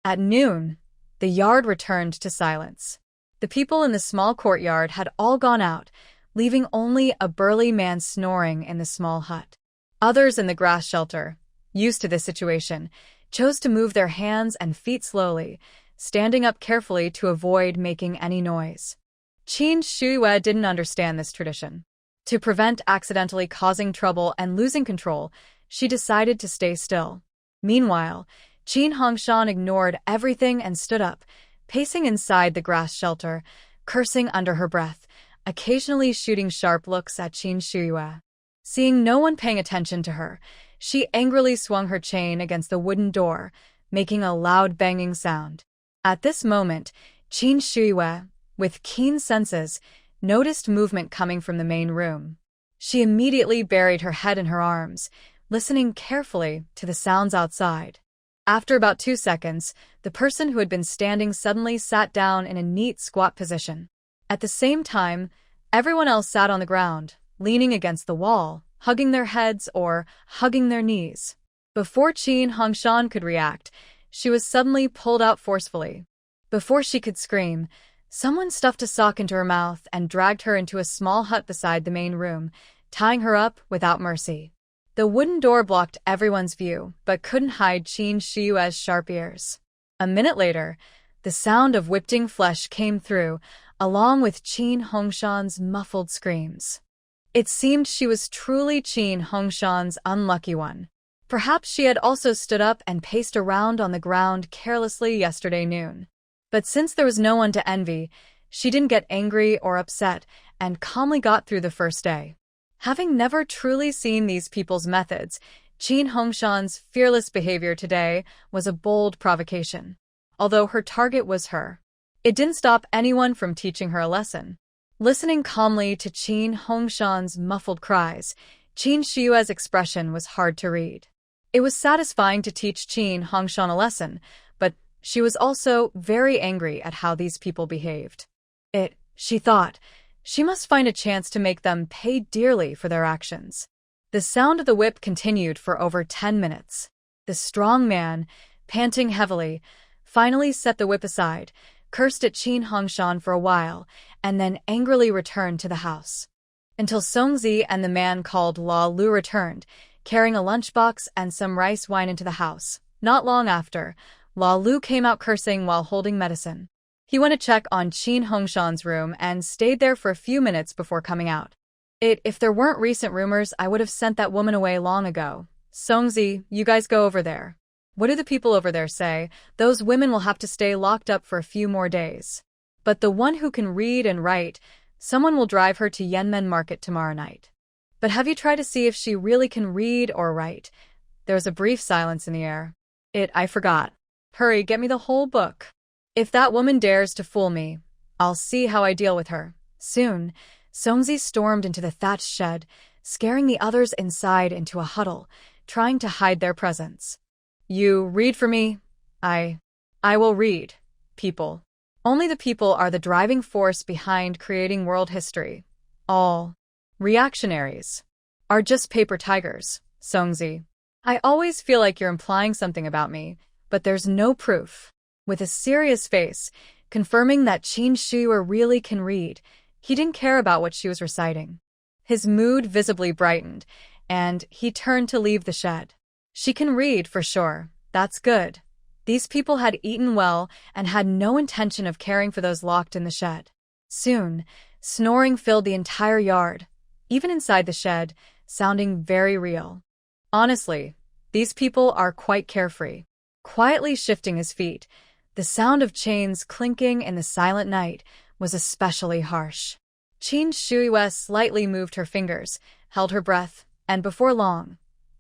At noon, the yard returned to silence. The people in the small courtyard had all gone out, leaving only a burly man snoring in the small hut. Others in the grass shelter, used to this situation, chose to move their hands and feet slowly, standing up carefully to avoid making any noise. Qin Shuiwe didn't understand this tradition. To prevent accidentally causing trouble and losing control, she decided to stay still. Meanwhile, Qin Hongshan ignored everything and stood up, pacing inside the grass shelter, cursing under her breath, occasionally shooting sharp looks at Qin Shuiwe. Seeing no one paying attention to her, she angrily swung her chain against the wooden door, making a loud banging sound. At this moment, Qin Shuiwe, with keen senses, noticed movement coming from the main room. She immediately buried her head in her arms, listening carefully to the sounds outside. After about 2 seconds, the person who had been standing suddenly sat down in a neat squat position. At the same time, everyone else sat on the ground, leaning against the wall, hugging their heads or hugging their knees. Before Qin Hongshan could react, she was suddenly pulled out forcefully. Before she could scream, someone stuffed a sock into her mouth and dragged her into a small hut beside the main room, tying her up without mercy. The wooden door blocked everyone's view, but couldn't hide Qin Shuiwe's sharp ears. A minute later, the sound of whipping flesh came through, along with Qin Hongshan's muffled screams. It seemed she was truly Qin Hongshan's unlucky one. Perhaps she had also stood up and paced around on the ground carelessly yesterday noon. But since there was no one to envy, she didn't get angry or upset and calmly got through the first day. Having never truly seen these people's methods, Qin Hongshan's fearless behavior today was a bold provocation. Although her target was her, it didn't stop anyone from teaching her a lesson. Listening calmly to Qin Hongshan's muffled cries, Qin Shuiwe's expression was hard to read. It was satisfying to teach Qin Hongshan a lesson, but she was also very angry at how these people behaved. She thought, she must find a chance to make them pay dearly for their actions. The sound of the whip continued for over 10 minutes. The strong man, panting heavily, finally set the whip aside, cursed at Qin Hongshan for a while, and then angrily returned to the house. Until Songzi and the man called La Lu returned, carrying a lunchbox and some rice wine into the house. Not long after, La Lu came out cursing while holding medicine. He went to check on Qin Hongshan's room and stayed there for a few minutes before coming out. If there weren't recent rumors, I would have sent that woman away long ago. Songzi, you guys go over there. What do the people over there say? Those women will have to stay locked up for a few more days. But the one who can read and write, someone will drive her to Yanmen Market tomorrow night. But have you tried to see if she really can read or write? There was a brief silence in the air. I forgot. Hurry, get me the whole book. If that woman dares to fool me, I'll see how I deal with her. Soon, Songzi stormed into the thatched shed, scaring the others inside into a huddle, trying to hide their presence. You read for me? I will read. People. Only the people are the driving force behind creating world history. All reactionaries are just paper tigers, Songzi. I always feel like you're implying something about me, but there's no proof. With a serious face, confirming that Qin Shuiwe really can read, he didn't care about what she was reciting. His mood visibly brightened, and he turned to leave the shed. She can read, for sure. That's good. These people had eaten well and had no intention of caring for those locked in the shed. Soon, snoring filled the entire yard, even inside the shed, sounding very real. Honestly, these people are quite carefree. Quietly shifting his feet, the sound of chains clinking in the silent night was especially harsh. Qin Shuiwe slightly moved her fingers, held her breath, and before long,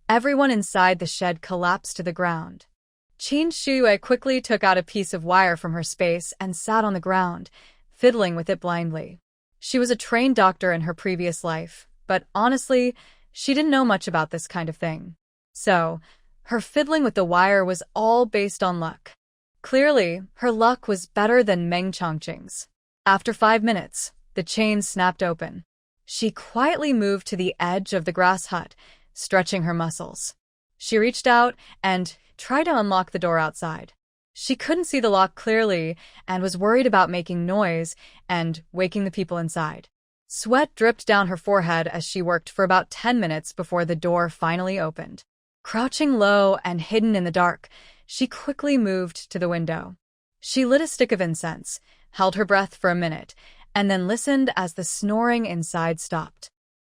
everyone inside the shed collapsed to the ground. Qin Shuiwe quickly took out a piece of wire from her space and sat on the ground, fiddling with it blindly. She was a trained doctor in her previous life, but honestly, she didn't know much about this kind of thing. So, her fiddling with the wire was all based on luck. Clearly, her luck was better than Meng Chongqing's. After 5 minutes, the chain snapped open. She quietly moved to the edge of the grass hut, stretching her muscles. She reached out and tried to unlock the door outside. She couldn't see the lock clearly and was worried about making noise and waking the people inside. Sweat dripped down her forehead as she worked for about 10 minutes before the door finally opened. Crouching low and hidden in the dark, she quickly moved to the window. She lit a stick of incense, held her breath for a minute, and then listened as the snoring inside stopped.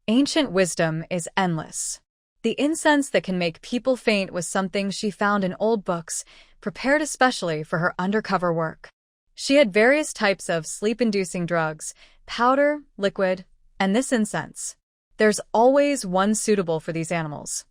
Ancient wisdom is endless. The incense that can make people faint was something she found in old books, prepared especially for her undercover work. She had various types of sleep-inducing drugs, powder, liquid, and this incense. There's always one suitable for these animals.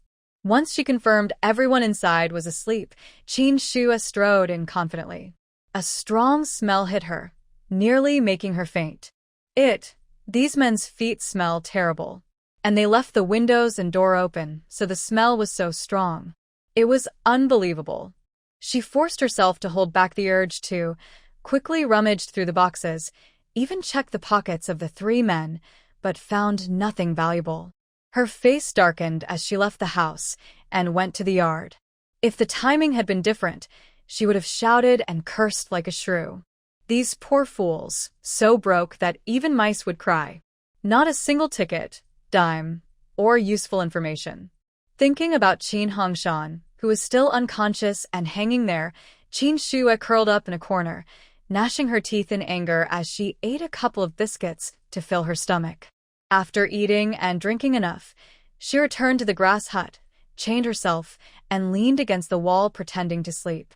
Once she confirmed everyone inside was asleep, Qin Shua strode in confidently. A strong smell hit her, nearly making her faint. These men's feet smell terrible. And they left the windows and door open, so the smell was so strong. It was unbelievable. She forced herself to hold back the urge to, quickly rummaged through the boxes, even checked the pockets of the three men, but found nothing valuable. Her face darkened as she left the house and went to the yard. If the timing had been different, she would have shouted and cursed like a shrew. These poor fools, so broke that even mice would cry. Not a single ticket, dime, or useful information. Thinking about Qin Hongshan, who was still unconscious and hanging there, Qin Shua curled up in a corner, gnashing her teeth in anger as she ate a couple of biscuits to fill her stomach. After eating and drinking enough, she returned to the grass hut, chained herself, and leaned against the wall pretending to sleep.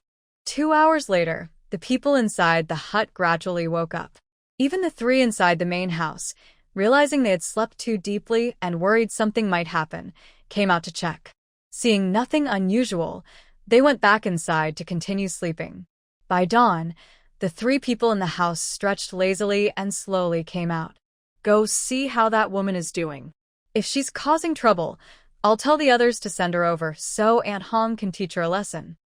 2 hours later, the people inside the hut gradually woke up. Even the three inside the main house, realizing they had slept too deeply and worried something might happen, came out to check. Seeing nothing unusual, they went back inside to continue sleeping. By dawn, the three people in the house stretched lazily and slowly came out. Go see how that woman is doing. If she's causing trouble, I'll tell the others to send her over so Aunt Hong can teach her a lesson.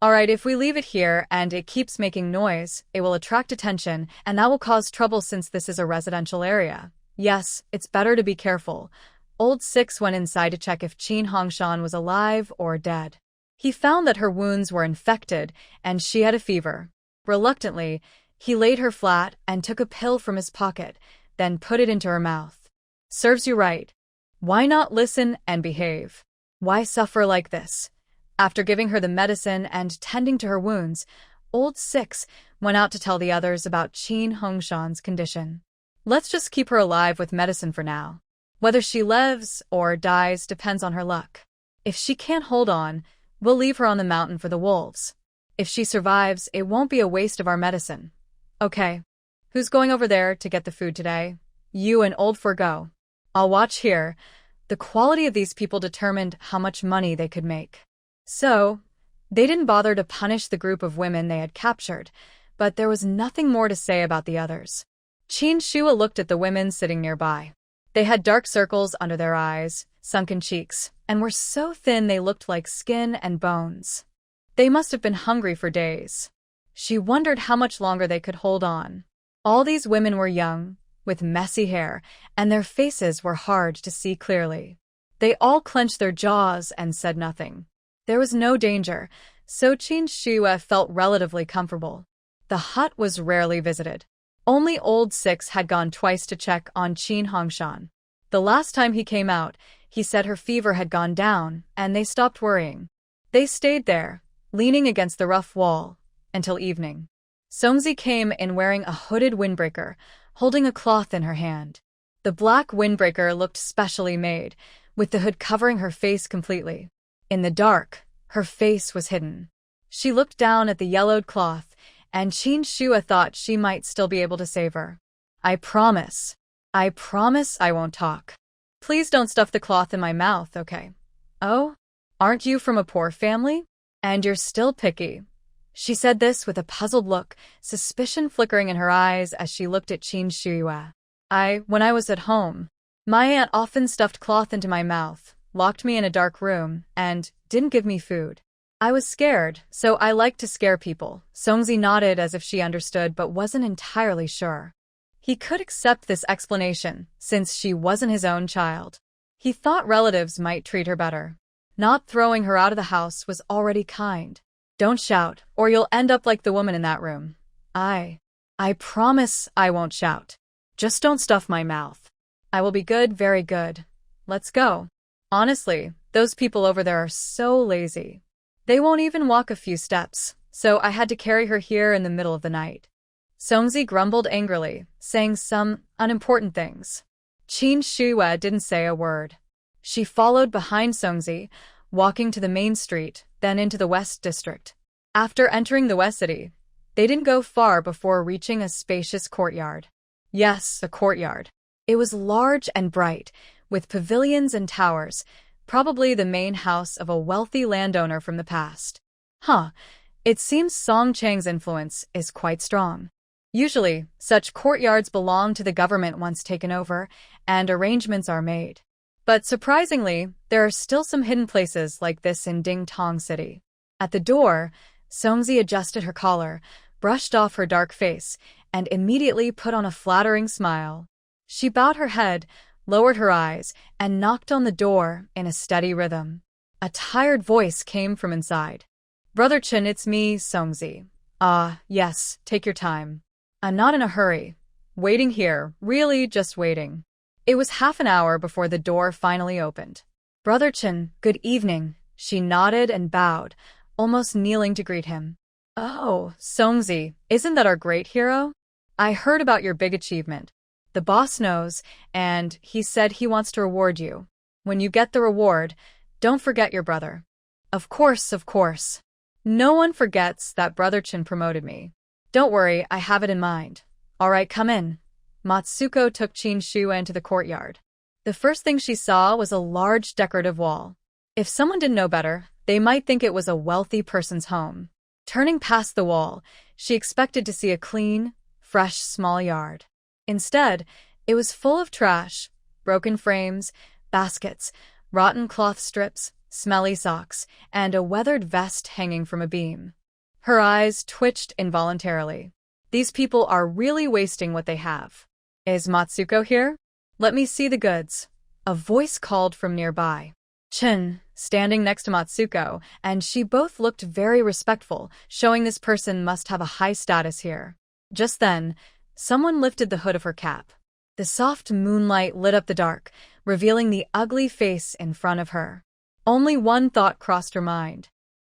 Alright, if we leave it here and it keeps making noise, it will attract attention and that will cause trouble since this is a residential area. Yes, it's better to be careful. Old Six went inside to check if Qin Hongshan was alive or dead. He found that her wounds were infected and she had a fever. Reluctantly, he laid her flat and took a pill from his pocket, then put it into her mouth. Serves you right. Why not listen and behave? Why suffer like this? After giving her the medicine and tending to her wounds, Old Six went out to tell the others about Qin Hongshan's condition. Let's just keep her alive with medicine for now. Whether she lives or dies depends on her luck. If she can't hold on, we'll leave her on the mountain for the wolves. If she survives, it won't be a waste of our medicine. Okay. Who's going over there to get the food today? You and Old Four go. I'll watch here. The quality of these people determined how much money they could make. So, they didn't bother to punish the group of women they had captured, but there was nothing more to say about the others. Qin Shua looked at the women sitting nearby. They had dark circles under their eyes, sunken cheeks, and were so thin they looked like skin and bones. They must have been hungry for days. She wondered how much longer they could hold on. All these women were young, with messy hair, and their faces were hard to see clearly. They all clenched their jaws and said nothing. There was no danger, so Qin Shua felt relatively comfortable. The hut was rarely visited. Only Old Six had gone twice to check on Qin Hongshan. The last time he came out, he said her fever had gone down, and they stopped worrying. They stayed there, leaning against the rough wall, until evening. Songzi came in wearing a hooded windbreaker, holding a cloth in her hand. The black windbreaker looked specially made, with the hood covering her face completely. In the dark, her face was hidden. She looked down at the yellowed cloth, and Qin Shua thought she might still be able to save her. I promise I won't talk. Please don't stuff the cloth in my mouth, okay? Oh? Aren't you from a poor family? And you're still picky. She said this with a puzzled look, suspicion flickering in her eyes as she looked at Qin Shua. When I was at home, my aunt often stuffed cloth into my mouth, locked me in a dark room, and didn't give me food. I was scared, so I liked to scare people. Songzi nodded as if she understood but wasn't entirely sure. He could accept this explanation, since she wasn't his own child. He thought relatives might treat her better. Not throwing her out of the house was already kind. Don't shout, or you'll end up like the woman in that room. I promise I won't shout. Just don't stuff my mouth. I will be good, very good. Let's go. Honestly, those people over there are so lazy. They won't even walk a few steps, so I had to carry her here in the middle of the night. Songzi grumbled angrily, saying some unimportant things. Qin Shuya didn't say a word. She followed behind Songzi, walking to the main street, then into the West District. After entering the West City, they didn't go far before reaching a spacious courtyard. Yes, a courtyard. It was large and bright, with pavilions and towers, probably the main house of a wealthy landowner from the past. It seems Song Chang's influence is quite strong. Usually, such courtyards belong to the government once taken over, and arrangements are made. But surprisingly, there are still some hidden places like this in Ding Tong City. At the door, Songzi adjusted her collar, brushed off her dark face, and immediately put on a flattering smile. She bowed her head, lowered her eyes, and knocked on the door in a steady rhythm. A tired voice came from inside. "Brother Chen, it's me, Songzi. Yes, take your time. I'm not in a hurry. Waiting here, really just waiting." It was half an hour before the door finally opened. "Brother Chen, good evening." She nodded and bowed, almost kneeling to greet him. "Oh, Songzi, isn't that our great hero? I heard about your big achievement. The boss knows, and he said he wants to reward you. When you get the reward, don't forget your brother." Of course, of course. No one forgets that Brother Chen promoted me. Don't worry, I have it in mind. All right, come in. Matsuko took Qin Shuya into the courtyard. The first thing she saw was a large decorative wall. If someone didn't know better, they might think it was a wealthy person's home. Turning past the wall, she expected to see a clean, fresh, small yard. Instead, it was full of trash, broken frames, baskets, rotten cloth strips, smelly socks, and a weathered vest hanging from a beam. Her eyes twitched involuntarily. These people are really wasting what they have. "Is Matsuko here? Let me see the goods." A voice called from nearby. Chen, standing next to Matsuko, and she both looked very respectful, showing this person must have a high status here. Just then, someone lifted the hood of her cap. The soft moonlight lit up the dark, revealing the ugly face in front of her. Only one thought crossed her mind.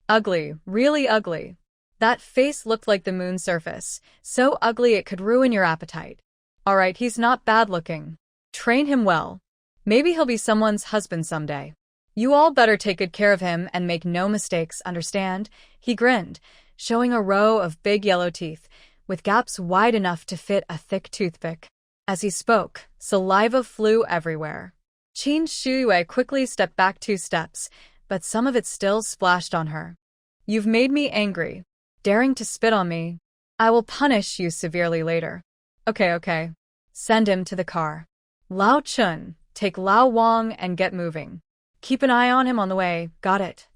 Ugly, really ugly. That face looked like the moon's surface, so ugly it could ruin your appetite. All right, he's not bad looking. Train him well. Maybe he'll be someone's husband someday. You all better take good care of him and make no mistakes, understand? He grinned, showing a row of big yellow teeth, with gaps wide enough to fit a thick toothpick. As he spoke, saliva flew everywhere. Qin Shuya quickly stepped back 2 steps, but some of it still splashed on her. "You've made me angry. Daring to spit on me. I will punish you severely later." Okay. Send him to the car. "Lao Chun, take Lao Wang and get moving. Keep an eye on him on the way, got it?"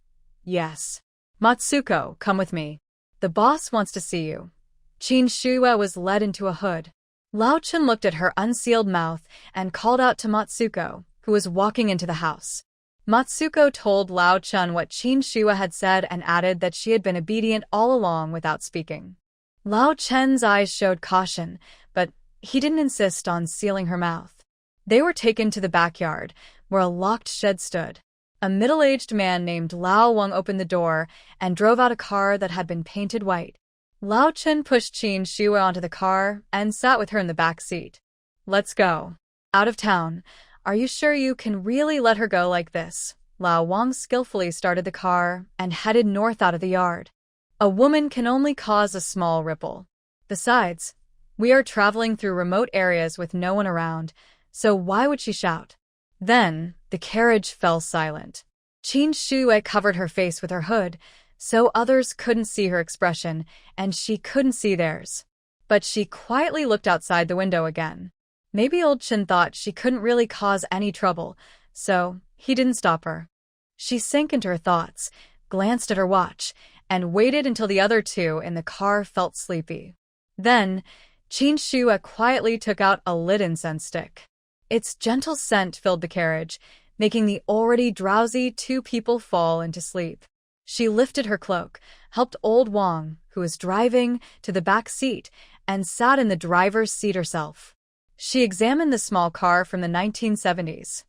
"Yes." "Matsuko, come with me. The boss wants to see you." Qin Shuya was led into a hood. Lao Chun looked at her unsealed mouth and called out to Matsuko, who was walking into the house. Matsuko told Lao Chun what Qin Shuya had said and added that she had been obedient all along without speaking. Lao Chen's eyes showed caution, but he didn't insist on sealing her mouth. They were taken to the backyard, where a locked shed stood. A middle-aged man named Lao Wang opened the door and drove out a car that had been painted white. Lao Chen pushed Qin Shuya onto the car and sat with her in the back seat. "Let's go. Out of town. Are you sure you can really let her go like this?" Lao Wang skillfully started the car and headed north out of the yard. A woman can only cause a small ripple. Besides, we are traveling through remote areas with no one around, so why would she shout? Then, the carriage fell silent. Qin Shuya covered her face with her hood, so others couldn't see her expression, and she couldn't see theirs. But she quietly looked outside the window again. Maybe old Chen thought she couldn't really cause any trouble, so he didn't stop her. She sank into her thoughts, glanced at her watch, and waited until the other 2 in the car felt sleepy. Then, Qin Shuya quietly took out a lit incense stick. Its gentle scent filled the carriage, making the already drowsy 2 people fall into sleep. She lifted her cloak, helped old Wang, who was driving, to the back seat, and sat in the driver's seat herself. She examined the small car from the 1970s.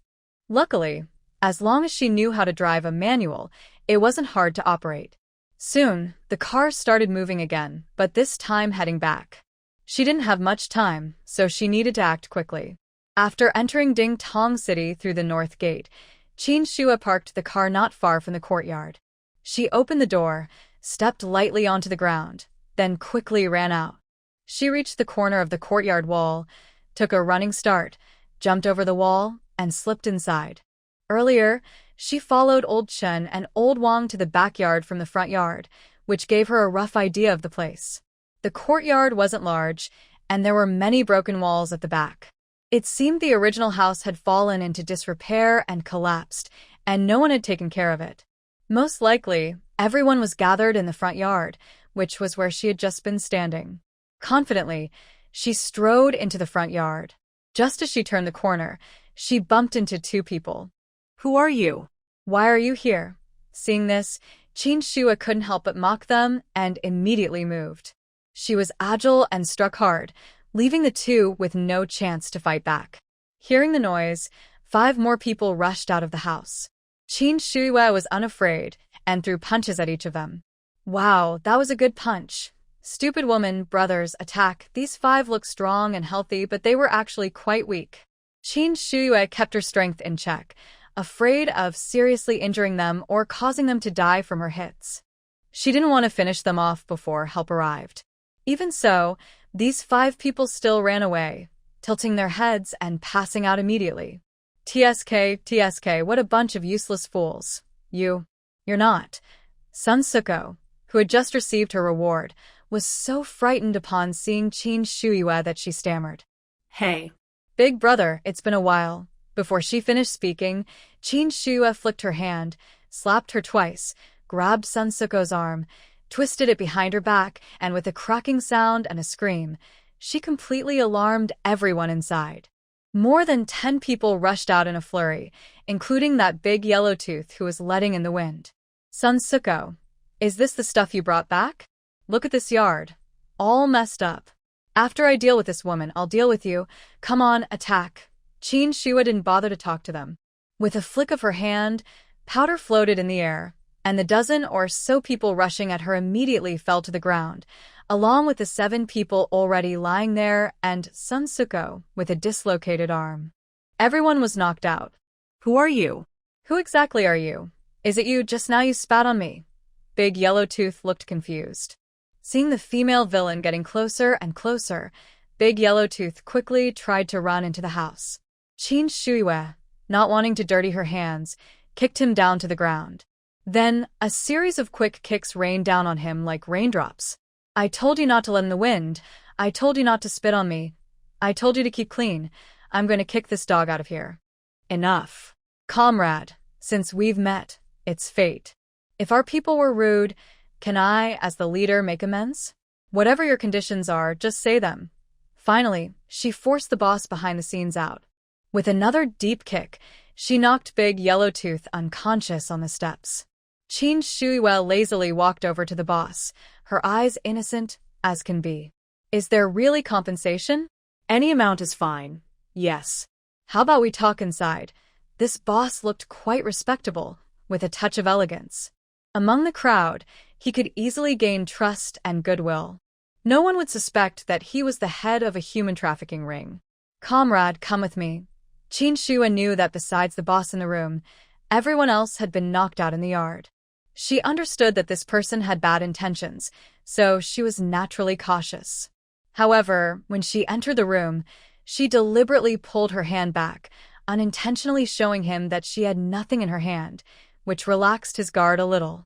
Luckily, as long as she knew how to drive a manual, it wasn't hard to operate. Soon, the car started moving again, but this time heading back. She didn't have much time, so she needed to act quickly. After entering Ding Tong City through the north gate, Qin Shua parked the car not far from the courtyard. She opened the door, stepped lightly onto the ground, then quickly ran out. She reached the corner of the courtyard wall, took a running start, jumped over the wall, and slipped inside. Earlier, she followed old Chen and old Wang to the backyard from the front yard, which gave her a rough idea of the place. The courtyard wasn't large, and there were many broken walls at the back. It seemed the original house had fallen into disrepair and collapsed, and no one had taken care of it. Most likely, everyone was gathered in the front yard, which was where she had just been standing. Confidently, she strode into the front yard. Just as she turned the corner, she bumped into two people. Who are you? Why are you here? Seeing this, Qin Shua couldn't help but mock them and immediately moved. She was agile and struck hard, leaving the two with no chance to fight back. Hearing the noise, 5 more people rushed out of the house. Qin Shua was unafraid and threw punches at each of them. Wow, that was a good punch. Stupid woman, brothers, attack. These 5 looked strong and healthy, but they were actually quite weak. Qin Shua kept her strength in check, afraid of seriously injuring them or causing them to die from her hits. She didn't want to finish them off before help arrived. Even so, these 5 people still ran away, tilting their heads and passing out immediately. TSK, what a bunch of useless fools. You're not. Sun Suko, who had just received her reward, was so frightened upon seeing Qin Shua that she stammered. Hey. Big brother, it's been a while. Before she finished speaking, Qin Shua flicked her hand, slapped her twice, grabbed Sun Suko's arm, twisted it behind her back, and with a cracking sound and a scream, she completely alarmed everyone inside. More than 10 people rushed out in a flurry, including that big yellow tooth who was letting in the wind. Sun Suko, is this the stuff you brought back? Look at this yard. All messed up. After I deal with this woman, I'll deal with you. Come on, attack. Qin Shua didn't bother to talk to them. With a flick of her hand, powder floated in the air, and the dozen or so people rushing at her immediately fell to the ground, along with the 7 people already lying there and Sun Suko with a dislocated arm. Everyone was knocked out. Who are you? Who exactly are you? Is it you just now you spat on me? Big Yellow Tooth looked confused. Seeing the female villain getting closer and closer, Big Yellow Tooth quickly tried to run into the house. Qin Shua, not wanting to dirty her hands, kicked him down to the ground. Then, a series of quick kicks rained down on him like raindrops. I told you not to let in the wind. I told you not to spit on me. I told you to keep clean. I'm going to kick this dog out of here. Enough. Comrade, since we've met, it's fate. If our people were rude, can I, as the leader, make amends? Whatever your conditions are, just say them. Finally, she forced the boss behind the scenes out. With another deep kick, she knocked Big Yellow Tooth unconscious on the steps. Qin Shua lazily walked over to the boss, her eyes innocent as can be. Is there really compensation? Any amount is fine. Yes. How about we talk inside? This boss looked quite respectable, with a touch of elegance. Among the crowd, he could easily gain trust and goodwill. No one would suspect that he was the head of a human trafficking ring. Comrade, come with me. Qin Shua knew that besides the boss in the room, everyone else had been knocked out in the yard. She understood that this person had bad intentions, so she was naturally cautious. However, when she entered the room, she deliberately pulled her hand back, unintentionally showing him that she had nothing in her hand, which relaxed his guard a little.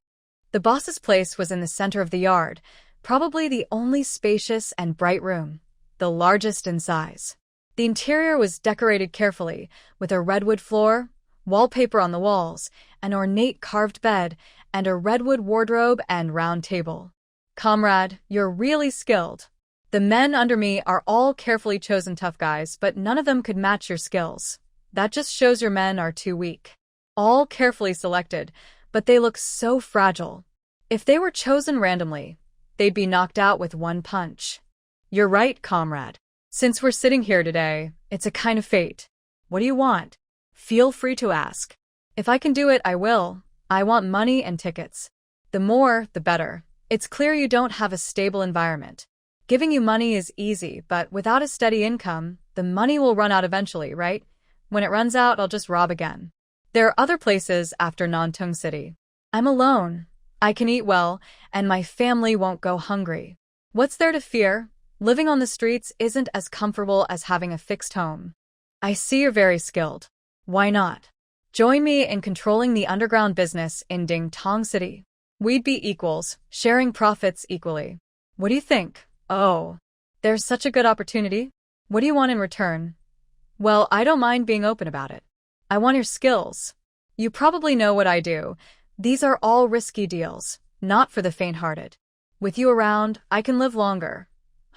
The boss's place was in the center of the yard, probably the only spacious and bright room, the largest in size. The interior was decorated carefully, with a redwood floor, wallpaper on the walls, an ornate carved bed, and a redwood wardrobe and round table. Comrade, you're really skilled. The men under me are all carefully chosen tough guys, but none of them could match your skills. That just shows your men are too weak. All carefully selected, but they look so fragile. If they were chosen randomly, they'd be knocked out with one punch. You're right, comrade. Since we're sitting here today, it's a kind of fate. What do you want? Feel free to ask. If I can do it, I will. I want money and tickets. The more, the better. It's clear you don't have a stable environment. Giving you money is easy, but without a steady income, the money will run out eventually, right? When it runs out, I'll just rob again. There are other places after Nantung City. I'm alone. I can eat well, and my family won't go hungry. What's there to fear? Living on the streets isn't as comfortable as having a fixed home. I see you're very skilled. Why not? Join me in controlling the underground business in Ding Tong City. We'd be equals, sharing profits equally. What do you think? Oh, there's such a good opportunity. What do you want in return? Well, I don't mind being open about it. I want your skills. You probably know what I do. These are all risky deals, not for the faint-hearted. With you around, I can live longer.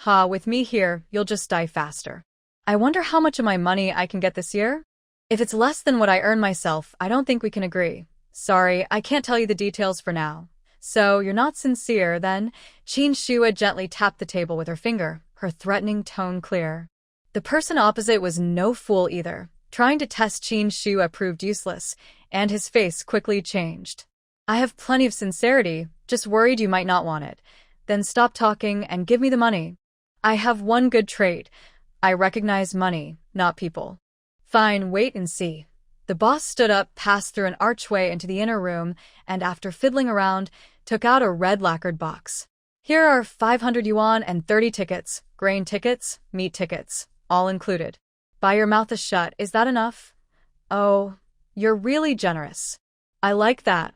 With me here, you'll just die faster. I wonder how much of my money I can get this year? If it's less than what I earn myself, I don't think we can agree. Sorry, I can't tell you the details for now. So, you're not sincere, then? Qin Shua gently tapped the table with her finger, her threatening tone clear. The person opposite was no fool either. Trying to test Qin Shua proved useless, and his face quickly changed. I have plenty of sincerity, just worried you might not want it. Then stop talking and give me the money. I have one good trait. I recognize money, not people. Fine, wait and see. The boss stood up, passed through an archway into the inner room, and after fiddling around, took out a red lacquered box. Here are 500 yuan and 30 tickets, grain tickets, meat tickets, all included. Buy your mouth shut, is that enough? Oh, you're really generous. I like that.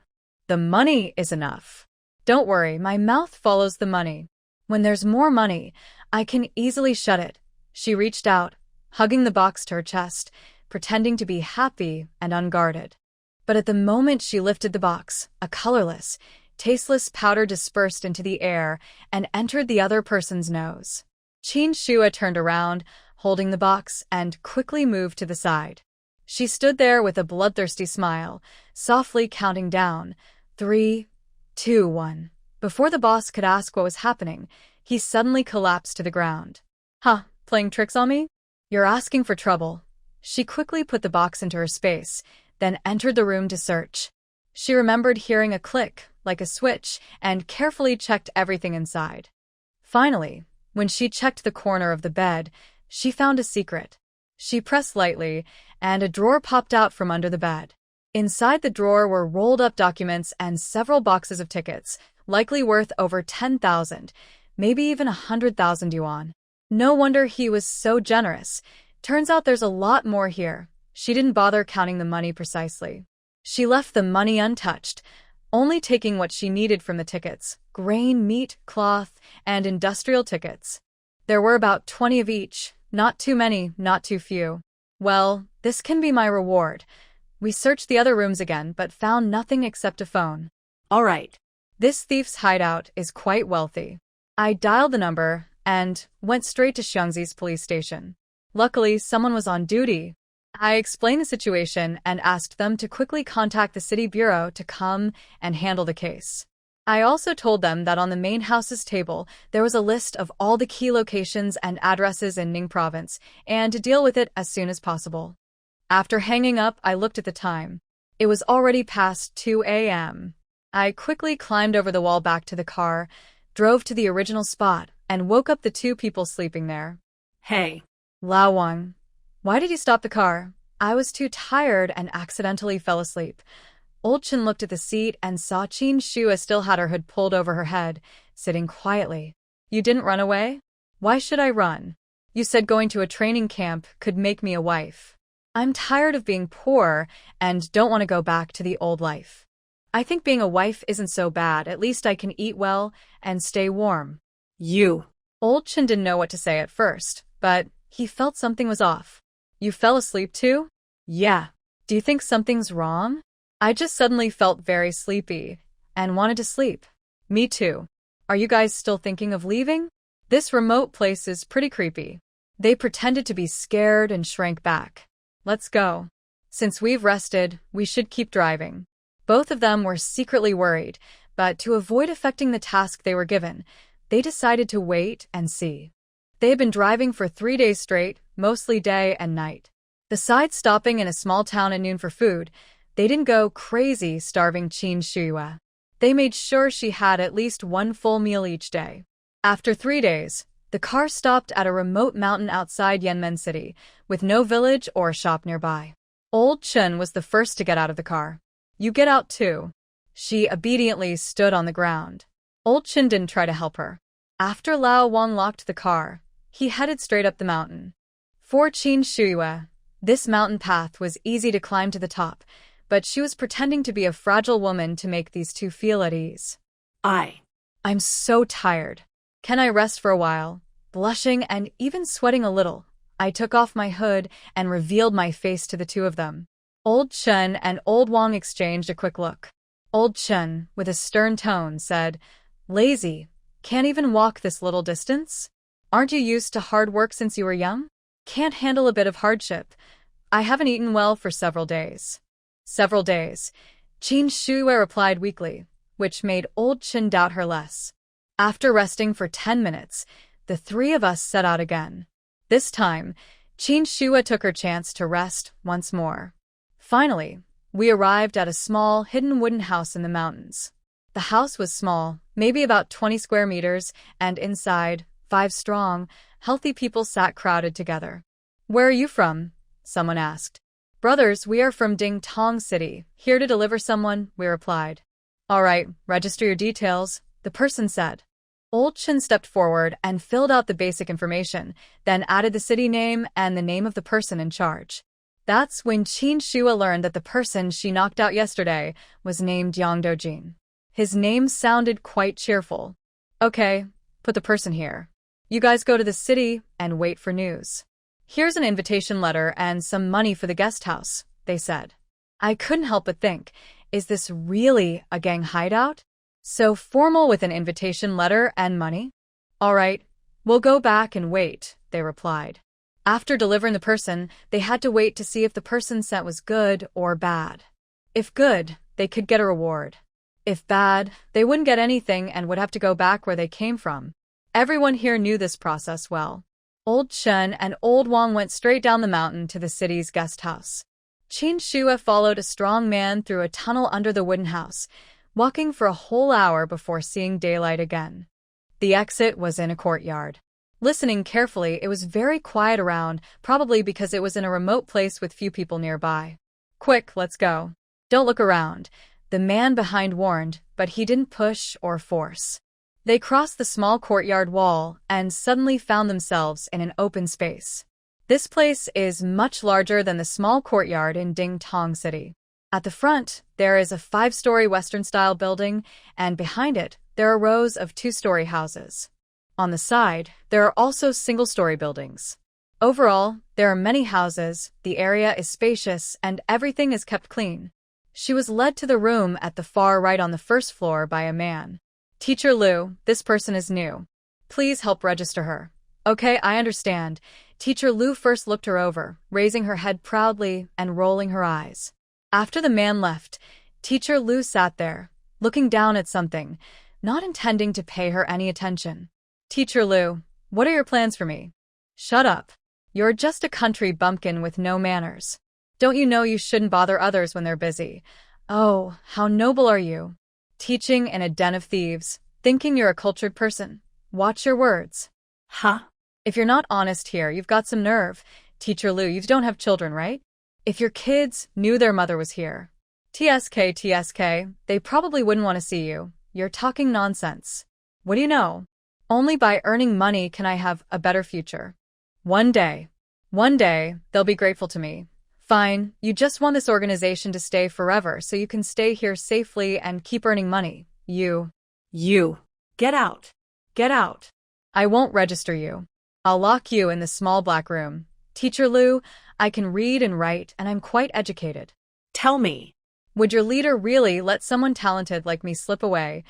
The money is enough. Don't worry, my mouth follows the money. When there's more money, I can easily shut it. She reached out, hugging the box to her chest, pretending to be happy and unguarded. But at the moment she lifted the box, a colorless, tasteless powder dispersed into the air and entered the other person's nose. Qin Shua turned around, holding the box, and quickly moved to the side. She stood there with a bloodthirsty smile, softly counting down, 3, 2, 1. Before the boss could ask what was happening, he suddenly collapsed to the ground. Playing tricks on me? You're asking for trouble. She quickly put the box into her space, then entered the room to search. She remembered hearing a click, like a switch, and carefully checked everything inside. Finally, when she checked the corner of the bed, she found a secret. She pressed lightly, and a drawer popped out from under the bed. Inside the drawer were rolled-up documents and several boxes of tickets, likely worth over 10,000, maybe even 100,000 yuan. No wonder he was so generous. Turns out there's a lot more here. She didn't bother counting the money precisely. She left the money untouched, only taking what she needed from the tickets: grain, meat, cloth, and industrial tickets. There were about 20 of each, not too many, not too few. Well, this can be my reward. We searched the other rooms again, but found nothing except a phone. All right. This thief's hideout is quite wealthy. I dialed the number and went straight to Xiangzi's police station. Luckily, someone was on duty. I explained the situation and asked them to quickly contact the city bureau to come and handle the case. I also told them that on the main house's table there was a list of all the key locations and addresses in Ning province, and to deal with it as soon as possible. After hanging up, I looked at the time. It was already past 2 a.m. I quickly climbed over the wall back to the car, drove to the original spot, and woke up the two people sleeping there. Hey. Lao Wang, why did you stop the car? I was too tired and accidentally fell asleep. Old Chen looked at the seat and saw Qin Shua still had her hood pulled over her head, sitting quietly. You didn't run away? Why should I run? You said going to a training camp could make me a wife. I'm tired of being poor and don't want to go back to the old life. I think being a wife isn't so bad. At least I can eat well and stay warm. You. Old Chen didn't know what to say at first, but he felt something was off. You fell asleep too? Yeah. Do you think something's wrong? I just suddenly felt very sleepy and wanted to sleep. Me too. Are you guys still thinking of leaving? This remote place is pretty creepy. They pretended to be scared and shrank back. Let's go. Since we've rested, we should keep driving. Both of them were secretly worried, but to avoid affecting the task they were given, they decided to wait and see. They had been driving for 3 days straight, mostly day and night. Besides stopping in a small town at noon for food, they didn't go crazy starving Qin Shuya. They made sure she had at least one full meal each day. After 3 days, the car stopped at a remote mountain outside Yanmen City, with no village or shop nearby. Old Chun was the first to get out of the car. "You get out too." She obediently stood on the ground. Old Chun didn't try to help her. After Lao Wang locked the car, he headed straight up the mountain. For Qin Shuya, this mountain path was easy to climb to the top, but she was pretending to be a fragile woman to make these two feel at ease. I'm so tired. Can I rest for a while?" Blushing and even sweating a little, I took off my hood and revealed my face to the two of them. Old Chun and Old Wang exchanged a quick look. Old Chun, with a stern tone, said, "Lazy. Can't even walk this little distance? Aren't you used to hard work since you were young? Can't handle a bit of hardship. I haven't eaten well for several days." "Several days," Qin Shuya replied weakly, which made Old Chun doubt her less. After resting for 10 minutes, the three of us set out again. This time, Qin Shuya took her chance to rest once more. Finally, we arrived at a small, hidden wooden house in the mountains. The house was small, maybe about 20 square meters, and inside, 5 strong, healthy people sat crowded together. "Where are you from?" someone asked. "Brothers, we are from Ding Tong City, here to deliver someone," we replied. "All right, register your details," the person said. Old Chun stepped forward and filled out the basic information, then added the city name and the name of the person in charge. That's when Qin Shuya learned that the person she knocked out yesterday was named Yang Dojin. His name sounded quite cheerful. "Okay, put the person here. You guys go to the city and wait for news. Here's an invitation letter and some money for the guest house," they said. I couldn't help but think, is this really a gang hideout? So formal with an invitation letter and money? "All right, we'll go back and wait," they replied. After delivering the person, they had to wait to see if the person sent was good or bad. If good, they could get a reward. If bad, they wouldn't get anything and would have to go back where they came from. Everyone here knew this process well. Old Chun and Old Wang went straight down the mountain to the city's guest house. Qin Shuya followed a strong man through a tunnel under the wooden house, walking for a whole hour before seeing daylight again. The exit was in a courtyard. Listening carefully, it was very quiet around, probably because it was in a remote place with few people nearby. "Quick, let's go. Don't look around," the man behind warned, but he didn't push or force. They crossed the small courtyard wall and suddenly found themselves in an open space. This place is much larger than the small courtyard in Ding Tong City. At the front, there is a 5-story Western-style building, and behind it, there are rows of 2-story houses. On the side, there are also single-story buildings. Overall, there are many houses, the area is spacious, and everything is kept clean. She was led to the room at the far right on the first floor by a man. "Teacher Liu, this person is new. Please help register her." "Okay, I understand." Teacher Liu first looked her over, raising her head proudly and rolling her eyes. After the man left, Teacher Liu sat there, looking down at something, not intending to pay her any attention. "Teacher Liu, what are your plans for me?" "Shut up. You're just a country bumpkin with no manners. Don't you know you shouldn't bother others when they're busy? Oh, how noble are you. Teaching in a den of thieves, thinking you're a cultured person. Watch your words." Huh? "If you're not honest here, you've got some nerve. Teacher Liu, you don't have children, right? If your kids knew their mother was here. TSK, they probably wouldn't want to see you. You're talking nonsense. What do you know? Only by earning money can I have a better future. One day, they'll be grateful to me. Fine, you just want this organization to stay forever so you can stay here safely and keep earning money. You. Get out. Get out. I won't register you. I'll lock you in the small black room. Teacher Liu, I can read and write, and I'm quite educated. Tell me. Would your leader really let someone talented like me slip away?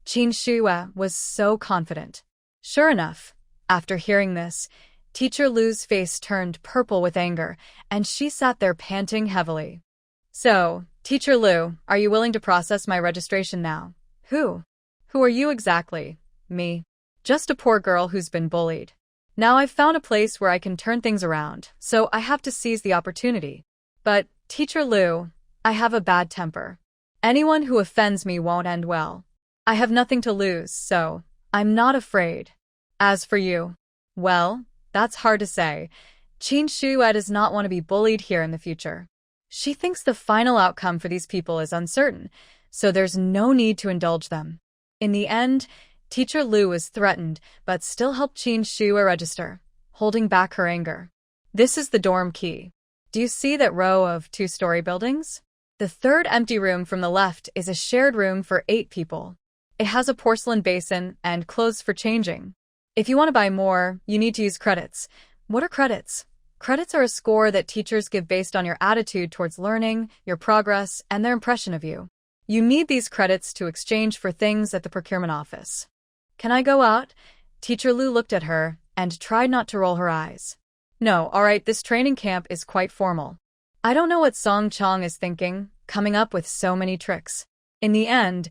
Qin Shuya was so confident. Sure enough, after hearing this, Teacher Liu's face turned purple with anger, and she sat there panting heavily. "So, Teacher Liu, are you willing to process my registration now? Who? Who are you exactly? Me. Just a poor girl who's been bullied. Now I've found a place where I can turn things around, so I have to seize the opportunity. But, Teacher Lu, I have a bad temper. Anyone who offends me won't end well. I have nothing to lose, so I'm not afraid. As for you, well, that's hard to say. Qin Shuai does not want to be bullied here in the future. She thinks the final outcome for these people is uncertain, so there's no need to indulge them. In the end, Teacher Lu was threatened, but still helped Qin Shuai register, holding back her anger. This is the dorm key. Do you see that row of two-story buildings? The third empty room from the left is a shared room for 8 people. It has a porcelain basin and clothes for changing. If you want to buy more, you need to use credits. What are credits? Credits are a score that teachers give based on your attitude towards learning, your progress, and their impression of you. You need these credits to exchange for things at the procurement office. Can I go out? Teacher Lu looked at her and tried not to roll her eyes. No, alright, this training camp is quite formal. I don't know what Song Chong is thinking, coming up with so many tricks. In the end,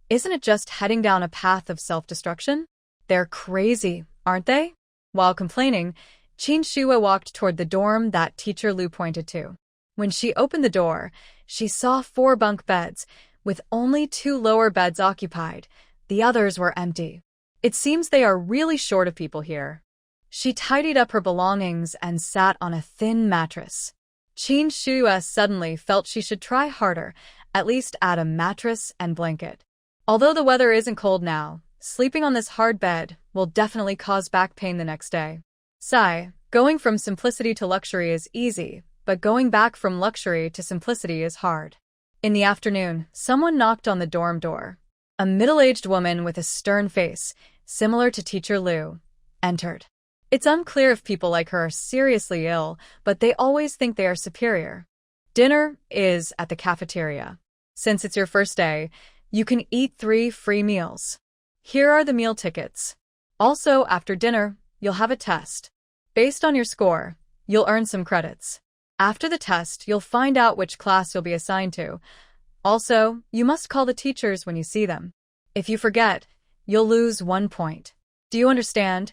isn't it just heading down a path of self-destruction? They're crazy, aren't they? While complaining, Qin Shuai walked toward the dorm that Teacher Lu pointed to. When she opened the door, she saw 4 bunk beds, with only 2 lower beds occupied. The others were empty. It seems they are really short of people here. She tidied up her belongings and sat on a thin mattress. Qin Shuai suddenly felt she should try harder, at least add a mattress and blanket. Although the weather isn't cold now, sleeping on this hard bed will definitely cause back pain the next day. Sigh, going from simplicity to luxury is easy, but going back from luxury to simplicity is hard. In the afternoon, someone knocked on the dorm door. A middle-aged woman with a stern face, similar to Teacher Lu, entered. It's unclear if people like her are seriously ill, but they always think they are superior. Dinner is at the cafeteria. Since it's your first day, you can eat 3 free meals. Here are the meal tickets. Also, after dinner, you'll have a test. Based on your score, you'll earn some credits. After the test, you'll find out which class you'll be assigned to. Also, you must call the teachers when you see them. If you forget, you'll lose 1 point. Do you understand?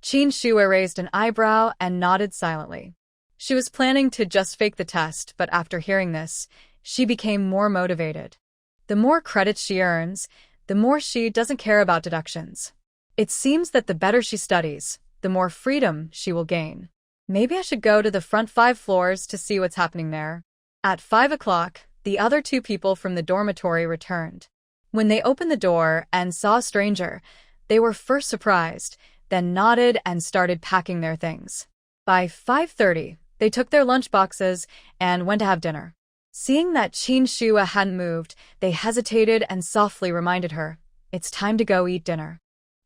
Qin Shuai raised an eyebrow and nodded silently. She was planning to just fake the test, but after hearing this, she became more motivated. The more credits she earns, the more she doesn't care about deductions. It seems that the better she studies, the more freedom she will gain. Maybe I should go to the front 5 floors to see what's happening there. At 5 o'clock, the other 2 people from the dormitory returned. When they opened the door and saw a stranger, they were first surprised, then nodded and started packing their things. By 5:30, they took their lunchboxes and went to have dinner. Seeing that Qin Shuai hadn't moved, they hesitated and softly reminded her, "It's time to go eat dinner."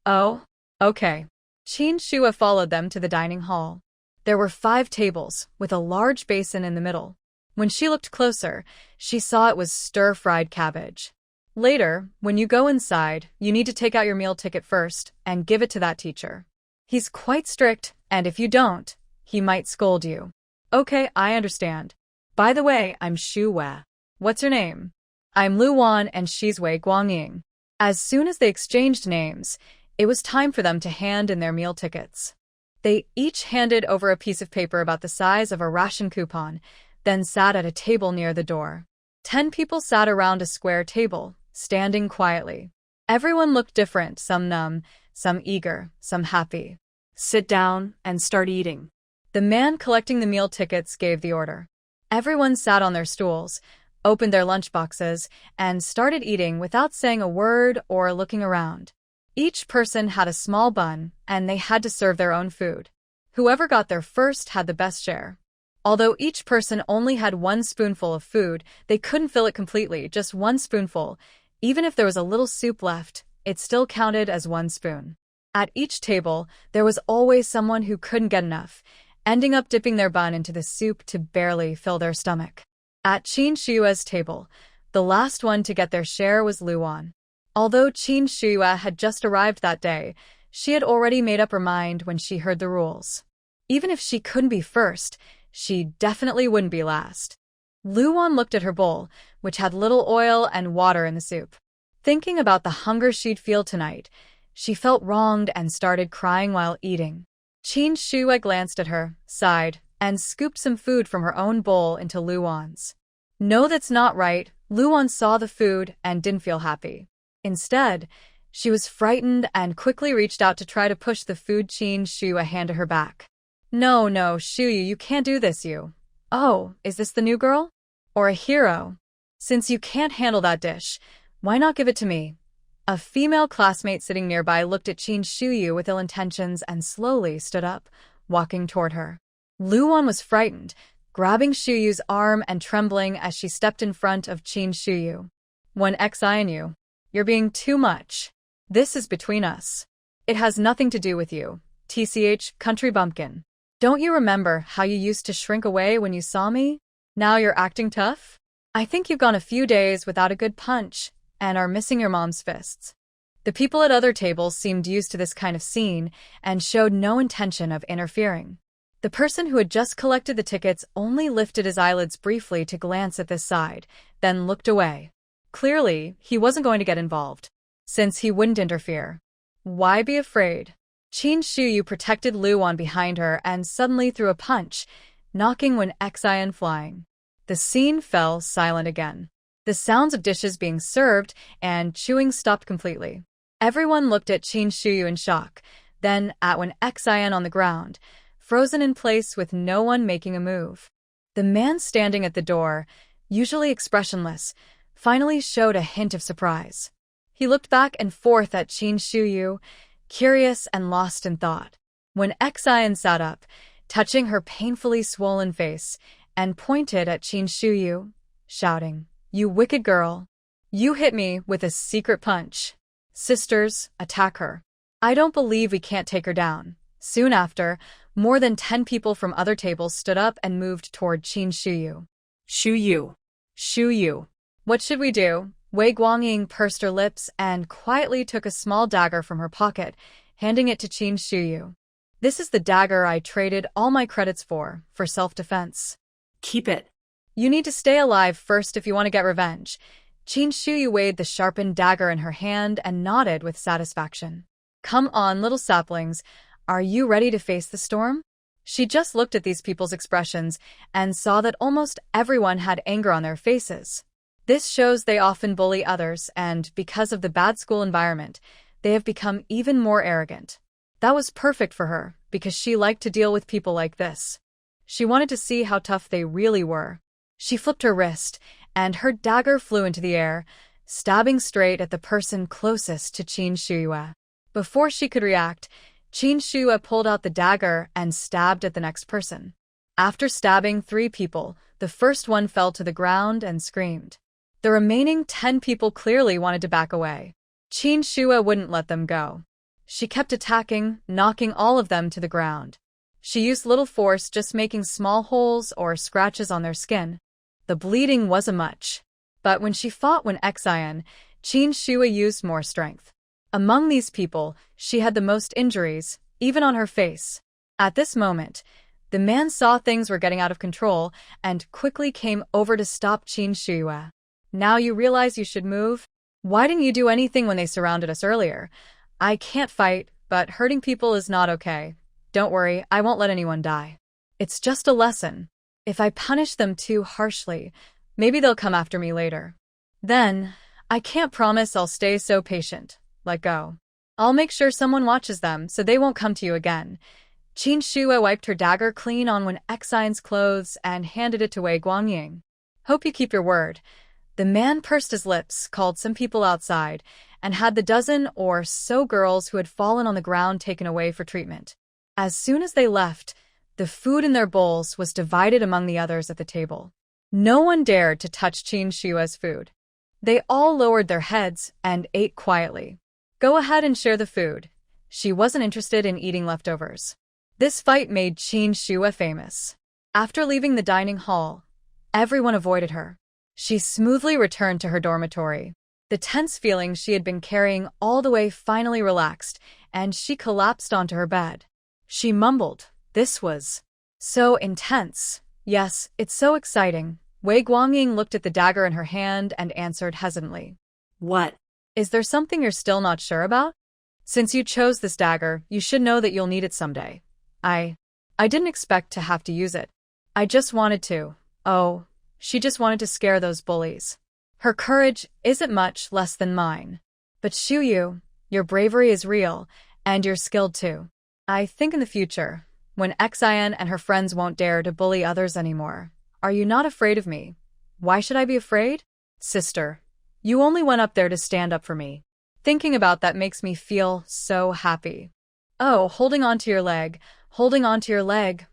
"Oh, okay." Qin Shuai followed them to the dining hall. There were 5 tables, with a large basin in the middle. When she looked closer, she saw it was stir-fried cabbage. Later, when you go inside, you need to take out your meal ticket first and give it to that teacher. He's quite strict, and if you don't, he might scold you. Okay, I understand. By the way, I'm Shu Wei. What's your name? I'm Lu Wan and she's Wei Guangying. As soon as they exchanged names, it was time for them to hand in their meal tickets. They each handed over a piece of paper about the size of a ration coupon, then sat at a table near the door. 10 people sat around a square table, standing quietly. Everyone looked different, some numb, some eager, some happy. Sit down and start eating. The man collecting the meal tickets gave the order. Everyone sat on their stools, opened their lunchboxes, and started eating without saying a word or looking around. Each person had a small bun, and they had to serve their own food. Whoever got there first had the best share. Although each person only had 1 spoonful of food, they couldn't fill it completely, just 1 spoonful. Even if there was a little soup left, it still counted as 1 spoon. At each table, there was always someone who couldn't get enough, ending up dipping their bun into the soup to barely fill their stomach. At Qin Shuai's table, the last one to get their share was Lu Wan. Although Qin Shuai had just arrived that day, she had already made up her mind when she heard the rules. Even if she couldn't be first, she definitely wouldn't be last. Lu Wan looked at her bowl, which had little oil and water in the soup. Thinking about the hunger she'd feel tonight, she felt wronged and started crying while eating. Qin Shuai glanced at her, sighed, and scooped some food from her own bowl into Luan's. No, that's not right. Luan saw the food and didn't feel happy. Instead, she was frightened and quickly reached out to try to push the food Qin Shuai handed her back. No, Shuyu, you can't do this, you. Oh, is this the new girl? Or a hero? Since you can't handle that dish, why not give it to me? A female classmate sitting nearby looked at Qin Shuyu with ill intentions and slowly stood up, walking toward her. Luan was frightened, grabbing Shuyu's arm and trembling as she stepped in front of Qin Shuyu. When Xian you, you're being too much. This is between us. It has nothing to do with you. TCH, country bumpkin. Don't you remember how you used to shrink away when you saw me? Now you're acting tough? I think you've gone a few days without a good punch and are missing your mom's fists. The people at other tables seemed used to this kind of scene and showed no intention of interfering. The person who had just collected the tickets only lifted his eyelids briefly to glance at this side, then looked away. Clearly, he wasn't going to get involved, since he wouldn't interfere. Why be afraid? Qin Shuyu protected Luan behind her and suddenly threw a punch, knocking Wen Xian flying. The scene fell silent again. The sounds of dishes being served and chewing stopped completely. Everyone looked at Qin Shuyu in shock, then at Wen Xian on the ground, frozen in place with no one making a move. The man standing at the door, usually expressionless, finally showed a hint of surprise. He looked back and forth at Qin Shuyu, curious and lost in thought. When Xian sat up, touching her painfully swollen face, and pointed at Qin Shuyu, shouting, "You wicked girl! You hit me with a secret punch. Sisters, attack her. I don't believe we can't take her down." Soon after, more than 10 people from other tables stood up and moved toward Qin Shuyu. Shuyu. What should we do? Wei Guangying pursed her lips and quietly took a small dagger from her pocket, handing it to Qin Shuyu. This is the dagger I traded all my credits for self-defense. Keep it. You need to stay alive first if you want to get revenge. Qin Shuyu weighed the sharpened dagger in her hand and nodded with satisfaction. Come on, little saplings. Are you ready to face the storm? She just looked at these people's expressions and saw that almost everyone had anger on their faces. This shows they often bully others, and because of the bad school environment, they have become even more arrogant. That was perfect for her, because she liked to deal with people like this. She wanted to see how tough they really were. She flipped her wrist, and her dagger flew into the air, stabbing straight at the person closest to Qin Shuyu. Before she could react, Qin Shuyu pulled out the dagger and stabbed at the next person. After stabbing 3 people, the first one fell to the ground and screamed. The remaining 10 people clearly wanted to back away. Qin Shuyu wouldn't let them go. She kept attacking, knocking all of them to the ground. She used little force, just making small holes or scratches on their skin. The bleeding wasn't much. But when she fought Wen Xian, Qin Shuyu used more strength. Among these people, she had the most injuries, even on her face. At this moment, the man saw things were getting out of control and quickly came over to stop Qin Shuyu. Now you realize you should move? Why didn't you do anything when they surrounded us earlier? I can't fight, but hurting people is not okay. Don't worry, I won't let anyone die. It's just a lesson. If I punish them too harshly, maybe they'll come after me later. Then, I can't promise I'll stay so patient. Let go. I'll make sure someone watches them so they won't come to you again. Qin Shuyu wiped her dagger clean on Wen Xian's clothes and handed it to Wei Guangying. Hope you keep your word. The man pursed his lips, called some people outside, and had the dozen or so girls who had fallen on the ground taken away for treatment. As soon as they left, the food in their bowls was divided among the others at the table. No one dared to touch Qin Shuyu's food. They all lowered their heads and ate quietly. Go ahead and share the food. She wasn't interested in eating leftovers. This fight made Qin Shuyu famous. After leaving the dining hall, everyone avoided her. She smoothly returned to her dormitory. The tense feeling she had been carrying all the way finally relaxed, and she collapsed onto her bed. She mumbled, "This was so intense." "Yes, it's so exciting." Wei Guangying looked at the dagger in her hand and answered hesitantly. What? Is there something you're still not sure about? Since you chose this dagger, you should know that you'll need it someday. I didn't expect to have to use it. I just wanted to. Oh, she just wanted to scare those bullies. Her courage isn't much less than mine. But Shuyu, your bravery is real, and you're skilled too. I think in the future, when Xian and her friends won't dare to bully others anymore, are you not afraid of me? Why should I be afraid? Sister, you only went up there to stand up for me. Thinking about that makes me feel so happy. Oh, holding on to your leg,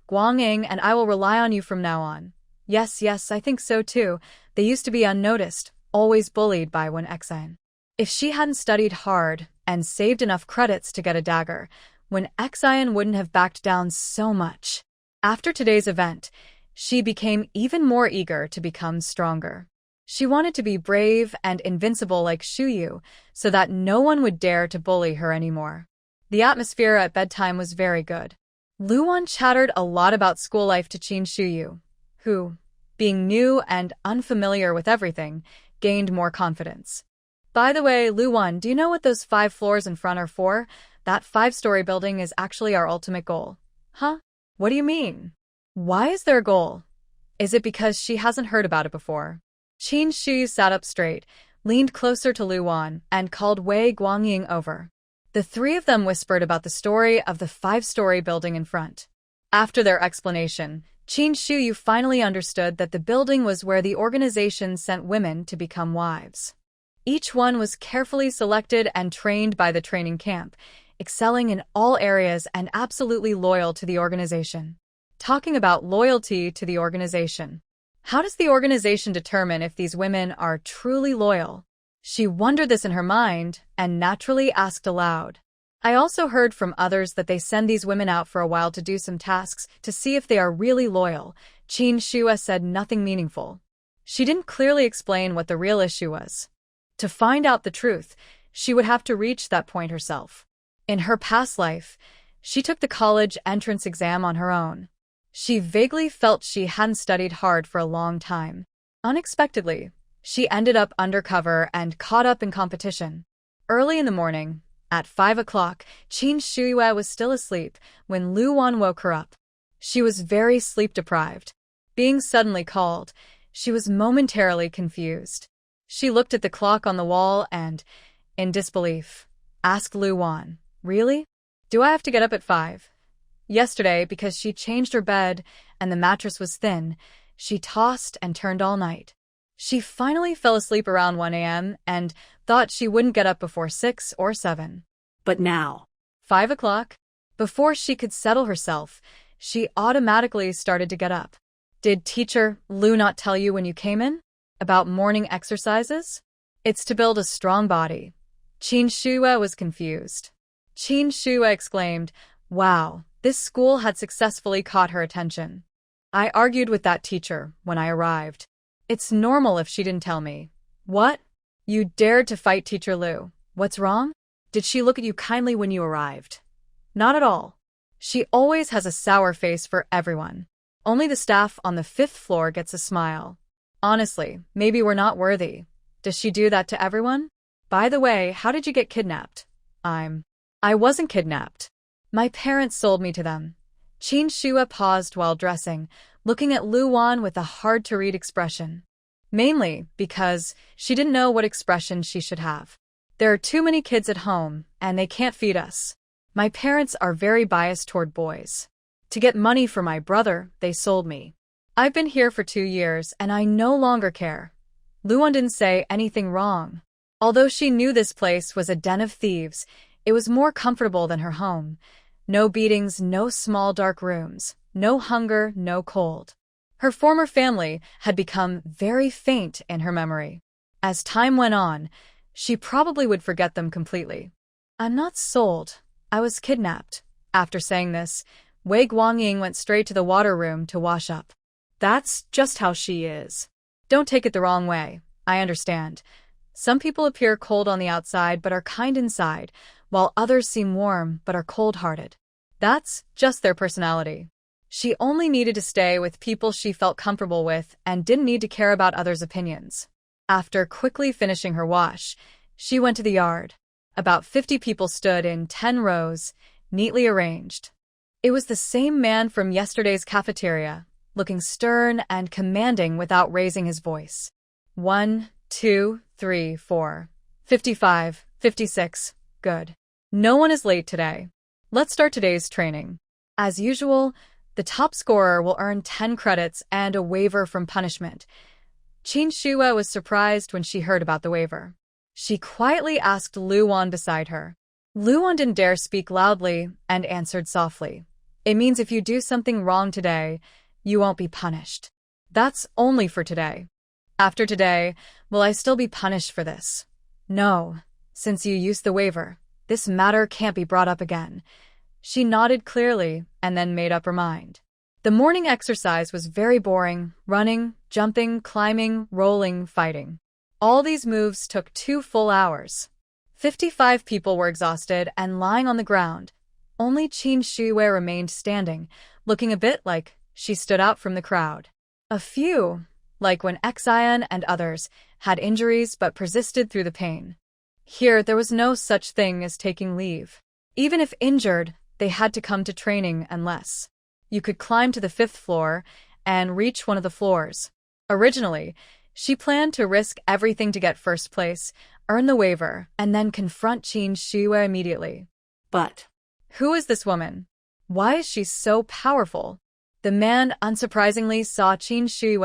Guangying, and I will rely on you from now on. Yes, I think so too. They used to be unnoticed, always bullied by Wen Xian. If she hadn't studied hard and saved enough credits to get a dagger, Wen Xian wouldn't have backed down so much. After today's event, she became even more eager to become stronger. She wanted to be brave and invincible like Shuyu, so that no one would dare to bully her anymore. The atmosphere at bedtime was very good. Luan chattered a lot about school life to Qin Shuyu, who, being new and unfamiliar with everything, gained more confidence. By the way, Luan, do you know what those 5 floors in front are for? That 5-story building is actually our ultimate goal. Huh? What do you mean? Why is there a goal? Is it because she hasn't heard about it before? Qin Shuyu sat up straight, leaned closer to Luan, and called Wei Guangying over. The 3 of them whispered about the story of the 5-story building in front. After their explanation, Qin Shuyu finally understood that the building was where the organization sent women to become wives. Each one was carefully selected and trained by the training camp, excelling in all areas and absolutely loyal to the organization. Talking about loyalty to the organization. How does the organization determine if these women are truly loyal? She wondered this in her mind and naturally asked aloud. I also heard from others that they send these women out for a while to do some tasks to see if they are really loyal. Qin Shuyu said nothing meaningful. She didn't clearly explain what the real issue was. To find out the truth, she would have to reach that point herself. In her past life, she took the college entrance exam on her own. She vaguely felt she hadn't studied hard for a long time. Unexpectedly, she ended up undercover and caught up in competition. Early in the morning, at 5 o'clock, Qin Shuyu was still asleep when Luan woke her up. She was very sleep-deprived. Being suddenly called, she was momentarily confused. She looked at the clock on the wall and, in disbelief, asked Luan, "Really? Do I have to get up at 5? Yesterday, because she changed her bed and the mattress was thin, she tossed and turned all night. She finally fell asleep around 1 a.m. and thought she wouldn't get up before 6 or 7. But now, 5 o'clock? Before she could settle herself, she automatically started to get up. Did Teacher Lu not tell you when you came in? About morning exercises? It's to build a strong body. Qin Shuyu was confused. Qin Shuyu exclaimed, "Wow, this school had successfully caught her attention. I argued with that teacher when I arrived. It's normal if she didn't tell me." "What? You dared to fight Teacher Lu. What's wrong? Did she look at you kindly when you arrived?" "Not at all. She always has a sour face for everyone. Only the staff on the 5th floor gets a smile. Honestly, maybe we're not worthy. Does she do that to everyone? By the way, how did you get kidnapped?" I wasn't kidnapped. My parents sold me to them." Qin Shuyu paused while dressing, looking at Luan with a hard-to-read expression. Mainly because she didn't know what expression she should have. "There are too many kids at home, and they can't feed us. My parents are very biased toward boys. To get money for my brother, they sold me. I've been here for 2 years, and I no longer care." Luan didn't say anything wrong. Although she knew this place was a den of thieves, it was more comfortable than her home. No beatings, no small dark rooms, no hunger, no cold. Her former family had become very faint in her memory. As time went on, she probably would forget them completely. "I'm not sold. I was kidnapped." After saying this, Wei Guangying went straight to the water room to wash up. "That's just how she is. Don't take it the wrong way. I understand. Some people appear cold on the outside but are kind inside, while others seem warm but are cold-hearted. That's just their personality." She only needed to stay with people she felt comfortable with and didn't need to care about others' opinions. After quickly finishing her wash, She went to the yard. About 50 people stood in 10 rows, neatly arranged. It was the same man from yesterday's cafeteria, looking stern and commanding without raising his voice. 1, 2, 3, 4. 55, 56. Good. No one is late today. Let's start today's training. As usual, the top scorer will earn 10 credits and a waiver from punishment. Qin Shue was surprised when she heard about the waiver. She quietly asked Luan beside her. Luan didn't dare speak loudly and answered softly. It means if you do something wrong today, you won't be punished. That's only for today. After today, will I still be punished for this? No. Since you used the waiver, this matter can't be brought up again. She nodded clearly and then made up her mind. The morning exercise was very boring: running, jumping, climbing, rolling, fighting. All these moves took 2 full hours. 55 people were exhausted and lying on the ground. Only Qin Shue remained standing, looking a bit like she stood out from the crowd. A few, like when Xian and others, had injuries but persisted through the pain. Here, there was no such thing as taking leave. Even if injured, they had to come to training unless you could climb to the 5th floor and reach one of the floors. Originally, she planned to risk everything to get first place, earn the waiver, and then confront Qin Shue immediately. But who is this woman? Why is she so powerful? The man unsurprisingly saw Qin Shue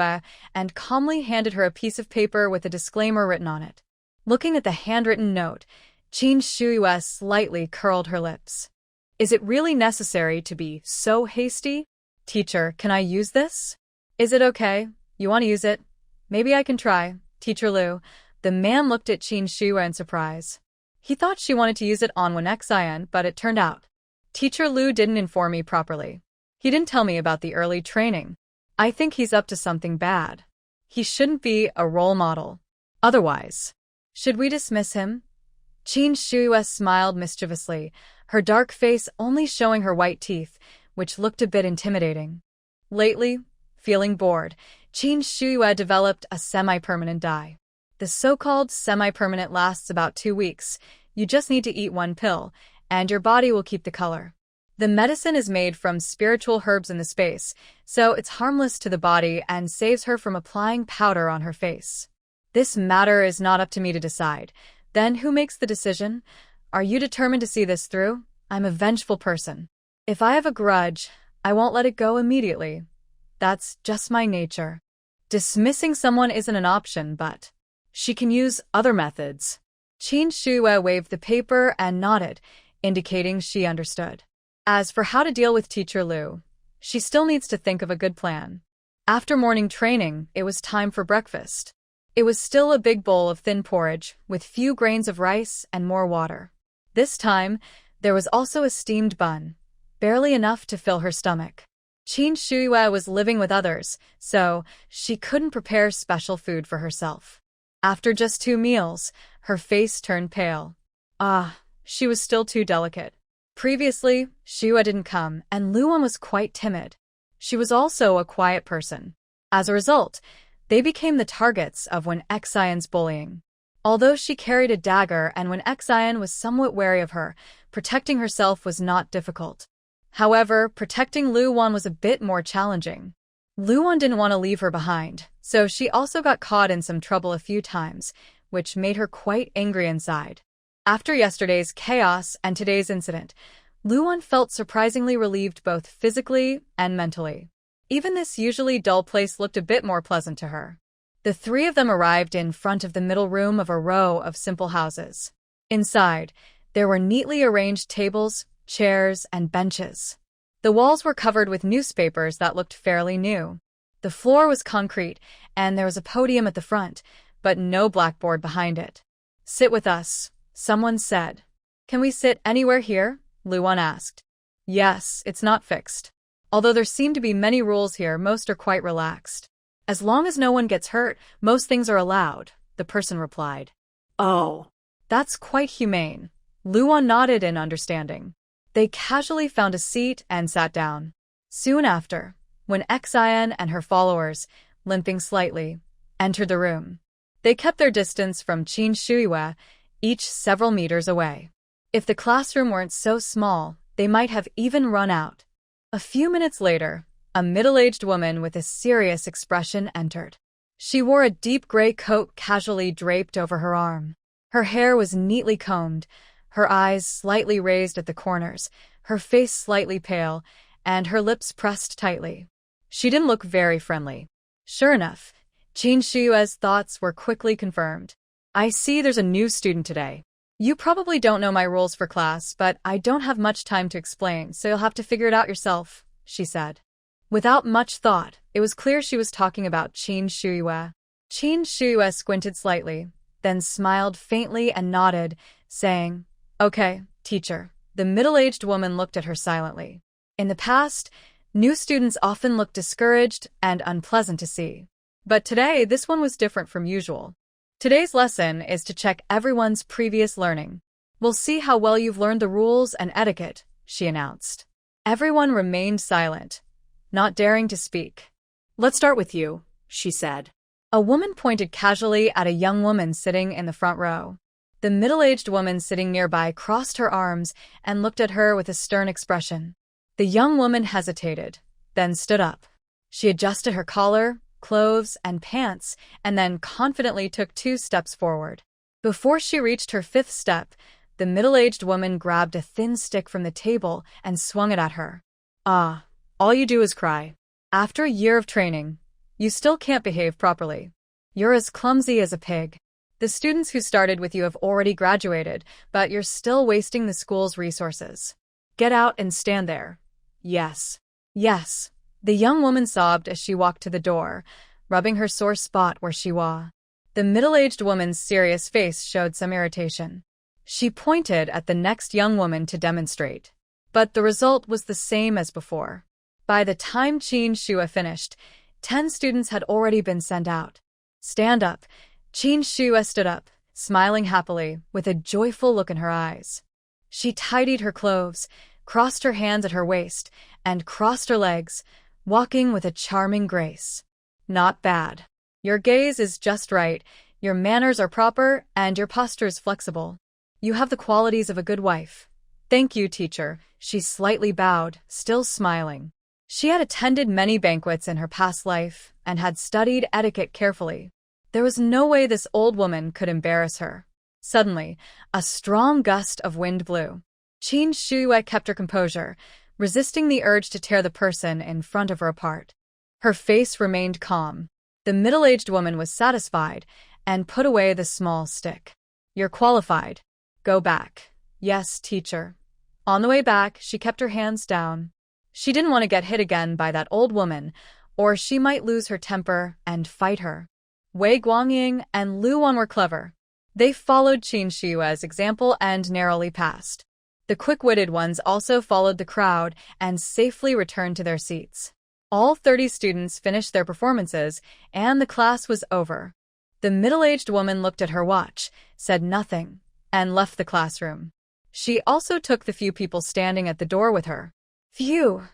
and calmly handed her a piece of paper with a disclaimer written on it. Looking at the handwritten note, Qin Shue slightly curled her lips. Is it really necessary to be so hasty? Teacher, can I use this? Is it okay? You want to use it? Maybe I can try. Teacher Lu. The man looked at Qin Shue in surprise. He thought she wanted to use it on Xian, but it turned out. Teacher Lu didn't inform me properly. He didn't tell me about the early training. I think he's up to something bad. He shouldn't be a role model. Otherwise, should we dismiss him? Qin Shue smiled mischievously, her dark face only showing her white teeth, which looked a bit intimidating. Lately, feeling bored, Qin Shue developed a semi-permanent dye. The so-called semi-permanent lasts about 2 weeks. You just need to eat 1 pill, and your body will keep the color. The medicine is made from spiritual herbs in the space, so it's harmless to the body and saves her from applying powder on her face. This matter is not up to me to decide. Then who makes the decision? Are you determined to see this through? I'm a vengeful person. If I have a grudge, I won't let it go immediately. That's just my nature. Dismissing someone isn't an option, but she can use other methods. Qin Shue waved the paper and nodded, indicating she understood. As for how to deal with Teacher Lu, she still needs to think of a good plan. After morning training, it was time for breakfast. It was still a big bowl of thin porridge, with few grains of rice and more water. This time, there was also a steamed bun, barely enough to fill her stomach. Qin Shue was living with others, so she couldn't prepare special food for herself. After just 2 meals, her face turned pale. She was still too delicate. Previously, Shue didn't come, and Luan was quite timid. She was also a quiet person. As a result, they became the targets of Xian's bullying. Although she carried a dagger and Xian was somewhat wary of her, protecting herself was not difficult. However, protecting Luan was a bit more challenging. Luan didn't want to leave her behind, so she also got caught in some trouble a few times, which made her quite angry inside. After yesterday's chaos and today's incident, Luan felt surprisingly relieved both physically and mentally. Even this usually dull place looked a bit more pleasant to her. The 3 of them arrived in front of the middle room of a row of simple houses. Inside, there were neatly arranged tables, chairs, and benches. The walls were covered with newspapers that looked fairly new. The floor was concrete, and there was a podium at the front, but no blackboard behind it. Sit with us, someone said. Can we sit anywhere here? Luan asked. Yes, it's not fixed. Although there seem to be many rules here, most are quite relaxed. As long as no one gets hurt, most things are allowed, the person replied. Oh, that's quite humane. Luan nodded in understanding. They casually found a seat and sat down. Soon after, Xian and her followers, limping slightly, entered the room. They kept their distance from Qin Shue, each several meters away. If the classroom weren't so small, they might have even run out. A few minutes later, a middle-aged woman with a serious expression entered. She wore a deep gray coat casually draped over her arm. Her hair was neatly combed, her eyes slightly raised at the corners, her face slightly pale, and her lips pressed tightly. She didn't look very friendly. Sure enough, Qin Shiyue's thoughts were quickly confirmed. I see there's a new student today. You probably don't know my rules for class, but I don't have much time to explain, so you'll have to figure it out yourself, she said. Without much thought, it was clear she was talking about Qin Shiyue. Qin Shiyue squinted slightly, then smiled faintly and nodded, saying, "Okay, teacher." The middle-aged woman looked at her silently. In the past, new students often looked discouraged and unpleasant to see. But today, this one was different from usual. Today's lesson is to check everyone's previous learning. We'll see how well you've learned the rules and etiquette, she announced. Everyone remained silent, not daring to speak. Let's start with you, she said. A woman pointed casually at a young woman sitting in the front row. The middle-aged woman sitting nearby crossed her arms and looked at her with a stern expression. The young woman hesitated, then stood up. She adjusted her collar, clothes, and pants, and then confidently took 2 steps forward. Before she reached her 5th step, the middle-aged woman grabbed a thin stick from the table and swung it at her. "Ah, all you do is cry. After a year of training, you still can't behave properly. You're as clumsy as a pig. The students who started with you have already graduated, but you're still wasting the school's resources. Get out and stand there." "Yes. Yes." The young woman sobbed as she walked to the door, rubbing her sore spot where she was. The middle-aged woman's serious face showed some irritation. She pointed at the next young woman to demonstrate. But the result was the same as before. By the time Qin Shiyue finished, 10 students had already been sent out. "Stand up." Qin Shiyue stood up, smiling happily, with a joyful look in her eyes. She tidied her clothes, crossed her hands at her waist, and crossed her legs, walking with a charming grace. "Not bad. Your gaze is just right, your manners are proper, and your posture is flexible. You have the qualities of a good wife." "Thank you, teacher." She slightly bowed, still smiling. She had attended many banquets in her past life and had studied etiquette carefully. There was no way this old woman could embarrass her. Suddenly, a strong gust of wind blew. Qin Shiyue kept her composure, resisting the urge to tear the person in front of her apart. Her face remained calm. The middle-aged woman was satisfied and put away the small stick. "You're qualified. Go back." "Yes, teacher." On the way back, she kept her hands down. She didn't want to get hit again by that old woman, or she might lose her temper and fight her. Wei Guangying and Lu Wan were clever. They followed Qin Shiyue's example and narrowly passed. The quick-witted ones also followed the crowd and safely returned to their seats. All 30 students finished their performances, and the class was over. The middle-aged woman looked at her watch, said nothing, and left the classroom. She also took the few people standing at the door with her. "Phew!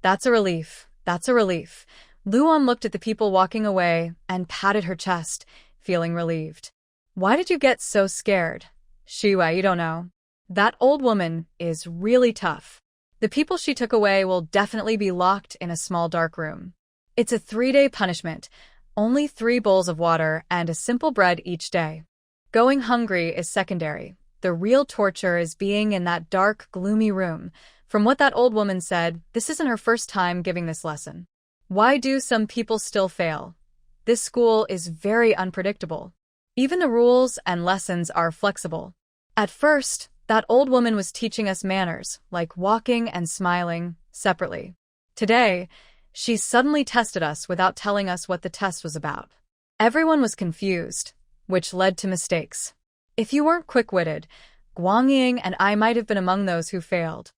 That's a relief. That's a relief." Luan looked at the people walking away and patted her chest, feeling relieved. "Why did you get so scared?" "Shiyue, you don't know. That old woman is really tough. The people she took away will definitely be locked in a small dark room. It's a 3-day punishment, only 3 bowls of water and a simple bread each day. Going hungry is secondary. The real torture is being in that dark, gloomy room. From what that old woman said, this isn't her first time giving this lesson. Why do some people still fail? This school is very unpredictable. Even the rules and lessons are flexible. At first, that old woman was teaching us manners, like walking and smiling, separately. Today, she suddenly tested us without telling us what the test was about. Everyone was confused, which led to mistakes. If you weren't quick-witted, Guangying and I might have been among those who failed.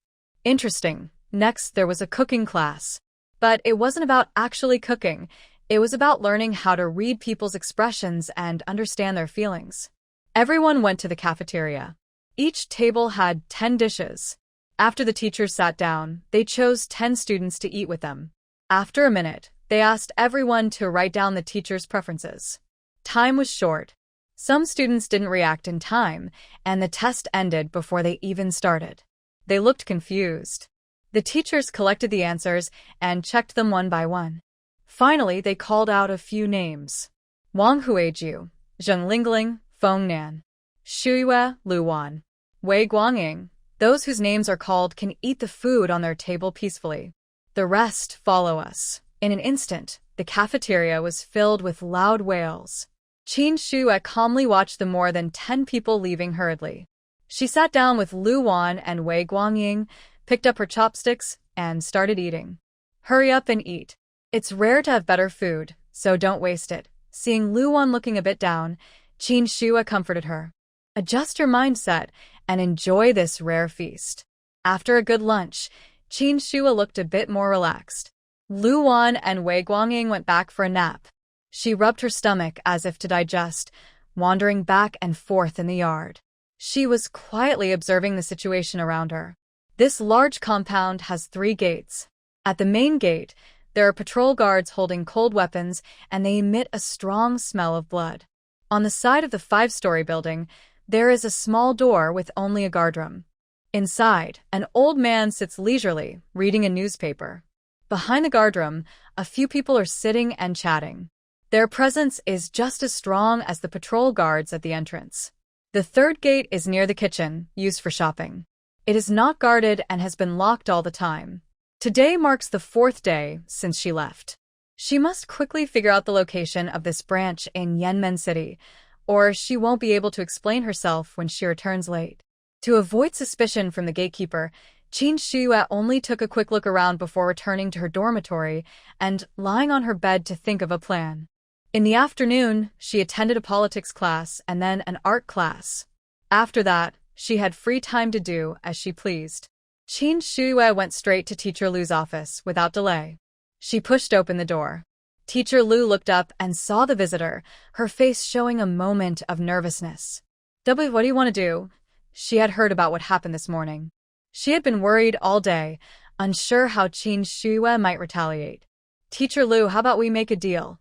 Interesting. Next, there was a cooking class. But it wasn't about actually cooking. It was about learning how to read people's expressions and understand their feelings. Everyone went to the cafeteria. Each table had 10 dishes. After the teachers sat down, they chose 10 students to eat with them. After a minute, they asked everyone to write down the teacher's preferences. Time was short. Some students didn't react in time, and the test ended before they even started. They looked confused. The teachers collected the answers and checked them one by one. Finally, they called out a few names. Wang Huijiu, Zheng Lingling, Feng Nan, Shuyue Luwan, Wei Guangying. Those whose names are called can eat the food on their table peacefully. The rest follow us. In an instant, the cafeteria was filled with loud wails. Qin Shuyue calmly watched the more than 10 people leaving hurriedly. She sat down with Lu Wan and Wei Guangying, picked up her chopsticks, and started eating. Hurry up and eat. It's rare to have better food, so don't waste it. Seeing Lu Wan looking a bit down, Qin Shuyue comforted her. Adjust your mindset and enjoy this rare feast. After a good lunch, Qin Shuyue looked a bit more relaxed. Lu Wan and Wei Guangying went back for a nap. She rubbed her stomach as if to digest, wandering back and forth in the yard. She was quietly observing the situation around her. This large compound has 3 gates. At the main gate, there are patrol guards holding cold weapons, and they emit a strong smell of blood. On the side of the 5-story building, there is a small door with only a guardroom. Inside, an old man sits leisurely, reading a newspaper. Behind the guardroom, a few people are sitting and chatting. Their presence is just as strong as the patrol guards at the entrance. The 3rd gate is near the kitchen, used for shopping. It is not guarded and has been locked all the time. Today marks the 4th day since she left. She must quickly figure out the location of this branch in Yanmen City, or she won't be able to explain herself when she returns late. To avoid suspicion from the gatekeeper, Qin Shuyue only took a quick look around before returning to her dormitory and lying on her bed to think of a plan. In the afternoon, she attended a politics class and then an art class. After that, she had free time to do as she pleased. Qin Shuyue went straight to Teacher Lu's office without delay. She pushed open the door. Teacher Lu looked up and saw the visitor, her face showing a moment of nervousness. What do you want to do? She had heard about what happened this morning. She had been worried all day, unsure how Qin Shuyue might retaliate. Teacher Lu, how about we make a deal?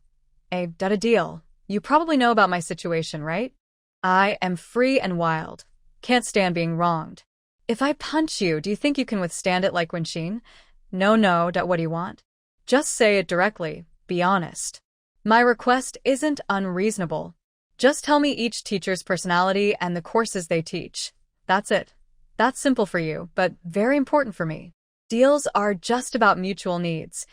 A deal. You probably know about my situation, right? I am free and wild. Can't stand being wronged. If I punch you, do you think you can withstand it like Wenqin? No, what do you want? Just say it directly. Be honest. My request isn't unreasonable. Just tell me each teacher's personality and the courses they teach. That's it. That's simple for you, but very important for me. Deals are just about mutual needs.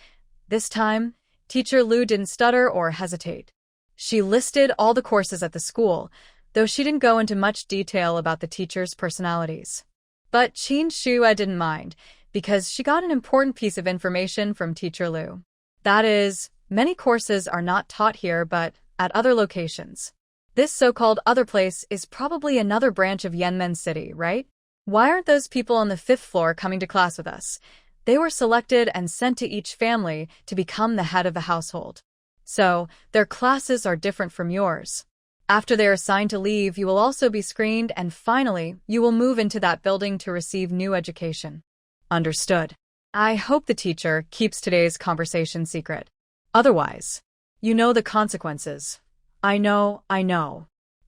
This time, Teacher Lu didn't stutter or hesitate. She listed all the courses at the school, though she didn't go into much detail about the teachers' personalities. But Qin Shuyue didn't mind, because she got an important piece of information from Teacher Lu. That is, many courses are not taught here but at other locations. This so-called other place is probably another branch of Yanmen City, right? Why aren't those people on the 5th floor coming to class with us? They were selected and sent to each family to become the head of the household. So, their classes are different from yours. After they are assigned to leave, you will also be screened, and finally, you will move into that building to receive new education. Understood. I hope the teacher keeps today's conversation secret. Otherwise, you know the consequences. I know.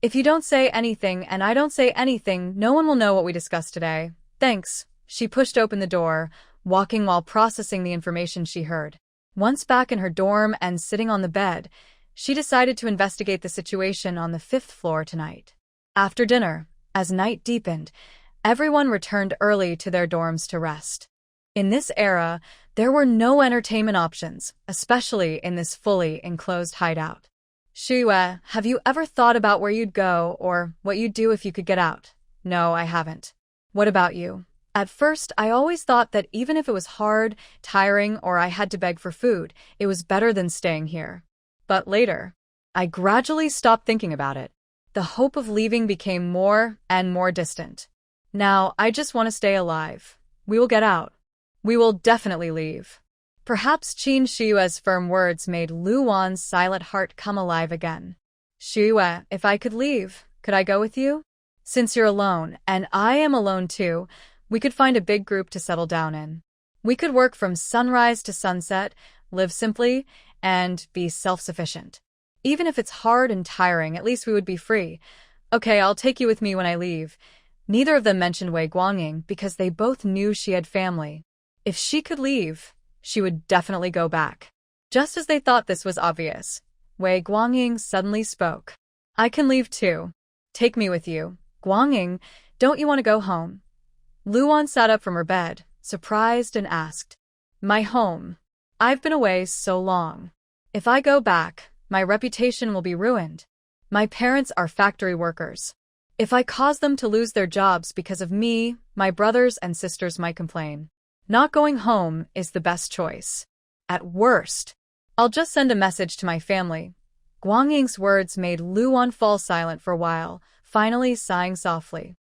If you don't say anything and I don't say anything, no one will know what we discussed today. Thanks. She pushed open the door, walking while processing the information she heard. Once back in her dorm and sitting on the bed, she decided to investigate the situation on the 5th floor tonight. After dinner, as night deepened, everyone returned early to their dorms to rest. In this era, there were no entertainment options, especially in this fully enclosed hideout. Shuyue, have you ever thought about where you'd go or what you'd do if you could get out? No, I haven't. What about you? At first, I always thought that even if it was hard, tiring, or I had to beg for food, it was better than staying here. But later, I gradually stopped thinking about it. The hope of leaving became more and more distant. Now, I just want to stay alive. We will get out. We will definitely leave. Perhaps Qin Shuyue's firm words made Lu Wan's silent heart come alive again. Shuyue, if I could leave, could I go with you? Since you're alone, and I am alone too, we could find a big group to settle down in. We could work from sunrise to sunset, live simply, and be self-sufficient. Even if it's hard and tiring, at least we would be free. Okay, I'll take you with me when I leave. Neither of them mentioned Wei Guangying because they both knew she had family. If she could leave, she would definitely go back. Just as they thought this was obvious, Wei Guangying suddenly spoke. I can leave too. Take me with you. Guangying, don't you want to go home? Luan sat up from her bed, surprised, and asked. My home. I've been away so long. If I go back, my reputation will be ruined. My parents are factory workers. If I cause them to lose their jobs because of me, my brothers and sisters might complain. Not going home is the best choice. At worst, I'll just send a message to my family. Guangying's words made Luan fall silent for a while, finally sighing softly.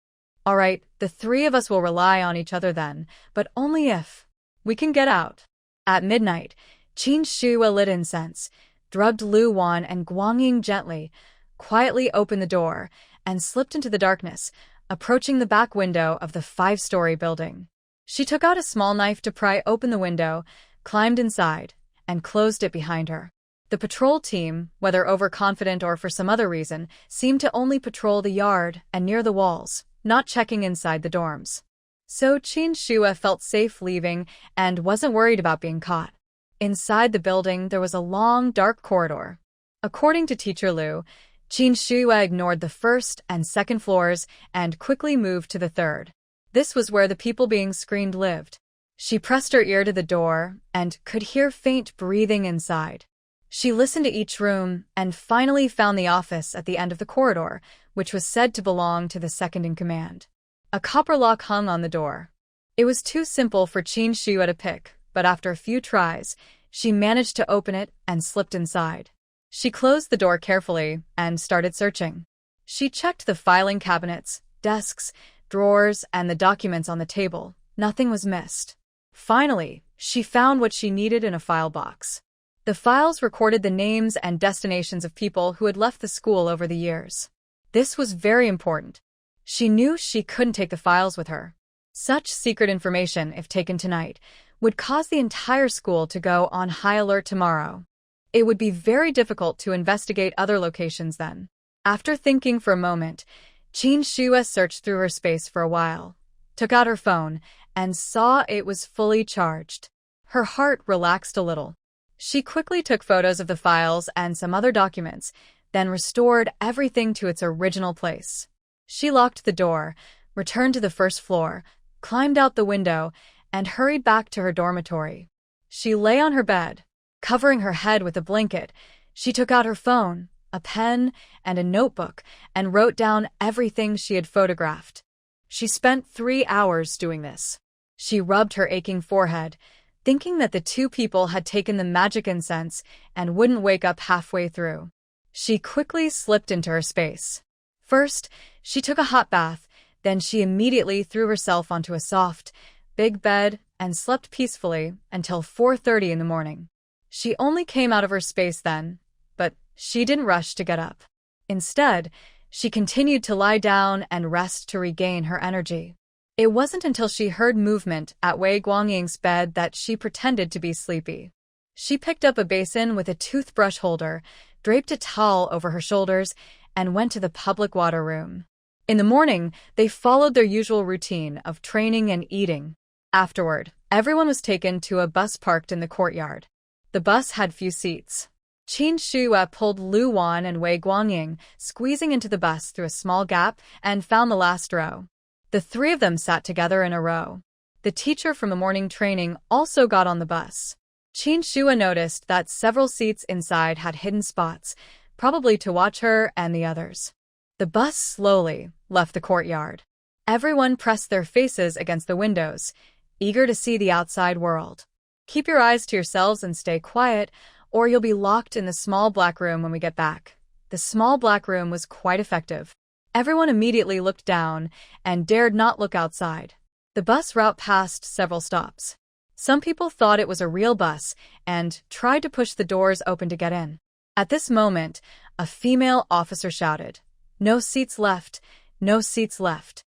All right, the three of us will rely on each other then, but only if we can get out. At midnight, Qin Shua lit incense, drugged Luan and Guangying gently, quietly opened the door, and slipped into the darkness, approaching the back window of the 5-story building. She took out a small knife to pry open the window, climbed inside, and closed it behind her. The patrol team, whether overconfident or for some other reason, seemed to only patrol the yard and near the walls, not checking inside the dorms. So Qin Shua felt safe leaving and wasn't worried about being caught. Inside the building, there was a long, dark corridor. According to Teacher Liu, Qin Shua ignored the first and second floors and quickly moved to the third. This was where the people being screened lived. She pressed her ear to the door and could hear faint breathing inside. She listened to each room and finally found the office at the end of the corridor, which was said to belong to the second-in-command. A copper lock hung on the door. It was too simple for Qin Shua to pick, but after a few tries, she managed to open it and slipped inside. She closed the door carefully and started searching. She checked the filing cabinets, desks, drawers, and the documents on the table. Nothing was missed. Finally, she found what she needed in a file box. The files recorded the names and destinations of people who had left the school over the years. This was very important. She knew she couldn't take the files with her. Such secret information, if taken tonight, would cause the entire school to go on high alert tomorrow. It would be very difficult to investigate other locations then. After thinking for a moment, Qin Shua searched through her space for a while, took out her phone, and saw it was fully charged. Her heart relaxed a little. She quickly took photos of the files and some other documents, then restored everything to its original place. She locked the door, returned to the first floor, climbed out the window, and hurried back to her dormitory. She lay on her bed, covering her head with a blanket. She took out her phone, a pen, and a notebook, and wrote down everything she had photographed. She spent 3 hours doing this. She rubbed her aching forehead, thinking that the two people had taken the magic incense and wouldn't wake up halfway through. She quickly slipped into her space. First, she took a hot bath, then she immediately threw herself onto a soft, big bed and slept peacefully until 4:30 in the morning. She only came out of her space then, but she didn't rush to get up. Instead, she continued to lie down and rest to regain her energy. It wasn't until she heard movement at Wei Guangying's bed that she pretended to be sleepy. She picked up a basin with a toothbrush holder, draped a towel over her shoulders, and went to the public water room. In the morning, they followed their usual routine of training and eating. Afterward, everyone was taken to a bus parked in the courtyard. The bus had few seats. Qin Shua pulled Luan and Wei Guangying, squeezing into the bus through a small gap, and found the last row. The three of them sat together in a row. The teacher from the morning training also got on the bus. Qin Shua noticed that several seats inside had hidden spots, probably to watch her and the others. The bus slowly left the courtyard. Everyone pressed their faces against the windows, eager to see the outside world. Keep your eyes to yourselves and stay quiet, or you'll be locked in the small black room when we get back. The small black room was quite effective. Everyone immediately looked down and dared not look outside. The bus route passed several stops. Some people thought it was a real bus and tried to push the doors open to get in. At this moment, a female officer shouted, "No seats left, no seats left.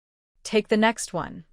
Take the next one."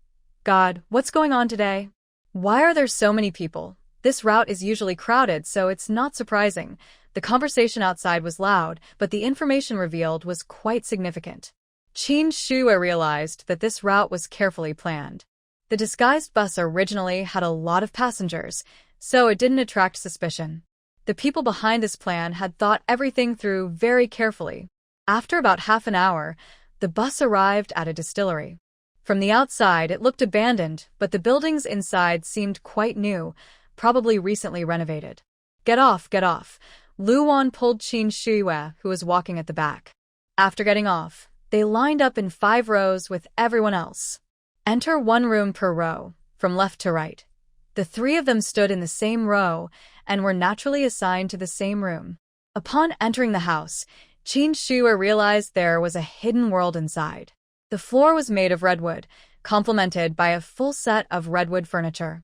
God, what's going on today? Why are there so many people? This route is usually crowded, so it's not surprising, The conversation outside was loud, but the information revealed was quite significant. Qin Shue realized that this route was carefully planned. The disguised bus originally had a lot of passengers, so it didn't attract suspicion. The people behind this plan had thought everything through very carefully. After about half an hour, the bus arrived at a distillery. From the outside, it looked abandoned, but the buildings inside seemed quite new, probably recently renovated. Get off, get off. Luan pulled Qin Shue, who was walking at the back. After getting off, they lined up in 5 rows with everyone else. Enter 1 room per row, from left to right. The 3 of them stood in the same row and were naturally assigned to the same room. Upon entering the house, Qin Shue realized there was a hidden world inside. The floor was made of redwood, complemented by a full set of redwood furniture.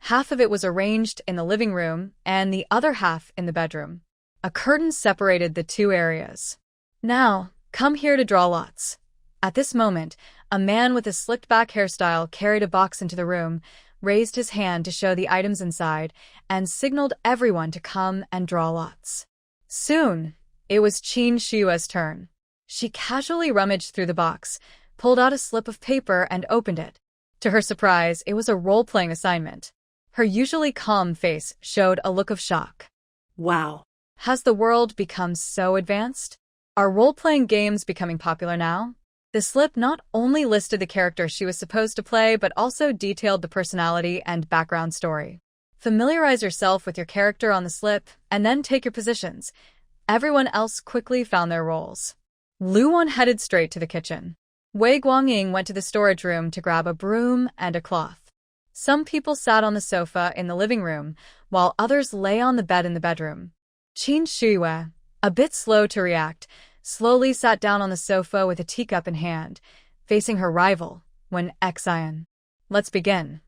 Half of it was arranged in the living room and the other half in the bedroom. A curtain separated the 2 areas. Now, come here to draw lots. At this moment, a man with a slicked-back hairstyle carried a box into the room, raised his hand to show the items inside, and signaled everyone to come and draw lots. Soon, it was Qin Shue's turn. She casually rummaged through the box, pulled out a slip of paper, and opened it. To her surprise, it was a role-playing assignment. Her usually calm face showed a look of shock. Wow. Has the world become so advanced? Are role-playing games becoming popular now? The slip not only listed the character she was supposed to play, but also detailed the personality and background story. Familiarize yourself with your character on the slip, and then take your positions. Everyone else quickly found their roles. Luan headed straight to the kitchen. Wei Guangying went to the storage room to grab a broom and a cloth. Some people sat on the sofa in the living room, while others lay on the bed in the bedroom. Qin Shue, a bit slow to react, slowly sat down on the sofa with a teacup in hand, facing her rival, Wen Xian. Let's begin.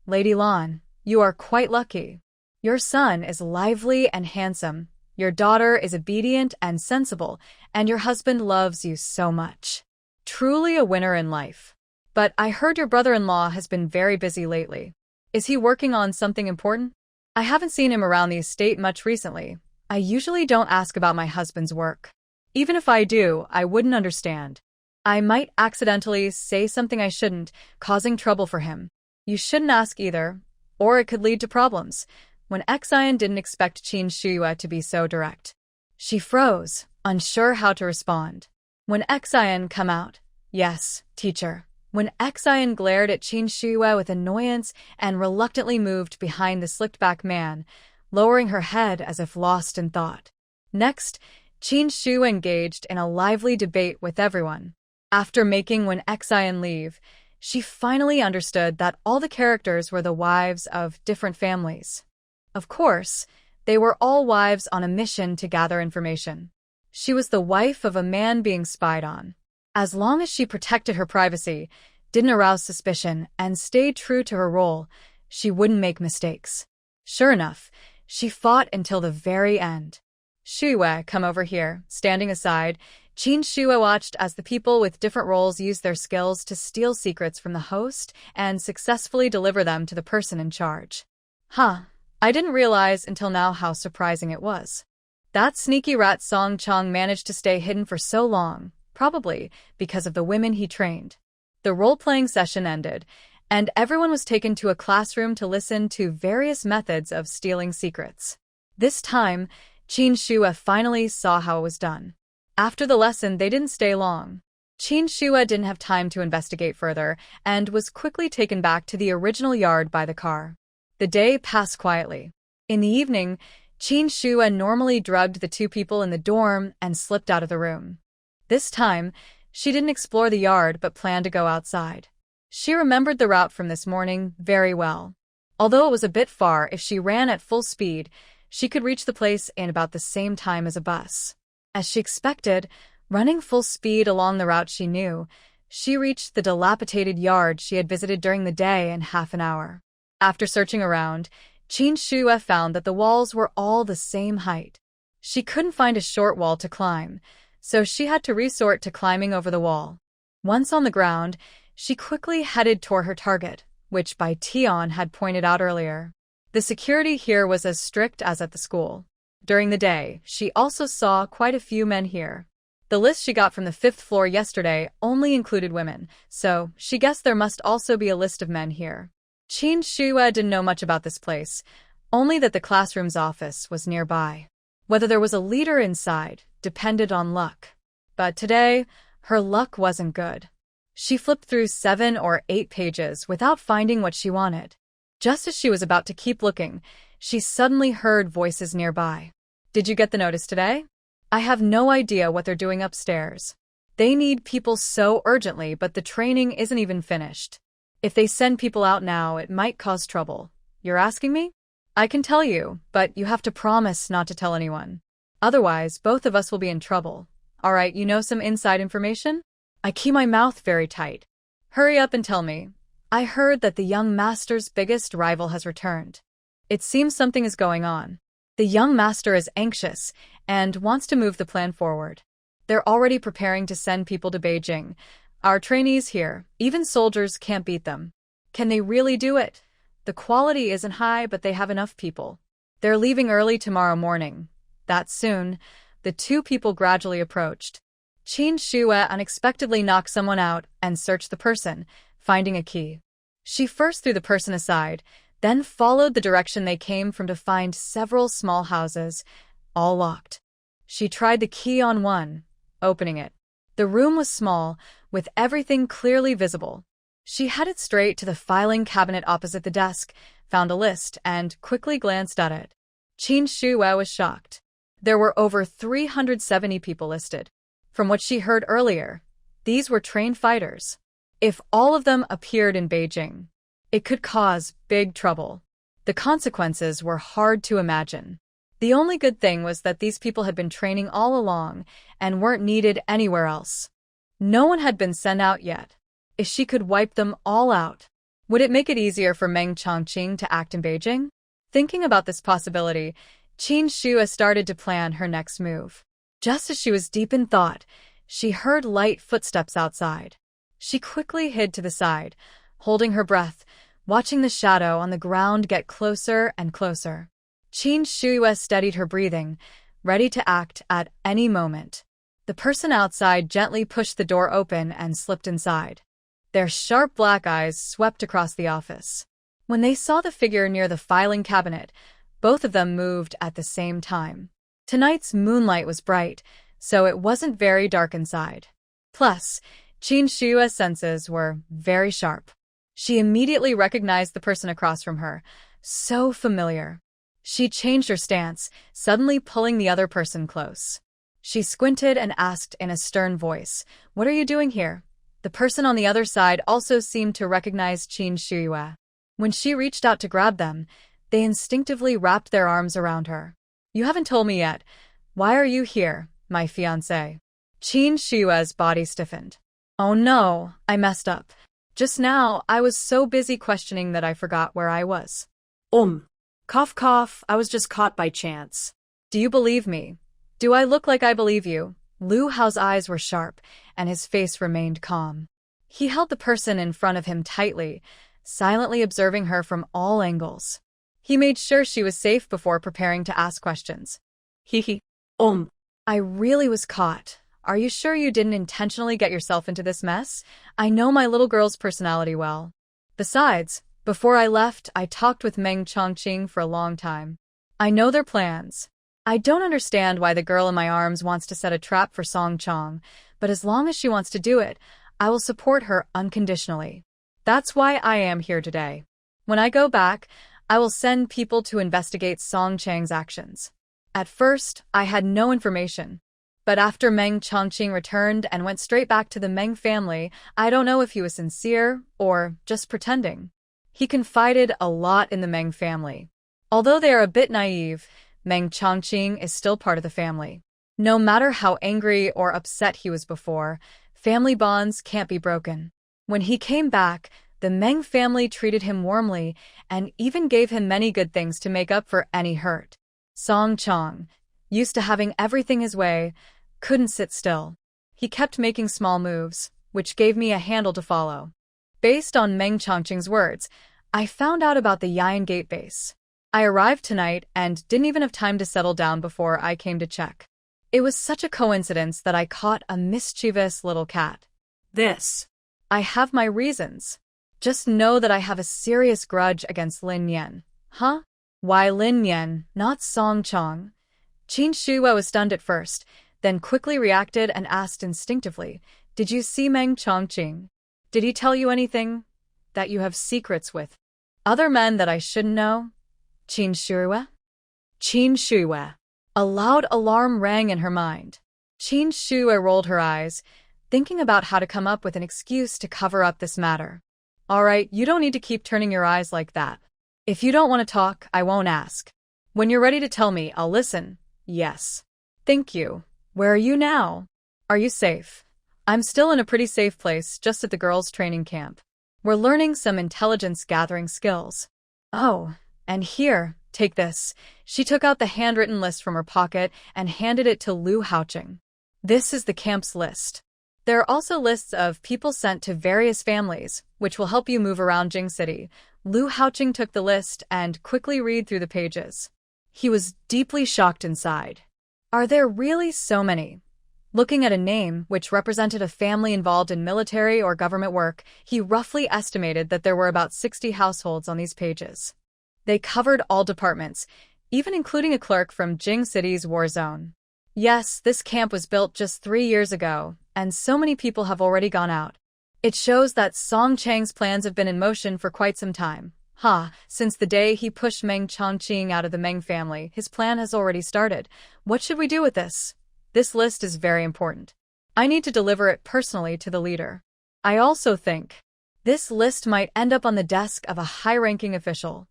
Lady Lan, you are quite lucky. Your son is lively and handsome, your daughter is obedient and sensible, and your husband loves you so much. Truly a winner in life. But I heard your brother-in-law has been very busy lately. Is he working on something important? I haven't seen him around the estate much recently. I usually don't ask about my husband's work. Even if I do, I wouldn't understand. I might accidentally say something I shouldn't, causing trouble for him. You shouldn't ask either, or it could lead to problems. When Xian didn't expect Qin Shue to be so direct. She froze, unsure how to respond. When Xian come out, yes, teacher. When Xian glared at Qin Shue with annoyance and reluctantly moved behind the slicked-back man, lowering her head as if lost in thought. Next, Qin Shue engaged in a lively debate with everyone. After making Wen Xian leave, she finally understood that all the characters were the wives of different families. Of course, they were all wives on a mission to gather information. She was the wife of a man being spied on. As long as she protected her privacy, didn't arouse suspicion, and stayed true to her role, she wouldn't make mistakes. Sure enough, she fought until the very end. Shue, come over here. Standing aside, Qin Shue watched as the people with different roles used their skills to steal secrets from the host and successfully deliver them to the person in charge. I didn't realize until now how surprising it was. That sneaky rat Song Chong managed to stay hidden for so long, probably because of the women he trained. The role-playing session ended, and everyone was taken to a classroom to listen to various methods of stealing secrets. This time, Qin Shue finally saw how it was done. After the lesson, they didn't stay long. Qin Shue didn't have time to investigate further and was quickly taken back to the original yard by the car. The day passed quietly. In the evening, Qin Shue normally drugged the 2 people in the dorm and slipped out of the room. This time, she didn't explore the yard but planned to go outside. She remembered the route from this morning very well. Although it was a bit far, if she ran at full speed, she could reach the place in about the same time as a bus. As she expected, running full speed along the route she knew, she reached the dilapidated yard she had visited during the day in half an hour. After searching around, Qin Shue found that the walls were all the same height. She couldn't find a short wall to climb, so she had to resort to climbing over the wall. Once on the ground, she quickly headed toward her target, which Bai Tian had pointed out earlier. The security here was as strict as at the school. During the day, she also saw quite a few men here. The list she got from the 5th floor yesterday only included women, so she guessed there must also be a list of men here. Qin Shue didn't know much about this place, only that the classroom's office was nearby. Whether there was a leader inside depended on luck. But today, her luck wasn't good. She flipped through 7 or 8 pages without finding what she wanted. Just as she was about to keep looking, she suddenly heard voices nearby. "Did you get the notice today? I have no idea what they're doing upstairs. They need people so urgently, but the training isn't even finished. If they send people out now, it might cause trouble. You're asking me? I can tell you, but you have to promise not to tell anyone. Otherwise, both of us will be in trouble. All right, you know some inside information?" I keep my mouth very tight. "Hurry up and tell me. I heard that the young master's biggest rival has returned. It seems something is going on. The young master is anxious and wants to move the plan forward. They're already preparing to send people to Beijing. Our trainees here, even soldiers, can't beat them. Can they really do it? The quality isn't high, but they have enough people. They're leaving early tomorrow morning." That soon, the two people gradually approached. Qin Shue unexpectedly knocked someone out and searched the person, finding a key. She first threw the person aside, then followed the direction they came from to find several small houses, all locked. She tried the key on one, opening it. The room was small, with everything clearly visible. She headed straight to the filing cabinet opposite the desk, found a list, and quickly glanced at it. Qin Shue was shocked. There were over 370 people listed. From what she heard earlier, these were trained fighters. If all of them appeared in Beijing, it could cause big trouble. The consequences were hard to imagine. The only good thing was that these people had been training all along and weren't needed anywhere else. No one had been sent out yet. If she could wipe them all out, would it make it easier for Meng Chongqing to act in Beijing? Thinking about this possibility, Qin Shue started to plan her next move. Just as she was deep in thought, she heard light footsteps outside. She quickly hid to the side, holding her breath, watching the shadow on the ground get closer and closer. Qin Shue steadied her breathing, ready to act at any moment. The person outside gently pushed the door open and slipped inside. Their sharp black eyes swept across the office. When they saw the figure near the filing cabinet, both of them moved at the same time. Tonight's moonlight was bright, so it wasn't very dark inside. Plus, Qin Shue's senses were very sharp. She immediately recognized the person across from her. So familiar. She changed her stance, suddenly pulling the other person close. She squinted and asked in a stern voice, "What are you doing here?" The person on the other side also seemed to recognize Qin Shue. When she reached out to grab them, they instinctively wrapped their arms around her. "You haven't told me yet. Why are you here, my fiancé?" Qin Shue's body stiffened. "Oh no, I messed up. Just now, I was so busy questioning that I forgot where I was." Cough cough, I was just caught by chance. "Do you believe me? Do I look like I believe you?" Lu Hao's eyes were sharp, and his face remained calm. He held the person in front of him tightly, silently observing her from all angles. He made sure she was safe before preparing to ask questions. Hee. "I really was caught. Are you sure you didn't intentionally get yourself into this mess? I know my little girl's personality well. Besides, before I left, I talked with Meng Chongqing for a long time. I know their plans. I don't understand why the girl in my arms wants to set a trap for Song Chong, but as long as she wants to do it, I will support her unconditionally. That's why I am here today. When I go back, I will send people to investigate Song Chang's actions. At first, I had no information. But after Meng Chongqing returned and went straight back to the Meng family, I don't know if he was sincere or just pretending. He confided a lot in the Meng family. Although they are a bit naive, Meng Chongqing is still part of the family. No matter how angry or upset he was before, family bonds can't be broken. When he came back, the Meng family treated him warmly and even gave him many good things to make up for any hurt. Song Chong, used to having everything his way, couldn't sit still. He kept making small moves, which gave me a handle to follow. Based on Meng Chongqing's words, I found out about the Yian Gate base. I arrived tonight and didn't even have time to settle down before I came to check. It was such a coincidence that I caught a mischievous little cat. This. I have my reasons. Just know that I have a serious grudge against Lin Yan. Huh? Why Lin Yan, not Song Chong? Qin Shuo was stunned at first, then quickly reacted and asked instinctively, "Did you see Meng Chongqing? Did he tell you anything that you have secrets with other men that I shouldn't know?" Qin Shuo? Qin Shuo. A loud alarm rang in her mind. Qin Shuo rolled her eyes, thinking about how to come up with an excuse to cover up this matter. "All right, you don't need to keep turning your eyes like that. If you don't want to talk, I won't ask. When you're ready to tell me, I'll listen." "Yes." "Thank you. Where are you now? Are you safe?" "I'm still in a pretty safe place, just at the girls' training camp. We're learning some intelligence-gathering skills." "Oh, and here, take this." She took out the handwritten list from her pocket and handed it to Lu Haoqing. "This is the camp's list. There are also lists of people sent to various families, which will help you move around Jing City." Lu Haoqing took the list and quickly read through the pages. He was deeply shocked inside. Are there really so many? Looking at a name which represented a family involved in military or government work, he roughly estimated that there were about 60 households on these pages. They covered all departments, even including a clerk from Jing City's war zone. Yes, this camp was built just 3 years ago, and so many people have already gone out. It shows that Song Chang's plans have been in motion for quite some time. Since the day he pushed Meng Chongqing out of the Meng family, his plan has already started. What should we do with this? This list is very important. I need to deliver it personally to the leader. I also think this list might end up on the desk of a high-ranking official.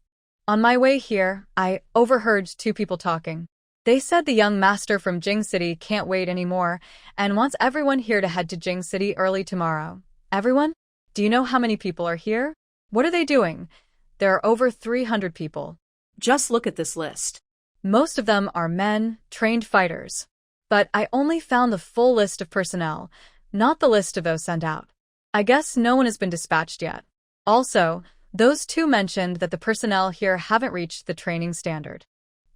On my way here, I overheard 2 people talking. They said the young master from Jing City can't wait anymore and wants everyone here to head to Jing City early tomorrow. Everyone? Do you know how many people are here? What are they doing? There are over 300 people. Just look at this list. Most of them are men, trained fighters. But I only found the full list of personnel, not the list of those sent out. I guess no one has been dispatched yet. Also, those 2 mentioned that the personnel here haven't reached the training standard.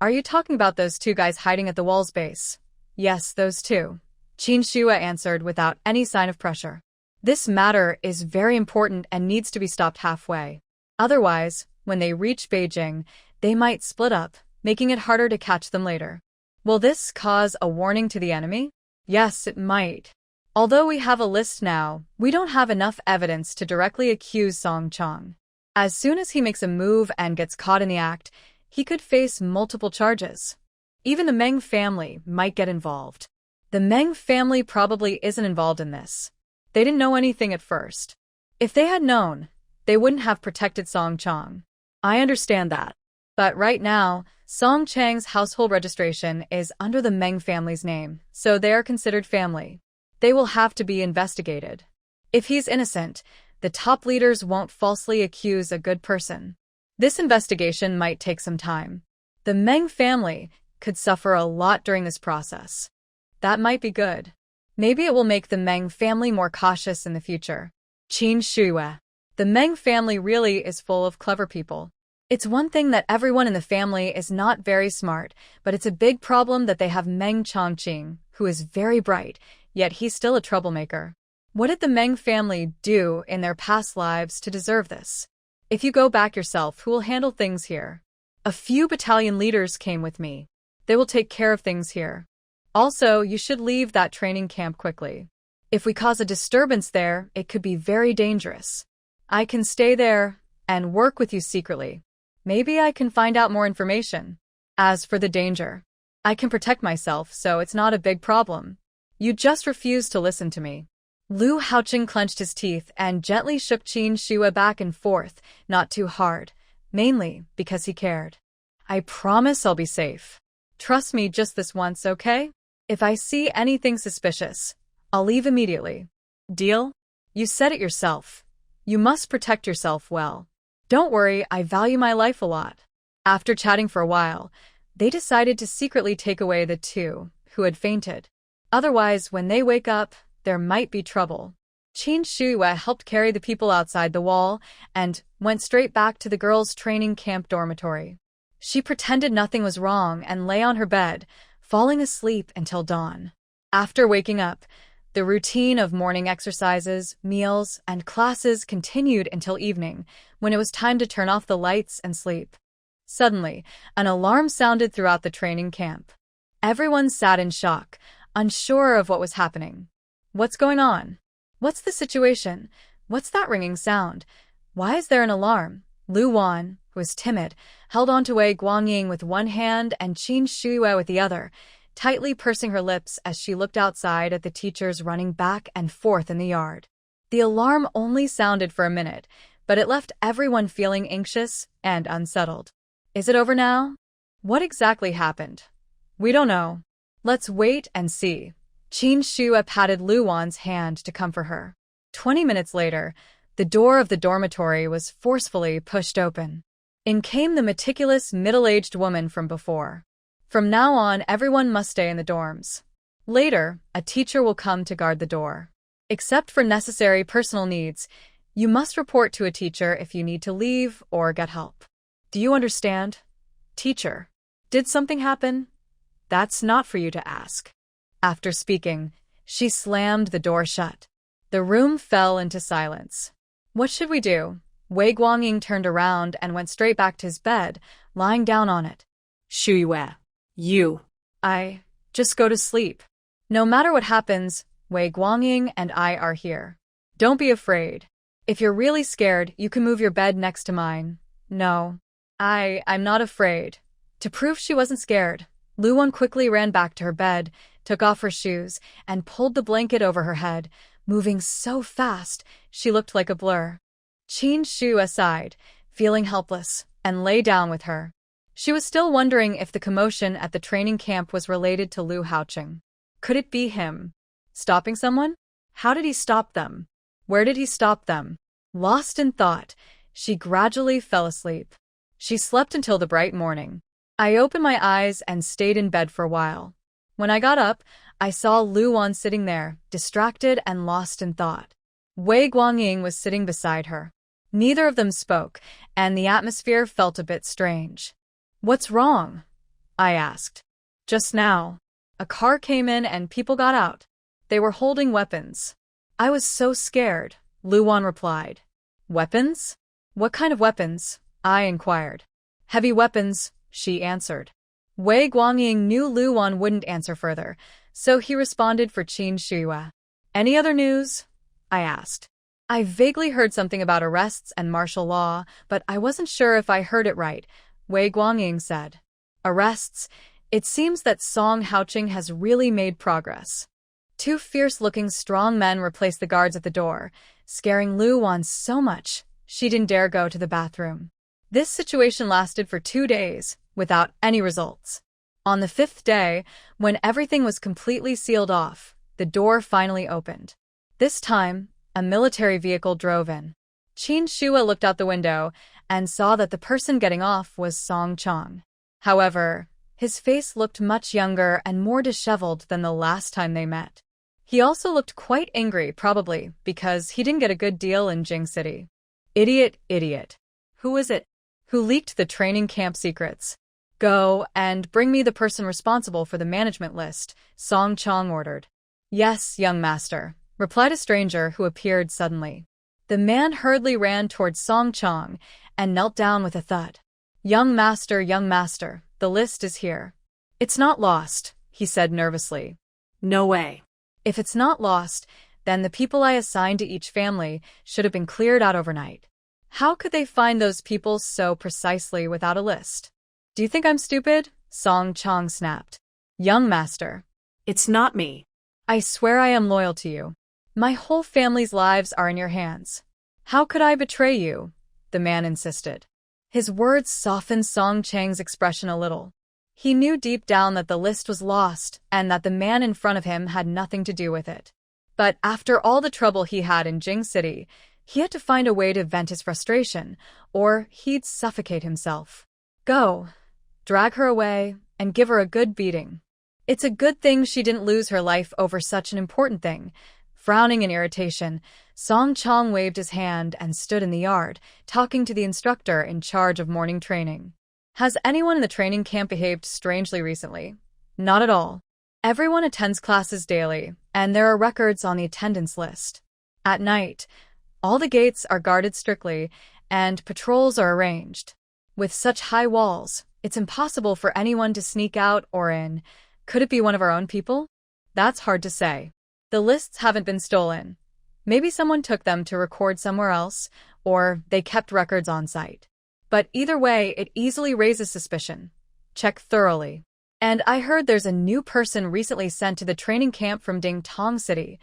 Are you talking about those 2 guys hiding at the wall's base? Yes, those 2. Qin Shuo answered without any sign of pressure. This matter is very important and needs to be stopped halfway. Otherwise, when they reach Beijing, they might split up, making it harder to catch them later. Will this cause a warning to the enemy? Yes, it might. Although we have a list now, we don't have enough evidence to directly accuse Song Chong. As soon as he makes a move and gets caught in the act, he could face multiple charges. Even the Meng family might get involved. The Meng family probably isn't involved in this. They didn't know anything at first. If they had known, they wouldn't have protected Song Chong. I understand that. But right now, Song Chang's household registration is under the Meng family's name, so they are considered family. They will have to be investigated. If he's innocent, the top leaders won't falsely accuse a good person. This investigation might take some time. The Meng family could suffer a lot during this process. That might be good. Maybe it will make the Meng family more cautious in the future. Qin Shuo. The Meng family really is full of clever people. It's one thing that everyone in the family is not very smart, but it's a big problem that they have Meng Chongqing, who is very bright, yet he's still a troublemaker. What did the Meng family do in their past lives to deserve this? If you go back yourself, who will handle things here? A few battalion leaders came with me. They will take care of things here. Also, you should leave that training camp quickly. If we cause a disturbance there, it could be very dangerous. I can stay there and work with you secretly. Maybe I can find out more information. As for the danger, I can protect myself, so it's not a big problem. You just refuse to listen to me. Lu Haoqing clenched his teeth and gently shook Qin Shuo back and forth, not too hard, mainly because he cared. I promise I'll be safe. Trust me just this once, okay? If I see anything suspicious, I'll leave immediately. Deal? You said it yourself. You must protect yourself well. Don't worry, I value my life a lot. After chatting for a while, they decided to secretly take away the 2 who had fainted. Otherwise, when they wake up, there might be trouble. Qin Shuo helped carry the people outside the wall and went straight back to the girls' training camp dormitory. She pretended nothing was wrong and lay on her bed, falling asleep until dawn. After waking up, the routine of morning exercises, meals, and classes continued until evening, when it was time to turn off the lights and sleep. Suddenly, an alarm sounded throughout the training camp. Everyone sat in shock, unsure of what was happening. What's going on? What's the situation? What's that ringing sound? Why is there an alarm? Lu Wan, who was timid, held on to Wei Guangying with one hand and Qin Shuiwei with the other, tightly pursing her lips as she looked outside at the teachers running back and forth in the yard. The alarm only sounded for a minute, but it left everyone feeling anxious and unsettled. Is it over now? What exactly happened? We don't know. Let's wait and see. Qin Shuiwei patted Lu Wan's hand to comfort her. 20 minutes later, the door of the dormitory was forcefully pushed open. In came the meticulous, middle-aged woman from before. From now on, everyone must stay in the dorms. Later, a teacher will come to guard the door. Except for necessary personal needs, you must report to a teacher if you need to leave or get help. Do you understand? Teacher, did something happen? That's not for you to ask. After speaking, she slammed the door shut. The room fell into silence. What should we do? Wei Guangying turned around and went straight back to his bed, lying down on it. Shuiwei, you. I just go to sleep. No matter what happens, Wei Guangying and I are here. Don't be afraid. If you're really scared, you can move your bed next to mine. No. I'm not afraid. To prove she wasn't scared, Lu Wan quickly ran back to her bed, took off her shoes, and pulled the blanket over her head, moving so fast she looked like a blur. Qin Shuiwei sighed, feeling helpless, and lay down with her. She was still wondering if the commotion at the training camp was related to Lu Haoqing. Could it be him? Stopping someone? How did he stop them? Where did he stop them? Lost in thought, she gradually fell asleep. She slept until the bright morning. I opened my eyes and stayed in bed for a while. When I got up, I saw Lu Wan sitting there, distracted and lost in thought. Wei Guangying was sitting beside her. Neither of them spoke, and the atmosphere felt a bit strange. What's wrong? I asked. Just now, a car came in and people got out. They were holding weapons. I was so scared, Lu Wan replied. Weapons? What kind of weapons? I inquired. Heavy weapons, she answered. Wei Guangying knew Lu Wan wouldn't answer further, so he responded for Qin Shuiwei. Any other news? I asked. I vaguely heard something about arrests and martial law, but I wasn't sure if I heard it right, Wei Guangying said. Arrests? It seems that Song Haoqing has really made progress. Two fierce-looking strong men replaced the guards at the door, scaring Lu Wan so much she didn't dare go to the bathroom. This situation lasted for 2 days, without any results. On the 5th day, when everything was completely sealed off, the door finally opened. This time, a military vehicle drove in. Qin Shuiwei looked out the window and saw that the person getting off was Song Chong. However, his face looked much younger and more disheveled than the last time they met. He also looked quite angry, probably because he didn't get a good deal in Jing City. Idiot. Who is it? Who leaked the training camp secrets? Go and bring me the person responsible for the management list, Song Chong ordered. Yes, young master, replied a stranger who appeared suddenly. The man hurriedly ran towards Song Chong and knelt down with a thud. Young master, the list is here. It's not lost, he said nervously. No way. If it's not lost, then the people I assigned to each family should have been cleared out overnight. How could they find those people so precisely without a list? Do you think I'm stupid? Song Chong snapped. Young master. It's not me. I swear I am loyal to you. My whole family's lives are in your hands. How could I betray you? The man insisted. His words softened Song Chang's expression a little. He knew deep down that the list was lost and that the man in front of him had nothing to do with it. But after all the trouble he had in Jing City, he had to find a way to vent his frustration, or he'd suffocate himself. Go. Drag her away and give her a good beating. It's a good thing she didn't lose her life over such an important thing. Frowning in irritation, Song Chong waved his hand and stood in the yard, talking to the instructor in charge of morning training. Has anyone in the training camp behaved strangely recently? Not at all. Everyone attends classes daily, and there are records on the attendance list. At night, all the gates are guarded strictly, and patrols are arranged. With such high walls, it's impossible for anyone to sneak out or in. Could it be one of our own people? That's hard to say. The lists haven't been stolen. Maybe someone took them to record somewhere else, or they kept records on site. But either way, it easily raises suspicion. Check thoroughly. And I heard there's a new person recently sent to the training camp from Ding Tong City.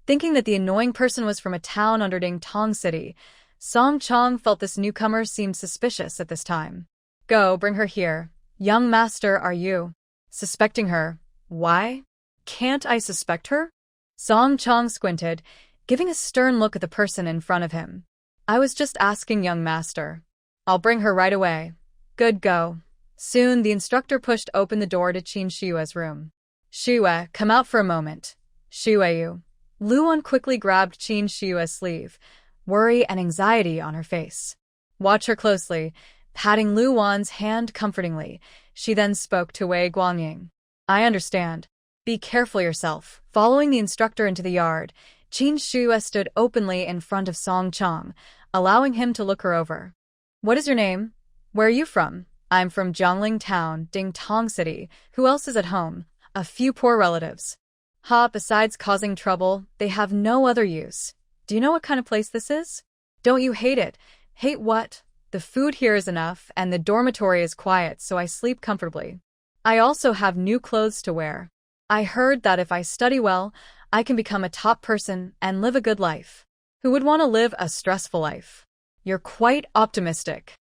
Thinking that the annoying person was from a town under Ding Tong City, Song Chong felt this newcomer seemed suspicious at this time. Go, bring her here. Young master, are you suspecting her? Why? Can't I suspect her? Song Chong squinted, giving a stern look at the person in front of him. I was just asking, young master. I'll bring her right away. Good, go. Soon, the instructor pushed open the door to Qin Shui's room. Shui, come out for a moment. Shui, you. Luan quickly grabbed Qin Shui's sleeve, worry and anxiety on her face. Watch her closely, patting Luan's hand comfortingly. She then spoke to Wei Guangying. I understand. Be careful yourself. Following the instructor into the yard, Qin Shui stood openly in front of Song Chong, allowing him to look her over. What is your name? Where are you from? I'm from Jiangling Town, Ding Tong City. Who else is at home? A few poor relatives. Besides causing trouble, they have no other use. Do you know what kind of place this is? Don't you hate it? Hate what? The food here is enough, and the dormitory is quiet, so I sleep comfortably. I also have new clothes to wear. I heard that if I study well, I can become a top person and live a good life. Who would want to live a stressful life? You're quite optimistic.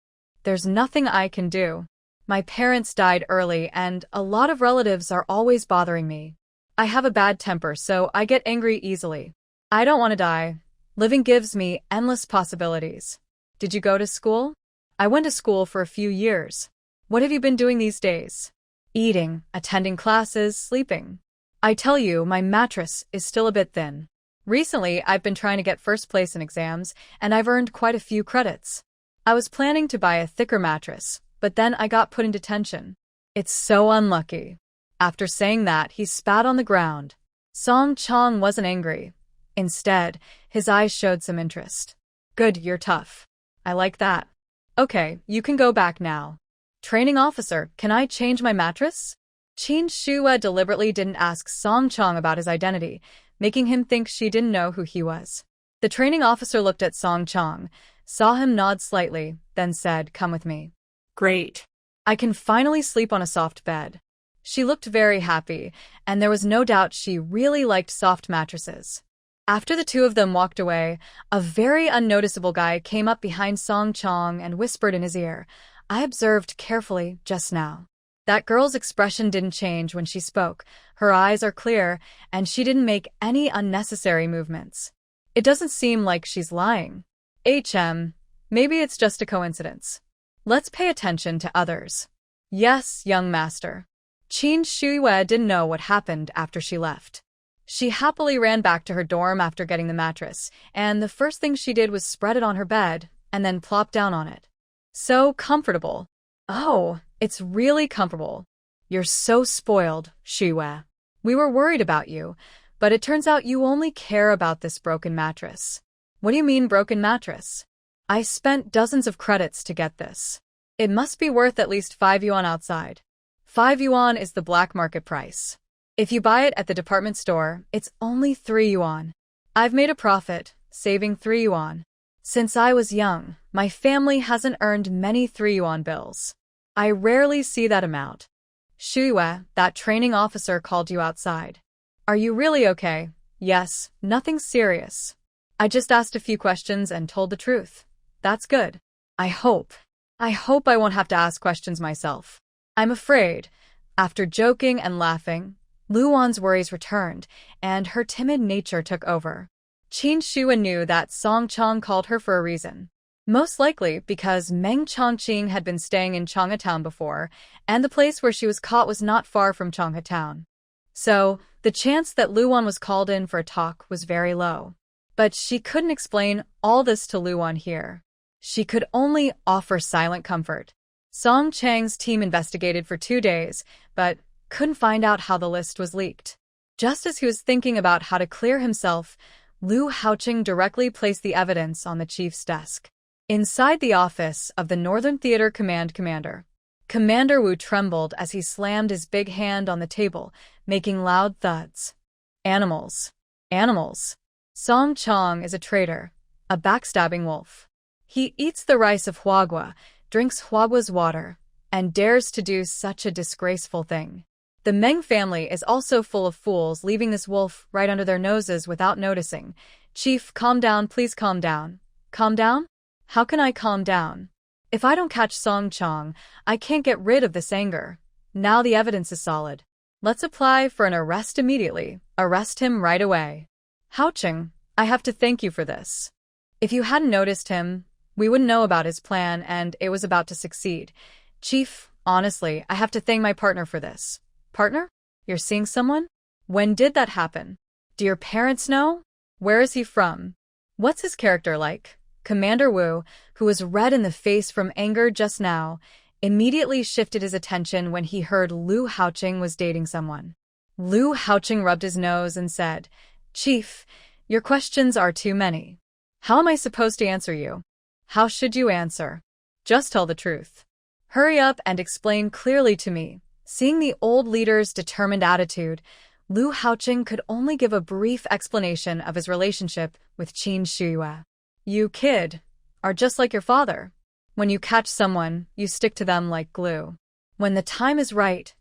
There's nothing I can do. My parents died early, and a lot of relatives are always bothering me. I have a bad temper, so I get angry easily. I don't want to die. Living gives me endless possibilities. Did you go to school? I went to school for a few years. What have you been doing these days? Eating, attending classes, sleeping. I tell you, my mattress is still a bit thin. Recently, I've been trying to get first place in exams, and I've earned quite a few credits. I was planning to buy a thicker mattress, but then I got put in detention. It's so unlucky. After saying that, he spat on the ground. Song Chong wasn't angry. Instead, his eyes showed some interest. Good, you're tough. I like that. Okay, you can go back now. Training officer, can I change my mattress? Qin Shui deliberately didn't ask Song Chong about his identity, making him think she didn't know who he was. The training officer looked at Song Chong, saw him nod slightly, then said, come with me. Great. I can finally sleep on a soft bed. She looked very happy, and there was no doubt she really liked soft mattresses. After the two of them walked away, a very unnoticeable guy came up behind Song Chong and whispered in his ear, I observed carefully just now. That girl's expression didn't change when she spoke. Her eyes are clear, and she didn't make any unnecessary movements. It doesn't seem like she's lying. Maybe it's just a coincidence. Let's pay attention to others. Yes, young master. Qin Shui didn't know what happened after she left. She happily ran back to her dorm after getting the mattress, and the first thing she did was spread it on her bed, and then plop down on it. So comfortable. Oh, it's really comfortable. You're so spoiled, Shui. We were worried about you, but it turns out you only care about this broken mattress. What do you mean broken mattress? I spent dozens of credits to get this. It must be worth at least 5 yuan outside. 5 yuan is the black market price. If you buy it at the department store, it's only 3 yuan. I've made a profit, saving 3 yuan. Since I was young, my family hasn't earned many 3 yuan bills. I rarely see that amount. Shui, that training officer called you outside. Are you really okay? Yes, nothing serious. I just asked a few questions and told the truth. That's good. I hope I won't have to ask questions myself. I'm afraid. After joking and laughing, Luan's worries returned, and her timid nature took over. Qin Shui knew that Song Chong called her for a reason. Most likely because Meng Chongqing had been staying in Changha Town before, and the place where she was caught was not far from Changha Town. So, the chance that Luan was called in for a talk was very low. But she couldn't explain all this to Luan here. She could only offer silent comfort. Song Chang's team investigated for 2 days, but couldn't find out how the list was leaked. Just as he was thinking about how to clear himself, Lu Haoqing directly placed the evidence on the chief's desk. Inside the office of the Northern Theater Command Commander, Commander Wu trembled as he slammed his big hand on the table, making loud thuds. Animals. Animals. Song Chang is a traitor, a backstabbing wolf. He eats the rice of Huagua, drinks Huagua's water, and dares to do such a disgraceful thing. The Meng family is also full of fools, leaving this wolf right under their noses without noticing. Chief, calm down, please calm down. Calm down? How can I calm down? If I don't catch Song Chang, I can't get rid of this anger. Now the evidence is solid. Let's apply for an arrest immediately. Arrest him right away. Haoqing, I have to thank you for this. If you hadn't noticed him, we wouldn't know about his plan, and it was about to succeed. Chief, honestly, I have to thank my partner for this. Partner? You're seeing someone? When did that happen? Do your parents know? Where is he from? What's his character like? Commander Wu, who was red in the face from anger just now, immediately shifted his attention when he heard Lu Haoqing was dating someone. Lu Haoqing rubbed his nose and said, Chief, your questions are too many. How am I supposed to answer you? How should you answer? Just tell the truth. Hurry up and explain clearly to me. Seeing the old leader's determined attitude, Lu Haoqing could only give a brief explanation of his relationship with Qin Shuyue. You, kid, are just like your father. When you catch someone, you stick to them like glue. When the time is right,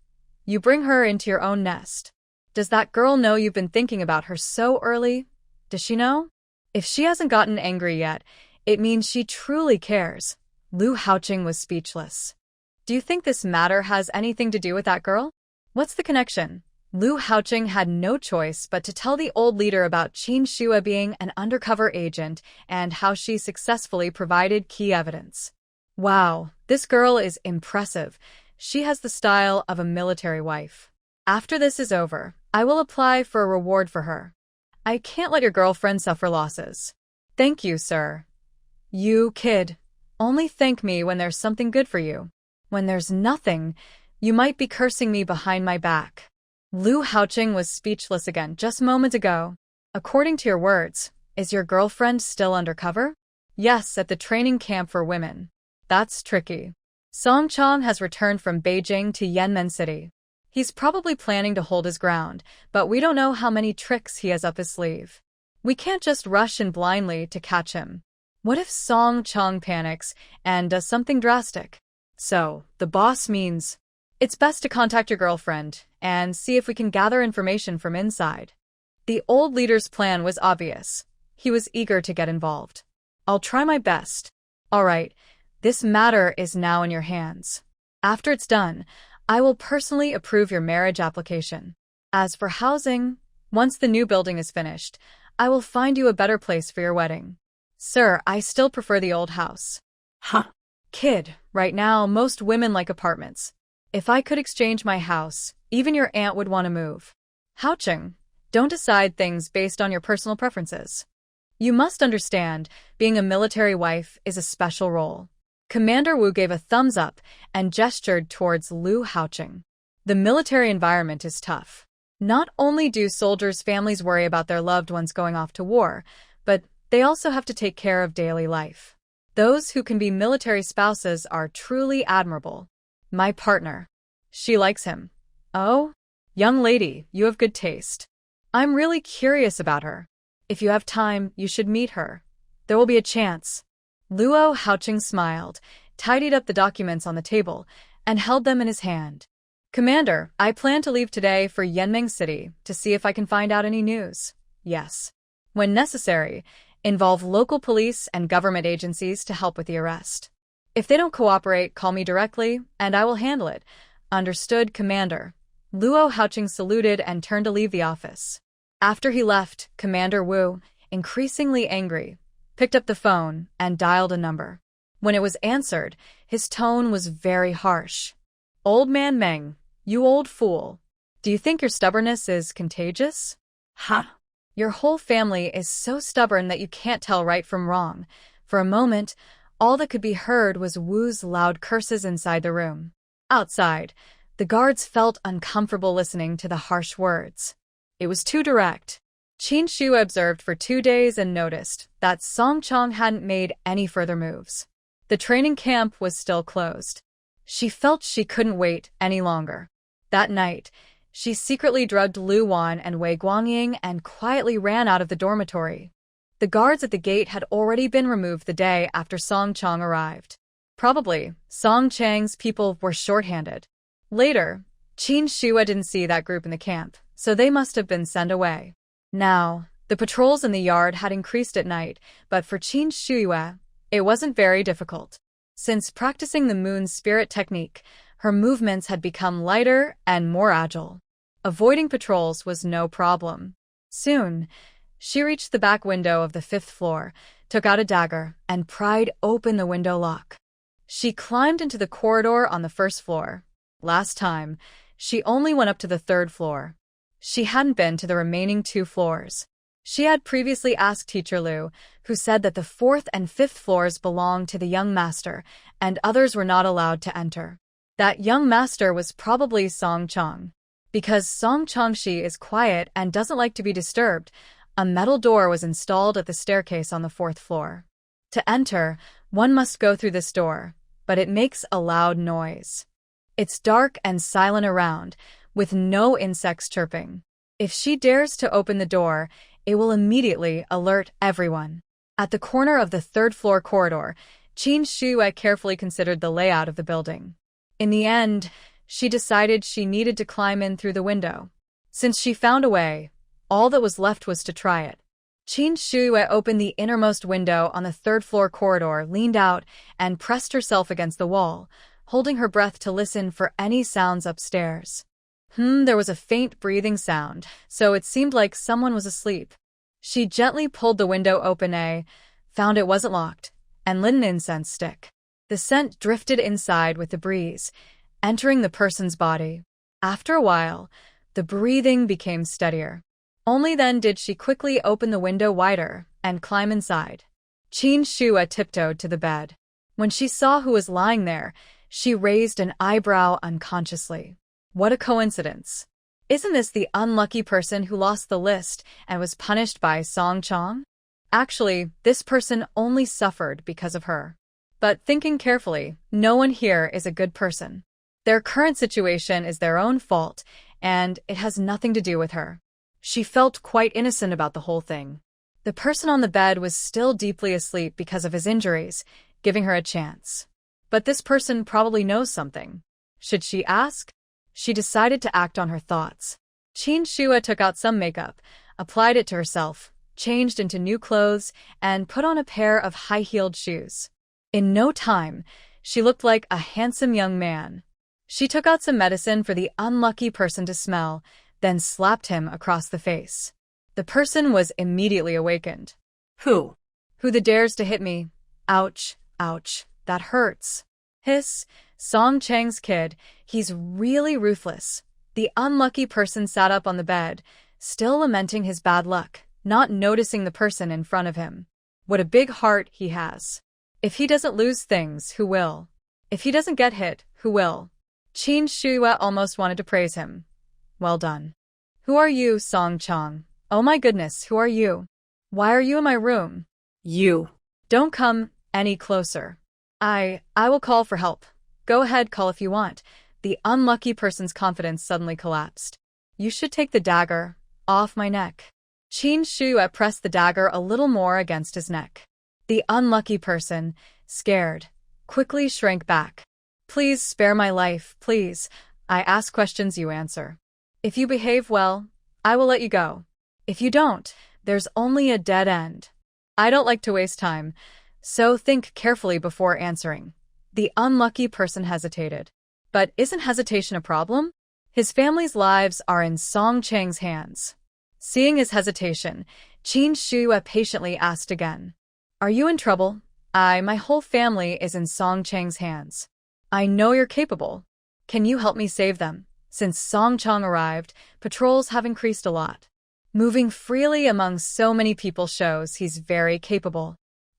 you bring her into your own nest. Does that girl know you've been thinking about her so early? Does she know? If she hasn't gotten angry yet, it means she truly cares. Lu Haoqing was speechless. Do you think this matter has anything to do with that girl? What's the connection? Lu Haoqing had no choice but to tell the old leader about Qin Shuyue being an undercover agent and how she successfully provided key evidence. Wow, this girl is impressive. She has the style of a military wife. After this is over, I will apply for a reward for her. I can't let your girlfriend suffer losses. Thank you, sir. You, kid, only thank me when there's something good for you. When there's nothing, you might be cursing me behind my back. Lu Haoqing was speechless again just moments ago. According to your words, is your girlfriend still undercover? Yes, at the training camp for women. That's tricky. Song Chang has returned from Beijing to Yanmen City. He's probably planning to hold his ground, but we don't know how many tricks he has up his sleeve. We can't just rush in blindly to catch him. What if Song Chang panics and does something drastic? So, the boss means it's best to contact your girlfriend and see if we can gather information from inside. The old leader's plan was obvious. He was eager to get involved. I'll try my best. All right, this matter is now in your hands. After it's done, I will personally approve your marriage application. As for housing, once the new building is finished, I will find you a better place for your wedding. Sir, I still prefer the old house. Huh. Kid, right now, most women like apartments. If I could exchange my house, even your aunt would want to move. Haoqing, don't decide things based on your personal preferences. You must understand, being a military wife is a special role. Commander Wu gave a thumbs up and gestured towards Lu Haoqing. The military environment is tough. Not only do soldiers' families worry about their loved ones going off to war, but they also have to take care of daily life. Those who can be military spouses are truly admirable. My partner. She likes him. Oh? Young lady, you have good taste. I'm really curious about her. If you have time, you should meet her. There will be a chance. Luo Haoqing smiled, tidied up the documents on the table, and held them in his hand. Commander, I plan to leave today for Yanmeng City to see if I can find out any news. Yes. When necessary, involve local police and government agencies to help with the arrest. If they don't cooperate, call me directly, and I will handle it. Understood, Commander. Luo Haoqing saluted and turned to leave the office. After he left, Commander Wu, increasingly angry, picked up the phone and dialed a number. When it was answered, his tone was very harsh. Old man Meng, you old fool. Do you think your stubbornness is contagious? Huh? Your whole family is so stubborn that you can't tell right from wrong. For a moment, All that could be heard was Wu's loud curses inside the room. Outside, the guards felt uncomfortable listening to the harsh words. It was too direct. Qin Shu observed for 2 days and noticed that Song Chong hadn't made any further moves. The training camp was still closed. She felt she couldn't wait any longer. That night, she secretly drugged Lu Wan and Wei Guangying and quietly ran out of the dormitory. The guards at the gate had already been removed the day after Song Chong arrived. Probably, Song Chang's people were short-handed. Later, Qin Shua didn't see that group in the camp, so they must have been sent away. Now, the patrols in the yard had increased at night, but for Qin Shua, it wasn't very difficult. Since practicing the moon spirit technique, her movements had become lighter and more agile. Avoiding patrols was no problem. Soon, she reached the back window of the 5th floor, took out a dagger, and pried open the window lock. She climbed into the corridor on the 1st floor. Last time, she only went up to the 3rd floor. She hadn't been to the remaining 2 floors. She had previously asked Teacher Liu, who said that the 4th and 5th floors belonged to the young master, and others were not allowed to enter. That young master was probably Song Chong. Because Song Chongshi is quiet and doesn't like to be disturbed, a metal door was installed at the staircase on the 4th floor. To enter, one must go through this door, but it makes a loud noise. It's dark and silent around, with no insects chirping. If she dares to open the door, it will immediately alert everyone. At the corner of the 3rd floor corridor, Qin Shue carefully considered the layout of the building. In the end, she decided she needed to climb in through the window. Since she found a way, all that was left was to try it. Qin Shue opened the innermost window on the 3rd floor corridor, leaned out, and pressed herself against the wall, holding her breath to listen for any sounds upstairs. There was a faint breathing sound, so it seemed like someone was asleep. She gently pulled the window open, found it wasn't locked, and lit an incense stick. The scent drifted inside with the breeze, entering the person's body. After a while, the breathing became steadier. Only then did she quickly open the window wider and climb inside. Qin Shua tiptoed to the bed. When she saw who was lying there, she raised an eyebrow unconsciously. What a coincidence. Isn't this the unlucky person who lost the list and was punished by Song Chong? Actually, this person only suffered because of her. But thinking carefully, no one here is a good person. Their current situation is their own fault, and it has nothing to do with her. She felt quite innocent about the whole thing. The person on the bed was still deeply asleep because of his injuries, giving her a chance. But this person probably knows something. Should she ask? She decided to act on her thoughts. Qin Shua took out some makeup, applied it to herself, changed into new clothes, and put on a pair of high-heeled shoes. In no time, she looked like a handsome young man. She took out some medicine for the unlucky person to smell, then slapped him across the face. The person was immediately awakened. Who? Who the dares to hit me? Ouch, ouch, that hurts. Hiss, Song Chang's kid, he's really ruthless. The unlucky person sat up on the bed, still lamenting his bad luck, not noticing the person in front of him. What a big heart he has. If he doesn't lose things, who will? If he doesn't get hit, who will? Qin Shua almost wanted to praise him. Well done. Who are you, Song Chong? Oh my goodness, who are you? Why are you in my room? You. Don't come any closer. I will call for help. Go ahead, call if you want. The unlucky person's confidence suddenly collapsed. You should take the dagger off my neck. Qin Shua pressed the dagger a little more against his neck. The unlucky person, scared, quickly shrank back. Please spare my life, please. I ask questions, you answer. If you behave well, I will let you go. If you don't, there's only a dead end. I don't like to waste time, so think carefully before answering. The unlucky person hesitated. But isn't hesitation a problem? His family's lives are in Song Chang's hands. Seeing his hesitation, Qin Shua patiently asked again. Are you in trouble? My whole family is in Song Chang's hands. I know you're capable. Can you help me save them? Since Song Chang arrived, patrols have increased a lot. Moving freely among so many people shows he's very capable.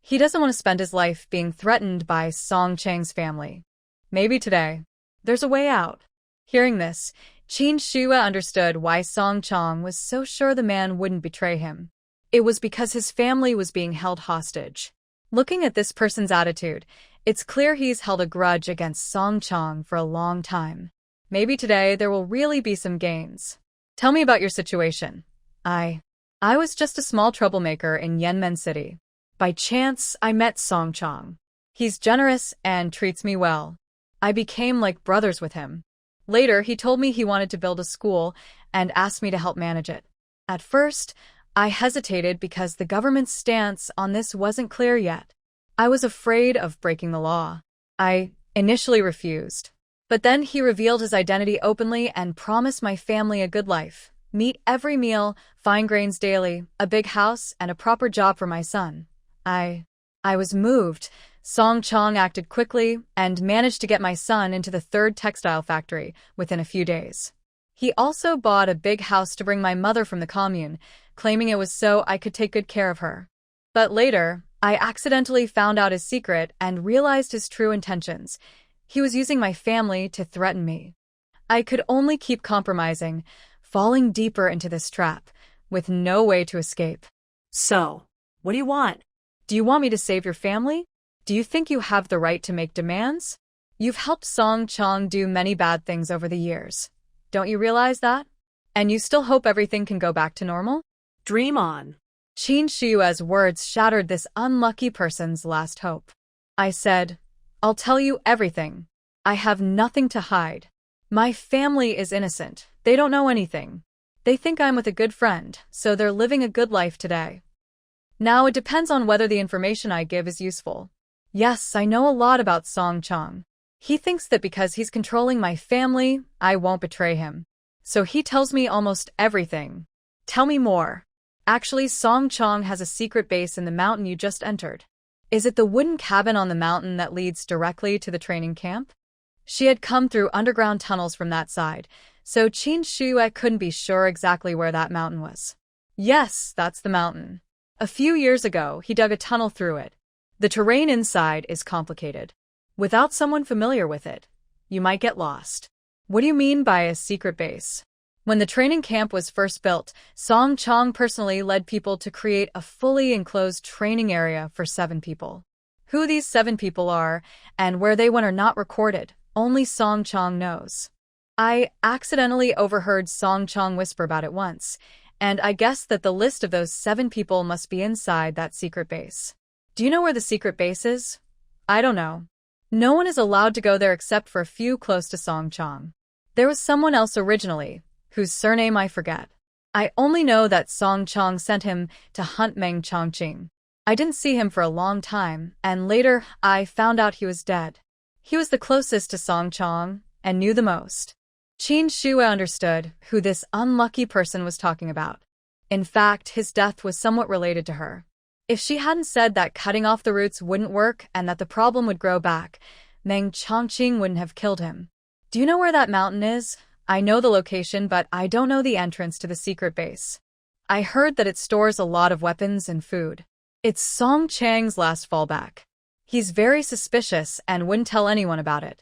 He doesn't want to spend his life being threatened by Song Chang's family. Maybe today, there's a way out. Hearing this, Qin Shua understood why Song Chang was so sure the man wouldn't betray him. It was because his family was being held hostage. Looking at this person's attitude, it's clear he's held a grudge against Song Chang for a long time. Maybe today there will really be some gains. Tell me about your situation. I was just a small troublemaker in Yanmen City. By chance, I met Song Chang. He's generous and treats me well. I became like brothers with him. Later, he told me he wanted to build a school and asked me to help manage it. At first, I hesitated because the government's stance on this wasn't clear yet. I was afraid of breaking the law. I initially refused. But then he revealed his identity openly and promised my family a good life. Meat every meal, fine grains daily, a big house, and a proper job for my son. I was moved. Song Chang acted quickly and managed to get my son into the third textile factory within a few days. He also bought a big house to bring my mother from the commune, claiming it was so I could take good care of her. But later, I accidentally found out his secret and realized his true intentions. He was using my family to threaten me. I could only keep compromising, falling deeper into this trap, with no way to escape. So, what do you want? Do you want me to save your family? Do you think you have the right to make demands? You've helped Song Chang do many bad things over the years. Don't you realize that? And you still hope everything can go back to normal? Dream on. Qin Shua's words shattered this unlucky person's last hope. I said, I'll tell you everything. I have nothing to hide. My family is innocent. They don't know anything. They think I'm with a good friend, so they're living a good life today. Now it depends on whether the information I give is useful. Yes, I know a lot about Song Chang. He thinks that because he's controlling my family, I won't betray him. So he tells me almost everything. Tell me more. Actually, Song Chang has a secret base in the mountain you just entered. Is it the wooden cabin on the mountain that leads directly to the training camp? She had come through underground tunnels from that side, so Qin Shua couldn't be sure exactly where that mountain was. Yes, that's the mountain. A few years ago, he dug a tunnel through it. The terrain inside is complicated. Without someone familiar with it, you might get lost. What do you mean by a secret base? When the training camp was first built, Song Chang personally led people to create a fully enclosed training area for 7 people. Who these 7 people are and where they went are not recorded. Only Song Chang knows. I accidentally overheard Song Chang whisper about it once, and I guess that the list of those 7 people must be inside that secret base. Do you know where the secret base is? I don't know. No one is allowed to go there except for a few close to Song Chang. There was someone else originally, whose surname I forget. I only know that Song Chang sent him to hunt Meng Chongqing. I didn't see him for a long time, and later I found out he was dead. He was the closest to Song Chang and knew the most. Qin Shua understood who this unlucky person was talking about. In fact, his death was somewhat related to her. If she hadn't said that cutting off the roots wouldn't work and that the problem would grow back, Meng Chongqing wouldn't have killed him. Do you know where that mountain is? I know the location, but I don't know the entrance to the secret base. I heard that it stores a lot of weapons and food. It's Song Chang's last fallback. He's very suspicious and wouldn't tell anyone about it.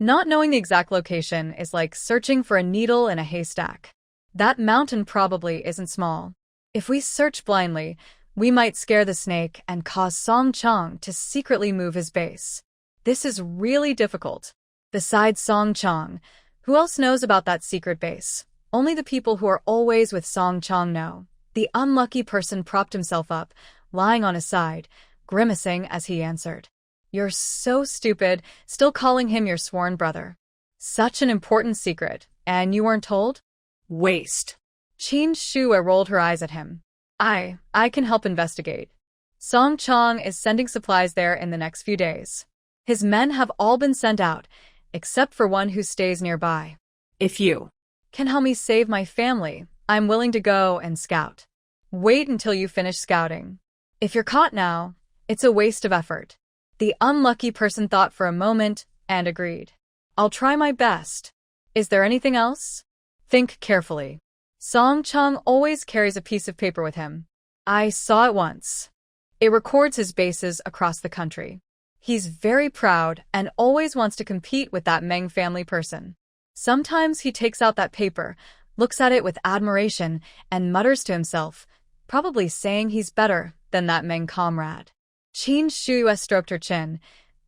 Not knowing the exact location is like searching for a needle in a haystack. That mountain probably isn't small. If we search blindly, we might scare the snake and cause Song Chang to secretly move his base. This is really difficult. Besides Song Chang, who else knows about that secret base? Only the people who are always with Song Chang know. The unlucky person propped himself up, lying on his side, grimacing as he answered. You're so stupid, still calling him your sworn brother. Such an important secret, and you weren't told? Waste. Qin Shua rolled her eyes at him. I can help investigate. Song Chang is sending supplies there in the next few days. His men have all been sent out, except for one who stays nearby. If you can help me save my family, I'm willing to go and scout. Wait until you finish scouting. If you're caught now, it's a waste of effort. The unlucky person thought for a moment and agreed. I'll try my best. Is there anything else? Think carefully. Song Chang always carries a piece of paper with him. I saw it once. It records his bases across the country. He's very proud and always wants to compete with that Meng family person. Sometimes he takes out that paper, looks at it with admiration, and mutters to himself, probably saying he's better than that Meng comrade. Qin Shuya stroked her chin,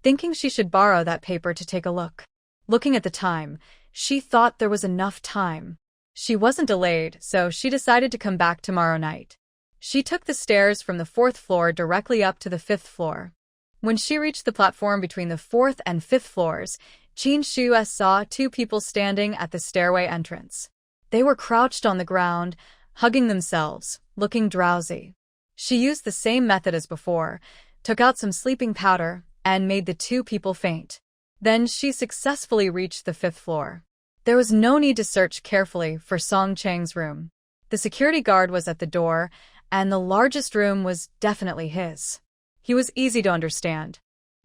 thinking she should borrow that paper to take a look. Looking at the time, she thought there was enough time. She wasn't delayed, so she decided to come back tomorrow night. She took the stairs from the 4th floor directly up to the 5th floor. When she reached the platform between the 4th and 5th floors, Qin Shuya saw 2 people standing at the stairway entrance. They were crouched on the ground, hugging themselves, looking drowsy. She used the same method as before, took out some sleeping powder, and made the 2 people faint. Then she successfully reached the 5th floor. There was no need to search carefully for Song Chang's room. The security guard was at the door, and the largest room was definitely his. He was easy to understand.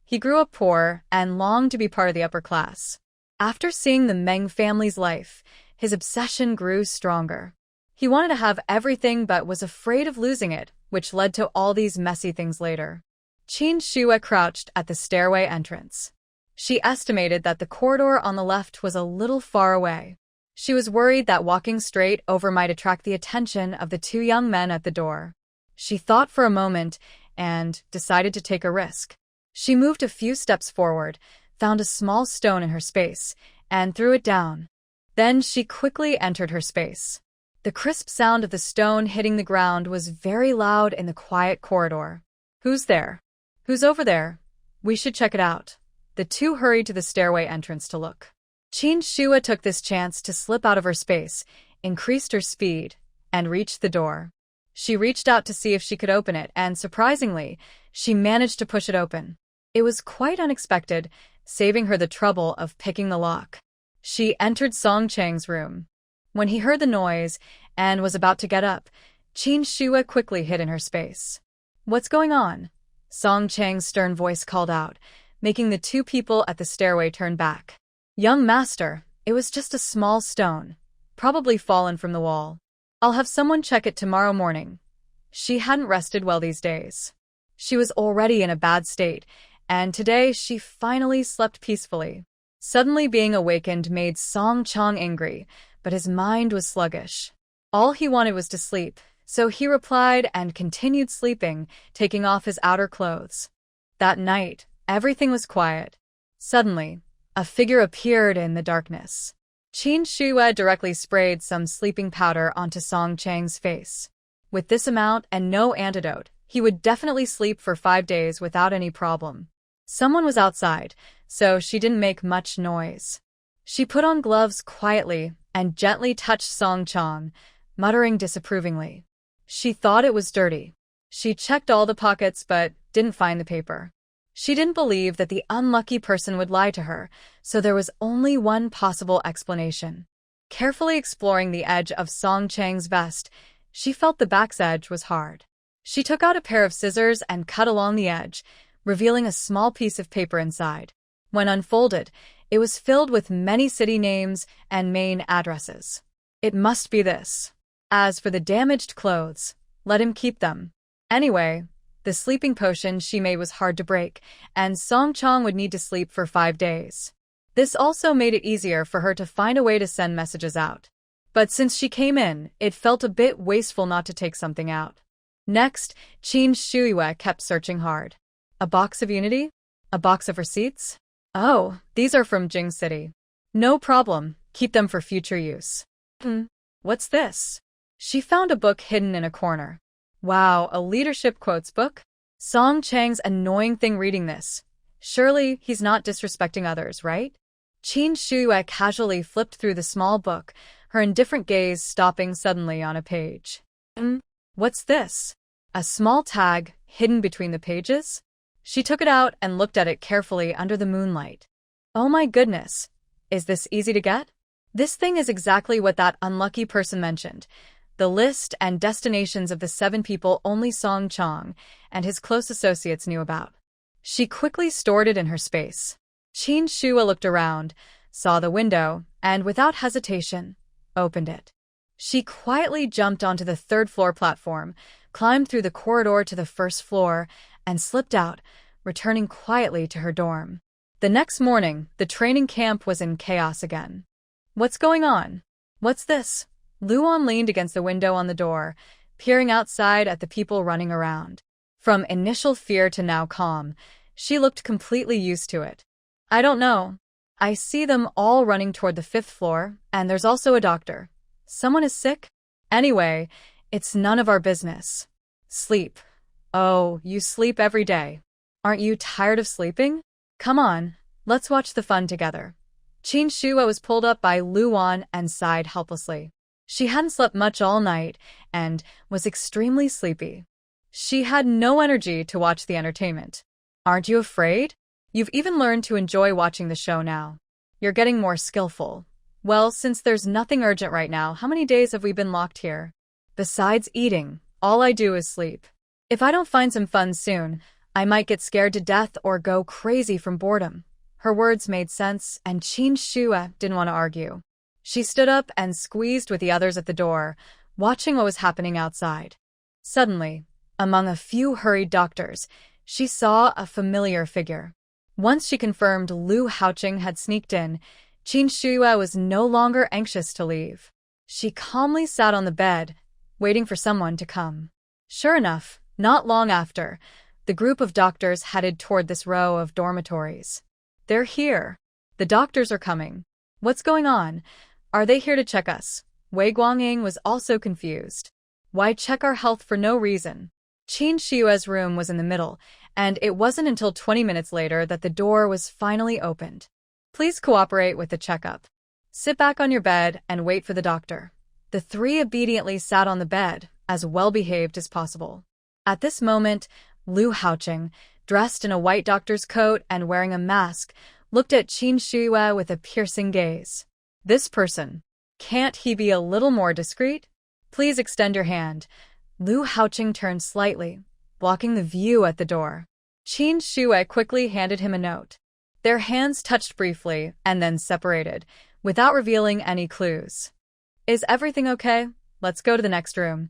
He grew up poor and longed to be part of the upper class. After seeing the Meng family's life, his obsession grew stronger. He wanted to have everything but was afraid of losing it, which led to all these messy things later. Qin Shuya crouched at the stairway entrance. She estimated that the corridor on the left was a little far away. She was worried that walking straight over might attract the attention of the 2 young men at the door. She thought for a moment and decided to take a risk. She moved a few steps forward, found a small stone in her space, and threw it down. Then she quickly entered her space. The crisp sound of the stone hitting the ground was very loud in the quiet corridor. "Who's there? Who's over there? We should check it out." The 2 hurried to the stairway entrance to look. Qin Shuya took this chance to slip out of her space, increased her speed, and reached the door. She reached out to see if she could open it, and surprisingly, she managed to push it open. It was quite unexpected, saving her the trouble of picking the lock. She entered Song Chang's room. When he heard the noise and was about to get up, Qin Shuya quickly hid in her space. "What's going on?" Song Chang's stern voice called out, making the 2 people at the stairway turn back. "Young master, it was just a small stone, probably fallen from the wall. I'll have someone check it tomorrow morning." She hadn't rested well these days. She was already in a bad state, and today she finally slept peacefully. Suddenly being awakened made Song Chang angry, but his mind was sluggish. All he wanted was to sleep, so he replied and continued sleeping, taking off his outer clothes. That night, everything was quiet. Suddenly, a figure appeared in the darkness. Qin Shuya directly sprayed some sleeping powder onto Song Chang's face. With this amount and no antidote, he would definitely sleep for 5 days without any problem. Someone was outside, so she didn't make much noise. She put on gloves quietly and gently touched Song Chang, muttering disapprovingly. She thought it was dirty. She checked all the pockets but didn't find the paper. She didn't believe that the unlucky person would lie to her, so there was only one possible explanation. Carefully exploring the edge of Song Chang's vest, she felt the back's edge was hard. She took out a pair of scissors and cut along the edge, revealing a small piece of paper inside. When unfolded, it was filled with many city names and main addresses. It must be this. As for the damaged clothes, let him keep them. Anyway, the sleeping potion she made was hard to break, and Song Chang would need to sleep for 5 days. This also made it easier for her to find a way to send messages out. But since she came in, it felt a bit wasteful not to take something out. Next, Qin Shuya kept searching hard. A box of Unity? A box of receipts? Oh, these are from Jing City. No problem, keep them for future use. What's this? She found a book hidden in a corner. Wow, a leadership quotes book? Song Chang's annoying thing reading this. Surely he's not disrespecting others, right? Qin Shuya casually flipped through the small book, her indifferent gaze stopping suddenly on a page. What's this? A small tag hidden between the pages? She took it out and looked at it carefully under the moonlight. Oh my goodness, is this easy to get? This thing is exactly what that unlucky person mentioned. The list and destinations of the 7 people only Song Chang and his close associates knew about. She quickly stored it in her space. Qin Shuya looked around, saw the window, and without hesitation, opened it. She quietly jumped onto the 3rd floor platform, climbed through the corridor to the first floor, and slipped out, returning quietly to her dorm. The next morning, the training camp was in chaos again. "What's going on? What's this?" Luan leaned against the window on the door, peering outside at the people running around. From initial fear to now calm, she looked completely used to it. "I don't know. I see them all running toward the 5th floor, and there's also a doctor. Someone is sick? Anyway, it's none of our business." "Sleep. Oh, you sleep every day. Aren't you tired of sleeping? Come on, let's watch the fun together." Qin Shua was pulled up by Luan and sighed helplessly. She hadn't slept much all night and was extremely sleepy. She had no energy to watch the entertainment. "Aren't you afraid? You've even learned to enjoy watching the show now. You're getting more skillful." "Well, since there's nothing urgent right now, how many days have we been locked here? Besides eating, all I do is sleep. If I don't find some fun soon, I might get scared to death or go crazy from boredom." Her words made sense, and Qin Shua didn't want to argue. She stood up and squeezed with the others at the door, watching what was happening outside. Suddenly, among a few hurried doctors, she saw a familiar figure. Once she confirmed Lu Haoqing had sneaked in, Qin Shua was no longer anxious to leave. She calmly sat on the bed, waiting for someone to come. Sure enough, not long after, the group of doctors headed toward this row of dormitories. "They're here. The doctors are coming. What's going on? Are they here to check us?" Wei Guangying was also confused. Why check our health for no reason? Qin Shua's room was in the middle, and it wasn't until 20 minutes later that the door was finally opened. "Please cooperate with the checkup. Sit back on your bed and wait for the doctor." The three obediently sat on the bed, as well-behaved as possible. At this moment, Lu Haoqing, dressed in a white doctor's coat and wearing a mask, looked at Qin Shua with a piercing gaze. "This person. Can't he be a little more discreet? Please extend your hand." Lu Haoqing turned slightly, blocking the view at the door. Qin Shua quickly handed him a note. Their hands touched briefly and then separated, without revealing any clues. "Is everything okay? Let's go to the next room."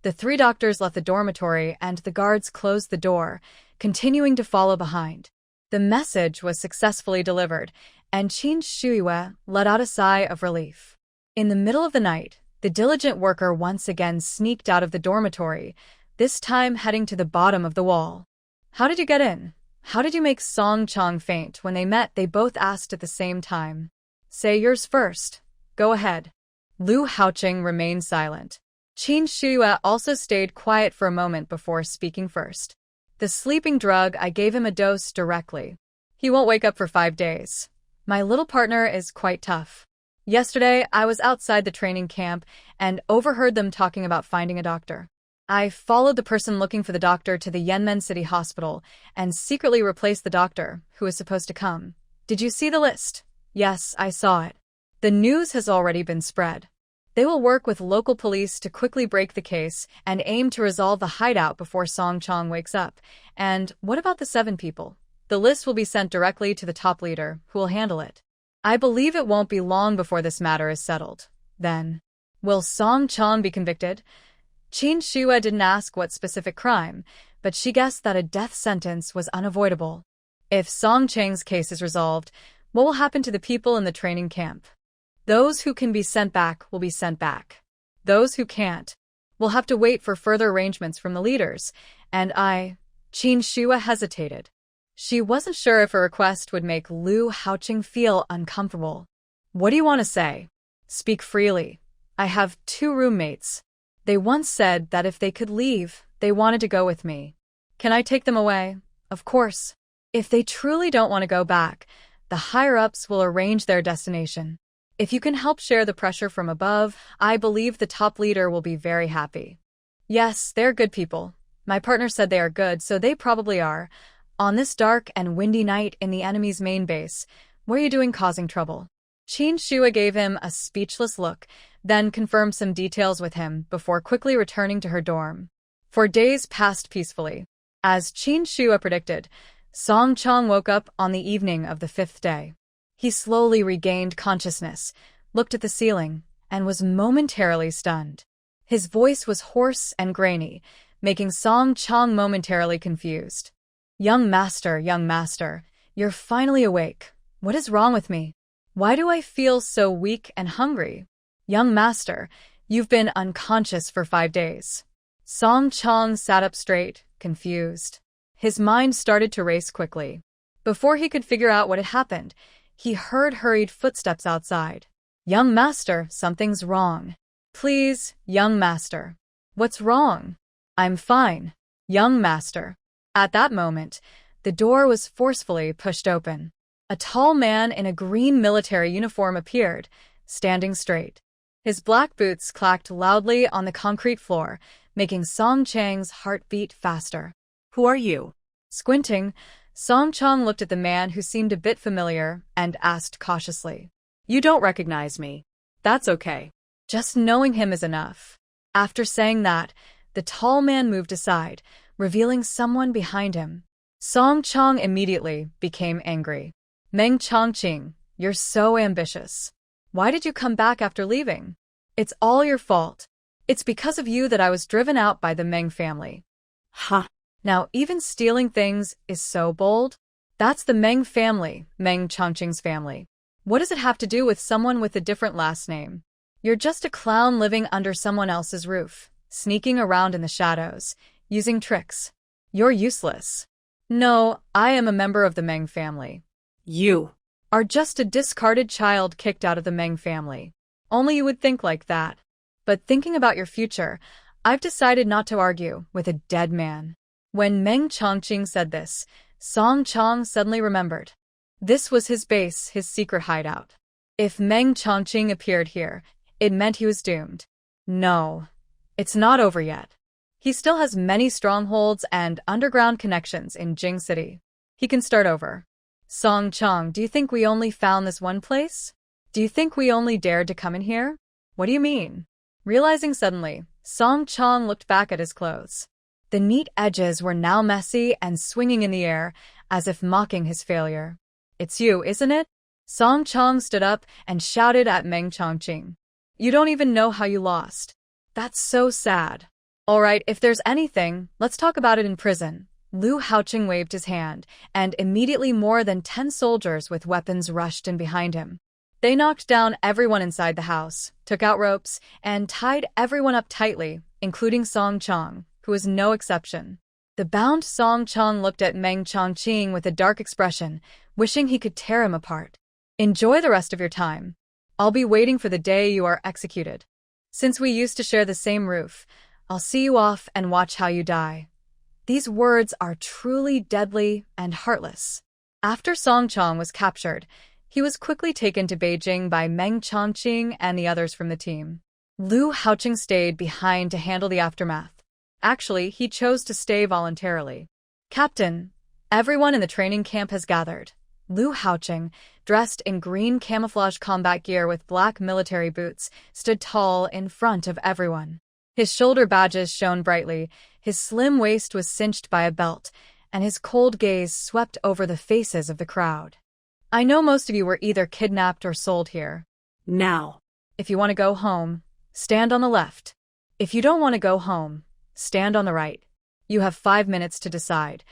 The three doctors left the dormitory and the guards closed the door, continuing to follow behind. The message was successfully delivered, and Qin Shua let out a sigh of relief. In the middle of the night, the diligent worker once again sneaked out of the dormitory, this time heading to the bottom of the wall. "How did you get in? How did you make Song Chong faint?" When they met, they both asked at the same time. "Say yours first. Go ahead." Lu Haoqing remained silent. Qin Shua also stayed quiet for a moment before speaking first. "The sleeping drug, I gave him a dose directly. He won't wake up for 5 days. My little partner is quite tough. Yesterday, I was outside the training camp and overheard them talking about finding a doctor. I followed the person looking for the doctor to the Yanmen City Hospital and secretly replaced the doctor who was supposed to come. Did you see the list?" "Yes, I saw it. The news has already been spread. They will work with local police to quickly break the case and aim to resolve the hideout before Song Chong wakes up. And what about the 7 people? The list will be sent directly to the top leader, who will handle it. I believe it won't be long before this matter is settled. Then, will Song Chong be convicted?" Qin Shua didn't ask what specific crime, but she guessed that a death sentence was unavoidable. If Song Chang's case is resolved, what will happen to the people in the training camp? Those who can be sent back will be sent back. Those who can't will have to wait for further arrangements from the leaders, and Qin Shua hesitated. She wasn't sure if a request would make Lu Haoqing feel uncomfortable. "What do you want to say? Speak freely. I have 2 roommates. They once said that if they could leave, they wanted to go with me. Can I take them away?" "Of course. If they truly don't want to go back, the higher-ups will arrange their destination. If you can help share the pressure from above, I believe the top leader will be very happy." "Yes, they're good people. My partner said they are good, so they probably are. On this dark and windy night in the enemy's main base, what are you doing causing trouble?" Qin Shua gave him a speechless look, then confirmed some details with him before quickly returning to her dorm. 4 days passed peacefully. As Qin Shua predicted, Song Chong woke up on the evening of the 5th day. He slowly regained consciousness, looked at the ceiling, and was momentarily stunned. His voice was hoarse and grainy, making Song Chong momentarily confused. Young master, you're finally awake. What is wrong with me? Why do I feel so weak and hungry? Young master, you've been unconscious for 5 days. Song Chong sat up straight, confused. His mind started to race quickly. Before he could figure out what had happened, he heard hurried footsteps outside. Young master, something's wrong. Please, young master. What's wrong? I'm fine, young master. At that moment, the door was forcefully pushed open. A tall man in a green military uniform appeared, standing straight. His black boots clacked loudly on the concrete floor, making Song Chang's heart beat faster. Who are you? Squinting, Song Chong looked at the man who seemed a bit familiar and asked cautiously. You don't recognize me. That's okay. Just knowing him is enough. After saying that, the tall man moved aside, revealing someone behind him. Song Chong immediately became angry. Meng Chongqing, you're so ambitious. Why did you come back after leaving? It's all your fault. It's because of you that I was driven out by the Meng family. Ha! Now even stealing things is so bold? That's the Meng family, Meng Chongqing's family. What does it have to do with someone with a different last name? You're just a clown living under someone else's roof, sneaking around in the shadows, using tricks. You're useless. No, I am a member of the Meng family. You are just a discarded child kicked out of the Meng family. Only you would think like that. But thinking about your future, I've decided not to argue with a dead man. When Meng Chongqing said this, Song Chong suddenly remembered. This was his base, his secret hideout. If Meng Chongqing appeared here, it meant he was doomed. No, it's not over yet. He still has many strongholds and underground connections in Jing City. He can start over. Song Chong, do you think we only found this one place? Do you think we only dared to come in here? What do you mean? Realizing suddenly, Song Chong looked back at his clothes. The neat edges were now messy and swinging in the air, as if mocking his failure. It's you, isn't it? Song Chong stood up and shouted at Meng Chongqing. You don't even know how you lost. That's so sad. All right, if there's anything, let's talk about it in prison. Lu Haoqing waved his hand, and immediately more than 10 soldiers with weapons rushed in behind him. They knocked down everyone inside the house, took out ropes, and tied everyone up tightly, including Song Chong, who was no exception. The bound Song Chong looked at Meng Chongqing with a dark expression, wishing he could tear him apart. Enjoy the rest of your time. I'll be waiting for the day you are executed. Since we used to share the same roof, I'll see you off and watch how you die. These words are truly deadly and heartless. After Song Chong was captured, he was quickly taken to Beijing by Meng Chongqing and the others from the team. Lu Haoqing stayed behind to handle the aftermath. Actually, he chose to stay voluntarily. Captain, everyone in the training camp has gathered. Lu Haoqing, dressed in green camouflage combat gear with black military boots, stood tall in front of everyone. His shoulder badges shone brightly, his slim waist was cinched by a belt, and his cold gaze swept over the faces of the crowd. I know most of you were either kidnapped or sold here. Now, if you want to go home, stand on the left. If you don't want to go home, stand on the right. You have 5 minutes to decide.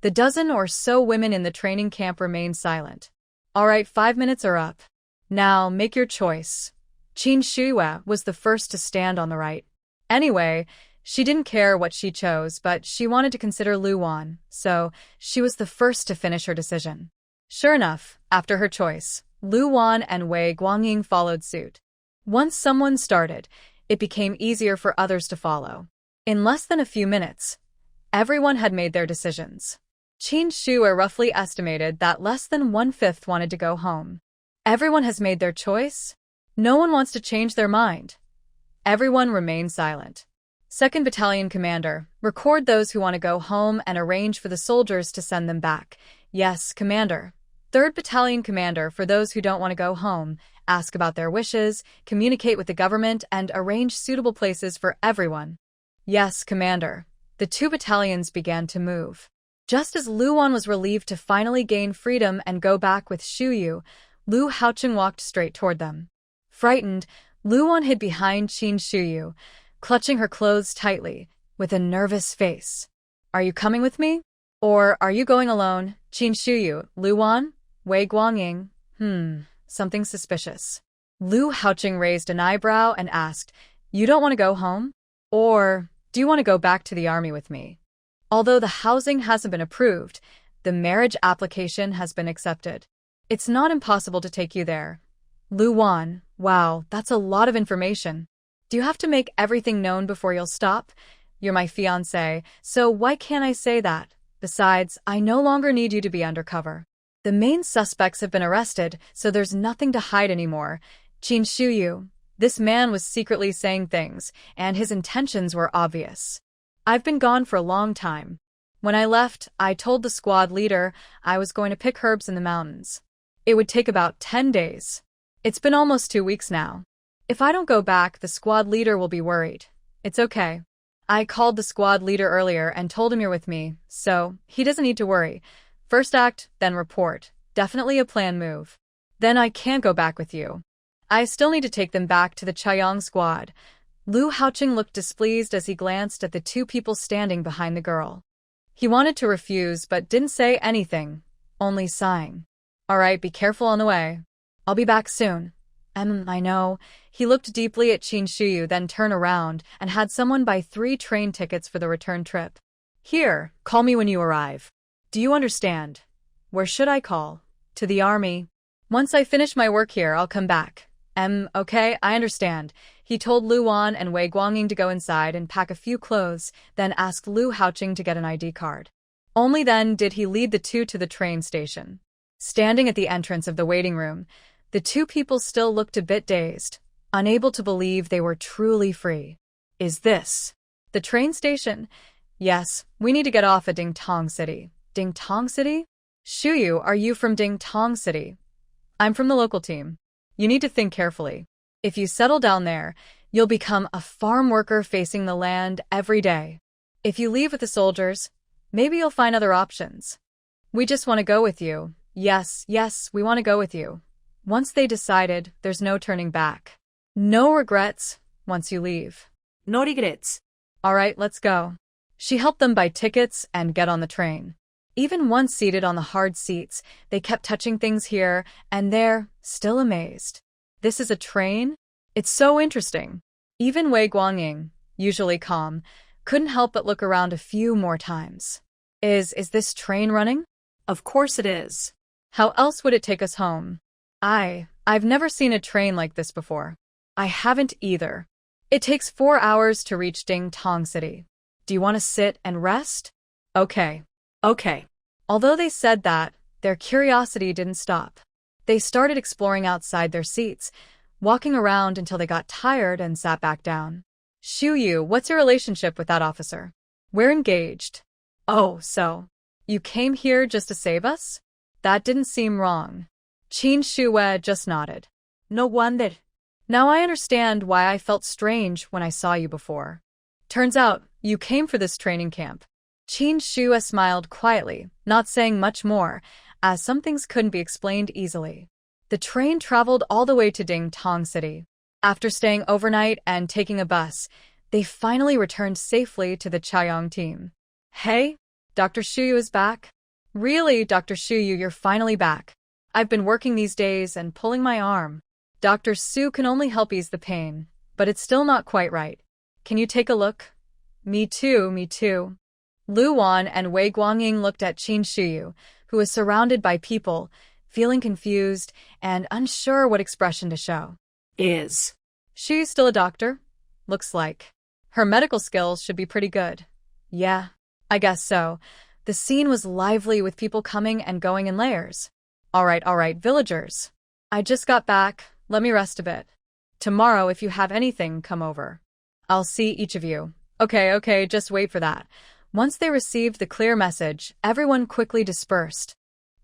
The dozen or so women in the training camp remained silent. All right, 5 minutes are up. Now, make your choice. Qin Shuihua was the first to stand on the right. Anyway, she didn't care what she chose, but she wanted to consider Lu Wan, so she was the first to finish her decision. Sure enough, after her choice, Lu Wan and Wei Guangying followed suit. Once someone started, it became easier for others to follow. In less than a few minutes, everyone had made their decisions. Qin Shuihua roughly estimated that less than 1/5 wanted to go home. Everyone has made their choice? No one wants to change their mind. Everyone remained silent. 2nd Battalion Commander, record those who want to go home and arrange for the soldiers to send them back. Yes, Commander. 3rd Battalion Commander, for those who don't want to go home, ask about their wishes, communicate with the government, and arrange suitable places for everyone. Yes, Commander. The 2 battalions began to move. Just as Lu Wan was relieved to finally gain freedom and go back with Shu Yu, Lu Haoqing walked straight toward them. Frightened, Lu Wan hid behind Qin Shuyu, clutching her clothes tightly, with a nervous face. Are you coming with me? Or are you going alone? Qin Shuyu, Lu Wan, Wei Guangying. Something suspicious. Lu Haoqing raised an eyebrow and asked, You don't want to go home? Or do you want to go back to the army with me? Although the housing hasn't been approved, the marriage application has been accepted. It's not impossible to take you there. Lu Wan, wow, that's a lot of information. Do you have to make everything known before you'll stop? You're my fiancé, so why can't I say that? Besides, I no longer need you to be undercover. The main suspects have been arrested, so there's nothing to hide anymore. Qin Shuyu, this man was secretly saying things, and his intentions were obvious. I've been gone for a long time. When I left, I told the squad leader I was going to pick herbs in the mountains. It would take about 10 days. It's been almost 2 weeks now. If I don't go back, the squad leader will be worried. It's okay. I called the squad leader earlier and told him you're with me, so he doesn't need to worry. First act, then report. Definitely a planned move. Then I can't go back with you. I still need to take them back to the Chaoyang squad. Lu Haoqing looked displeased as he glanced at the 2 people standing behind the girl. He wanted to refuse but didn't say anything, only sighing. All right, be careful on the way. I'll be back soon. I know. He looked deeply at Qin Shuyu, then turned around and had someone buy 3 train tickets for the return trip. Here, call me when you arrive. Do you understand? Where should I call? To the army. Once I finish my work here, I'll come back. Okay, I understand. He told Lu Wan and Wei Guangying to go inside and pack a few clothes, then asked Lu Haoqing to get an ID card. Only then did he lead the 2 to the train station. Standing at the entrance of the waiting room, the 2 people still looked a bit dazed, unable to believe they were truly free. Is this the train station? Yes, we need to get off at Ding Tong City. Ding Tong City? Shuyu, are you from Ding Tong City? I'm from the local team. You need to think carefully. If you settle down there, you'll become a farm worker facing the land every day. If you leave with the soldiers, maybe you'll find other options. We just want to go with you. Yes, we want to go with you. Once they decided, there's no turning back. No regrets once you leave. No regrets. All right, let's go. She helped them buy tickets and get on the train. Even once seated on the hard seats, they kept touching things here and there, still amazed. This is a train? It's so interesting. Even Wei Guangying, usually calm, couldn't help but look around a few more times. Is this train running? Of course it is. How else would it take us home? I've never seen a train like this before. I haven't either. It takes 4 hours to reach Ding Tong City. Do you want to sit and rest? Okay. Although they said that, their curiosity didn't stop. They started exploring outside their seats, walking around until they got tired and sat back down. Shuyu, what's your relationship with that officer? We're engaged. Oh, so you came here just to save us? That didn't seem wrong. Qin Shuyu just nodded. No wonder. Now I understand why I felt strange when I saw you before. Turns out, you came for this training camp. Qin Shuyu smiled quietly, not saying much more, as some things couldn't be explained easily. The train traveled all the way to Ding Tong City. After staying overnight and taking a bus, they finally returned safely to the Chaoyang team. Hey, Dr. Shuyu is back? Really, Dr. Shuyu, you're finally back. I've been working these days and pulling my arm. Dr. Su can only help ease the pain, but it's still not quite right. Can you take a look? Me too. Lu Wan and Wei Guangying looked at Qin Shuyu, who was surrounded by people, feeling confused and unsure what expression to show. Is she still a doctor? Looks like. Her medical skills should be pretty good. Yeah, I guess so. The scene was lively with people coming and going in layers. All right, villagers. I just got back. Let me rest a bit. Tomorrow, if you have anything, come over. I'll see each of you. Okay, just wait for that. Once they received the clear message, everyone quickly dispersed.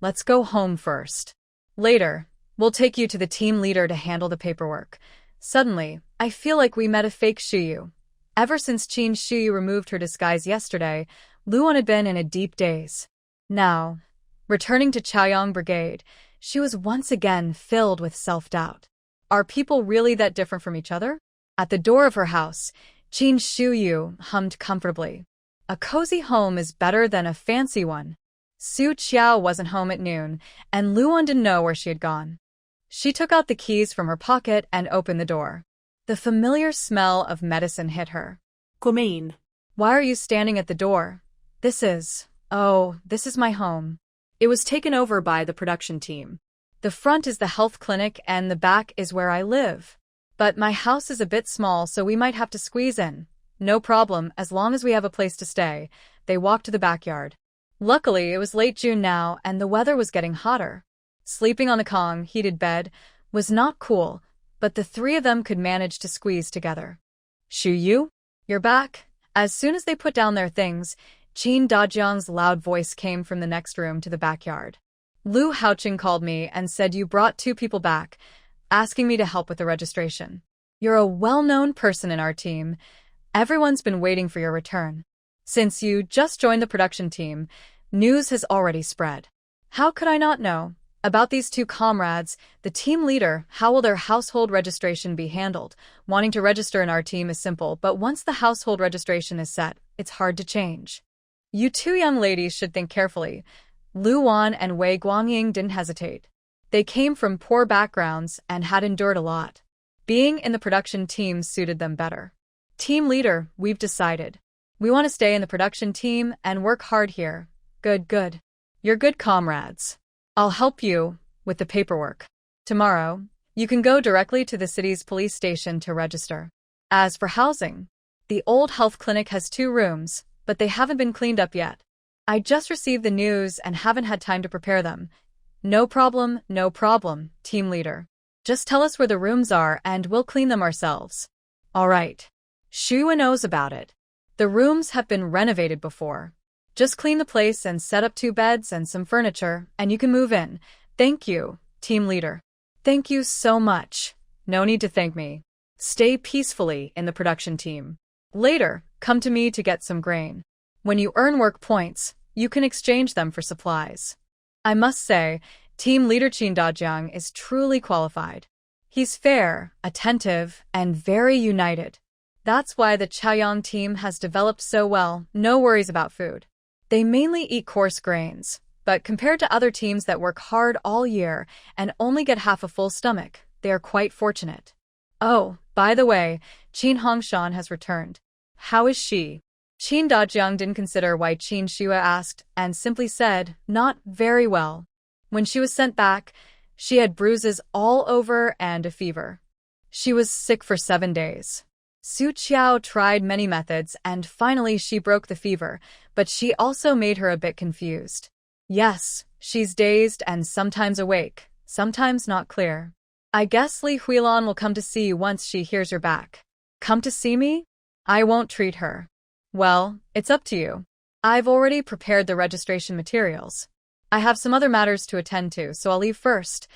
Let's go home first. Later, we'll take you to the team leader to handle the paperwork. Suddenly, I feel like we met a fake Shuyu. Ever since Qin Shuyu removed her disguise yesterday, Luan had been in a deep daze. Now, returning to Chaoyang Brigade, she was once again filled with self-doubt. Are people really that different from each other? At the door of her house, Qin Shuyu hummed comfortably. A cozy home is better than a fancy one. Su Qiao wasn't home at noon, and Luan didn't know where she had gone. She took out the keys from her pocket and opened the door. The familiar smell of medicine hit her. Come in. Why are you standing at the door? This is my home. It was taken over by the production team. The front is the health clinic and the back is where I live. But my house is a bit small, so we might have to squeeze in. No problem, as long as we have a place to stay. They walked to the backyard. Luckily, it was late June now, and the weather was getting hotter. Sleeping on the Kong heated bed was not cool, but the three of them could manage to squeeze together. Shu Yu, you're back. As soon as they put down their things, Qin Dajiang's loud voice came from the next room to the backyard. Lu Haoqing called me and said you brought 2 people back, asking me to help with the registration. You're a well-known person in our team. Everyone's been waiting for your return. Since you just joined the production team, news has already spread. How could I not know? About these 2 comrades, the team leader, how will their household registration be handled? Wanting to register in our team is simple, but once the household registration is set, it's hard to change. You 2 young ladies should think carefully. Lu Wan and Wei Guangying didn't hesitate. They came from poor backgrounds and had endured a lot. Being in the production team suited them better. Team leader, we've decided. We want to stay in the production team and work hard here. Good. You're good comrades. I'll help you with the paperwork. Tomorrow, you can go directly to the city's police station to register. As for housing, the old health clinic has 2 rooms, but they haven't been cleaned up yet. I just received the news and haven't had time to prepare them. No problem, team leader. Just tell us where the rooms are and we'll clean them ourselves. All right. Shu knows about it. The rooms have been renovated before. Just clean the place and set up 2 beds and some furniture, and you can move in. Thank you, team leader. Thank you so much. No need to thank me. Stay peacefully in the production team. Later, come to me to get some grain. When you earn work points, you can exchange them for supplies. I must say, team leader Qin Dajiang is truly qualified. He's fair, attentive, and very united. That's why the Chaoyang team has developed so well, no worries about food. They mainly eat coarse grains, but compared to other teams that work hard all year and only get half a full stomach, they are quite fortunate. Oh, by the way, Qin Hongshan has returned. How is she? Qin Dajiang didn't consider why Qin Shua asked and simply said, not very well. When she was sent back, she had bruises all over and a fever. She was sick for 7 days. Su Qiao tried many methods and finally she broke the fever, but she also made her a bit confused. Yes, she's dazed and sometimes awake, sometimes not clear. I guess Li Huilan will come to see you once she hears you're back. Come to see me? I won't treat her. Well, it's up to you. I've already prepared the registration materials. I have some other matters to attend to, so I'll leave first.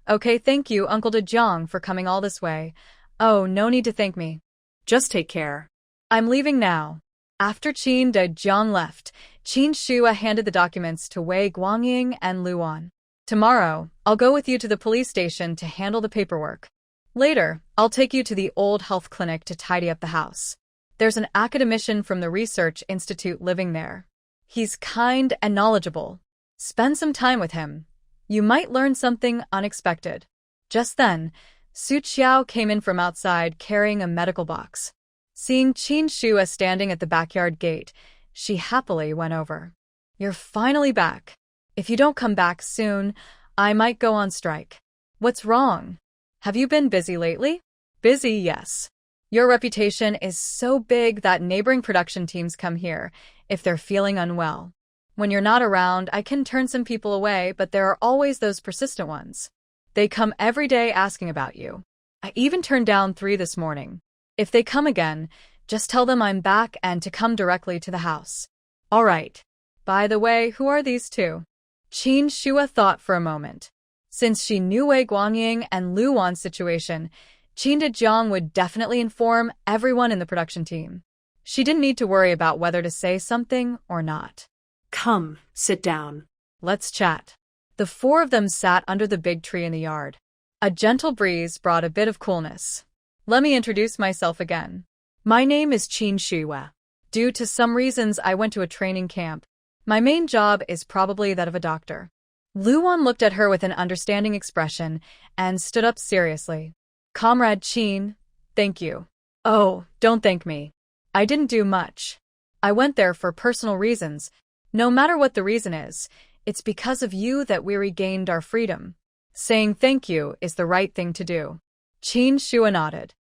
Okay, thank you, Uncle Dajiang, for coming all this way. Oh, no need to thank me. Just take care. I'm leaving now. After Qin Dajiang left, Qin Shua handed the documents to Wei Guangying and Luan. Tomorrow, I'll go with you to the police station to handle the paperwork. Later, I'll take you to the old health clinic to tidy up the house. There's an academician from the Research Institute living there. He's kind and knowledgeable. Spend some time with him. You might learn something unexpected. Just then, Su Qiao came in from outside carrying a medical box. Seeing Qin Shua standing at the backyard gate, she happily went over. You're finally back. If you don't come back soon, I might go on strike. What's wrong? Have you been busy lately? Busy, yes. Your reputation is so big that neighboring production teams come here if they're feeling unwell. When you're not around, I can turn some people away, but there are always those persistent ones. They come every day asking about you. I even turned down 3 this morning. If they come again, just tell them I'm back and to come directly to the house. All right. By the way, who are these 2? Qin Shua thought for a moment. Since she knew Wei Guangying and Lu Wan's situation, Qin Dajiang would definitely inform everyone in the production team. She didn't need to worry about whether to say something or not. Come, sit down. Let's chat. The 4 of them sat under the big tree in the yard. A gentle breeze brought a bit of coolness. Let me introduce myself again. My name is Qin Shuiwa. Due to some reasons, I went to a training camp. My main job is probably that of a doctor. Luan looked at her with an understanding expression and stood up seriously. Comrade Qin, thank you. Oh, don't thank me. I didn't do much. I went there for personal reasons. No matter what the reason is, it's because of you that we regained our freedom. Saying thank you is the right thing to do. Qin Shua nodded.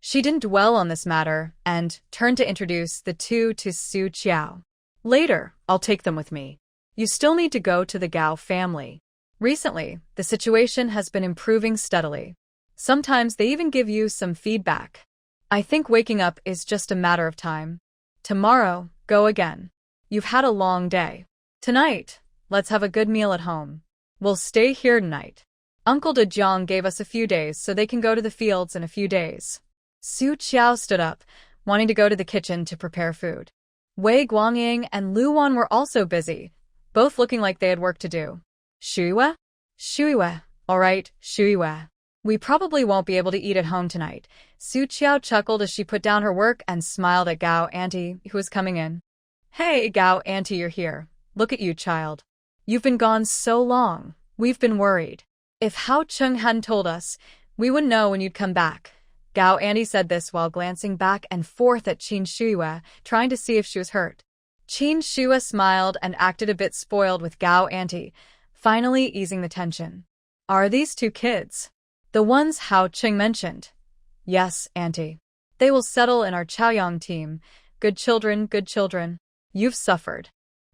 She didn't dwell on this matter and turned to introduce the two to Su Qiao. Later, I'll take them with me. You still need to go to the Gao family. Recently, the situation has been improving steadily. Sometimes they even give you some feedback. I think waking up is just a matter of time. Tomorrow, go again. You've had a long day. Tonight, let's have a good meal at home. We'll stay here tonight. Uncle De Jiang gave us a few days so they can go to the fields in a few days. Su Qiao stood up, wanting to go to the kitchen to prepare food. Wei Guangying and Luan were also busy, both looking like they had work to do. Shuiwa? Shuiwa. All right, Shuiwa. We probably won't be able to eat at home tonight. Su Qiao chuckled as she put down her work and smiled at Gao Auntie, who was coming in. Hey, Gao Auntie, you're here. Look at you, child. You've been gone so long. We've been worried. If Hao Chung hadn't told us, we wouldn't know when you'd come back. Gao Auntie said this while glancing back and forth at Qin Shuiwa, trying to see if she was hurt. Qin Shuiwa smiled and acted a bit spoiled with Gao Auntie, finally easing the tension. Are these two kids? The ones Hao Chung mentioned? Yes, Auntie. They will settle in our Chaoyang team. Good children, good children. You've suffered.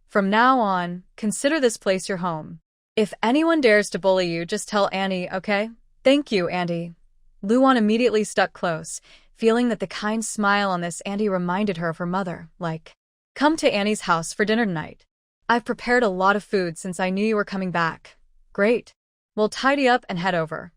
From now on, consider this place your home. If anyone dares to bully you, just tell Annie, okay? Thank you, Auntie. Luan immediately stuck close, feeling that the kind smile on this Auntie reminded her of her mother, like, come to Annie's house for dinner tonight. I've prepared a lot of food since I knew you were coming back. Great. We'll tidy up and head over.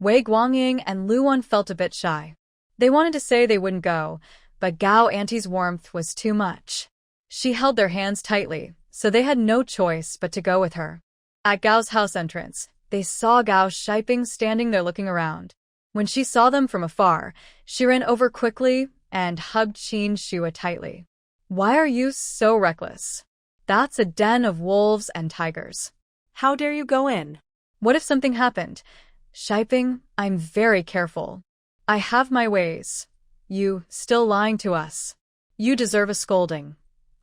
Wei Guangying and Luan felt a bit shy. They wanted to say they wouldn't go, but Gao Auntie's warmth was too much. She held their hands tightly, so they had no choice but to go with her. At Gao's house entrance, they saw Gao Shiping standing there looking around. When she saw them from afar, she ran over quickly and hugged Qin Shuiwa tightly. Why are you so reckless? That's a den of wolves and tigers. How dare you go in? What if something happened? Shiping, I'm very careful. I have my ways. You still lying to us. You deserve a scolding.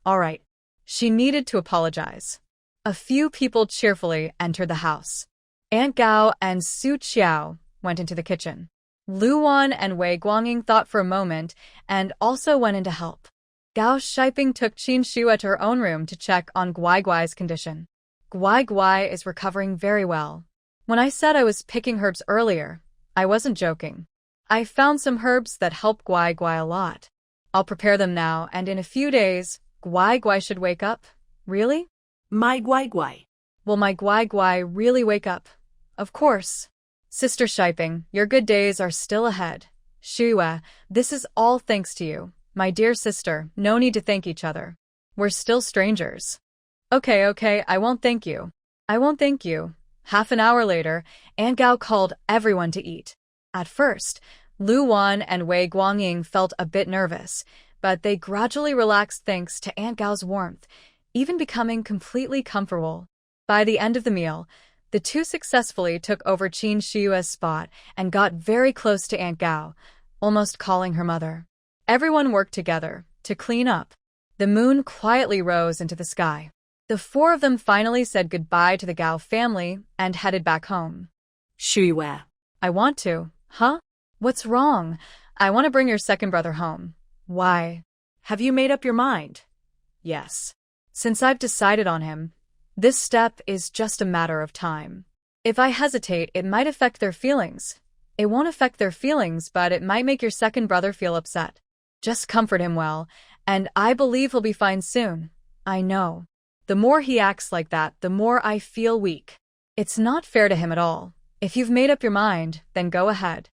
All right. She needed to apologize. A few people cheerfully entered the house. Aunt Gao and Su Qiao went into the kitchen. Luan and Wei Guangying thought for a moment and also went in to help. Gao Shiping took Qin Shuiwa to her own room to check on Guai Guai's condition. Guai Guai is recovering very well. When I said I was picking herbs earlier, I wasn't joking. I found some herbs that help Guai Guai a lot. I'll prepare them now, and in a few days, Guai Guai should wake up. Really? My Guai Guai. Will my Guai Guai really wake up? Of course. Sister Shiping, your good days are still ahead. Shuiwa, this is all thanks to you. My dear sister, no need to thank each other. We're still strangers. Okay, I won't thank you. I won't thank you. Half an hour later, Aunt Gao called everyone to eat. At first, Luan and Wei Guangying felt a bit nervous, but they gradually relaxed thanks to Aunt Gao's warmth, even becoming completely comfortable. By the end of the meal, the two successfully took over Qin Shuiwa's spot and got very close to Aunt Gao, almost calling her mother. Everyone worked together to clean up. The moon quietly rose into the sky. The four of them finally said goodbye to the Gao family and headed back home. Shuiwa. I want to. Huh? What's wrong? I want to bring your second brother home. Why? Have you made up your mind? Yes. Since I've decided on him, this step is just a matter of time. If I hesitate, it might affect their feelings. It won't affect their feelings, but it might make your second brother feel upset. Just comfort him well, and I believe he'll be fine soon. I know. The more he acts like that, the more I feel weak. It's not fair to him at all. If you've made up your mind, then go ahead.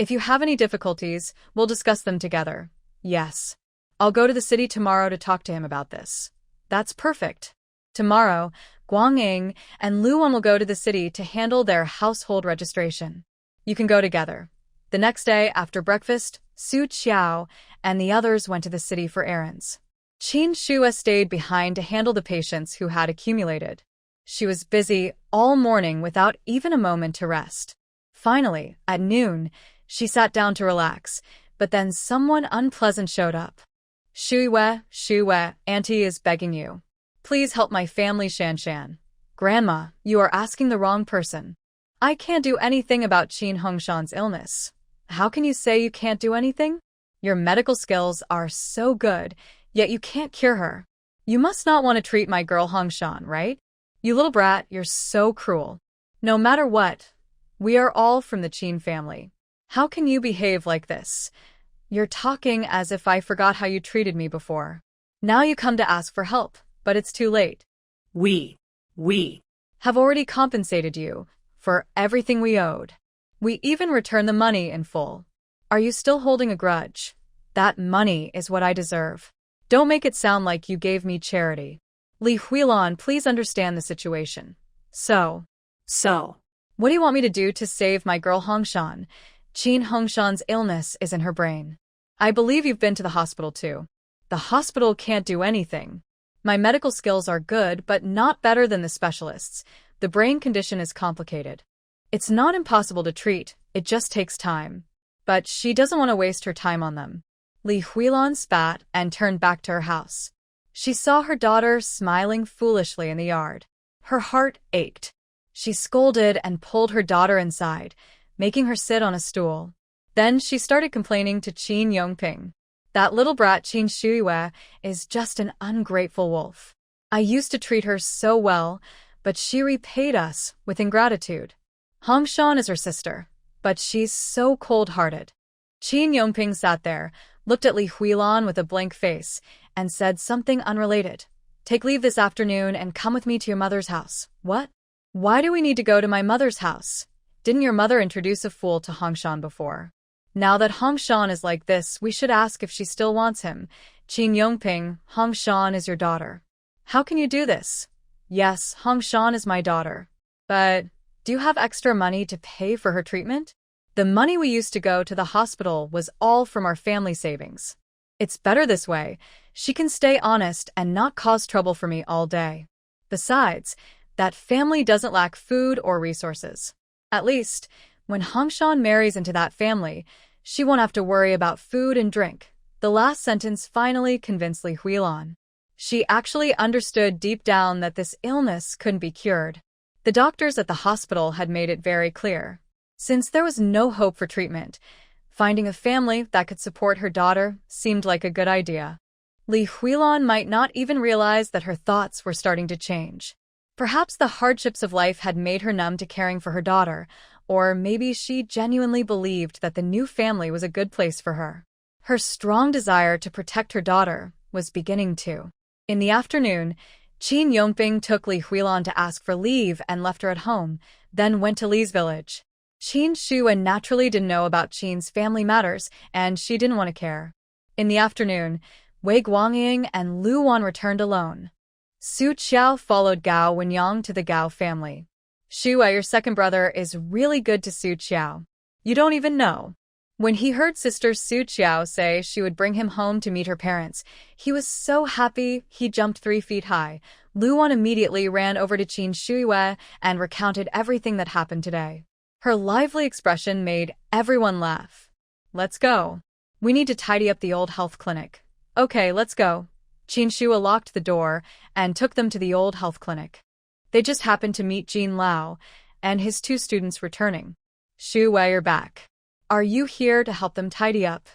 If you have any difficulties, we'll discuss them together. Yes. I'll go to the city tomorrow to talk to him about this. That's perfect. Tomorrow, Guangying and Luan will go to the city to handle their household registration. You can go together. The next day, after breakfast, Su Qiao and the others went to the city for errands. Qin Shue stayed behind to handle the patients who had accumulated. She was busy all morning without even a moment to rest. Finally, at noon, she sat down to relax, but then someone unpleasant showed up. Shui, Auntie is begging you. Please help my family, Shan. Grandma, you are asking the wrong person. I can't do anything about Qin Hongshan's illness. How can you say you can't do anything? Your medical skills are so good, yet you can't cure her. You must not want to treat my girl Hongshan, right? You little brat, you're so cruel. No matter what, we are all from the Qin family. How can you behave like this? You're talking as if I forgot how you treated me before. Now you come to ask for help, but it's too late. We have already compensated you for everything we owed. We even returned the money in full. Are you still holding a grudge? That money is what I deserve. Don't make it sound like you gave me charity. Li Huilan, please understand the situation. So, what do you want me to do to save my girl Hongshan? Qin Hongshan's illness is in her brain. I believe you've been to the hospital too. The hospital can't do anything. My medical skills are good, but not better than the specialists. The brain condition is complicated. It's not impossible to treat, it just takes time. But she doesn't want to waste her time on them. Li Huilan spat and turned back to her house. She saw her daughter smiling foolishly in the yard. Her heart ached. She scolded and pulled her daughter inside, making her sit on a stool. Then she started complaining to Qin Yongping. That little brat Qin Shuiwe is just an ungrateful wolf. I used to treat her so well, but she repaid us with ingratitude. Hongshan is her sister, but she's so cold-hearted. Qin Yongping sat there, looked at Li Huilan with a blank face, and said something unrelated. Take leave this afternoon and come with me to your mother's house. What? Why do we need to go to my mother's house? Didn't your mother introduce a fool to Hongshan before? Now that Hongshan is like this, we should ask if she still wants him. Qin Yongping, Hongshan is your daughter. How can you do this? Yes, Hongshan is my daughter. But do you have extra money to pay for her treatment? The money we used to go to the hospital was all from our family savings. It's better this way. She can stay honest and not cause trouble for me all day. Besides, that family doesn't lack food or resources. At least, when Hongshan marries into that family, she won't have to worry about food and drink. The last sentence finally convinced Li Huilan. She actually understood deep down that this illness couldn't be cured. The doctors at the hospital had made it very clear. Since there was no hope for treatment, finding a family that could support her daughter seemed like a good idea. Li Huilan might not even realize that her thoughts were starting to change. Perhaps the hardships of life had made her numb to caring for her daughter, or maybe she genuinely believed that the new family was a good place for her. Her strong desire to protect her daughter was beginning to. In the afternoon, Qin Yongping took Li Huilan to ask for leave and left her at home, then went to Li's village. Qin Shue naturally didn't know about Qin's family matters, and she didn't want to care. In the afternoon, Wei Guangying and Lu Wan returned alone. Su Qiao followed Gao Wenyang to the Gao family. Shue, your second brother, is really good to Su Qiao. You don't even know. When he heard sister Su Qiao say she would bring him home to meet her parents, he was so happy he jumped 3 feet high. Lu Wan immediately ran over to Qin Shue and recounted everything that happened today. Her lively expression made everyone laugh. Let's go. We need to tidy up the old health clinic. Okay, let's go. Qin Shue locked the door and took them to the old health clinic. They just happened to meet Jean Lao and his 2 students returning. Shue, you're back. Are you here to help them tidy up?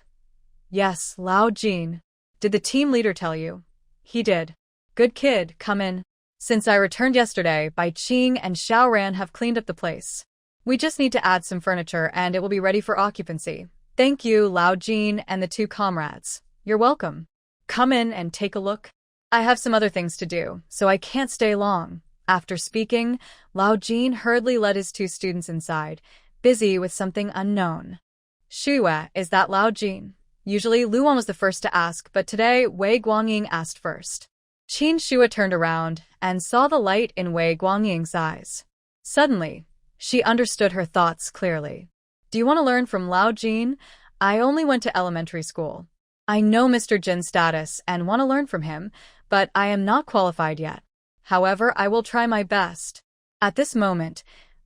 Yes, Lao Jean. Did the team leader tell you? He did. Good kid, come in. Since I returned yesterday, Bai Qing and Xiaoran have cleaned up the place. We just need to add some furniture and it will be ready for occupancy. Thank you, Lao Jean and the 2 comrades. You're welcome. Come in and take a look. I have some other things to do, so I can't stay long. After speaking, Lao Jean hurriedly led his 2 students inside, busy with something unknown. Shue, is that Lao Jean? Usually Luan was the first to ask, but today Wei Guangying asked first. Qin Shue turned around and saw the light in Wei Guangying's eyes. Suddenly, she understood her thoughts clearly. Do you want to learn from Lao Jean? I only went to elementary school. I know Mr. Jin's status and want to learn from him, but I am not qualified yet. However, I will try my best. At this moment,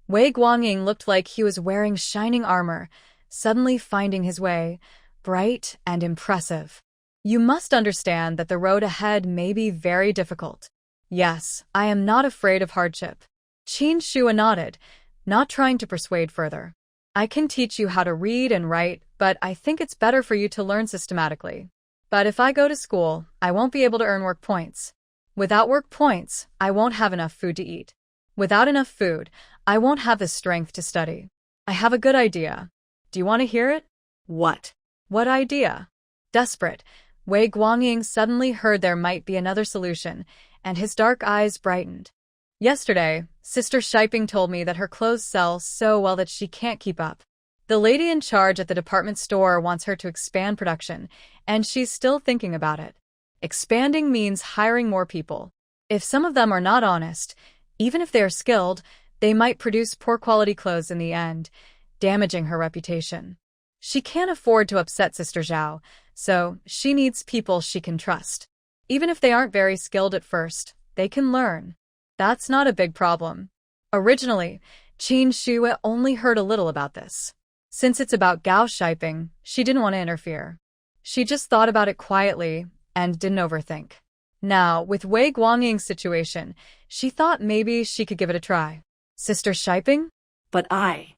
Wei Guangying looked like he was wearing shining armor, suddenly finding his way, bright and impressive. You must understand that the road ahead may be very difficult. Yes, I am not afraid of hardship. Qin Shua nodded, not trying to persuade further. I can teach you how to read and write, but I think it's better for you to learn systematically. But if I go to school, I won't be able to earn work points. Without work points, I won't have enough food to eat. Without enough food, I won't have the strength to study. I have a good idea. Do you want to hear it? What? What idea? Desperate, Wei Guangying suddenly heard there might be another solution, and his dark eyes brightened. Yesterday, Sister Shiping told me that her clothes sell so well that she can't keep up. The lady in charge at the department store wants her to expand production, and she's still thinking about it. Expanding means hiring more people. If some of them are not honest, even if they are skilled, they might produce poor quality clothes in the end, damaging her reputation. She can't afford to upset Sister Zhao, so she needs people she can trust. Even if they aren't very skilled at first, they can learn. That's not a big problem. Originally, Qin Shua only heard a little about this. Since it's about Gao Shiping, she didn't want to interfere. She just thought about it quietly and didn't overthink. Now, with Wei Guangying's situation, she thought maybe she could give it a try. Sister Shiping? But I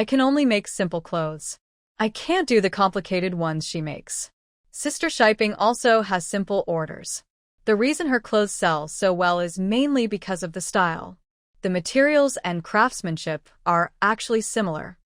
can only make simple clothes. I can't do the complicated ones she makes. Sister Shiping also has simple orders. The reason her clothes sell so well is mainly because of the style. The materials and craftsmanship are actually similar.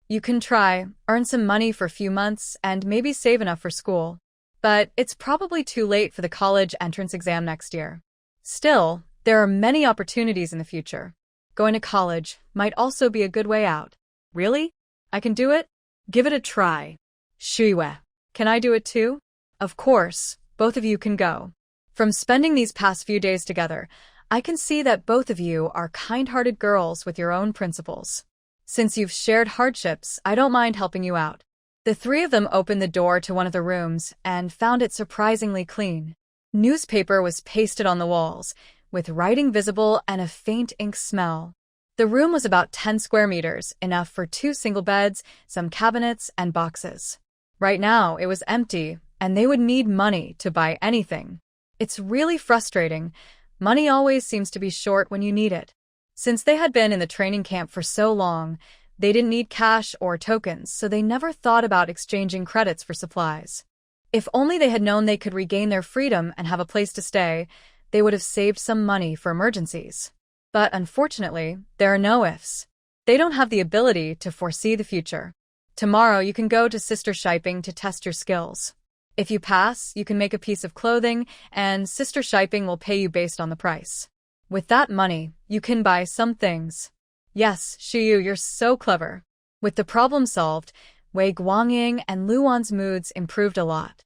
You can try, earn some money for a few months, and maybe save enough for school. But it's probably too late for the college entrance exam next year. Still, there are many opportunities in the future. Going to college might also be a good way out. Really? I can do it? give it a try. Shuiwe, can I do it too? Of course, both of you can go. From spending these past few days together, I can see that both of you are kind-hearted girls with your own principles. Since you've shared hardships, I don't mind helping you out. The three of them opened the door to one of the rooms and found it surprisingly clean. Newspaper was pasted on the walls, with writing visible and a faint ink smell. The room was about 10 square meters, enough for 2 single beds, some cabinets, and boxes. Right now, it was empty, and they would need money to buy anything. It's really frustrating. Money always seems to be short when you need it. Since they had been in the training camp for so long, they didn't need cash or tokens, so they never thought about exchanging credits for supplies. If only they had known they could regain their freedom and have a place to stay, they would have saved some money for emergencies. But unfortunately, there are no ifs. They don't have the ability to foresee the future. Tomorrow you can go to Sister Shiping to test your skills. If you pass, you can make a piece of clothing, and Sister Shiping will pay you based on the price. With that money, you can buy some things. Yes, Shiyu, you're so clever. With the problem solved, Wei Guangying and Luan's moods improved a lot.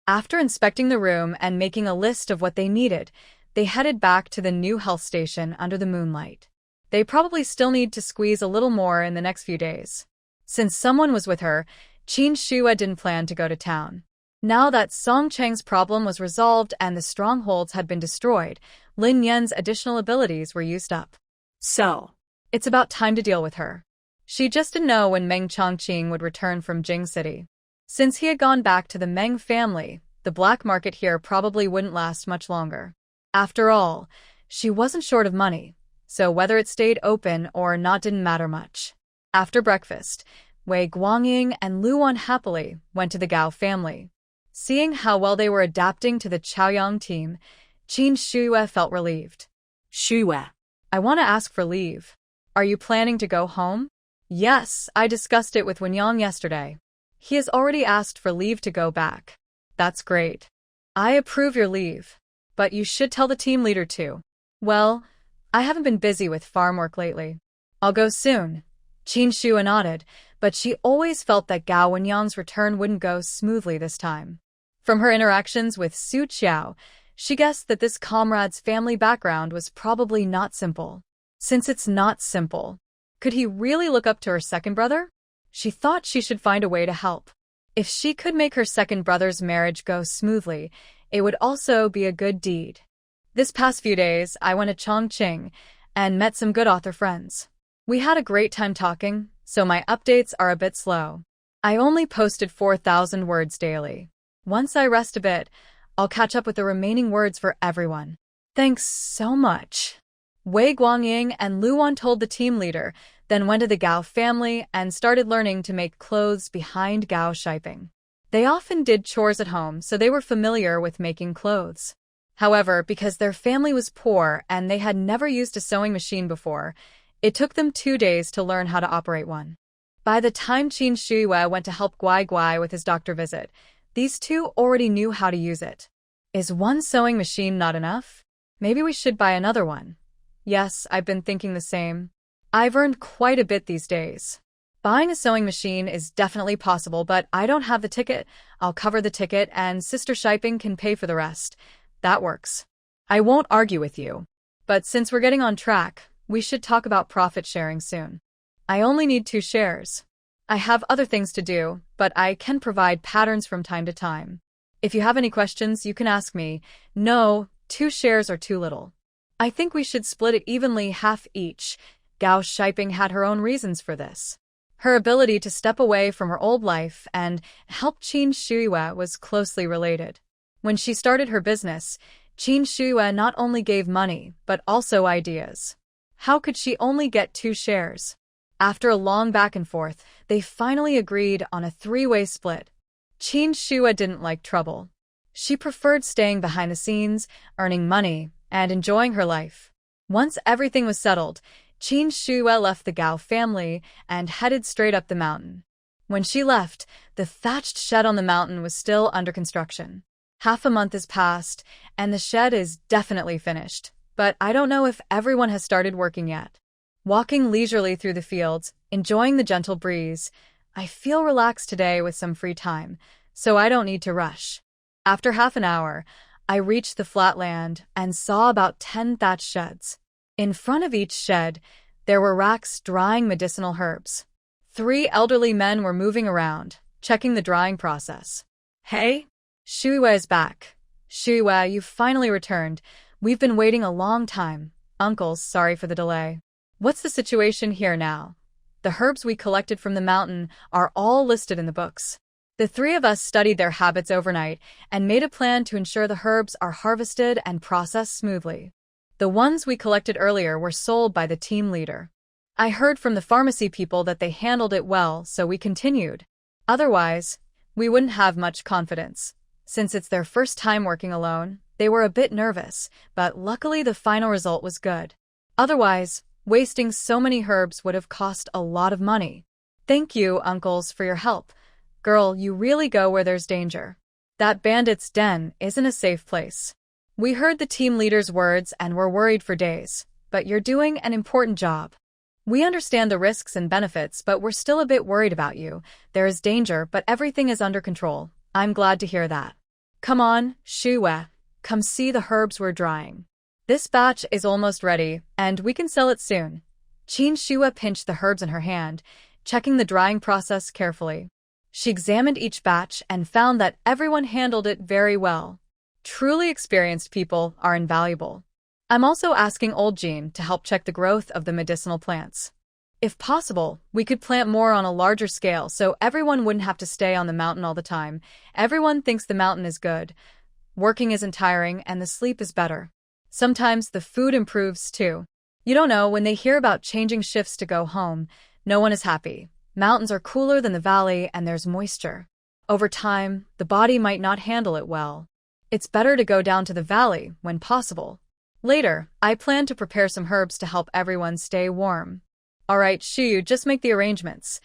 After inspecting the room and making a list of what they needed, they headed back to the new health station under the moonlight. They probably still need to squeeze a little more in the next few days. Since someone was with her, Qin Shua didn't plan to go to town. Now that Song Cheng's problem was resolved and the strongholds had been destroyed, Lin Yan's additional abilities were used up. So, it's about time to deal with her. She just didn't know when Meng Chongqing would return from Jing City. Since he had gone back to the Meng family, the black market here probably wouldn't last much longer. After all, she wasn't short of money, so whether it stayed open or not didn't matter much. After breakfast, Wei Guangying and Luan happily went to the Gao family. Seeing how well they were adapting to the Chaoyang team, Qin Shua felt relieved. Shua, I want to ask for leave. Are you planning to go home? Yes, I discussed it with Wenyang yesterday. He has already asked for leave to go back. That's great. I approve your leave. But you should tell the team leader too. Well, I haven't been busy with farm work lately. I'll go soon. Qin Shua nodded, but she always felt that Gao Wenyang's return wouldn't go smoothly this time. From her interactions with Su Qiao, she guessed that this comrade's family background was probably not simple. Since it's not simple, could he really look up to her second brother? She thought she should find a way to help. If she could make her second brother's marriage go smoothly, it would also be a good deed. This past few days, I went to Chongqing and met some good author friends. We had a great time talking, so my updates are a bit slow. I only posted 4,000 words daily. Once I rest a bit, I'll catch up with the remaining words for everyone. Thanks so much. Wei Guangying and Lu Wan told the team leader, then went to the Gao family and started learning to make clothes behind Gao Shiping. They often did chores at home, so they were familiar with making clothes. However, because their family was poor and they had never used a sewing machine before, it took them 2 days to learn how to operate one. By the time Qin Shuiwe went to help Guai Guai with his doctor visit, these two already knew how to use it. Is one sewing machine not enough? Maybe we should buy another one. Yes, I've been thinking the same. I've earned quite a bit these days. Buying a sewing machine is definitely possible, but I don't have the ticket. I'll cover the ticket and Sister Shiping can pay for the rest. That works. I won't argue with you. But since we're getting on track, we should talk about profit sharing soon. I only need 2 shares. I have other things to do, but I can provide patterns from time to time. If you have any questions, you can ask me. No, 2 shares are too little. I think we should split it evenly, half each. Gao Shiping had her own reasons for this. Her ability to step away from her old life and help Qin Shuiwe was closely related. When she started her business, Qin Shuiwe not only gave money, but also ideas. How could she only get 2 shares? After a long back and forth, they finally agreed on a 3-way split. Qin Shuiwe didn't like trouble. She preferred staying behind the scenes, earning money, and enjoying her life. Once everything was settled, Qin Shuiwe left the Gao family and headed straight up the mountain. When she left, the thatched shed on the mountain was still under construction. Half a month has passed, and the shed is definitely finished, but I don't know if everyone has started working yet. Walking leisurely through the fields, enjoying the gentle breeze, I feel relaxed today with some free time, so I don't need to rush. After half an hour, I reached the flat land and saw about 10 thatched sheds. In front of each shed, there were racks drying medicinal herbs. 3 elderly men were moving around, checking the drying process. Hey? Shuiwe is back. Shuiwe, you've finally returned. We've been waiting a long time. Uncles, sorry for the delay. What's the situation here now? The herbs we collected from the mountain are all listed in the books. The 3 of us studied their habits overnight and made a plan to ensure the herbs are harvested and processed smoothly. The ones we collected earlier were sold by the team leader. I heard from the pharmacy people that they handled it well, so we continued. Otherwise, we wouldn't have much confidence. Since it's their first time working alone, they were a bit nervous, but luckily the final result was good. Otherwise, wasting so many herbs would have cost a lot of money. Thank you, uncles, for your help. Girl, you really go where there's danger. That bandit's den isn't a safe place. We heard the team leader's words and were worried for days, but you're doing an important job. We understand the risks and benefits, but we're still a bit worried about you. There is danger, but everything is under control. I'm glad to hear that. Come on, Shuiwe. Come see the herbs we're drying. This batch is almost ready, and we can sell it soon. Qin Shuiwe pinched the herbs in her hand, checking the drying process carefully. She examined each batch and found that everyone handled it very well. Truly experienced people are invaluable. I'm also asking old Jean to help check the growth of the medicinal plants. If possible, we could plant more on a larger scale so everyone wouldn't have to stay on the mountain all the time. Everyone thinks the mountain is good. Working isn't tiring and the sleep is better. Sometimes the food improves too. You don't know, when they hear about changing shifts to go home, no one is happy. Mountains are cooler than the valley and there's moisture. Over time, the body might not handle it well. It's better to go down to the valley when possible. Later, I plan to prepare some herbs to help everyone stay warm. Alright, Shu, just make the arrangements.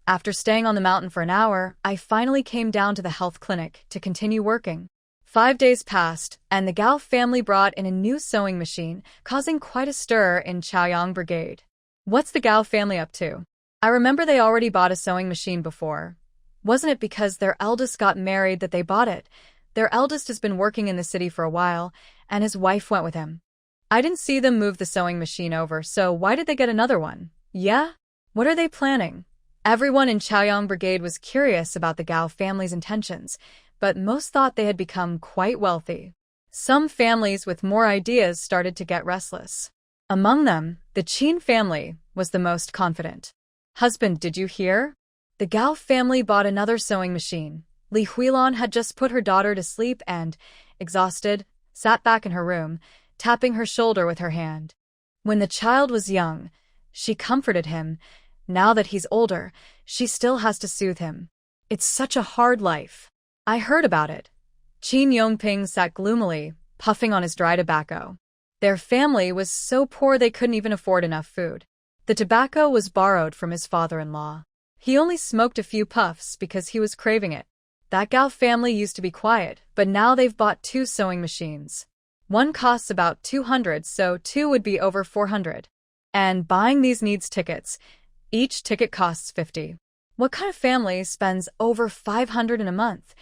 After staying on the mountain for an hour, I finally came down to the health clinic to continue working. 5 days passed, and the Gao family brought in a new sewing machine, causing quite a stir in Chaoyang Brigade. What's the Gao family up to? I remember they already bought a sewing machine before. Wasn't it because their eldest got married that they bought it? Their eldest has been working in the city for a while, and his wife went with him. I didn't see them move the sewing machine over, so why did they get another one? Yeah? What are they planning? Everyone in Chaoyang Brigade was curious about the Gao family's intentions, but most thought they had become quite wealthy. Some families with more ideas started to get restless. Among them, the Qin family was the most confident. "Husband, did you hear? The Gao family bought another sewing machine." Li Huilan had just put her daughter to sleep and, exhausted, sat back in her room, tapping her shoulder with her hand. When the child was young, she comforted him. Now that he's older, she still has to soothe him. "It's such a hard life." "I heard about it." Qin Yongping sat gloomily, puffing on his dry tobacco. Their family was so poor they couldn't even afford enough food. The tobacco was borrowed from his father-in-law. He only smoked a few puffs because he was craving it. That Gao family used to be quiet, but now they've bought 2 sewing machines. One costs about 200, so 2 would be over 400. And buying these needs tickets. Each ticket costs 50. What kind of family spends over 500 in a month?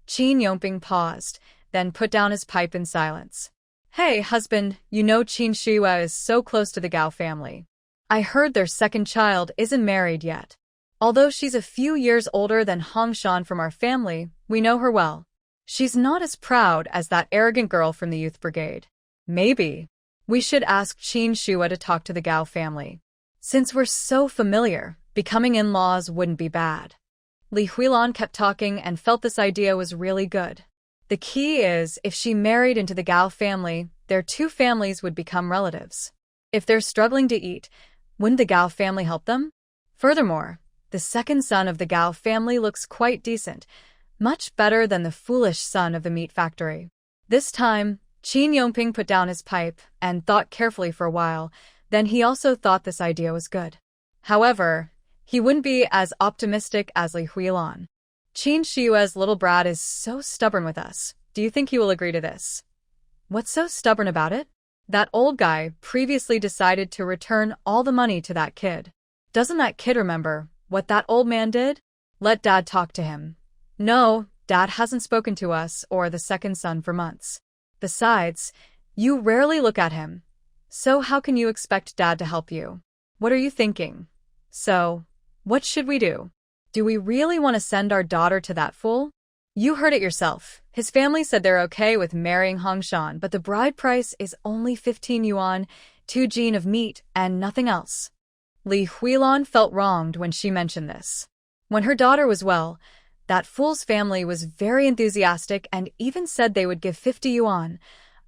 Qin Yongping paused, then put down his pipe in silence. "Hey, husband, you know Qin Shihua is so close to the Gao family. I heard their second child isn't married yet. Although she's a few years older than Hong Shan from our family, we know her well. She's not as proud as that arrogant girl from the youth brigade. Maybe we should ask Qin Shihua to talk to the Gao family. Since we're so familiar, becoming in-laws wouldn't be bad." Li Huilan kept talking and felt this idea was really good. The key is, if she married into the Gao family, their 2 families would become relatives. If they're struggling to eat, wouldn't the Gao family help them? Furthermore, the second son of the Gao family looks quite decent, much better than the foolish son of the meat factory. This time, Qin Yongping put down his pipe and thought carefully for a while. Then he also thought this idea was good. However, he wouldn't be as optimistic as Li Huilan. "Qin Shihua's little brat is so stubborn with us. Do you think he will agree to this?" "What's so stubborn about it?" "That old guy previously decided to return all the money to that kid. Doesn't that kid remember what that old man did?" "Let Dad talk to him." "No, Dad hasn't spoken to us or the second son for months. Besides, you rarely look at him. So how can you expect Dad to help you? What are you thinking?" "So, what should we do? Do we really want to send our daughter to that fool?" "You heard it yourself. His family said they're okay with marrying Hong Shan, but the bride price is only 15 yuan, 2 jin of meat, and nothing else." Li Huilan felt wronged when she mentioned this. When her daughter was well, that fool's family was very enthusiastic and even said they would give 50 yuan,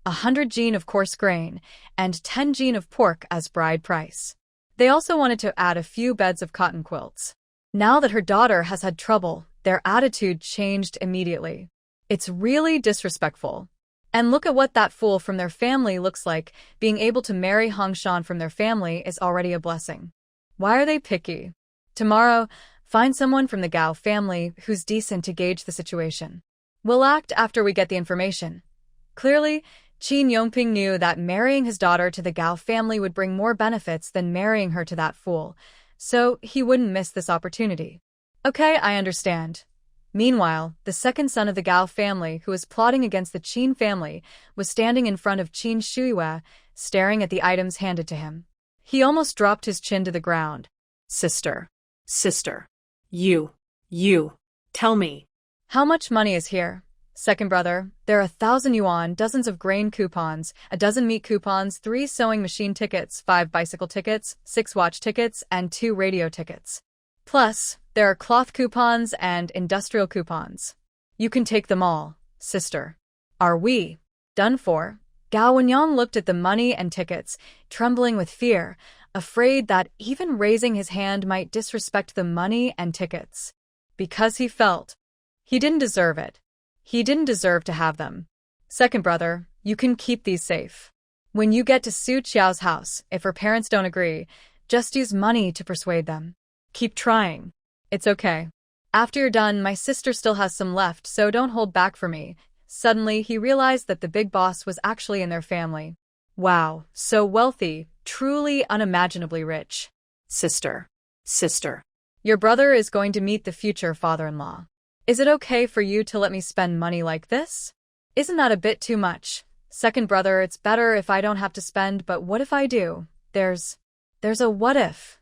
100 jin of coarse grain, and 10 jin of pork as bride price. They also wanted to add a few beds of cotton quilts. Now that her daughter has had trouble, their attitude changed immediately. It's really disrespectful. And look at what that fool from their family looks like. Being able to marry Hong Shan from their family is already a blessing. Why are they picky? Tomorrow, find someone from the Gao family who's decent to gauge the situation. We'll act after we get the information. Clearly, Qin Yongping knew that marrying his daughter to the Gao family would bring more benefits than marrying her to that fool, so he wouldn't miss this opportunity. "Okay, I understand." Meanwhile, the second son of the Gao family, who was plotting against the Qin family, was standing in front of Qin Shihua, staring at the items handed to him. He almost dropped his chin to the ground. Sister, you, tell me. "How much money is here?" "Second brother, there are 1,000 yuan, dozens of grain coupons, a dozen meat coupons, 3 sewing machine tickets, 5 bicycle tickets, 6 watch tickets, and 2 radio tickets. Plus, there are cloth coupons and industrial coupons. You can take them all, sister." "Are we done for?" Gao Wenyang looked at the money and tickets, trembling with fear, afraid that even raising his hand might disrespect the money and tickets. Because he felt he didn't deserve it. He didn't deserve to have them. "Second brother, you can keep these safe. When you get to Su Qiao's house, if her parents don't agree, just use money to persuade them. Keep trying. It's okay. After you're done, my sister still has some left, so don't hold back for me." Suddenly, he realized that the big boss was actually in their family. Wow, so wealthy, truly unimaginably rich. Sister. Your brother is going to meet the future father-in-law. Is it okay for you to let me spend money like this? Isn't that a bit too much? Second brother, it's better if I don't have to spend, but what if I do? There's a what if.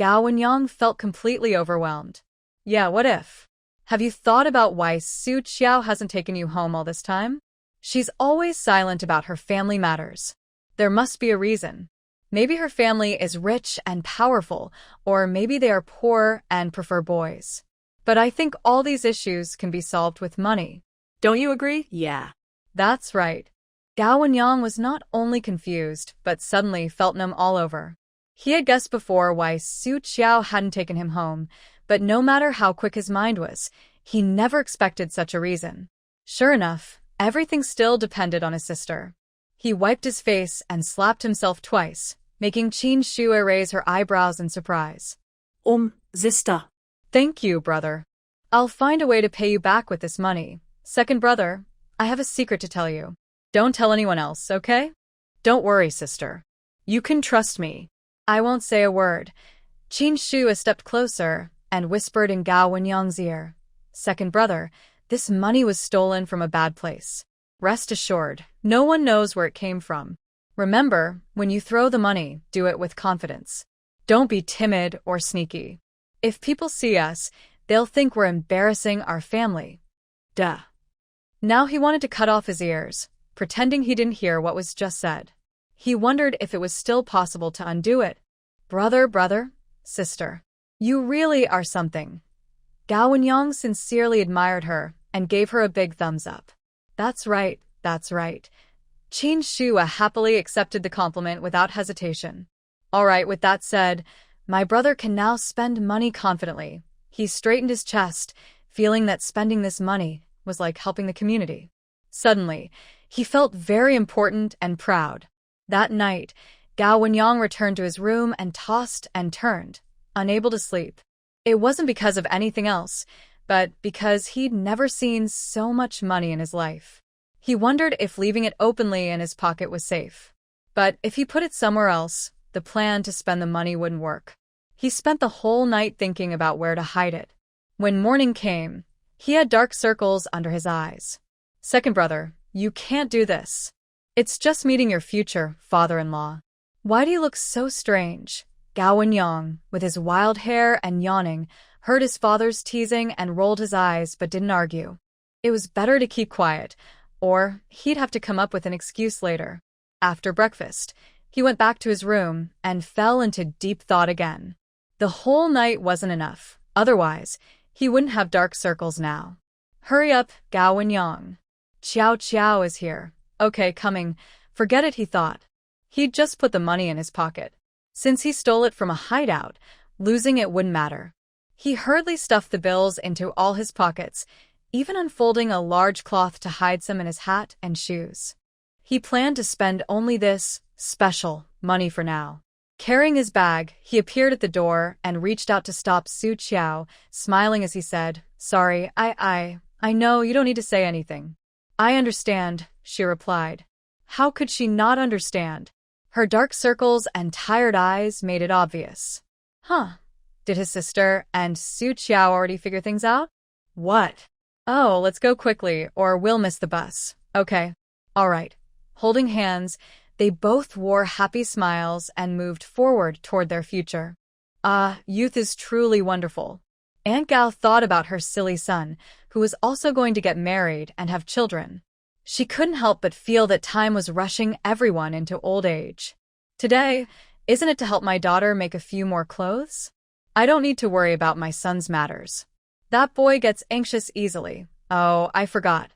Gao Wenyang felt completely overwhelmed. Yeah, what if? Have you thought about why Su Qiao hasn't taken you home all this time? She's always silent about her family matters. There must be a reason. Maybe her family is rich and powerful, or maybe they are poor and prefer boys. But I think all these issues can be solved with money. Don't you agree? Yeah. That's right. Gao Wenyang was not only confused, but suddenly felt numb all over. He had guessed before why Su Qiao hadn't taken him home, but no matter how quick his mind was, he never expected such a reason. Sure enough, everything still depended on his sister. He wiped his face and slapped himself twice, making Qin Shue raise her eyebrows in surprise. Sister. Thank you, brother. I'll find a way to pay you back with this money. Second brother, I have a secret to tell you. Don't tell anyone else, okay? Don't worry, sister. You can trust me. I won't say a word. Qin Shue stepped closer and whispered in Gao Wenyang's ear. Second brother, this money was stolen from a bad place. Rest assured, no one knows where it came from. Remember, when you throw the money, do it with confidence. Don't be timid or sneaky. If people see us, they'll think we're embarrassing our family. Duh. Now he wanted to cut off his ears, pretending he didn't hear what was just said. He wondered if it was still possible to undo it. Brother, sister. You really are something. Gao Wenyang sincerely admired her and gave her a big thumbs up. That's right. Qin Shue happily accepted the compliment without hesitation. All right, with that said, my brother can now spend money confidently. He straightened his chest, feeling that spending this money was like helping the community. Suddenly, he felt very important and proud. That night, Gao Wenyang returned to his room and tossed and turned, unable to sleep. It wasn't because of anything else, but because he'd never seen so much money in his life. He wondered if leaving it openly in his pocket was safe. But if he put it somewhere else, the plan to spend the money wouldn't work. He spent the whole night thinking about where to hide it. When morning came, he had dark circles under his eyes. Second brother, you can't do this. It's just meeting your future father-in-law. Why do you look so strange? Gao Wenyang, with his wild hair and yawning, heard his father's teasing and rolled his eyes but didn't argue. It was better to keep quiet, or he'd have to come up with an excuse later. After breakfast, he went back to his room and fell into deep thought again. The whole night wasn't enough. Otherwise, he wouldn't have dark circles now. Hurry up, Gao Wenyang. Qiao is here. Okay, coming. Forget it, he thought. He'd just put the money in his pocket. Since he stole it from a hideout, losing it wouldn't matter. He hurriedly stuffed the bills into all his pockets, even unfolding a large cloth to hide some in his hat and shoes. He planned to spend only this special money for now. Carrying his bag, he appeared at the door and reached out to stop Su Qiao, smiling as he said, "Sorry, I know you don't need to say anything." "I understand," she replied. How could she not understand? Her dark circles and tired eyes made it obvious. Did his sister and Su Qiao already figure things out? What? Oh, let's go quickly, or we'll miss the bus. Okay. All right. Holding hands, they both wore happy smiles and moved forward toward their future. Youth is truly wonderful. Aunt Gao thought about her silly son, who was also going to get married and have children. She couldn't help but feel that time was rushing everyone into old age. Today, isn't it to help my daughter make a few more clothes? I don't need to worry about my son's matters. That boy gets anxious easily. Oh, I forgot.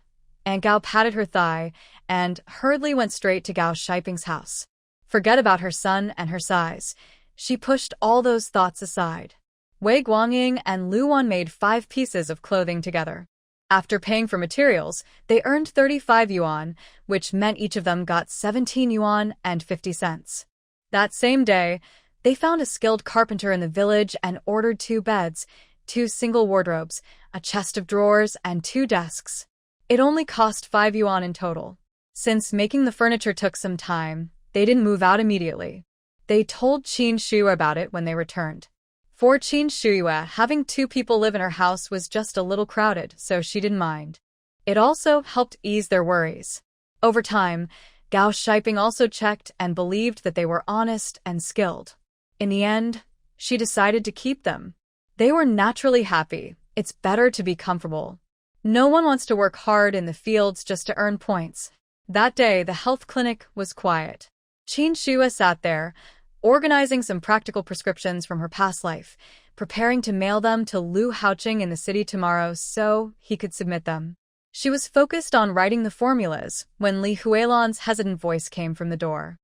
Aunt Gao patted her thigh and hurriedly went straight to Gao Shiping's house. Forget about her son and her size. She pushed all those thoughts aside. Wei Guangying and Lu Wan made 5 pieces of clothing together. After paying for materials, they earned 35 yuan, which meant each of them got 17 yuan and 50 cents. That same day, they found a skilled carpenter in the village and ordered 2 beds, 2 single wardrobes, a chest of drawers, and 2 desks. It only cost 5 yuan in total. Since making the furniture took some time, they didn't move out immediately. They told Qin Shue about it when they returned. For Qin Shue, having 2 people live in her house was just a little crowded, so she didn't mind. It also helped ease their worries. Over time, Gao Shiping also checked and believed that they were honest and skilled. In the end, she decided to keep them. They were naturally happy. It's better to be comfortable. No one wants to work hard in the fields just to earn points. That day, the health clinic was quiet. Qin Shua sat there, organizing some practical prescriptions from her past life, preparing to mail them to Lu Haoqing in the city tomorrow so he could submit them. She was focused on writing the formulas when Li Huilan's hesitant voice came from the door.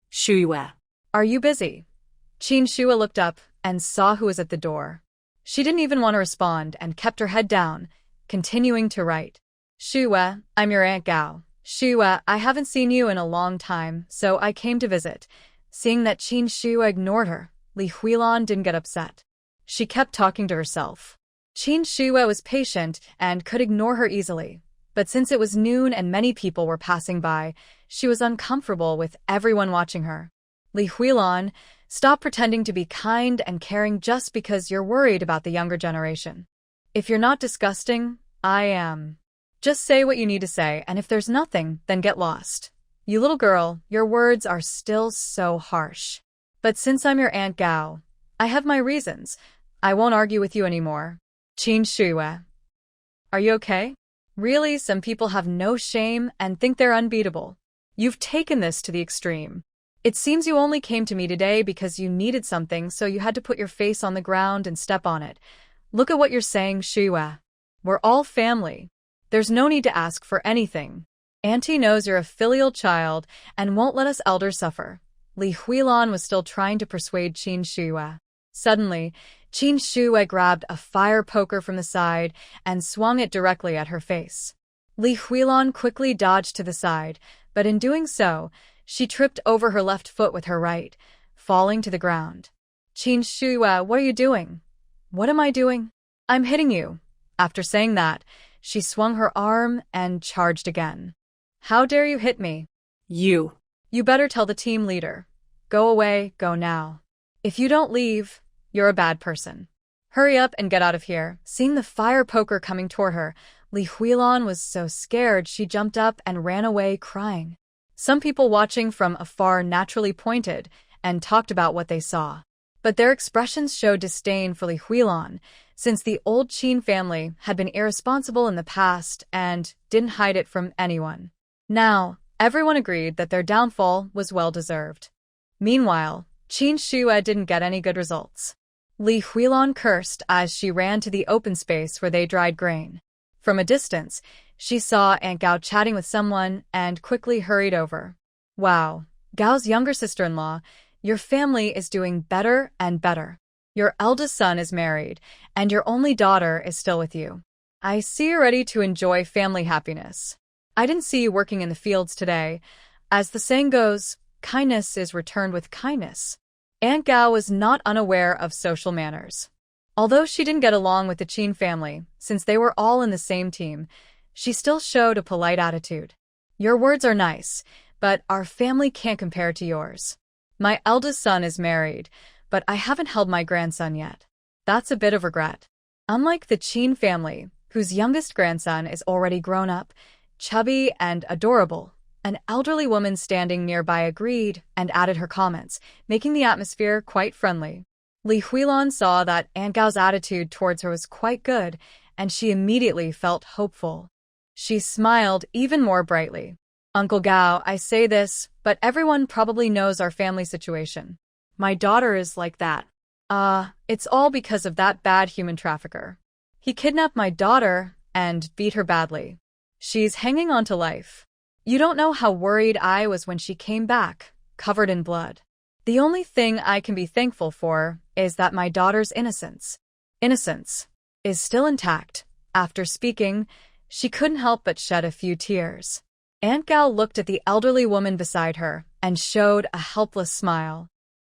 Shua. Are you busy? Qin Shua looked up and saw who was at the door. She didn't even want to respond and kept her head down, continuing to write. Shua, I'm your Aunt Gao. Shua, I haven't seen you in a long time, so I came to visit. Seeing that Qin Shua ignored her, Li Huilan didn't get upset. She kept talking to herself. Qin Shua was patient and could ignore her easily. But since it was noon and many people were passing by, she was uncomfortable with everyone watching her. Li Huilan, stop pretending to be kind and caring just because you're worried about the younger generation. If you're not disgusting, I am. Just say what you need to say, and if there's nothing, then get lost. You little girl, your words are still so harsh. But since I'm your Aunt Gao, I have my reasons. I won't argue with you anymore. Qin Shua. Are you okay? Really, some people have no shame and think they're unbeatable. You've taken this to the extreme. It seems you only came to me today because you needed something, so you had to put your face on the ground and step on it. Look at what you're saying, Shua. We're all family. There's no need to ask for anything. Auntie knows you're a filial child and won't let us elders suffer. Li Huilan was still trying to persuade Qin Shua. Suddenly, Qin Shua grabbed a fire poker from the side and swung it directly at her face. Li Huilan quickly dodged to the side, but in doing so, she tripped over her left foot with her right, falling to the ground. Qin Shua, what are you doing? What am I doing? I'm hitting you. After saying that, she swung her arm and charged again. How dare you hit me? You. You better tell the team leader. Go away, go now. If you don't leave, you're a bad person. Hurry up and get out of here. Seeing the fire poker coming toward her, Li Huilan was so scared she jumped up and ran away crying. Some people watching from afar naturally pointed and talked about what they saw. But their expressions showed disdain for Li Huilan, since the old Qin family had been irresponsible in the past and didn't hide it from anyone. Now, everyone agreed that their downfall was well-deserved. Meanwhile, Qin Shua didn't get any good results. Li Huilan cursed as she ran to the open space where they dried grain. From a distance, she saw Aunt Gao chatting with someone and quickly hurried over. Wow, Gao's younger sister-in-law, your family is doing better and better. Your eldest son is married, and your only daughter is still with you. I see you're ready to enjoy family happiness. I didn't see you working in the fields today. As the saying goes, kindness is returned with kindness. Aunt Gao was not unaware of social manners. Although she didn't get along with the Qin family, since they were all in the same team, she still showed a polite attitude. Your words are nice, but our family can't compare to yours. My eldest son is married, but I haven't held my grandson yet. That's a bit of regret. Unlike the Qin family, whose youngest grandson is already grown up, chubby and adorable, an elderly woman standing nearby agreed and added her comments, making the atmosphere quite friendly. Li Huilan saw that Aunt Gao's attitude towards her was quite good, and she immediately felt hopeful. She smiled even more brightly. Uncle Gao, I say this, but everyone probably knows our family situation. My daughter is like that. It's all because of that bad human trafficker. He kidnapped my daughter and beat her badly. She's hanging on to life. You don't know how worried I was when she came back, covered in blood. The only thing I can be thankful for is that my daughter's innocence is still intact. After speaking, she couldn't help but shed a few tears. Aunt Gao looked at the elderly woman beside her and showed a helpless smile.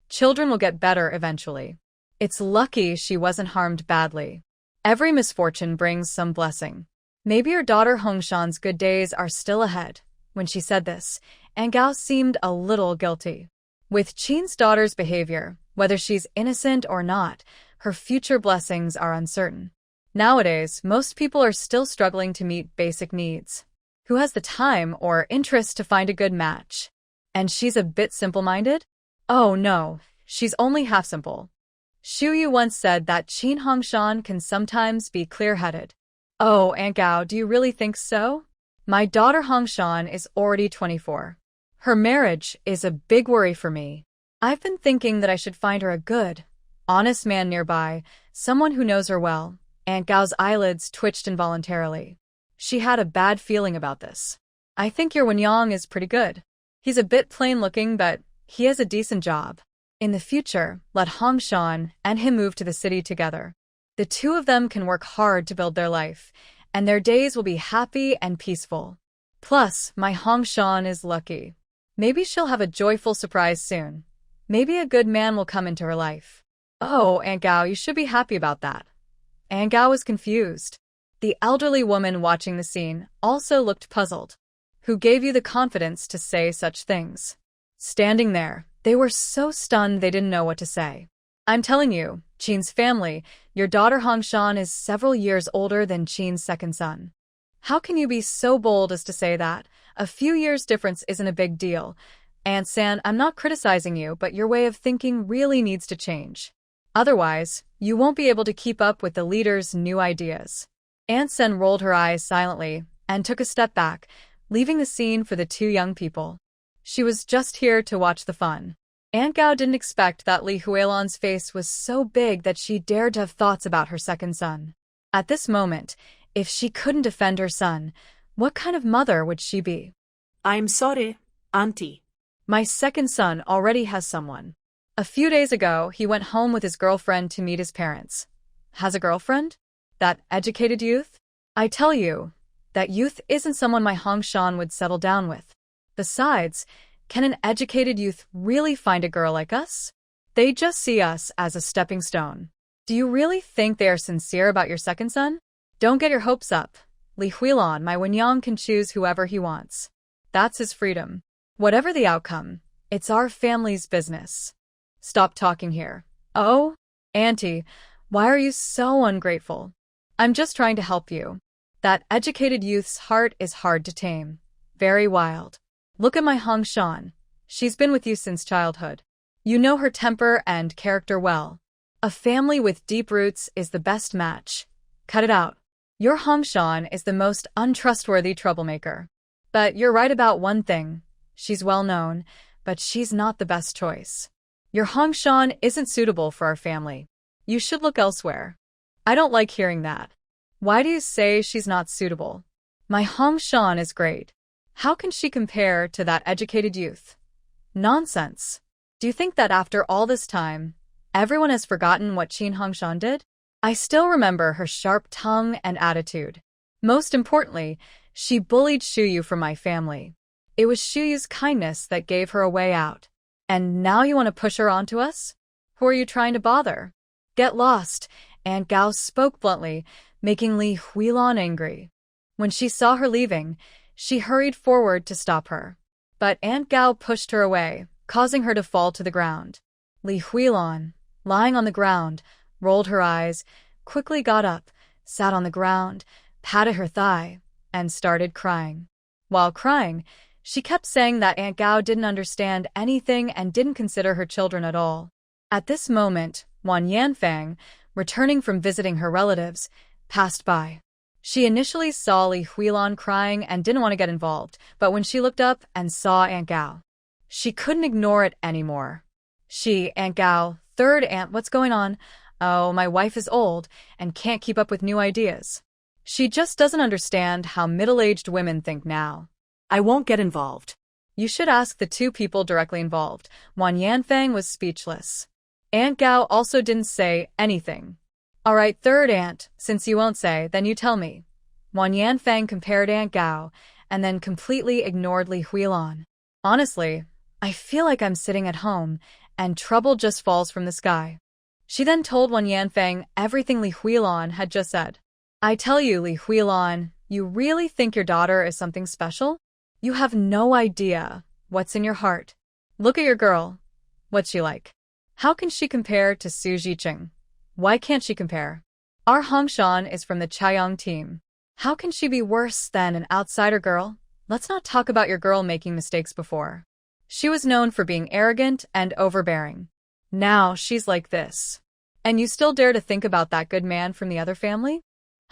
Children will get better eventually. It's lucky she wasn't harmed badly. Every misfortune brings some blessing. Maybe your daughter Hongshan's good days are still ahead. When she said this, Aunt Gao seemed a little guilty. With Qin's daughter's behavior, whether she's innocent or not, her future blessings are uncertain. Nowadays, most people are still struggling to meet basic needs. Who has the time or interest to find a good match? And she's a bit simple-minded? Oh no, she's only half simple. Shu Yu once said that Qin Hongshan can sometimes be clear-headed. Oh, Aunt Gao, do you really think so? My daughter Hongshan is already 24. Her marriage is a big worry for me. I've been thinking that I should find her a good, honest man nearby, someone who knows her well. Aunt Gao's eyelids twitched involuntarily. She had a bad feeling about this. I think your Wenyang is pretty good. He's a bit plain-looking, but he has a decent job. In the future, let Hongshan and him move to the city together. The two of them can work hard to build their life, and their days will be happy and peaceful. Plus, my Hongshan is lucky. Maybe she'll have a joyful surprise soon. Maybe a good man will come into her life. Oh, Aunt Gao, you should be happy about that. Aunt Gao was confused. The elderly woman watching the scene also looked puzzled. Who gave you the confidence to say such things? Standing there, they were so stunned they didn't know what to say. I'm telling you, Qin's family, your daughter Hongshan is several years older than Qin's second son. How can you be so bold as to say that? A few years difference isn't a big deal. Aunt San, I'm not criticizing you, but your way of thinking really needs to change. Otherwise, you won't be able to keep up with the leader's new ideas. Aunt Sen rolled her eyes silently and took a step back, leaving the scene for the two young people. She was just here to watch the fun. Aunt Gao didn't expect that Li Huilan's face was so big that she dared to have thoughts about her second son. At this moment, if she couldn't defend her son, what kind of mother would she be? I'm sorry, Auntie. My second son already has someone. A few days ago, he went home with his girlfriend to meet his parents. Has a girlfriend? That educated youth? I tell you, that youth isn't someone my Hongshan would settle down with. Besides, can an educated youth really find a girl like us? They just see us as a stepping stone. Do you really think they are sincere about your second son? Don't get your hopes up. Li Huilan, my Wenyang, can choose whoever he wants. That's his freedom. Whatever the outcome, it's our family's business. Stop talking here. Oh? Auntie, why are you so ungrateful? I'm just trying to help you. That educated youth's heart is hard to tame. Very wild. Look at my Hongshan. She's been with you since childhood. You know her temper and character well. A family with deep roots is the best match. Cut it out. Your Hongshan is the most untrustworthy troublemaker. But you're right about one thing. She's well known, but she's not the best choice. Your Hongshan isn't suitable for our family. You should look elsewhere. I don't like hearing that. Why do you say she's not suitable? My Hongshan is great. How can she compare to that educated youth? Nonsense. Do you think that after all this time, everyone has forgotten what Qin Hongshan did? I still remember her sharp tongue and attitude. Most importantly, she bullied Shu Yu from my family. It was Shu Yu's kindness that gave her a way out. And now you want to push her onto us? Who are you trying to bother? Get lost, Aunt Gao spoke bluntly, making Li Huilan angry. When she saw her leaving, she hurried forward to stop her. But Aunt Gao pushed her away, causing her to fall to the ground. Li Huilan, lying on the ground, rolled her eyes, quickly got up, sat on the ground, patted her thigh, and started crying. While crying, she kept saying that Aunt Gao didn't understand anything and didn't consider her children at all. At this moment, Wan Yanfang, returning from visiting her relatives, passed by. She initially saw Li Huilan crying and didn't want to get involved, but when she looked up and saw Aunt Gao, she couldn't ignore it anymore. Aunt Gao, third aunt, what's going on? Oh, my wife is old and can't keep up with new ideas. She just doesn't understand how middle-aged women think now. I won't get involved. You should ask the two people directly involved. Wan Yanfang was speechless. Aunt Gao also didn't say anything. All right, third aunt, since you won't say, then you tell me. Wan Yanfang compared Aunt Gao and then completely ignored Li Huilan. Honestly, I feel like I'm sitting at home and trouble just falls from the sky. She then told Wan Yanfang everything Li Huilan had just said. I tell you, Li Huilan, you really think your daughter is something special? You have no idea what's in your heart. Look at your girl. What's she like? How can she compare to Su Jiqing? Why can't she compare? Our Hongshan is from the Chaiyang team. How can she be worse than an outsider girl? Let's not talk about your girl making mistakes before. She was known for being arrogant and overbearing. Now she's like this. And you still dare to think about that good man from the other family?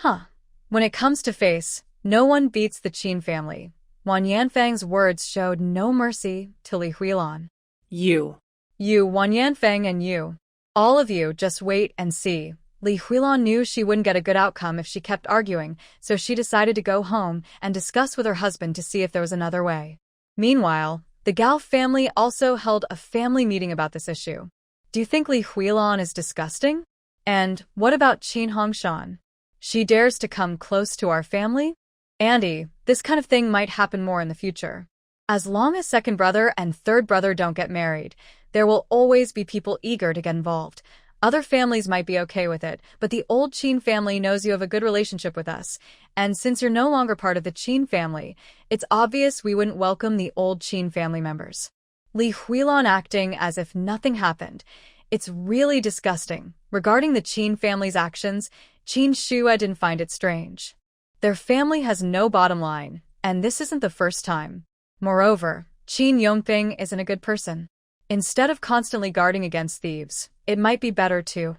Huh. When it comes to face, no one beats the Qin family. Wan Yanfang's words showed no mercy to Li Huilan. You. You, Wan Yanfang, and you. All of you, just wait and see. Li Huilan knew she wouldn't get a good outcome if she kept arguing, so she decided to go home and discuss with her husband to see if there was another way. Meanwhile, the Gao family also held a family meeting about this issue. Do you think Li Huilan is disgusting? And what about Qin Hongshan? She dares to come close to our family? Andy, this kind of thing might happen more in the future. As long as second brother and third brother don't get married, there will always be people eager to get involved. Other families might be okay with it, but the old Qin family knows you have a good relationship with us, and since you're no longer part of the Qin family, it's obvious we wouldn't welcome the old Qin family members. Li Huilan acting as if nothing happened. It's really disgusting. Regarding the Qin family's actions, Qin Shue didn't find it strange. Their family has no bottom line, and this isn't the first time. Moreover, Qin Yongping isn't a good person. Instead of constantly guarding against thieves, it might be better to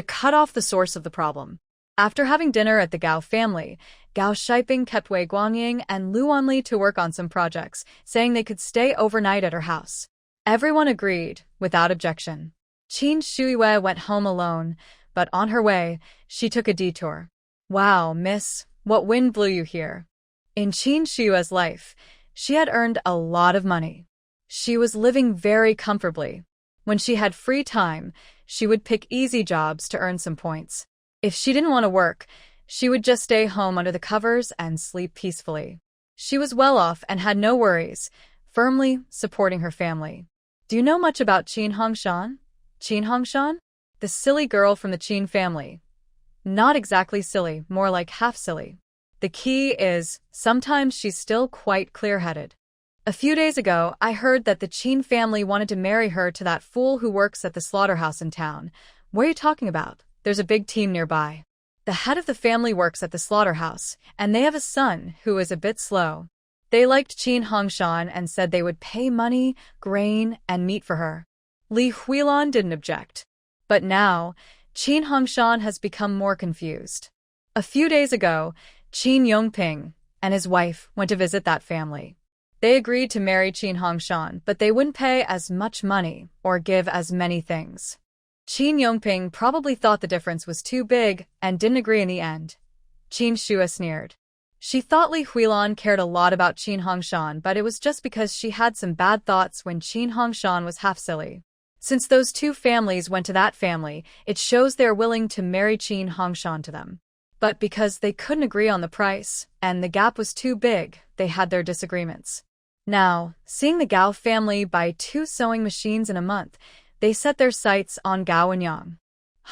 cut off the source of the problem. After having dinner at the Gao family, Gao Shiping kept Wei Guangying and Lu Wanli to work on some projects, saying they could stay overnight at her house. Everyone agreed, without objection. Qin Shuiwei went home alone, but on her way, she took a detour. Wow, miss, what wind blew you here? In Qin Shuiwei's life, she had earned a lot of money. She was living very comfortably. When she had free time, she would pick easy jobs to earn some points. If she didn't want to work, she would just stay home under the covers and sleep peacefully. She was well off and had no worries, firmly supporting her family. Do you know much about Qin Hongshan? Qin Hongshan? The silly girl from the Qin family. Not exactly silly, more like half silly. The key is, sometimes she's still quite clear-headed. A few days ago, I heard that the Qin family wanted to marry her to that fool who works at the slaughterhouse in town. What are you talking about? There's a big team nearby. The head of the family works at the slaughterhouse, and they have a son who is a bit slow. They liked Qin Hongshan and said they would pay money, grain, and meat for her. Li Huilan didn't object. But now, Qin Hongshan has become more confused. A few days ago, Qin Yongping and his wife went to visit that family. They agreed to marry Qin Hongshan, but they wouldn't pay as much money or give as many things. Qin Yongping probably thought the difference was too big and didn't agree in the end. Qin Shue sneered. She thought Li Huilan cared a lot about Qin Hongshan, but it was just because she had some bad thoughts when Qin Hongshan was half silly. Since those two families went to that family, it shows they're willing to marry Qin Hongshan to them. But because they couldn't agree on the price, and the gap was too big, they had their disagreements. Now, seeing the Gao family buy 2 sewing machines in a month, they set their sights on Gao and Yang.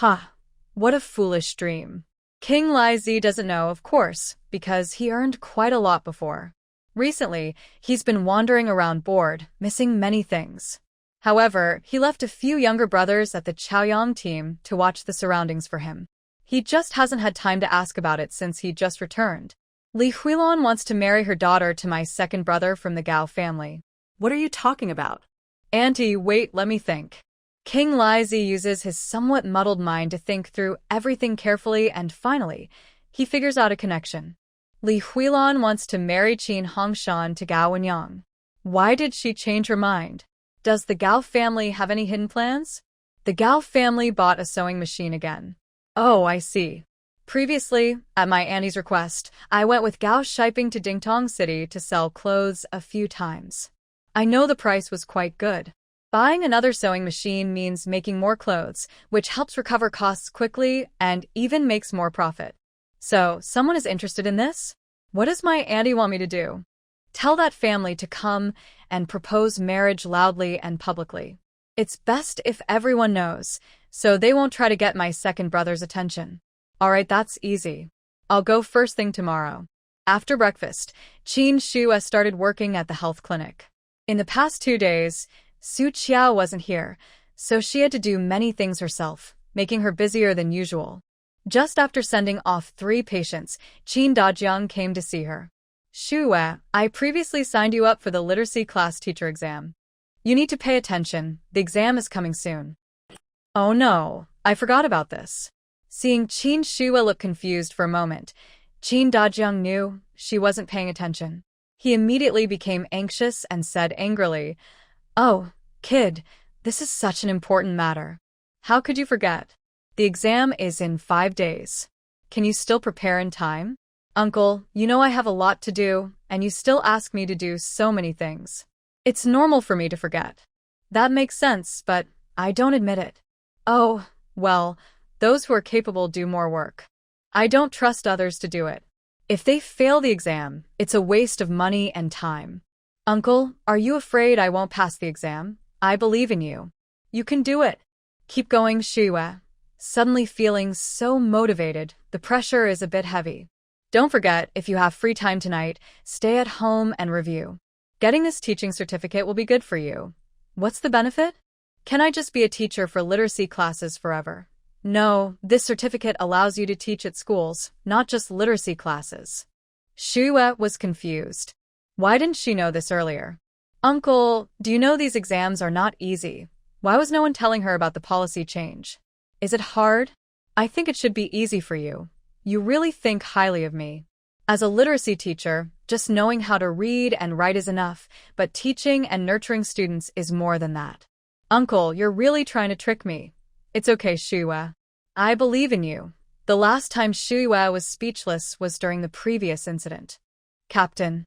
Ha! What a foolish dream. King Lizi doesn't know, of course, because he earned quite a lot before. Recently, he's been wandering around bored, missing many things. However, he left a few younger brothers at the Chaoyang team to watch the surroundings for him. He just hasn't had time to ask about it since he just returned. Li Huilan wants to marry her daughter to my second brother from the Gao family. What are you talking about? Auntie, wait, let me think. King Lizi uses his somewhat muddled mind to think through everything carefully and finally, he figures out a connection. Li Huilan wants to marry Qin Hongshan to Gao and Yang. Why did she change her mind? Does the Gao family have any hidden plans? The Gao family bought a sewing machine again. Oh, I see. Previously, at my auntie's request, I went with Gao Shiping to Dingtong City to sell clothes a few times. I know the price was quite good. Buying another sewing machine means making more clothes, which helps recover costs quickly and even makes more profit. So, someone is interested in this? What does my auntie want me to do? Tell that family to come and propose marriage loudly and publicly. It's best if everyone knows, so they won't try to get my second brother's attention. Alright, that's easy. I'll go first thing tomorrow. After breakfast, Qin Shue started working at the health clinic. In the past 2 days, Su Qiao wasn't here, so she had to do many things herself, making her busier than usual. Just after sending off 3 patients, Qin Dajiang came to see her. Shue, I previously signed you up for the literacy class teacher exam. You need to pay attention, the exam is coming soon. Oh no, I forgot about this. Seeing Qin Shihua look confused for a moment, Qin Dajiang knew she wasn't paying attention. He immediately became anxious and said angrily, "Oh, kid, this is such an important matter. How could you forget? The exam is in 5 days. Can you still prepare in time? Uncle, you know I have a lot to do, and you still ask me to do so many things. It's normal for me to forget." That makes sense, but I don't admit it. Oh, well, those who are capable do more work. I don't trust others to do it. If they fail the exam, it's a waste of money and time. Uncle, are you afraid I won't pass the exam? I believe in you. You can do it. Keep going, Shihua. Suddenly feeling so motivated, the pressure is a bit heavy. Don't forget, if you have free time tonight, stay at home and review. Getting this teaching certificate will be good for you. What's the benefit? Can I just be a teacher for literacy classes forever? No, this certificate allows you to teach at schools, not just literacy classes. Shihua was confused. Why didn't she know this earlier? Uncle, do you know these exams are not easy? Why was no one telling her about the policy change? Is it hard? I think it should be easy for you. You really think highly of me. As a literacy teacher, just knowing how to read and write is enough, but teaching and nurturing students is more than that. Uncle, you're really trying to trick me. It's okay, Shihua. I believe in you. The last time Shihua was speechless was during the previous incident. Captain.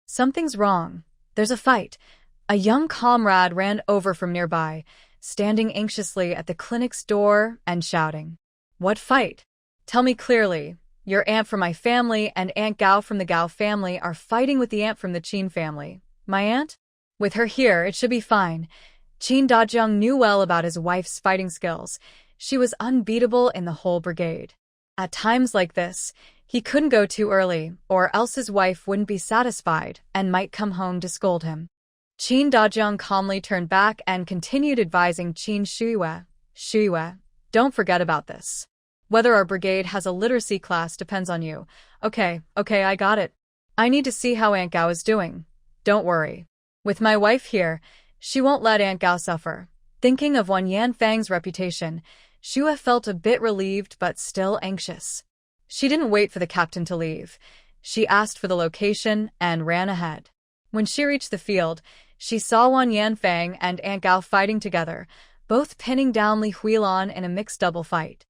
Something's wrong. There's a fight. A young comrade ran over from nearby, standing anxiously at the clinic's door and shouting. What fight? Tell me clearly. Your aunt from my family and Aunt Gao from the Gao family are fighting with the aunt from the Qin family. My aunt? With her here, it should be fine. Qin Dajiang knew well about his wife's fighting skills. She was unbeatable in the whole brigade. At times like this, he couldn't go too early, or else his wife wouldn't be satisfied and might come home to scold him. Qin Dajiang calmly turned back and continued advising Qin Shihua. Shihua, don't forget about this. Whether our brigade has a literacy class depends on you. Okay, I got it. I need to see how Aunt Gao is doing. Don't worry. With my wife here, she won't let Aunt Gao suffer. Thinking of Wan Yanfang's reputation, Shihua felt a bit relieved but still anxious. She didn't wait for the captain to leave. She asked for the location and ran ahead. When she reached the field, she saw Wan Yanfang and Aunt Gao fighting together, both pinning down Li Huilan in a mixed double fight.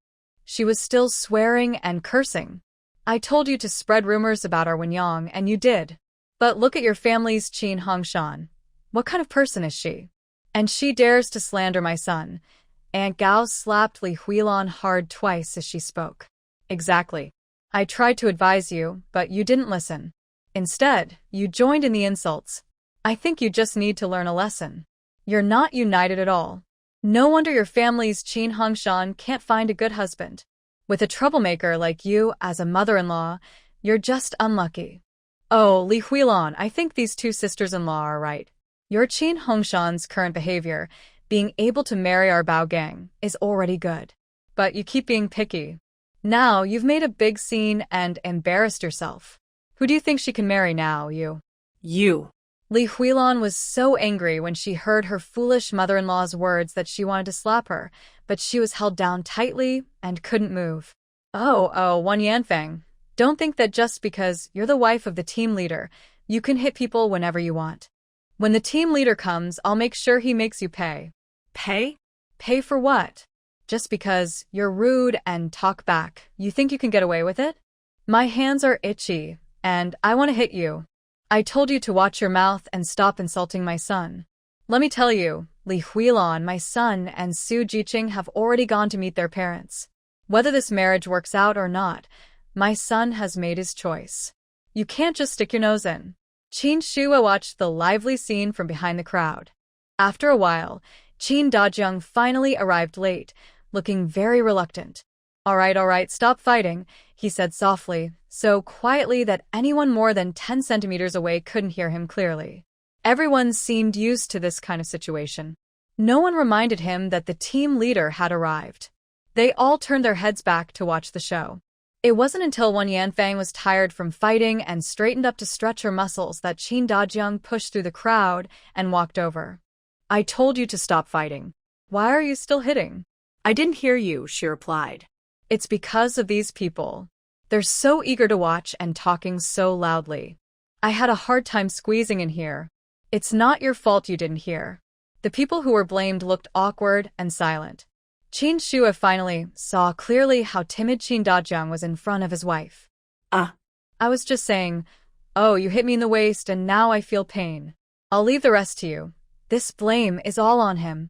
She was still swearing and cursing. I told you to spread rumors about our Wenyang, and you did. But look at your family's Qin Hongshan. What kind of person is she? And she dares to slander my son. Aunt Gao slapped Li Huilan hard twice as she spoke. Exactly. I tried to advise you, but you didn't listen. Instead, you joined in the insults. I think you just need to learn a lesson. You're not united at all. No wonder your family's Qin Hongshan can't find a good husband. With a troublemaker like you as a mother-in-law, you're just unlucky. Oh, Li Huilan, I think these two sisters-in-law are right. Your Qin Hongshan's current behavior, being able to marry our Bao gang, is already good. But you keep being picky. Now you've made a big scene and embarrassed yourself. Who do you think she can marry now, you? You. Li Huilan was so angry when she heard her foolish mother-in-law's words that she wanted to slap her, but she was held down tightly and couldn't move. Oh, Wan Yanfang, don't think that just because you're the wife of the team leader, you can hit people whenever you want. When the team leader comes, I'll make sure he makes you pay. Pay? Pay for what? Just because you're rude and talk back, you think you can get away with it? My hands are itchy, and I want to hit you. I told you to watch your mouth and stop insulting my son. Let me tell you, Li Huilan, my son, and Su Jiqing have already gone to meet their parents. Whether this marriage works out or not, my son has made his choice. You can't just stick your nose in. Qin Shihua watched the lively scene from behind the crowd. After a while, Qin Dajiang finally arrived late, looking very reluctant. All right, stop fighting, he said softly, so quietly that anyone more than 10 centimeters away couldn't hear him clearly. Everyone seemed used to this kind of situation. No one reminded him that the team leader had arrived. They all turned their heads back to watch the show. It wasn't until Wan Yanfang was tired from fighting and straightened up to stretch her muscles that Qin Dajiang pushed through the crowd and walked over. I told you to stop fighting. Why are you still hitting? I didn't hear you, she replied. It's because of these people. They're so eager to watch and talking so loudly. I had a hard time squeezing in here. It's not your fault you didn't hear. The people who were blamed looked awkward and silent. Qin Shue finally saw clearly how timid Qin Dajun was in front of his wife. I was just saying, oh, you hit me in the waist and now I feel pain. I'll leave the rest to you. This blame is all on him.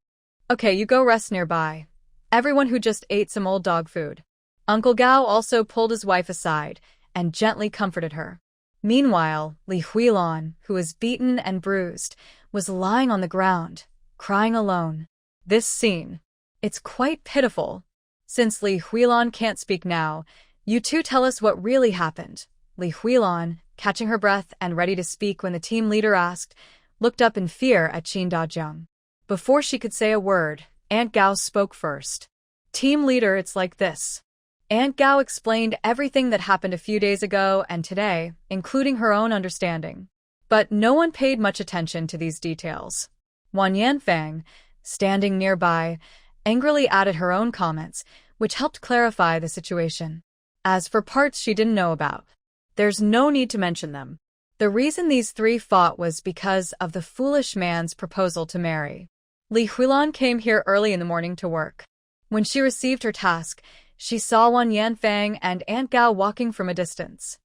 Okay, you go rest nearby. Everyone who just ate some old dog food. Uncle Gao also pulled his wife aside and gently comforted her. Meanwhile, Li Huilan, who was beaten and bruised, was lying on the ground, crying alone. This scene. It's quite pitiful. Since Li Huilan can't speak now, you two tell us what really happened. Li Huilan, catching her breath and ready to speak when the team leader asked, looked up in fear at Qin Dajun. Before she could say a word, Aunt Gao spoke first. Team leader, it's like this. Aunt Gao explained everything that happened a few days ago and today, including her own understanding. But no one paid much attention to these details. Wan Yanfang, standing nearby, angrily added her own comments, which helped clarify the situation. As for parts she didn't know about, there's no need to mention them. The reason these three fought was because of the foolish man's proposal to marry. Li Huilan came here early in the morning to work. When she received her task, she saw Wan Yanfang and Aunt Gao walking from a distance.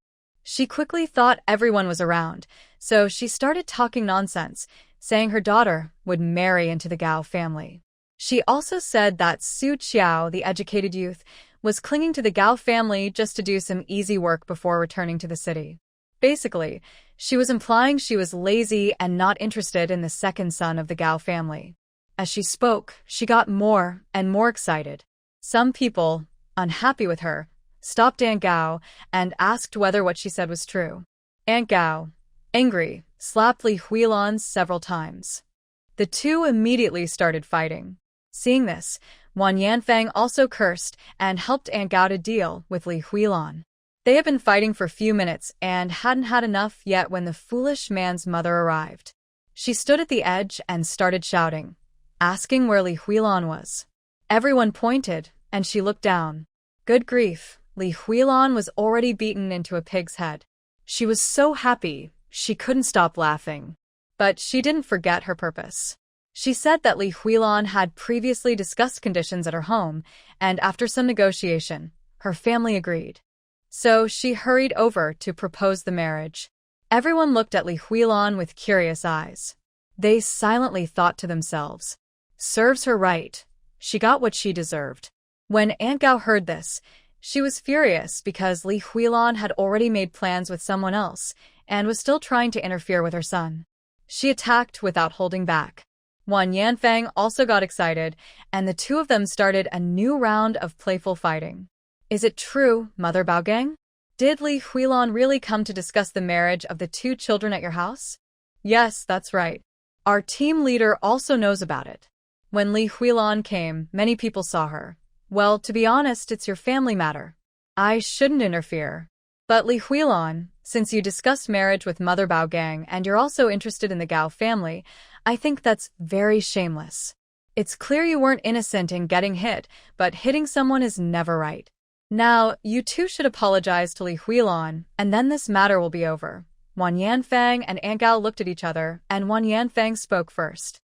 She quickly thought everyone was around, so she started talking nonsense, saying her daughter would marry into the Gao family. She also said that Su Qiao, the educated youth, was clinging to the Gao family just to do some easy work before returning to the city. Basically, she was implying she was lazy and not interested in the second son of the Gao family. As she spoke, she got more and more excited. Some people, unhappy with her, stopped Aunt Gao and asked whether what she said was true. Aunt Gao, angry, slapped Li Huilan several times. The two immediately started fighting. Seeing this, Wan Yanfang also cursed and helped Aunt Gao to deal with Li Huilan. They had been fighting for a few minutes and hadn't had enough yet when the foolish man's mother arrived. She stood at the edge and started shouting, asking where Li Huilan was. Everyone pointed, and she looked down. Good grief, Li Huilan was already beaten into a pig's head. She was so happy, she couldn't stop laughing. But she didn't forget her purpose. She said that Li Huilan had previously discussed conditions at her home, and after some negotiation, her family agreed. So she hurried over to propose the marriage. Everyone looked at Li Huilan with curious eyes. They silently thought to themselves, serves her right. She got what she deserved. When Aunt Gao heard this, she was furious because Li Huilan had already made plans with someone else and was still trying to interfere with her son. She attacked without holding back. Wan Yanfang also got excited, and the two of them started a new round of playful fighting. Is it true, Mother Baogang? Did Li Huilan really come to discuss the marriage of the two children at your house? Yes, that's right. Our team leader also knows about it. When Li Huilan came, many people saw her. Well, to be honest, it's your family matter. I shouldn't interfere. But Li Huilan, since you discussed marriage with Mother Baogang and you're also interested in the Gao family, I think that's very shameless. It's clear you weren't innocent in getting hit, but hitting someone is never right. Now, you two should apologize to Li Huilan, and then this matter will be over. Wan Yanfang and Aunt Gao looked at each other, and Wan Yanfang spoke first.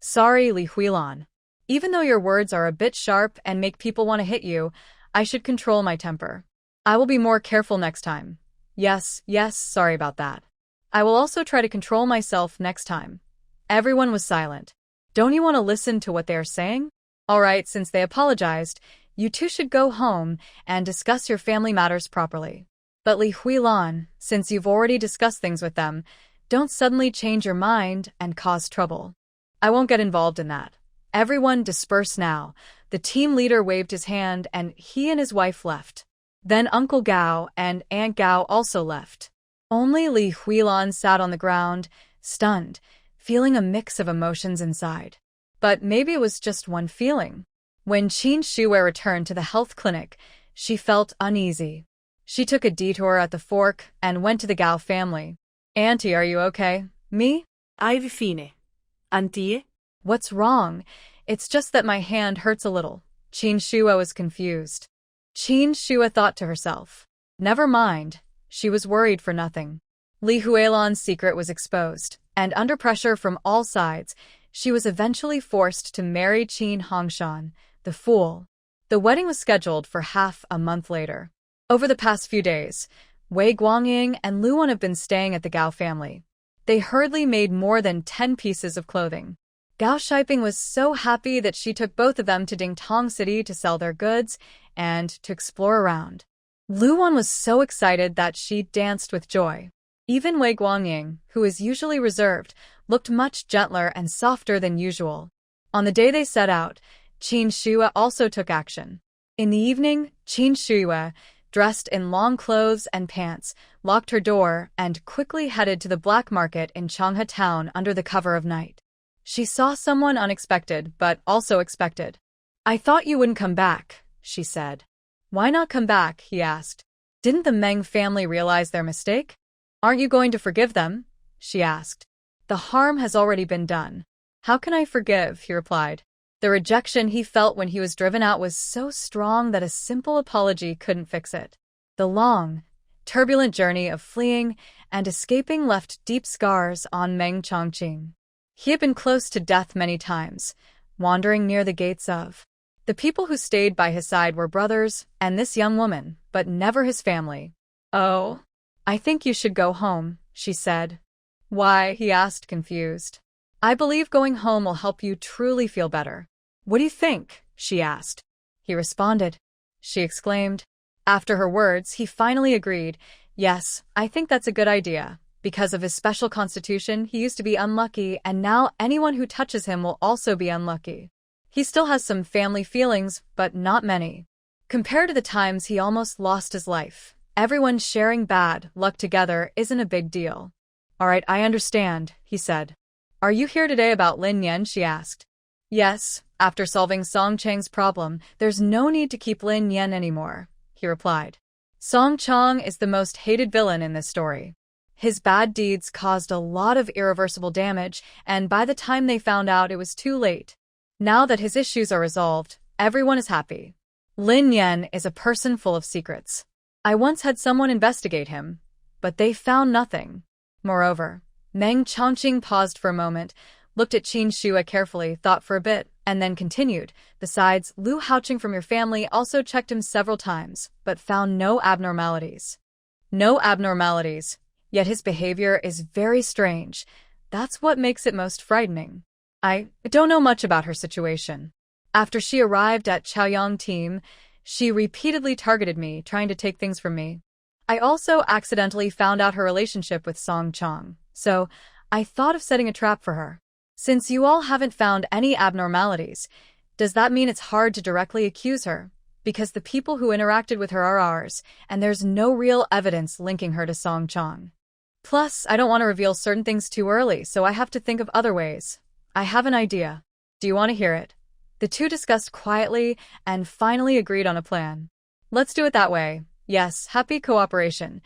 Sorry, Li Huilan. Even though your words are a bit sharp and make people want to hit you, I should control my temper. I will be more careful next time. Yes, sorry about that. I will also try to control myself next time. Everyone was silent. Don't you want to listen to what they are saying? All right, since they apologized, you two should go home and discuss your family matters properly. But Li Huilan, since you've already discussed things with them, don't suddenly change your mind and cause trouble. I won't get involved in that. Everyone disperse now. The team leader waved his hand and he and his wife left. Then Uncle Gao and Aunt Gao also left. Only Li Huilan sat on the ground, stunned, feeling a mix of emotions inside. But maybe it was just one feeling. When Qin Shue returned to the health clinic, she felt uneasy. She took a detour at the fork and went to the Gao family. Auntie, are you okay? Me? Fine. Auntie? What's wrong? It's just that my hand hurts a little. Qin Shua was confused. Qin Shua thought to herself. Never mind, she was worried for nothing. Li Huilan's secret was exposed, and under pressure from all sides, she was eventually forced to marry Qin Hongshan, the fool. The wedding was scheduled for half a month later. Over the past few days, Wei Guangying and Luan have been staying at the Gao family. They hurriedly made more than 10 pieces of clothing. Gao Shiping was so happy that she took both of them to Dingtong City to sell their goods and to explore around. Luan was so excited that she danced with joy. Even Wei Guangying, who is usually reserved, looked much gentler and softer than usual. On the day they set out, Qin Shua also took action. In the evening, Qin Shua, dressed in long clothes and pants, locked her door and quickly headed to the black market in Changhe town under the cover of night. She saw someone unexpected, but also expected. "I thought you wouldn't come back," she said. "Why not come back?" he asked. "Didn't the Meng family realize their mistake? Aren't you going to forgive them?" she asked. "The harm has already been done. How can I forgive?" he replied. The rejection he felt when he was driven out was so strong that a simple apology couldn't fix it. The long, turbulent journey of fleeing and escaping left deep scars on Meng Chongqing. He had been close to death many times, wandering near the gates of. The people who stayed by his side were brothers and this young woman, but never his family. "Oh, I think you should go home," she said. "Why?" he asked, confused. "I believe going home will help you truly feel better." "What do you think?" she asked. He responded. She exclaimed. After her words, he finally agreed. "Yes, I think that's a good idea. Because of his special constitution, he used to be unlucky, and now anyone who touches him will also be unlucky. He still has some family feelings, but not many. Compared to the times he almost lost his life, everyone sharing bad luck together isn't a big deal." "All right, I understand," he said. "Are you here today about Lin Yan?" she asked. "Yes, after solving Song Chang's problem, there's no need to keep Lin Yan anymore," he replied. Song Chang is the most hated villain in this story. His bad deeds caused a lot of irreversible damage, and by the time they found out, it was too late. Now that his issues are resolved, everyone is happy. Lin Yan is a person full of secrets. I once had someone investigate him, but they found nothing. Moreover, Meng Chongqing paused for a moment, looked at Qin Shua carefully, thought for a bit, and then continued. "Besides, Lu Haoqing from your family also checked him several times, but found no abnormalities." "No abnormalities, yet his behavior is very strange. That's what makes it most frightening. I don't know much about her situation. After she arrived at Chaoyang team, she repeatedly targeted me, trying to take things from me. I also accidentally found out her relationship with Song Chang, so I thought of setting a trap for her. Since you all haven't found any abnormalities, does that mean it's hard to directly accuse her? Because the people who interacted with her are ours, and there's no real evidence linking her to Song Chang. Plus, I don't want to reveal certain things too early, so I have to think of other ways. I have an idea. Do you want to hear it?" The two discussed quietly and finally agreed on a plan. "Let's do it that way. Yes, happy cooperation."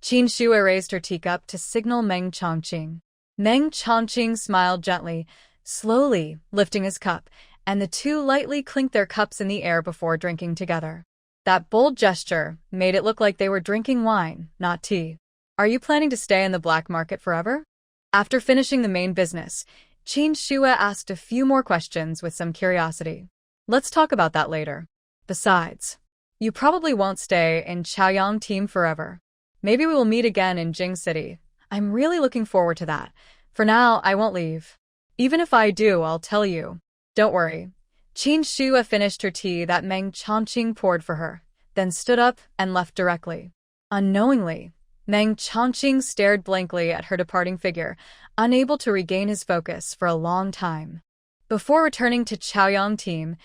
Qin Shua raised her teacup to signal Meng Chongqing. Meng Chongqing smiled gently, slowly lifting his cup, and the two lightly clinked their cups in the air before drinking together. That bold gesture made it look like they were drinking wine, not tea. "Are you planning to stay in the black market forever?" After finishing the main business, Qin Shua asked a few more questions with some curiosity. "Let's talk about that later. Besides, you probably won't stay in Chaoyang team forever. Maybe we will meet again in Jing City. I'm really looking forward to that. For now, I won't leave. Even if I do, I'll tell you. Don't worry." Qin Shua finished her tea that Meng Chongqing poured for her, then stood up and left directly. Unknowingly, Meng Chongqing stared blankly at her departing figure, unable to regain his focus for a long time. Before returning to Chaoyang team,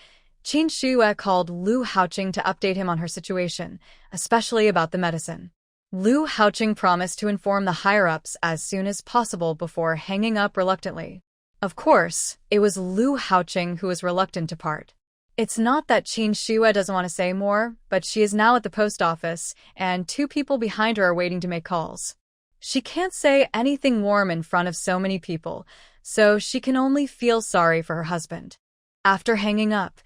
Qin Shua called Lu Haoqing to update him on her situation, especially about the medicine. Lu Haoqing promised to inform the higher-ups as soon as possible before hanging up reluctantly. Of course, it was Lu Haoqing who was reluctant to part. It's not that Qin Shua doesn't want to say more, but she is now at the post office, and two people behind her are waiting to make calls. She can't say anything warm in front of so many people, so she can only feel sorry for her husband. After hanging up,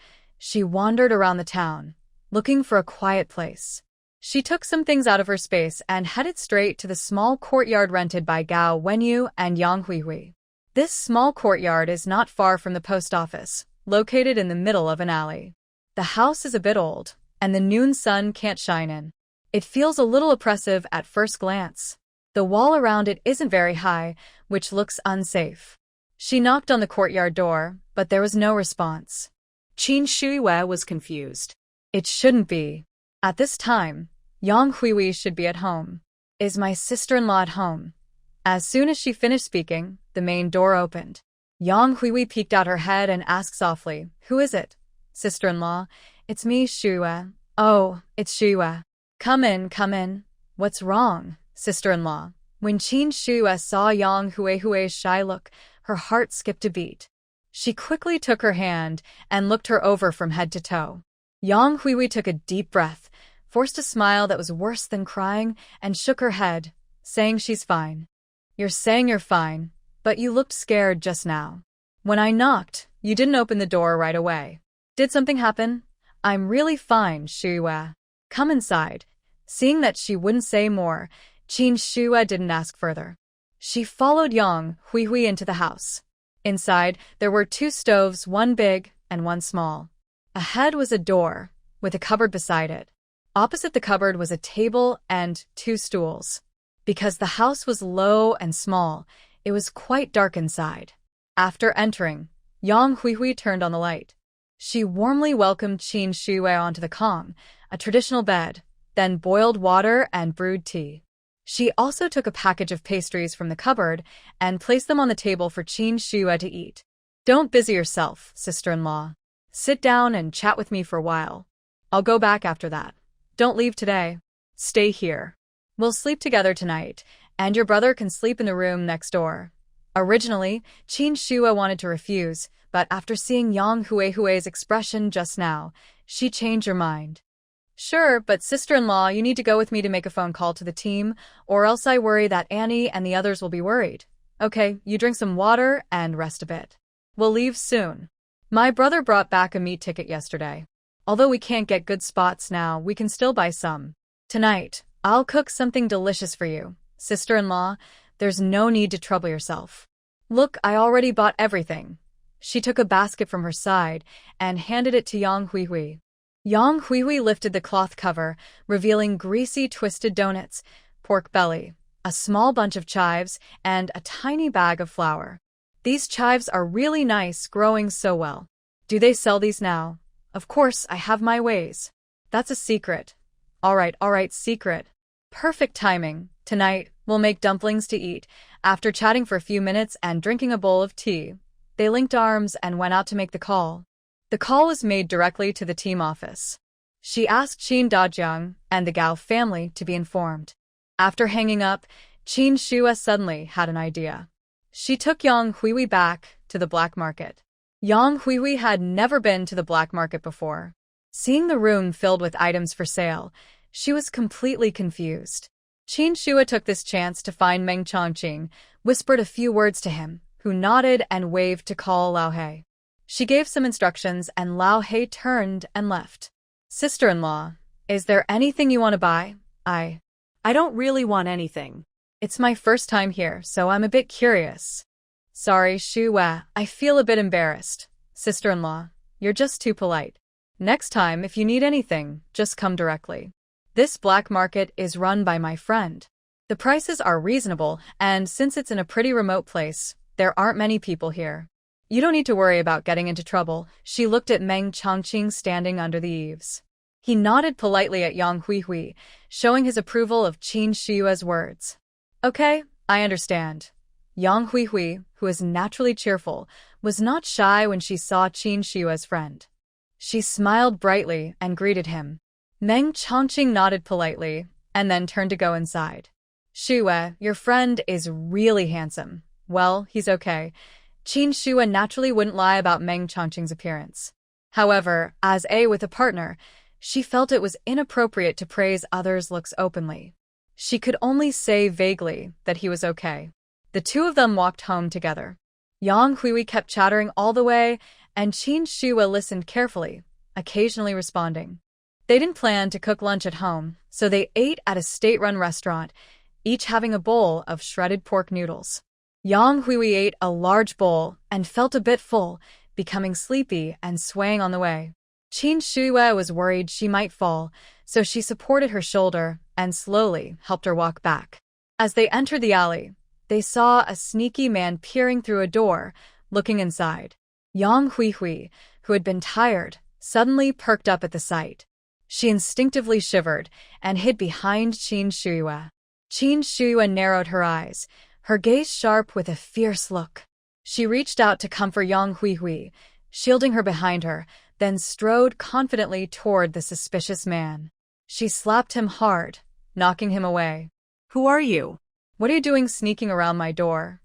She wandered around the town, looking for a quiet place. She took some things out of her space and headed straight to the small courtyard rented by Gao Wenyu and Yang Huihui. This small courtyard is not far from the post office, located in the middle of an alley. The house is a bit old, and the noon sun can't shine in. It feels a little oppressive at first glance. The wall around it isn't very high, which looks unsafe. She knocked on the courtyard door, but there was no response. Qin Shuiwei was confused. It shouldn't be. At this time, Yang Huihui should be at home. Is my sister-in-law at home? As soon as she finished speaking, the main door opened. Yang Huihui peeked out her head and asked softly, "Who is it?" "Sister-in-law, it's me, Shuiwei." "Oh, it's Shuiwei. Come in, come in." "What's wrong, sister-in-law?" When Qin Shuiwei saw Yang Huihui's shy look, her heart skipped a beat. She quickly took her hand and looked her over from head to toe. Yang Huihui took a deep breath, forced a smile that was worse than crying, and shook her head, saying she's fine. "You're saying you're fine, but you looked scared just now. When I knocked, you didn't open the door right away. Did something happen?" "I'm really fine, Shuiwei. Come inside." Seeing that she wouldn't say more, Qin Shuiwei didn't ask further. She followed Yang Huihui into the house. Inside, there were 2 stoves, one big and one small. Ahead was a door, with a cupboard beside it. Opposite the cupboard was a table and 2 stools. Because the house was low and small, it was quite dark inside. After entering, Yang Huihui turned on the light. She warmly welcomed Qin Shuiwei onto the kong, a traditional bed, then boiled water and brewed tea. She also took a package of pastries from the cupboard and placed them on the table for Qin Shuiwei to eat. "Don't busy yourself, sister-in-law. Sit down and chat with me for a while. I'll go back after that. Don't leave today. Stay here. We'll sleep together tonight, and your brother can sleep in the room next door." Originally, Qin Shuiwei wanted to refuse, but after seeing Yang Huihui's expression just now, she changed her mind. "Sure, but sister-in-law, you need to go with me to make a phone call to the team, or else I worry that Annie and the others will be worried. Okay, you drink some water and rest a bit. We'll leave soon. My brother brought back a meat ticket yesterday. Although we can't get good spots now, we can still buy some. Tonight, I'll cook something delicious for you. Sister-in-law, there's no need to trouble yourself. Look, I already bought everything." She took a basket from her side and handed it to Yang Huihui. Yang Huihui lifted the cloth cover, revealing greasy twisted donuts, pork belly, a small bunch of chives, and a tiny bag of flour. "These chives are really nice, growing so well. Do they sell these now?" "Of course, I have my ways." "That's a secret." All right, secret. Perfect timing. Tonight, we'll make dumplings to eat." After chatting for a few minutes and drinking a bowl of tea, they linked arms and went out to make the call. The call was made directly to the team office. She asked Qin Dajiang and the Gao family to be informed. After hanging up, Qin Shuiwei suddenly had an idea. She took Yang Huihui back to the black market. Yang Huihui had never been to the black market before. Seeing the room filled with items for sale, she was completely confused. Qin Shuiwei took this chance to find Meng Chongqing, whispered a few words to him, who nodded and waved to call Lao He. She gave some instructions and Lao He turned and left. "Sister-in-law, is there anything you want to buy?" I don't really want anything. It's my first time here, so I'm a bit curious." "Sorry, Shuiwei, I feel a bit embarrassed. Sister-in-law, you're just too polite. Next time, if you need anything, just come directly. This black market is run by my friend. The prices are reasonable, and since it's in a pretty remote place, there aren't many people here. You don't need to worry about getting into trouble." She looked at Meng Chongqing standing under the eaves. He nodded politely at Yang Huihui, showing his approval of Qin Shuiwei's words. "Okay, I understand." Yang Huihui, who is naturally cheerful, was not shy when she saw Qin Shuiwei's friend. She smiled brightly and greeted him. Meng Chongqing nodded politely and then turned to go inside. "Shuiwei, your friend is really handsome." "Well, he's okay." Qin Shuiwei naturally wouldn't lie about Meng Chongqing's appearance. However, as with a partner, she felt it was inappropriate to praise others' looks openly. She could only say vaguely that he was okay. The two of them walked home together. Yang Huihui kept chattering all the way, and Qin Shuiwei listened carefully, occasionally responding. They didn't plan to cook lunch at home, so they ate at a state-run restaurant, each having a bowl of shredded pork noodles. Yang Huihui ate a large bowl and felt a bit full, becoming sleepy and swaying on the way. Qin Shuiwe was worried she might fall, so she supported her shoulder and slowly helped her walk back. As they entered the alley, they saw a sneaky man peering through a door, looking inside. Yang Huihui, who had been tired, suddenly perked up at the sight. She instinctively shivered and hid behind Qin Shuiwe. Qin Shuiwe narrowed her eyes, her gaze sharp with a fierce look. She reached out to comfort Yang Huihui, shielding her behind her, then strode confidently toward the suspicious man. She slapped him hard, knocking him away. Who are you? What are you doing sneaking around my door?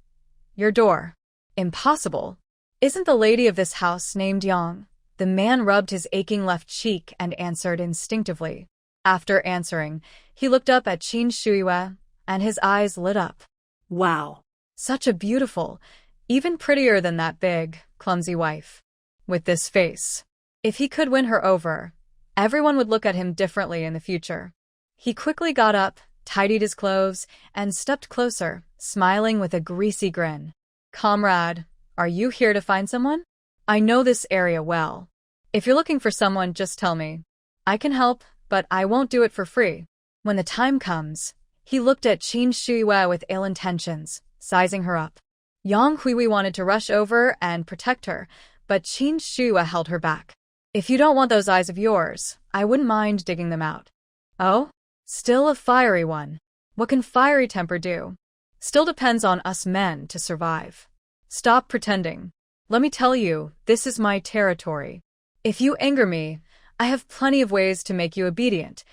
Your door. Impossible. Isn't the lady of this house named Yang? The man rubbed his aching left cheek and answered instinctively. After answering, he looked up at Qin Shuiwe, and his eyes lit up. Wow. Such a beautiful, even prettier than that big, clumsy wife. With this face. If he could win her over, everyone would look at him differently in the future. He quickly got up, tidied his clothes, and stepped closer, smiling with a greasy grin. Comrade, are you here to find someone? I know this area well. If you're looking for someone, just tell me. I can help, but I won't do it for free. When the time comes, he looked at Qin Shuiwe with ill intentions, sizing her up. Yang Huihui wanted to rush over and protect her, but Qin Shuiwe held her back. If you don't want those eyes of yours, I wouldn't mind digging them out. Oh? Still a fiery one. What can fiery temper do? Still depends on us men to survive. Stop pretending. Let me tell you, this is my territory. If you anger me, I have plenty of ways to make you obedient.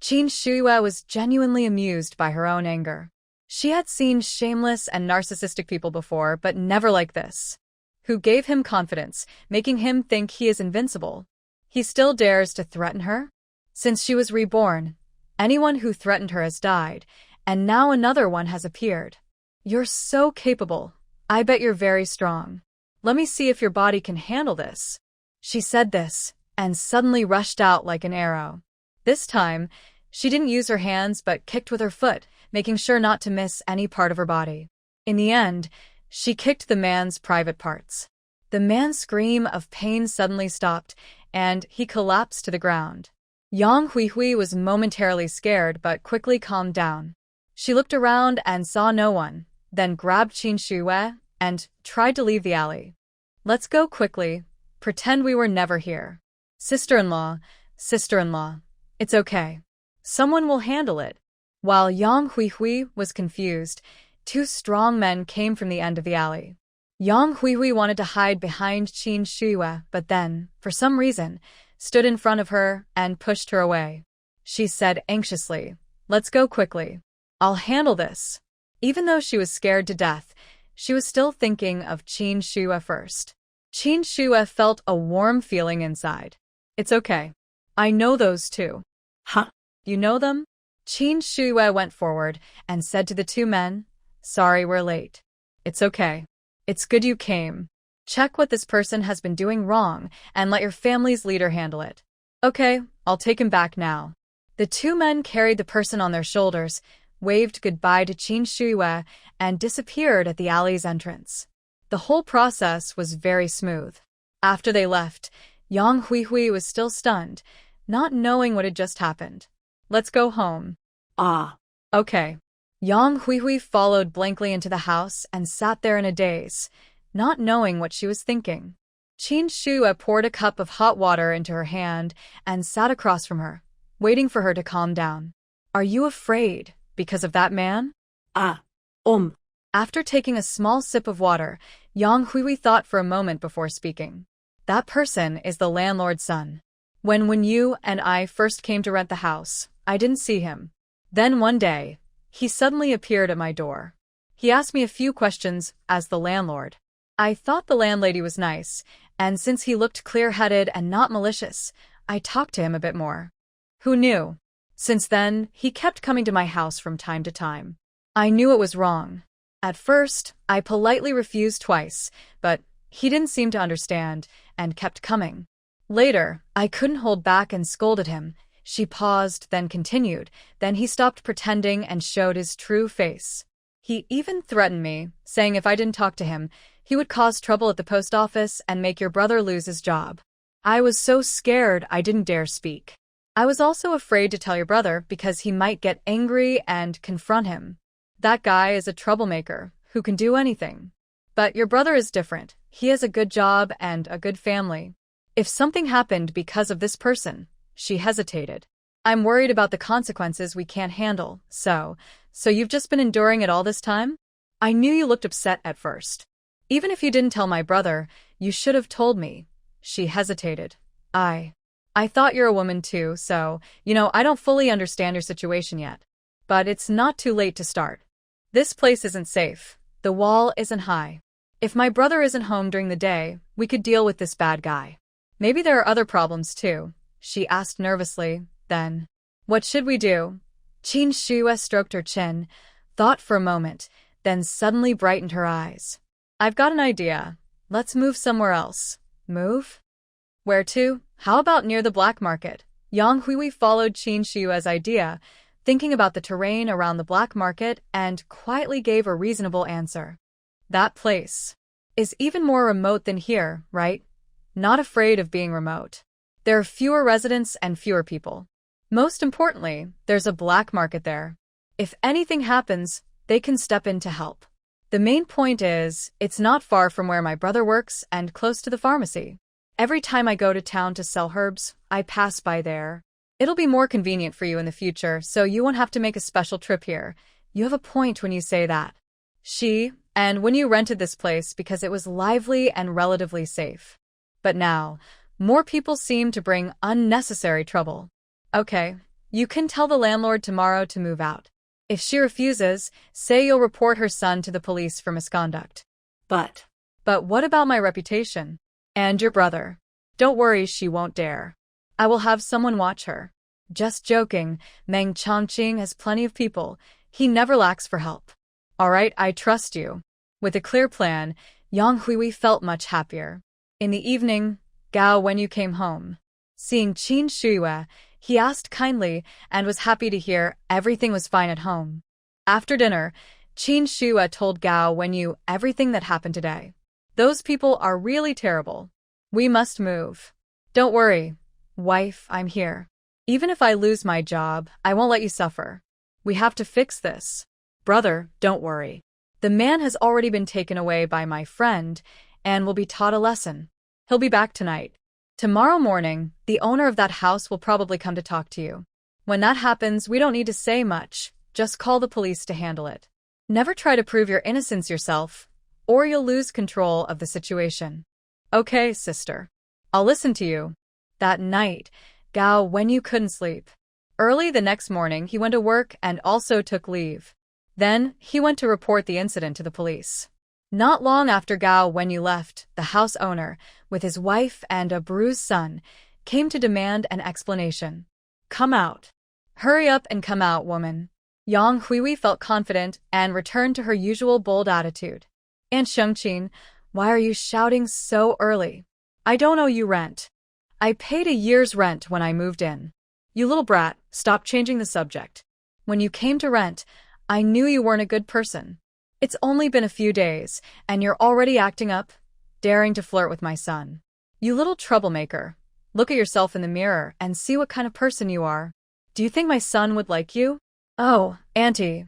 Qin Shuiwe was genuinely amused by her own anger. She had seen shameless and narcissistic people before, but never like this. Who gave him confidence, making him think he is invincible. He still dares to threaten her? Since she was reborn, anyone who threatened her has died, and now another one has appeared. You're so capable. I bet you're very strong. Let me see if your body can handle this. She said this, and suddenly rushed out like an arrow. This time, she didn't use her hands but kicked with her foot, making sure not to miss any part of her body. In the end, she kicked the man's private parts. The man's scream of pain suddenly stopped, and he collapsed to the ground. Yang Huihui was momentarily scared but quickly calmed down. She looked around and saw no one, then grabbed Qin Shuiwe and tried to leave the alley. Let's go quickly. Pretend we were never here. Sister-in-law, sister-in-law. It's okay. Someone will handle it. While Yang Huihui was confused, two strong men came from the end of the alley. Yang Huihui wanted to hide behind Qin Shuiwe, but then, for some reason, stood in front of her and pushed her away. She said anxiously, "Let's go quickly. I'll handle this." Even though she was scared to death, she was still thinking of Qin Shuiwe first. Qin Shuiwe felt a warm feeling inside. It's okay. I know those two. Huh? You know them? Qin Shuiwe went forward and said to the two men, "Sorry we're late." It's okay. It's good you came. Check what this person has been doing wrong and let your family's leader handle it. Okay, I'll take him back now. The two men carried the person on their shoulders, waved goodbye to Qin Shuiwe, and disappeared at the alley's entrance. The whole process was very smooth. After they left, Yang Huihui was still stunned, not knowing what had just happened. Let's go home. Ah. Okay. Yang Huihui followed blankly into the house and sat there in a daze, not knowing what she was thinking. Qin Shuiwe poured a cup of hot water into her hand and sat across from her, waiting for her to calm down. Are you afraid because of that man? After taking a small sip of water, Yang Huihui thought for a moment before speaking. That person is the landlord's son. When you and I first came to rent the house, I didn't see him. Then one day, he suddenly appeared at my door. He asked me a few questions as the landlord. I thought the landlady was nice, and since he looked clear-headed and not malicious, I talked to him a bit more. Who knew? Since then, he kept coming to my house from time to time. I knew it was wrong. At first, I politely refused twice, but he didn't seem to understand and kept coming. Later, I couldn't hold back and scolded him. She paused, then continued. Then he stopped pretending and showed his true face. He even threatened me, saying if I didn't talk to him, he would cause trouble at the post office and make your brother lose his job. I was so scared I didn't dare speak. I was also afraid to tell your brother because he might get angry and confront him. That guy is a troublemaker who can do anything. But your brother is different. He has a good job and a good family. If something happened because of this person, she hesitated. I'm worried about the consequences we can't handle, so you've just been enduring it all this time? I knew you looked upset at first. Even if you didn't tell my brother, you should have told me. She hesitated. I thought you're a woman too, so, I don't fully understand your situation yet. But it's not too late to start. This place isn't safe. The wall isn't high. If my brother isn't home during the day, we could deal with this bad guy. Maybe there are other problems too, she asked nervously. Then, what should we do? Qin Shue stroked her chin, thought for a moment, then suddenly brightened her eyes. I've got an idea. Let's move somewhere else. Move? Where to? How about near the black market? Yang Hui followed Qin Shue's idea, thinking about the terrain around the black market, and quietly gave a reasonable answer. That place is even more remote than here, right? Not afraid of being remote. There are fewer residents and fewer people. Most importantly, there's a black market there. If anything happens, they can step in to help. The main point is, it's not far from where my brother works and close to the pharmacy. Every time I go to town to sell herbs, I pass by there. It'll be more convenient for you in the future, so you won't have to make a special trip here. You have a point when you say that. And when you rented this place because it was lively and relatively safe. But now, more people seem to bring unnecessary trouble. Okay, you can tell the landlord tomorrow to move out. If she refuses, say you'll report her son to the police for misconduct. But what about my reputation? And your brother? Don't worry, she won't dare. I will have someone watch her. Just joking, Meng Chongqing has plenty of people. He never lacks for help. All right, I trust you. With a clear plan, Yang Hui felt much happier. In the evening, Gao Wenyu came home. Seeing Qin Shue, he asked kindly and was happy to hear everything was fine at home. After dinner, Qin Shue told Gao Wenyu everything that happened today. Those people are really terrible. We must move. Don't worry, wife, I'm here. Even if I lose my job, I won't let you suffer. We have to fix this. Brother, don't worry. The man has already been taken away by my friend and will be taught a lesson. He'll be back tonight. Tomorrow morning, the owner of that house will probably come to talk to you. When that happens, we don't need to say much. Just call the police to handle it. Never try to prove your innocence yourself, or you'll lose control of the situation. Okay, sister. I'll listen to you. That night, Gao Wenyu couldn't sleep. Early the next morning, he went to work and also took leave. Then, he went to report the incident to the police. Not long after Gao Wenyu left, the house owner, with his wife and a bruised son, came to demand an explanation. Come out. Hurry up and come out, woman. Yang Hui felt confident and returned to her usual bold attitude. Aunt Shengqin, why are you shouting so early? I don't owe you rent. I paid a year's rent when I moved in. You little brat, stop changing the subject. When you came to rent, I knew you weren't a good person. It's only been a few days, and you're already acting up, daring to flirt with my son. You little troublemaker. Look at yourself in the mirror and see what kind of person you are. Do you think my son would like you? Oh, Auntie,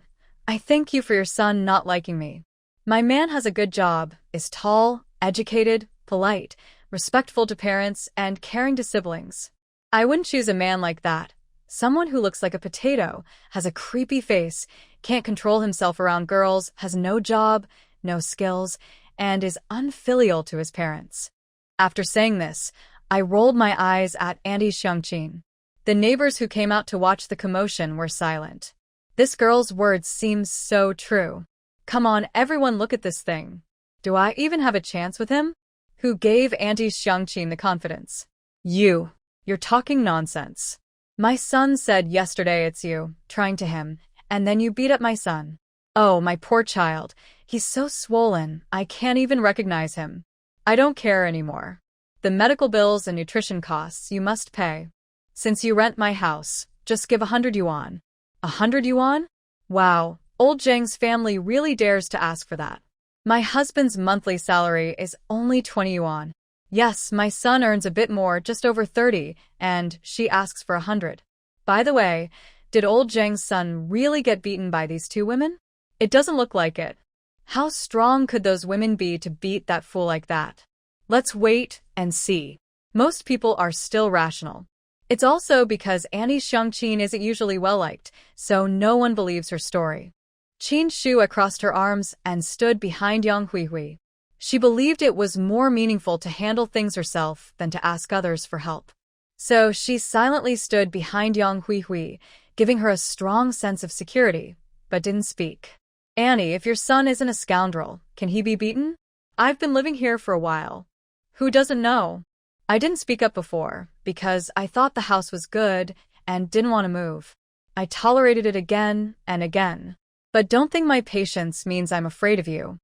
I thank you for your son not liking me. My man has a good job, is tall, educated, polite, respectful to parents, and caring to siblings. I wouldn't choose a man like that. Someone who looks like a potato, has a creepy face, can't control himself around girls, has no job, no skills, and is unfilial to his parents. After saying this, I rolled my eyes at Auntie Shengqin. The neighbors who came out to watch the commotion were silent. This girl's words seem so true. Come on, everyone, look at this thing. Do I even have a chance with him? Who gave Auntie Shengqin the confidence? You're talking nonsense. My son said yesterday it's you, trying to him, and then you beat up my son. Oh, my poor child. He's so swollen, I can't even recognize him. I don't care anymore. The medical bills and nutrition costs you must pay. Since you rent my house, just give 100 yuan. 100 yuan? Wow, old Zhang's family really dares to ask for that. My husband's monthly salary is only 20 yuan. Yes, my son earns a bit more, just over 30, and she asks for 100. By the way, did old Zhang's son really get beaten by these two women? It doesn't look like it. How strong could those women be to beat that fool like that? Let's wait and see. Most people are still rational. It's also because Annie Xiangqin isn't usually well-liked, so no one believes her story. Qin Shua crossed her arms and stood behind Yang Huihui. She believed it was more meaningful to handle things herself than to ask others for help. So she silently stood behind Yang Huihui, giving her a strong sense of security, but didn't speak. Annie, if your son isn't a scoundrel, can he be beaten? I've been living here for a while. Who doesn't know? I didn't speak up before, because I thought the house was good and didn't want to move. I tolerated it again and again. But don't think my patience means I'm afraid of you.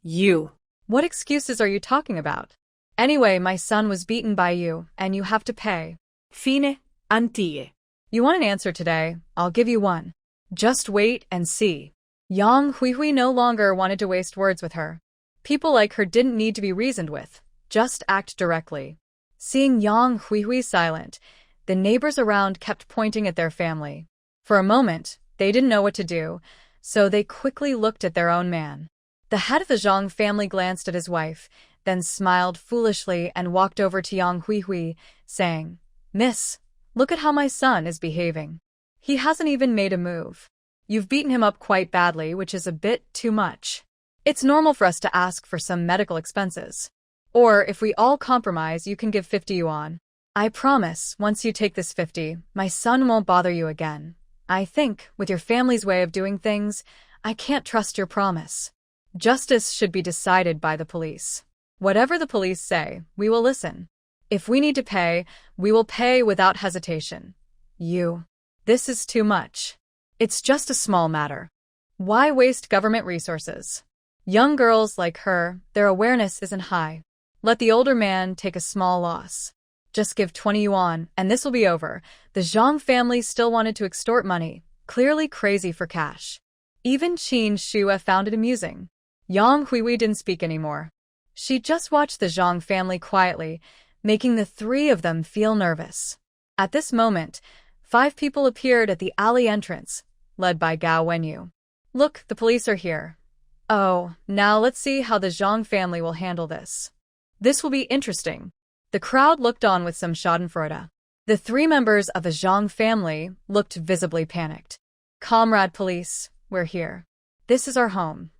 You. What excuses are you talking about? Anyway, my son was beaten by you, and you have to pay. Fine, antie. You want an answer today? I'll give you one. Just wait and see. Yang Huihui no longer wanted to waste words with her. People like her didn't need to be reasoned with. Just act directly. Seeing Yang Huihui silent, the neighbors around kept pointing at their family. For a moment, they didn't know what to do, so they quickly looked at their own man. The head of the Zhang family glanced at his wife, then smiled foolishly and walked over to Yang Huihui, saying, "Miss, look at how my son is behaving. He hasn't even made a move. You've beaten him up quite badly, which is a bit too much. It's normal for us to ask for some medical expenses. Or, if we all compromise, you can give 50 yuan. I promise, once you take this 50, my son won't bother you again. I think, with your family's way of doing things, I can't trust your promise. Justice should be decided by the police. Whatever the police say, we will listen. If we need to pay, we will pay without hesitation. This is too much. It's just a small matter. Why waste government resources? Young girls like her, their awareness isn't high. Let the older man take a small loss. Just give 20 yuan, and this will be over. The Zhang family still wanted to extort money, clearly crazy for cash. Even Qin Shua found it amusing. Yang Huihui didn't speak anymore. She just watched the Zhang family quietly, making the three of them feel nervous. At this moment, 5 people appeared at the alley entrance, led by Gao Wenyu. Look, the police are here. Oh, now let's see how the Zhang family will handle this. This will be interesting. The crowd looked on with some schadenfreude. The 3 members of the Zhang family looked visibly panicked. Comrade police, we're here. This is our home.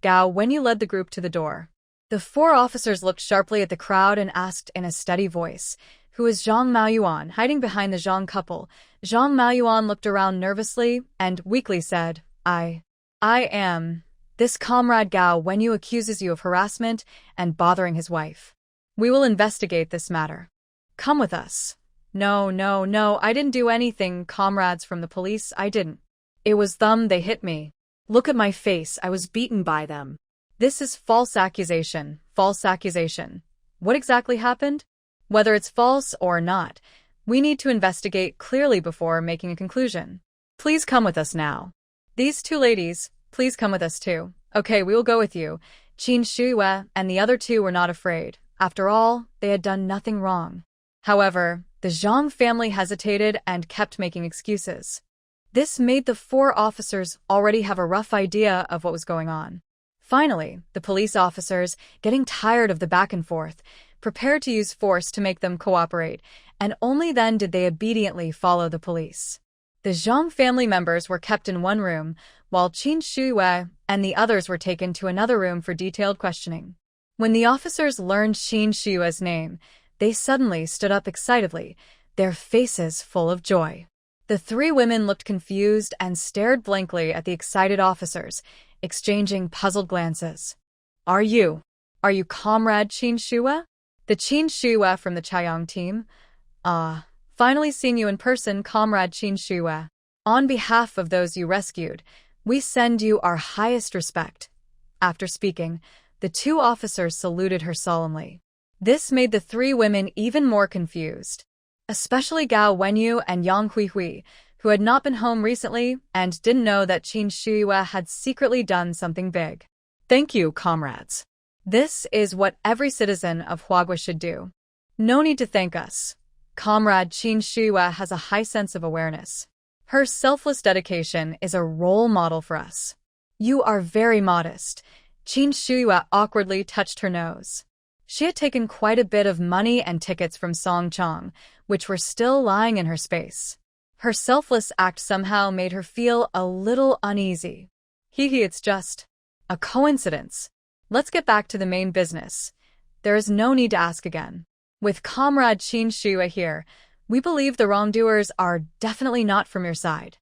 Gao Wenyu led the group to the door. The 4 officers looked sharply at the crowd and asked in a steady voice, "Who is Zhang Maoyuan?" Hiding behind the Zhang couple, Zhang Maoyuan looked around nervously and weakly said, I am. This comrade Gao Wenyu accuses you of harassment and bothering his wife. We will investigate this matter. Come with us. No, I didn't do anything, comrades from the police, I didn't. It was them, they hit me. Look at my face, I was beaten by them. This is false accusation, false accusation. What exactly happened? Whether it's false or not, we need to investigate clearly before making a conclusion. Please come with us now. These 2 ladies, please come with us too. Okay, we will go with you. Qin Shua and the other 2 were not afraid. After all, they had done nothing wrong. However, the Zhang family hesitated and kept making excuses. This made the 4 officers already have a rough idea of what was going on. Finally, the police officers, getting tired of the back and forth, prepared to use force to make them cooperate, and only then did they obediently follow the police. The Zhang family members were kept in one room, while Qin Shue and the others were taken to another room for detailed questioning. When the officers learned Qin Shue's name, they suddenly stood up excitedly, their faces full of joy. The 3 women looked confused and stared blankly at the excited officers, exchanging puzzled glances. Are you Comrade Qin Shue? The Qin Shue from the Chaiyang team? Finally seeing you in person, Comrade Qin Shue. On behalf of those you rescued, we send you our highest respect. After speaking, the 2 officers saluted her solemnly. This made the three women even more confused, especially Gao Wenyu and Yang Huihui, who had not been home recently and didn't know that Qin Shiyue had secretly done something big. Thank you, comrades. This is what every citizen of Huagua should do. No need to thank us. Comrade Qin Shiyue has a high sense of awareness. Her selfless dedication is a role model for us. You are very modest. Qin Shiyue awkwardly touched her nose. She had taken quite a bit of money and tickets from Song Chong, which were still lying in her space. Her selfless act somehow made her feel a little uneasy. It's just a coincidence. Let's get back to the main business. There is no need to ask again. With Comrade Qin Shiyue here, we believe the wrongdoers are definitely not from your side.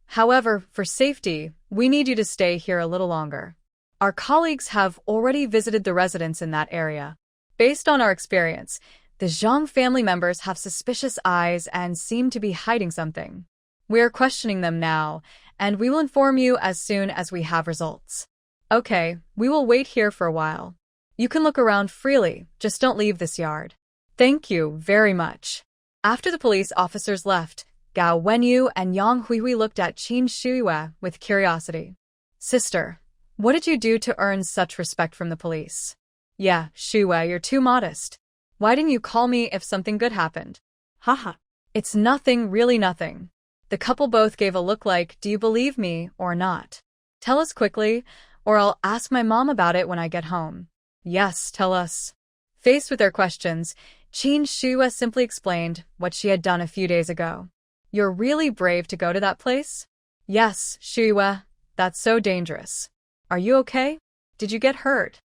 However, for safety, we need you to stay here a little longer. Our colleagues have already visited the residents in that area. Based on our experience, the Zhang family members have suspicious eyes and seem to be hiding something. We are questioning them now, and we will inform you as soon as we have results. Okay, we will wait here for a while. You can look around freely, just don't leave this yard. Thank you very much. After the police officers left, Gao Wenyu and Yang Huihui looked at Qin Shiyue with curiosity. Sister, what did you do to earn such respect from the police? Yeah, Shiyue, you're too modest. Why didn't you call me if something good happened? Haha. It's nothing, really nothing. The couple both gave a look like, do you believe me or not? Tell us quickly, or I'll ask my mom about it when I get home. Yes, tell us. Faced with their questions, Qin Shiyue simply explained what she had done a few days ago. You're really brave to go to that place? Yes, Shiyue, that's so dangerous. Are you okay? Did you get hurt?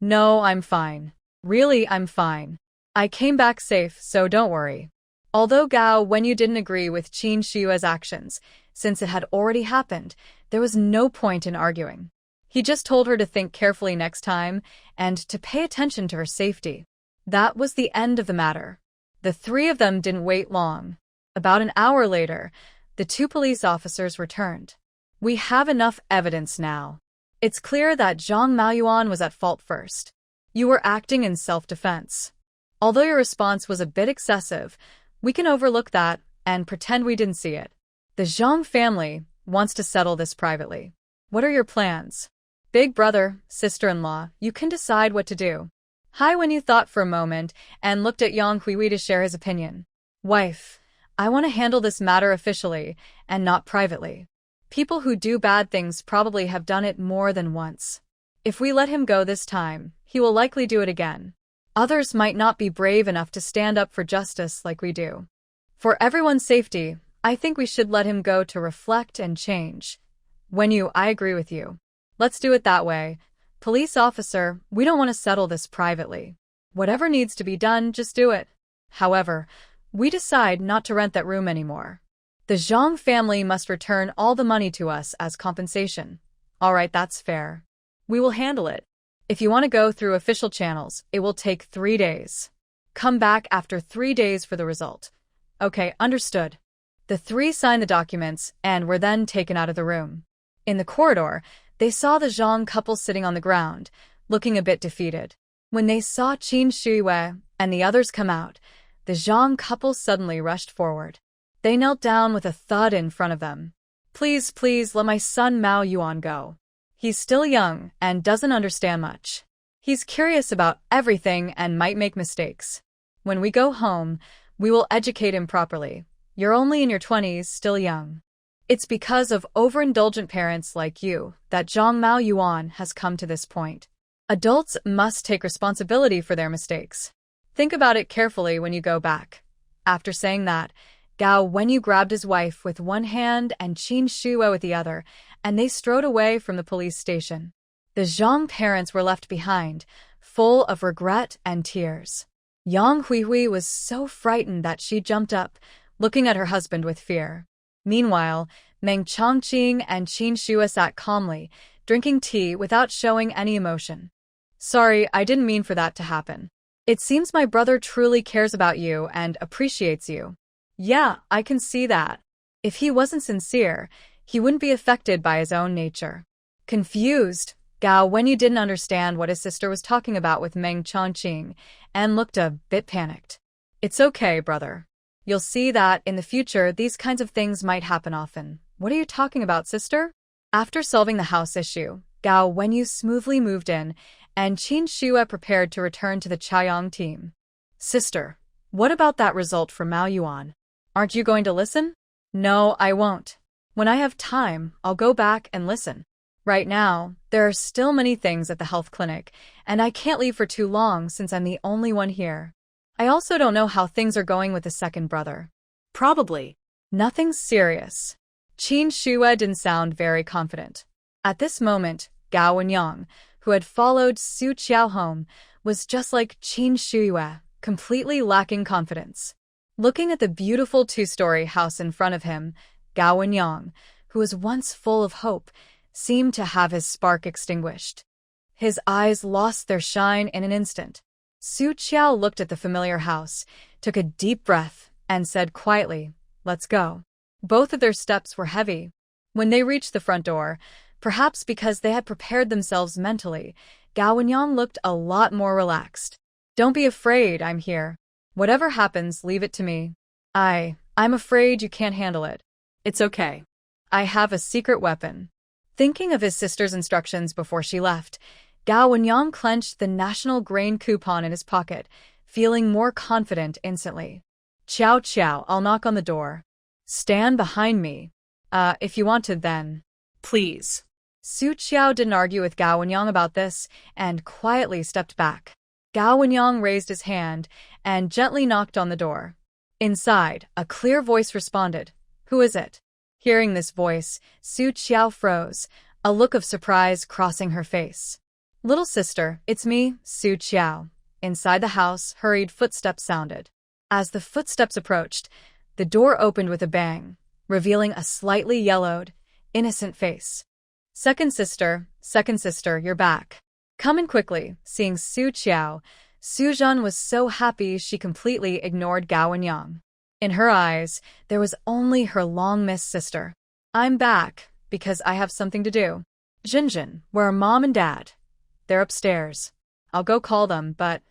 No, I'm fine. Really, I'm fine. I came back safe, so don't worry. Although Gao Wenyu didn't agree with Qin Shiyue's actions, since it had already happened, there was no point in arguing. He just told her to think carefully next time and to pay attention to her safety. That was the end of the matter. The three of them didn't wait long. About an hour later, the two police officers returned. We have enough evidence now. It's clear that Zhang Maoyuan was at fault first. You were acting in self-defense. Although your response was a bit excessive, we can overlook that and pretend we didn't see it. The Zhang family wants to settle this privately. What are your plans? Big brother, sister-in-law, you can decide what to do. Hai Wenyu thought for a moment and looked at Yang Huihui to share his opinion. Wife, I want to handle this matter officially and not privately. People who do bad things probably have done it more than once. If we let him go this time, he will likely do it again. Others might not be brave enough to stand up for justice like we do. For everyone's safety, I think we should let him go to reflect and change. I agree with you. Let's do it that way. Police officer, we don't want to settle this privately. Whatever needs to be done, just do it. However, we decide not to rent that room anymore. The Zhang family must return all the money to us as compensation. All right, that's fair. We will handle it. If you want to go through official channels, it will take 3 days. Come back after 3 days for the result. Okay, understood. The three signed the documents and were then taken out of the room. In the corridor, they saw the Zhang couple sitting on the ground, looking a bit defeated. When they saw Qin Shiyue and the others come out, the Zhang couple suddenly rushed forward. They knelt down with a thud in front of them. Please, please, let my son Mao Yuan go. He's still young and doesn't understand much. He's curious about everything and might make mistakes. When we go home, we will educate him properly. You're only in your 20s, still young. It's because of overindulgent parents like you that Zhang Mao Yuan has come to this point. Adults must take responsibility for their mistakes. Think about it carefully when you go back. After saying that, Gao Wenyu grabbed his wife with one hand and Qin Shiyue with the other, and they strode away from the police station. The Zhang parents were left behind, full of regret and tears. Yang Huihui was so frightened that she jumped up, looking at her husband with fear. Meanwhile, Meng Chongqing and Qin Shiyue sat calmly, drinking tea without showing any emotion. Sorry, I didn't mean for that to happen. It seems my brother truly cares about you and appreciates you. Yeah, I can see that. If he wasn't sincere, he wouldn't be affected by his own nature. Confused, Gao Wenyu didn't understand what his sister was talking about with Meng Chongqing and looked a bit panicked. It's okay, brother. You'll see that in the future these kinds of things might happen often. What are you talking about, sister? After solving the house issue, Gao Wenyu smoothly moved in, and Qin Shue prepared to return to the Chaoyang team. Sister, what about that result from Mao Yuan? Aren't you going to listen? No, I won't. When I have time, I'll go back and listen. Right now, there are still many things at the health clinic, and I can't leave for too long since I'm the only one here. I also don't know how things are going with the second brother. Probably. Nothing serious. Qin Shue didn't sound very confident. At this moment, Gao Wenyang, who had followed Su Qiao home, was just like Qin Shue, completely lacking confidence. Looking at the beautiful two-story house in front of him, Gao Wenyang, who was once full of hope, seemed to have his spark extinguished. His eyes lost their shine in an instant. Su Qiao looked at the familiar house, took a deep breath, and said quietly, "Let's go." Both of their steps were heavy. When they reached the front door, perhaps because they had prepared themselves mentally, Gao Wenyang looked a lot more relaxed. "Don't be afraid, I'm here. Whatever happens, leave it to me. I'm afraid you can't handle it." It's okay. "I have a secret weapon." Thinking of his sister's instructions before she left, Gao Wenyang clenched the national grain coupon in his pocket, feeling more confident instantly. "Chow chow, I'll knock on the door. Stand behind me. If you want to, then." Please. Su Qiao didn't argue with Gao Wenyang about this and quietly stepped back. Gao Wenyang raised his hand and gently knocked on the door. Inside, a clear voice responded, "Who is it?" Hearing this voice, Su Qiao froze, a look of surprise crossing her face. "Little sister, it's me, Su Qiao." Inside the house, hurried footsteps sounded. As the footsteps approached, the door opened with a bang, revealing a slightly yellowed, innocent face. Second sister, you're back. Come in quickly." Seeing Su Qiao, Su Zhan was so happy she completely ignored Gao Wenyang. In her eyes, there was only her long-missed sister. "I'm back, because I have something to do." "Jinjin, where are Mom and Dad?" "They're upstairs. I'll go call them, but..."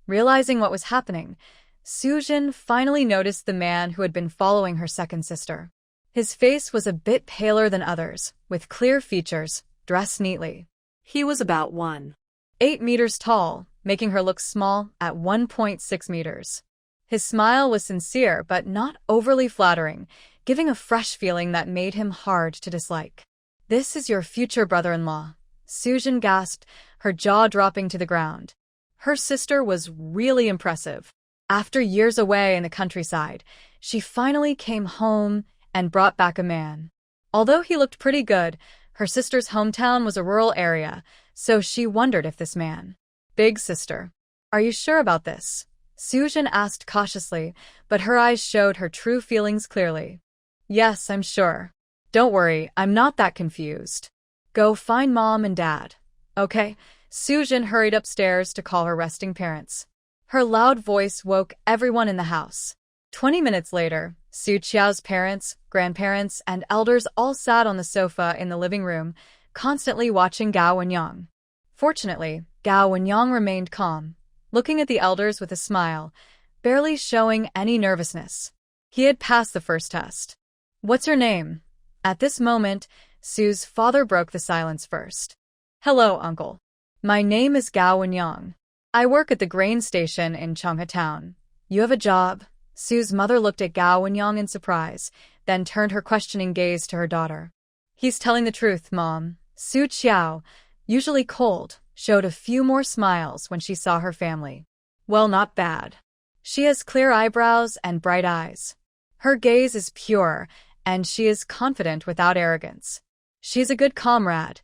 Realizing what was happening, Su Jin finally noticed the man who had been following her second sister. His face was a bit paler than others, with clear features, dressed neatly. He was about 1.8 meters tall, making her look small at 1.6 meters. His smile was sincere but not overly flattering, giving a fresh feeling that made him hard to dislike. "This is your future brother-in-law," Su Jin gasped, her jaw dropping to the ground. Her sister was really impressive. After years away in the countryside, she finally came home and brought back a man. Although he looked pretty good, her sister's hometown was a rural area, so she wondered if this man. "Big sister, are you sure about this?" Su Jin asked cautiously, but her eyes showed her true feelings clearly. "Yes, I'm sure. Don't worry, I'm not that confused. Go find Mom and Dad." "Okay." Su Jin hurried upstairs to call her resting parents. Her loud voice woke everyone in the house. 20 minutes later, Su Qiao's parents, grandparents, and elders all sat on the sofa in the living room, constantly watching Gao Wenyang. Fortunately, Gao Wenyang remained calm, looking at the elders with a smile, barely showing any nervousness. He had passed the first test. "What's your name?" At this moment, Su's father broke the silence first. "Hello, uncle. My name is Gao Wenyang. I work at the grain station in Changha Town. You have a job?" Su's mother looked at Gao Wenyang in surprise, then turned her questioning gaze to her daughter. "He's telling the truth, Mom." Su Qiao, usually cold, showed a few more smiles when she saw her family. "Well, not bad. She has clear eyebrows and bright eyes. Her gaze is pure, and she is confident without arrogance. She's a good comrade."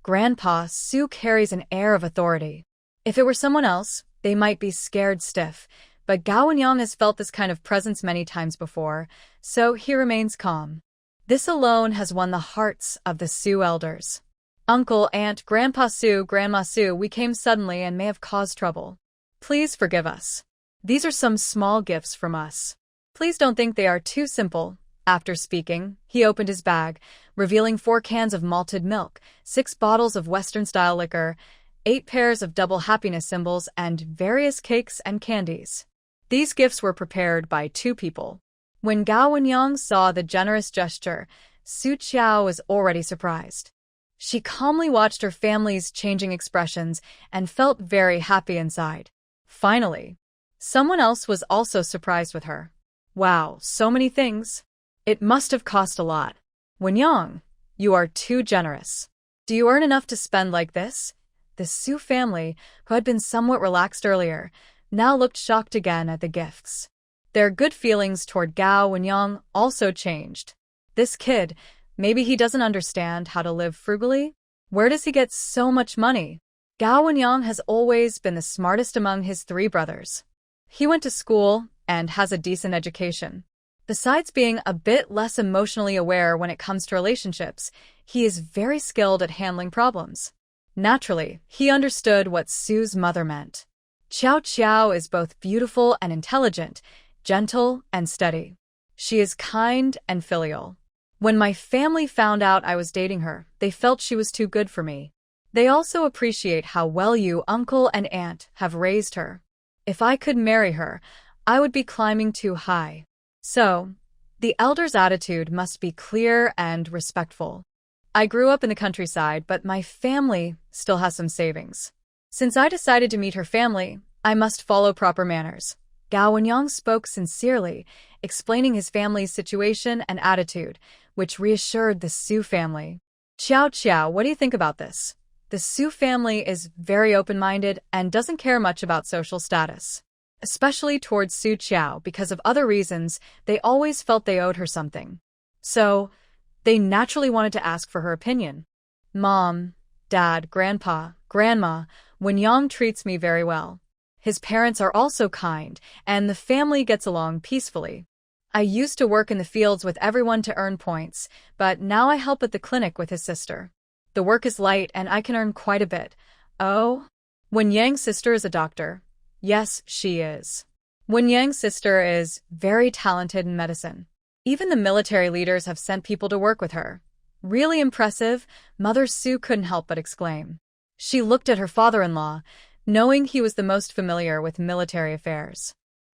Grandpa Su carries an air of authority. If it were someone else, they might be scared stiff, but Gao Wenyang has felt this kind of presence many times before, so he remains calm. This alone has won the hearts of the Su elders. "Uncle, Aunt, Grandpa Su, Grandma Su, we came suddenly and may have caused trouble. Please forgive us. These are some small gifts from us. Please don't think they are too simple." After speaking, he opened his bag, revealing 4 cans of malted milk, 6 bottles of Western-style liquor, 8 pairs of double happiness symbols, and various cakes and candies. These gifts were prepared by 2 people. When Gao Wenyang saw the generous gesture, Su Qiao was already surprised. She calmly watched her family's changing expressions and felt very happy inside. Finally, someone else was also surprised with her. Wow, so many things. It must have cost a lot. Wenyang, you are too generous. Do you earn enough to spend like this? The Su family, who had been somewhat relaxed earlier, now looked shocked again at the gifts. Their good feelings toward Gao Wenyang also changed. This kid, maybe he doesn't understand how to live frugally? Where does he get so much money? Gao Wenyang has always been the smartest among his 3 brothers. He went to school and has a decent education. Besides being a bit less emotionally aware when it comes to relationships, he is very skilled at handling problems. Naturally, he understood what Su's mother meant. Qiao Qiao is both beautiful and intelligent, gentle and steady. She is kind and filial. When my family found out I was dating her, they felt she was too good for me. They also appreciate how well you, uncle and aunt, have raised her. If I could marry her, I would be climbing too high. So, the elder's attitude must be clear and respectful. I grew up in the countryside, but my family still has some savings. Since I decided to meet her family, I must follow proper manners. Gao Wenyang spoke sincerely, explaining his family's situation and attitude, which reassured the Su family. Qiao Qiao, what do you think about this? The Su family is very open-minded and doesn't care much about social status. Especially towards Su Qiao because of other reasons, they always felt they owed her something. So, they naturally wanted to ask for her opinion. Mom, Dad, Grandpa, Grandma, Wenyang treats me very well. His parents are also kind, and the family gets along peacefully. I used to work in the fields with everyone to earn points, but now I help at the clinic with his sister. The work is light and I can earn quite a bit. Oh? Wenyang's sister is a doctor. Yes, she is. Wenyang's sister is very talented in medicine. Even the military leaders have sent people to work with her. Really impressive, Mother Su couldn't help but exclaim. She looked at her father-in-law, knowing he was the most familiar with military affairs.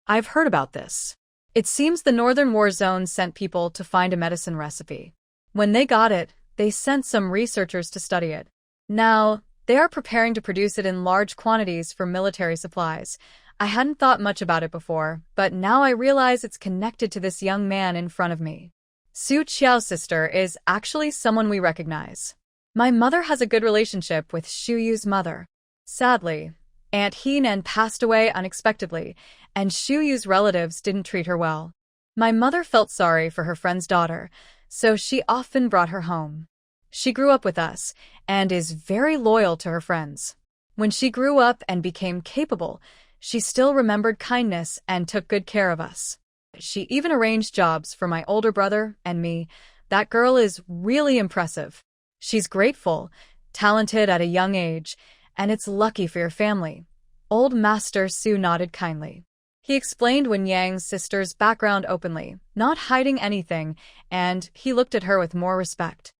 I've heard about this. It seems the Northern War Zone sent people to find a medicine recipe. When they got it, they sent some researchers to study it. Now, they are preparing to produce it in large quantities for military supplies. I hadn't thought much about it before, but now I realize it's connected to this young man in front of me. Su Qiao's sister is actually someone we recognize. My mother has a good relationship with Shu Yu's mother. Sadly, Aunt Heenan passed away unexpectedly, and Shu Yu's relatives didn't treat her well. My mother felt sorry for her friend's daughter, so she often brought her home. She grew up with us, and is very loyal to her friends. When she grew up and became capable, she still remembered kindness and took good care of us. She even arranged jobs for my older brother and me. That girl is really impressive. She's grateful, talented at a young age, and it's lucky for your family. Old Master Su nodded kindly. He explained Wenyang's sister's background openly, not hiding anything, and he looked at her with more respect.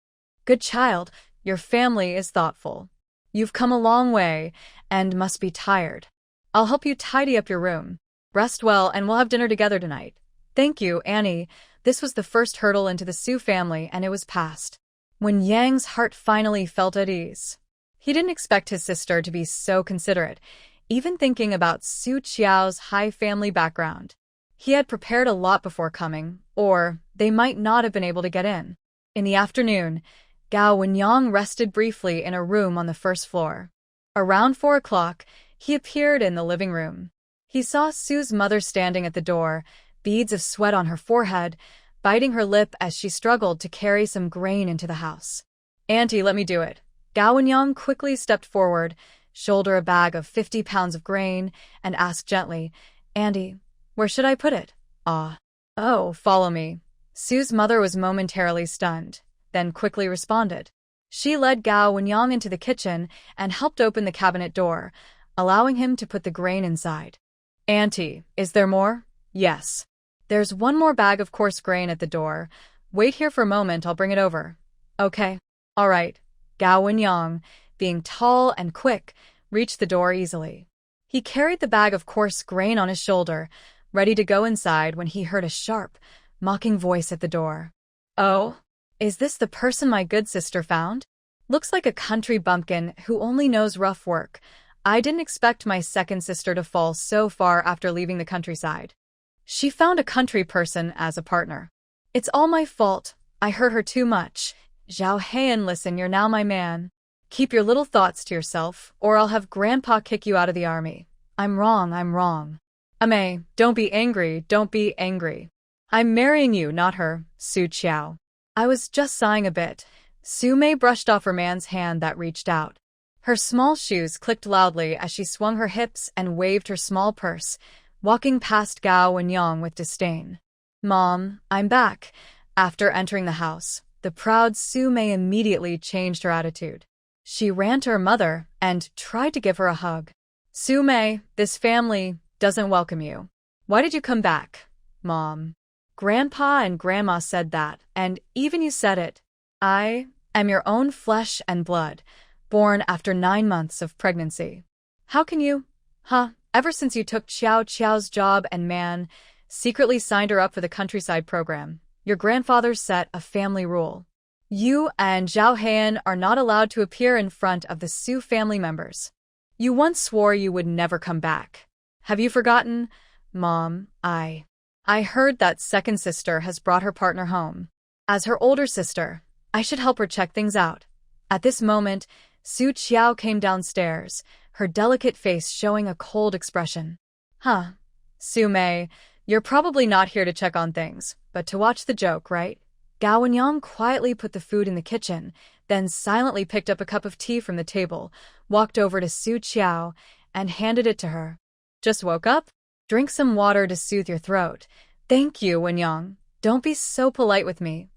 Good child, your family is thoughtful. You've come a long way, and must be tired. I'll help you tidy up your room. Rest well, and we'll have dinner together tonight. Thank you, Annie. This was the first hurdle into the Su family, and it was passed. Wenyang's heart finally felt at ease. He didn't expect his sister to be so considerate, even thinking about Su Qiao's high family background. He had prepared a lot before coming, or they might not have been able to get in. In the afternoon, Gao Wenyang rested briefly in a room on the first floor. Around 4 o'clock, he appeared in the living room. He saw Su's mother standing at the door, beads of sweat on her forehead, biting her lip as she struggled to carry some grain into the house. Auntie, let me do it. Gao Wenyang quickly stepped forward, shouldered a bag of 50 pounds of grain, and asked gently, Auntie, where should I put it? Ah. Oh, follow me. Su's mother was momentarily stunned, then quickly responded. She led Gao Wenyang into the kitchen and helped open the cabinet door, allowing him to put the grain inside. Auntie, is there more? Yes. There's one more bag of coarse grain at the door. Wait here for a moment, I'll bring it over. Okay. All right. Gao Wenyang, being tall and quick, reached the door easily. He carried the bag of coarse grain on his shoulder, ready to go inside when he heard a sharp, mocking voice at the door. Oh, is this the person my good sister found? Looks like a country bumpkin who only knows rough work. I didn't expect my second sister to fall so far after leaving the countryside. She found a country person as a partner. It's all my fault. I hurt her too much. Zhao Heian, listen, you're now my man. Keep your little thoughts to yourself, or I'll have Grandpa kick you out of the army. I'm wrong. Amei, don't be angry. I'm marrying you, not her, Su Qiao. I was just sighing a bit. Su Mei brushed off her man's hand that reached out. Her small shoes clicked loudly as she swung her hips and waved her small purse, walking past Gao Wenyang with disdain. Mom, I'm back. After entering the house, the proud Su Mei immediately changed her attitude. She ran to her mother and tried to give her a hug. Su Mei, this family doesn't welcome you. Why did you come back, Mom? Grandpa and Grandma said that, and even you said it. I am your own flesh and blood, born after 9 months of pregnancy. How can you? Ever since you took Qiao's job and secretly signed her up for the countryside program, your grandfather set a family rule. You and Zhao Heian are not allowed to appear in front of the Su family members. You once swore you would never come back. Have you forgotten? Mom, I heard that second sister has brought her partner home. As her older sister, I should help her check things out. At this moment, Su Qiao came downstairs, her delicate face showing a cold expression. Su Mei, you're probably not here to check on things, but to watch the joke, right? Gao Wenyang quietly put the food in the kitchen, then silently picked up a cup of tea from the table, walked over to Su Qiao, and handed it to her. Just woke up? Drink some water to soothe your throat. Thank you, Wenyang. Don't be so polite with me.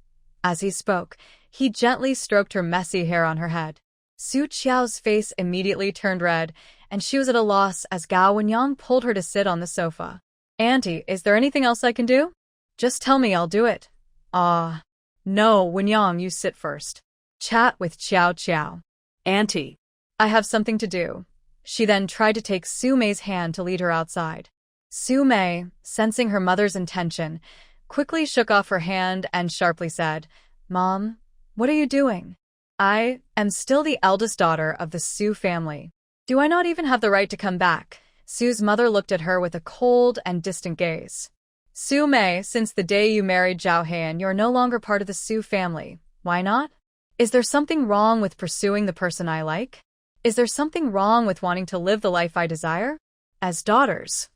As he spoke, he gently stroked her messy hair on her head. Su Qiao's face immediately turned red, and she was at a loss as Gao Wenyang pulled her to sit on the sofa. Auntie, is there anything else I can do? Just tell me, I'll do it. No, Wenyang, you sit first. Chat with Qiao. Auntie, I have something to do. She then tried to take Su Mei's hand to lead her outside. Su Mei, sensing her mother's intention, quickly shook off her hand and sharply said, Mom, what are you doing? I am still the eldest daughter of the Su family. Do I not even have the right to come back? Su's mother looked at her with a cold and distant gaze. Su Mei, since the day you married Zhao Heian, you're no longer part of the Su family. Why not? Is there something wrong with pursuing the person I like? Is there something wrong with wanting to live the life I desire? As daughters,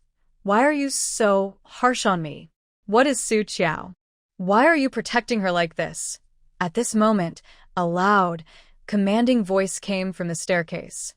why are you so harsh on me? What is Su Qiao? Why are you protecting her like this? At this moment, a loud, commanding voice came from the staircase.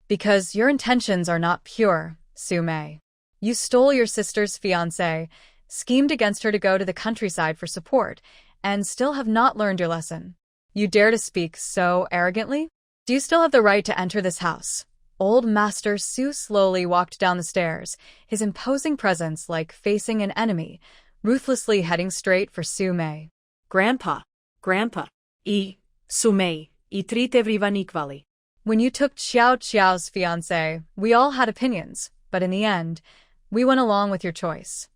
Because your intentions are not pure, Su Mei. You stole your sister's fiancé, schemed against her to go to the countryside for support, and still have not learned your lesson. You dare to speak so arrogantly? Do you still have the right to enter this house? Old Master Su slowly walked down the stairs, his imposing presence like facing an enemy, ruthlessly heading straight for Su Mei. Grandpa, Su Mei, treat everyone equally. When you took Qiao's fiancé, we all had opinions, but in the end, we went along with your choice.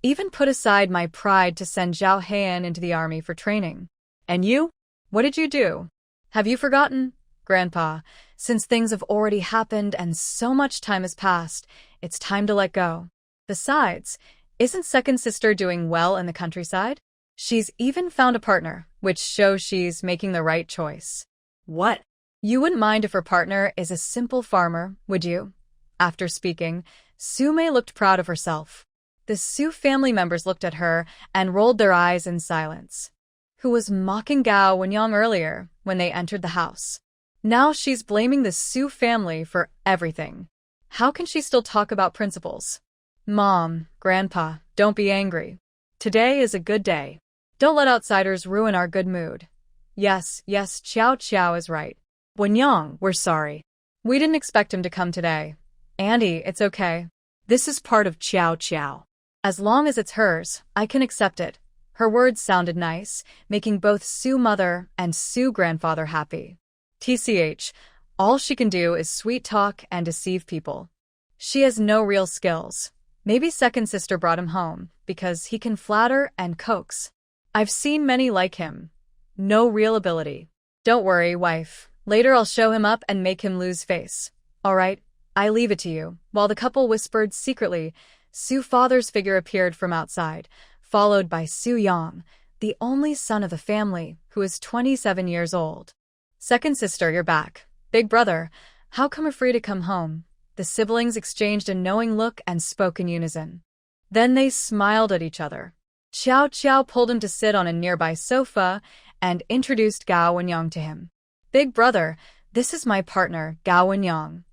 Even put aside my pride to send Zhao Heian into the army for training. And you? What did you do? Have you forgotten? Grandpa, since things have already happened and so much time has passed, it's time to let go. Besides, isn't second sister doing well in the countryside? She's even found a partner, which shows she's making the right choice. What? You wouldn't mind if her partner is a simple farmer, would you? After speaking, Su Mei looked proud of herself. The Su family members looked at her and rolled their eyes in silence. Who was mocking Gao Wenyang earlier when they entered the house. Now she's blaming the Su family for everything. How can she still talk about principles? Mom, Grandpa, don't be angry. Today is a good day. Don't let outsiders ruin our good mood. Yes, Qiao is right. Wenyang, we're sorry. We didn't expect him to come today. Andy, it's okay. This is part of Qiao. As long as it's hers, I can accept it. Her words sounded nice, making both Su mother and Su grandfather happy. TCH, all she can do is sweet talk and deceive people. She has no real skills. Maybe second sister brought him home, because he can flatter and coax. I've seen many like him. No real ability. Don't worry, wife. Later I'll show him up and make him lose face. Alright, I leave it to you. While the couple whispered secretly, Su father's figure appeared from outside, followed by Su Yang, the only son of the family, who is 27 years old. Second sister, you're back. Big brother, how come we're free to come home? The siblings exchanged a knowing look and spoke in unison. Then they smiled at each other. Xiao Qiao pulled him to sit on a nearby sofa and introduced Gao Wenyang to him. Big brother, this is my partner, Gao Wenyang.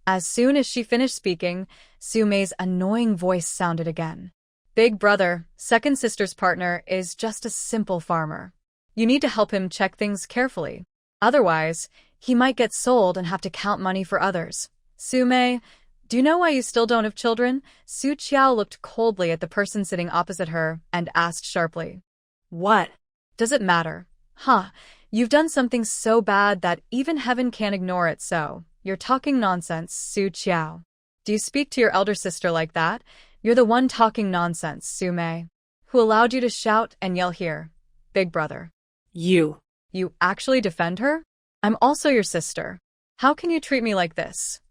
As soon as she finished speaking, Su Mei's annoying voice sounded again. Big brother, second sister's partner, is just a simple farmer. You need to help him check things carefully. Otherwise, he might get sold and have to count money for others. Su Mei, do you know why you still don't have children? Su Qiao looked coldly at the person sitting opposite her and asked sharply. What? Does it matter? Huh, you've done something so bad that even heaven can't ignore it, so you're talking nonsense, Su Qiao. Do you speak to your elder sister like that? You're the one talking nonsense, Su Mei. Who allowed you to shout and yell here? Big brother. You actually defend her? I'm also your sister. How can you treat me like this?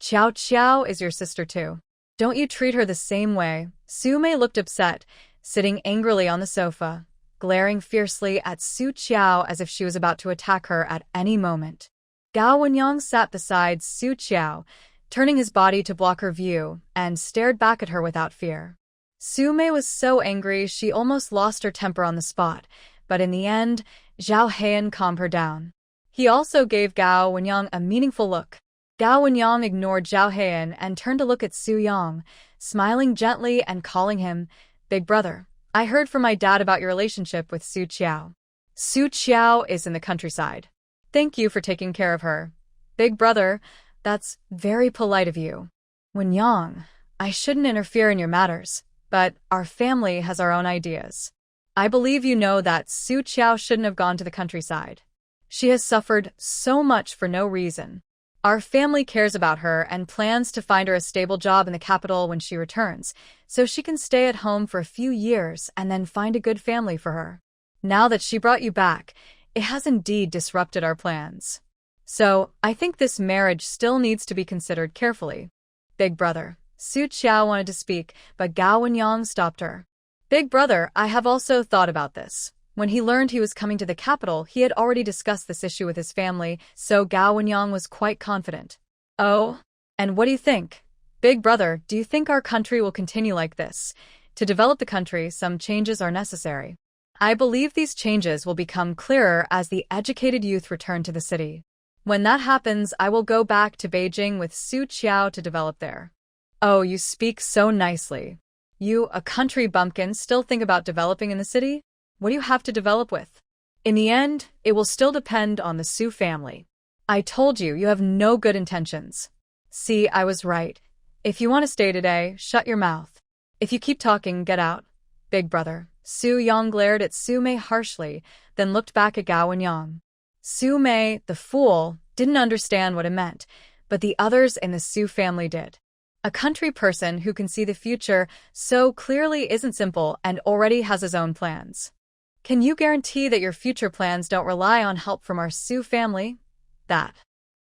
Qiao Qiao is your sister too. Don't you treat her the same way? Su Mei looked upset, sitting angrily on the sofa, glaring fiercely at Su Qiao as if she was about to attack her at any moment. Gao Wenyang sat beside Su Qiao, turning his body to block her view, and stared back at her without fear. Su Mei was so angry she almost lost her temper on the spot, but in the end, Zhao Heian calmed her down. He also gave Gao Wenyang a meaningful look. Gao Wenyang ignored Zhao Heian and turned to look at Su Yang, smiling gently and calling him, Big brother. I heard from my dad about your relationship with Su Qiao. Su Qiao is in the countryside. Thank you for taking care of her. Big brother, that's very polite of you. Wenyang, I shouldn't interfere in your matters, but our family has our own ideas. I believe you know that Su Qiao shouldn't have gone to the countryside. She has suffered so much for no reason. Our family cares about her and plans to find her a stable job in the capital when she returns, so she can stay at home for a few years and then find a good family for her. Now that she brought you back, it has indeed disrupted our plans. So, I think this marriage still needs to be considered carefully. Big brother. Su Qiao wanted to speak, but Gao Wenyang stopped her. Big brother, I have also thought about this. When he learned he was coming to the capital, he had already discussed this issue with his family, so Gao Wenyang was quite confident. Oh? And what do you think? Big brother, do you think our country will continue like this? To develop the country, some changes are necessary. I believe these changes will become clearer as the educated youth return to the city. When that happens, I will go back to Beijing with Su Qiao to develop there. Oh, you speak so nicely. You, a country bumpkin, still think about developing in the city? What do you have to develop with? In the end, it will still depend on the Su family. I told you, you have no good intentions. See, I was right. If you want to stay today, shut your mouth. If you keep talking, get out. Big brother. Su Yang glared at Su Mei harshly, then looked back at Gao Wenyang. Su Mei, the fool, didn't understand what it meant, but the others in the Su family did. A country person who can see the future so clearly isn't simple and already has his own plans. Can you guarantee that your future plans don't rely on help from our Su family? That.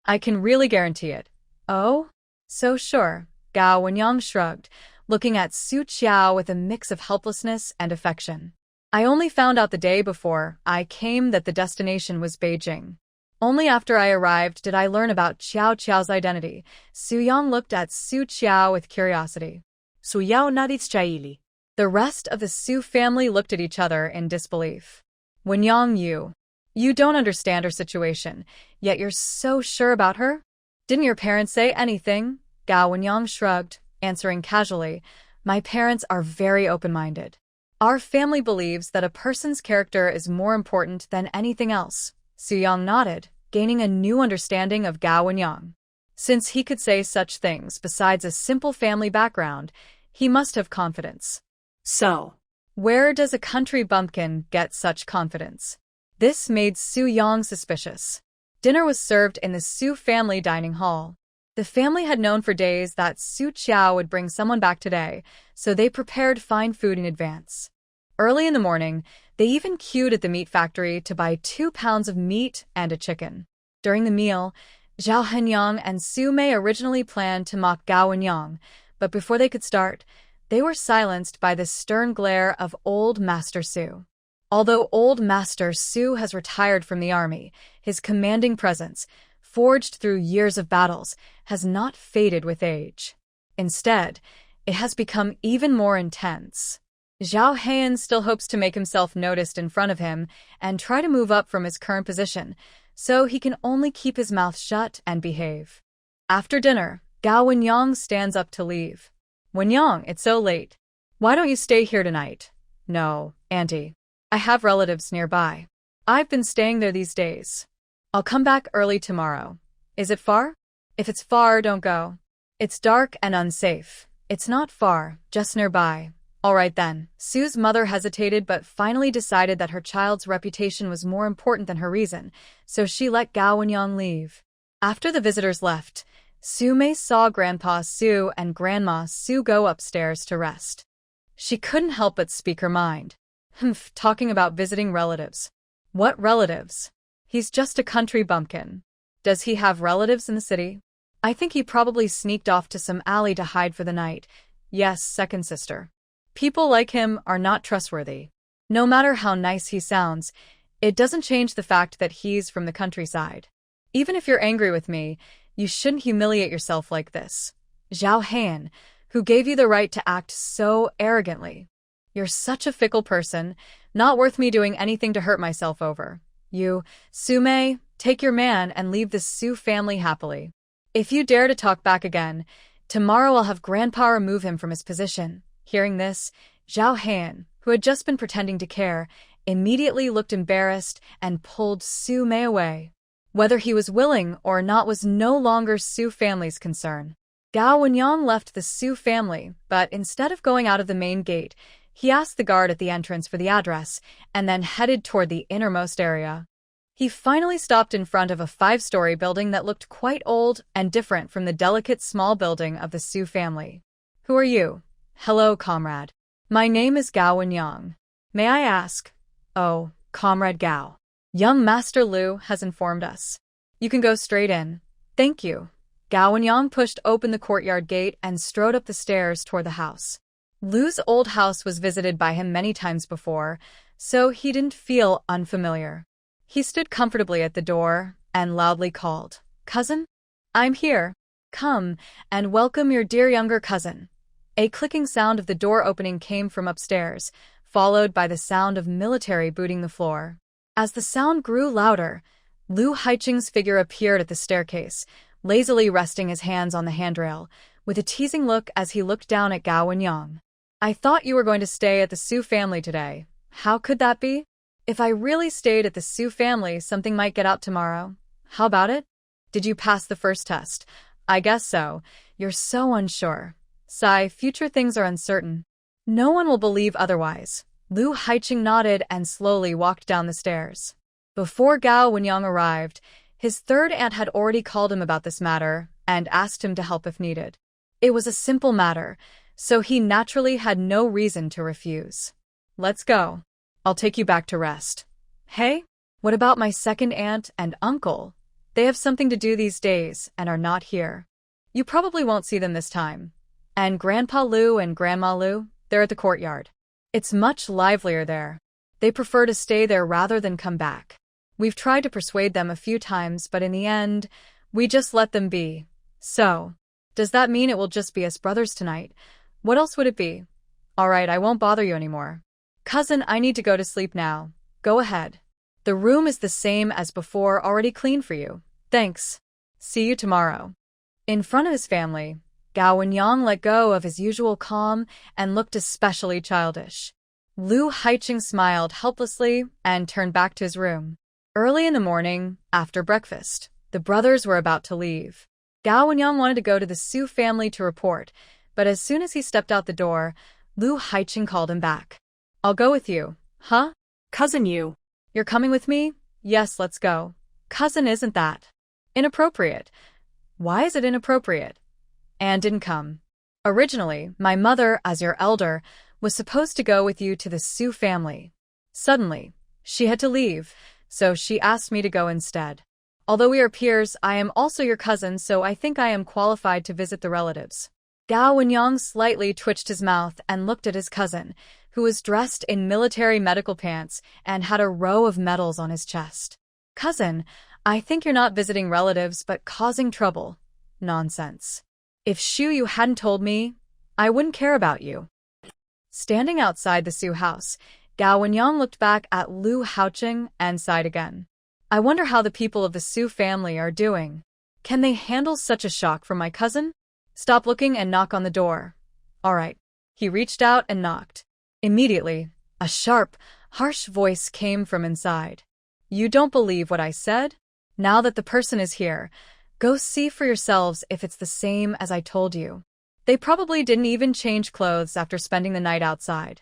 I can really guarantee it. Oh? So sure. Gao Wenyang shrugged, looking at Su Qiao with a mix of helplessness and affection. I only found out the day before I came that the destination was Beijing. Only after I arrived did I learn about Qiao Qiao's identity. Su Yang looked at Su Qiao with curiosity. Su Yao naditchaili. The rest of the Su family looked at each other in disbelief. Wenyang, you don't understand her situation, yet you're so sure about her? Didn't your parents say anything? Gao Wenyang shrugged, answering casually, My parents are very open-minded. Our family believes that a person's character is more important than anything else. Su Yang nodded, gaining a new understanding of Gao Wenyang. Since he could say such things besides a simple family background, he must have confidence. So, Where does a country bumpkin get such confidence? This made Su Yang suspicious. Dinner was served in the Su family dining hall. The family had known for days that Su Qiao would bring someone back today, so they prepared fine food in advance. Early in the morning, they even queued at the meat factory to buy 2 pounds of meat and a chicken. During the meal, Zhao Henyang and Su Mei originally planned to mock Gao Wenyang, but before they could start, they were silenced by the stern glare of Old Master Su. Although Old Master Su has retired from the army, his commanding presence, forged through years of battles, has not faded with age. Instead, it has become even more intense. Zhao Heian still hopes to make himself noticed in front of him and try to move up from his current position, so he can only keep his mouth shut and behave. After dinner, Gao Wenyang stands up to leave. Wenyang, it's so late. Why don't you stay here tonight? No, Auntie. I have relatives nearby. I've been staying there these days. I'll come back early tomorrow. Is it far? If it's far, don't go. It's dark and unsafe. It's not far, just nearby. All right then. Su's mother hesitated but finally decided that her child's reputation was more important than her reason, so she let Gao Wenyang leave. After the visitors left, Su Mei saw Grandpa Su and Grandma Su go upstairs to rest. She couldn't help but speak her mind. Talking about visiting relatives. What relatives? He's just a country bumpkin. Does he have relatives in the city? I think he probably sneaked off to some alley to hide for the night. Yes, second sister. People like him are not trustworthy. No matter how nice he sounds, it doesn't change the fact that he's from the countryside. Even if you're angry with me, you shouldn't humiliate yourself like this. Zhao Han, who gave you the right to act so arrogantly? You're such a fickle person, not worth me doing anything to hurt myself over. You, Su Mei, take your man and leave the Su family happily. If you dare to talk back again, tomorrow I'll have Grandpa remove him from his position. Hearing this, Zhao Han, who had just been pretending to care, immediately looked embarrassed and pulled Su Mei away. Whether he was willing or not was no longer Su family's concern. Gao Wenyang left the Su family, but instead of going out of the main gate, he asked the guard at the entrance for the address and then headed toward the innermost area. He finally stopped in front of a 5-story building that looked quite old and different from the delicate small building of the Su family. Who are you? Hello, comrade. My name is Gao Wenyang. May I ask? Oh, Comrade Gao. Young Master Lu has informed us. You can go straight in. Thank you. Gao Wenyang pushed open the courtyard gate and strode up the stairs toward the house. Lu's old house was visited by him many times before, so he didn't feel unfamiliar. He stood comfortably at the door and loudly called, "Cousin? I'm here. Come and welcome your dear younger cousin." A clicking sound of the door opening came from upstairs, followed by the sound of military booting the floor. As the sound grew louder, Lu Haiqing's figure appeared at the staircase, lazily resting his hands on the handrail, with a teasing look as he looked down at Gao Wenyang. I thought you were going to stay at the Su family today. How could that be? If I really stayed at the Su family, something might get out tomorrow. How about it? Did you pass the first test? I guess so. You're so unsure. Sigh, future things are uncertain. No one will believe otherwise. Lu Haiqing nodded and slowly walked down the stairs. Before Gao Wenyang arrived, his third aunt had already called him about this matter and asked him to help if needed. It was a simple matter, so he naturally had no reason to refuse. Let's go. I'll take you back to rest. Hey, what about my second aunt and uncle? They have something to do these days and are not here. You probably won't see them this time. And Grandpa Lu and Grandma Lu, they're at the courtyard. It's much livelier there. They prefer to stay there rather than come back. We've tried to persuade them a few times, but in the end, we just let them be. So, does that mean it will just be us brothers tonight? What else would it be? All right, I won't bother you anymore. Cousin, I need to go to sleep now. Go ahead. The room is the same as before, already clean for you. Thanks. See you tomorrow. In front of his family, Gao Wenyang let go of his usual calm and looked especially childish. Lu Haiqing smiled helplessly and turned back to his room. Early in the morning, after breakfast, the brothers were about to leave. Gao Wenyang wanted to go to the Su family to report, but as soon as he stepped out the door, Lu Haiqing called him back. I'll go with you. Huh? Cousin you. You're coming with me? Yes, let's go. Cousin, isn't that inappropriate? Why is it inappropriate? Anne didn't come. Originally, my mother, as your elder, was supposed to go with you to the Sioux family. Suddenly, she had to leave, so she asked me to go instead. Although we are peers, I am also your cousin, so I think I am qualified to visit the relatives. Gao Wenyang slightly twitched his mouth and looked at his cousin, who was dressed in military medical pants and had a row of medals on his chest. Cousin, I think you're not visiting relatives but causing trouble. Nonsense. If Shu Yu hadn't told me, I wouldn't care about you. Standing outside the Sioux house, Gao Wenyang looked back at Lu Haoqing and sighed again. I wonder how the people of the Sioux family are doing. Can they handle such a shock from my cousin? Stop looking and knock on the door. All right. He reached out and knocked. Immediately, a sharp, harsh voice came from inside. You don't believe what I said? Now that the person is here, go see for yourselves if it's the same as I told you. They probably didn't even change clothes after spending the night outside.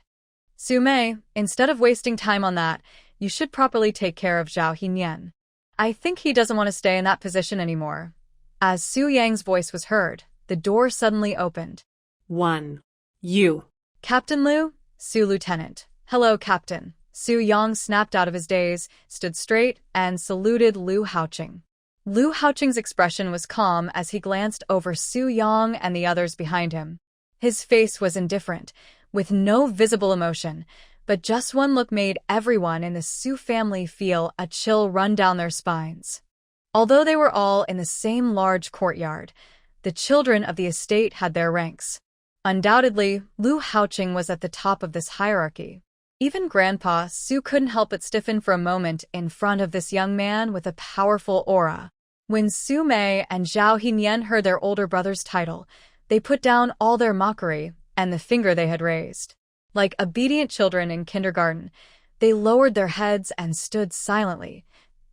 Su Mei, instead of wasting time on that, you should properly take care of Zhao Hinian. I think he doesn't want to stay in that position anymore. As Su Yang's voice was heard, the door suddenly opened. 1. You. Captain Liu? Su Lieutenant. Hello, Captain. Su Yang snapped out of his daze, stood straight, and saluted Lu Haoqing. Lu Haoqing's expression was calm as he glanced over Su Yang and the others behind him. His face was indifferent, with no visible emotion, but just one look made everyone in the Su family feel a chill run down their spines. Although they were all in the same large courtyard, the children of the estate had their ranks. Undoubtedly, Lu Haoqing was at the top of this hierarchy. Even Grandpa Su couldn't help but stiffen for a moment in front of this young man with a powerful aura. When Su Mei and Zhao Hinian heard their older brother's title, they put down all their mockery and the finger they had raised. Like obedient children in kindergarten, they lowered their heads and stood silently,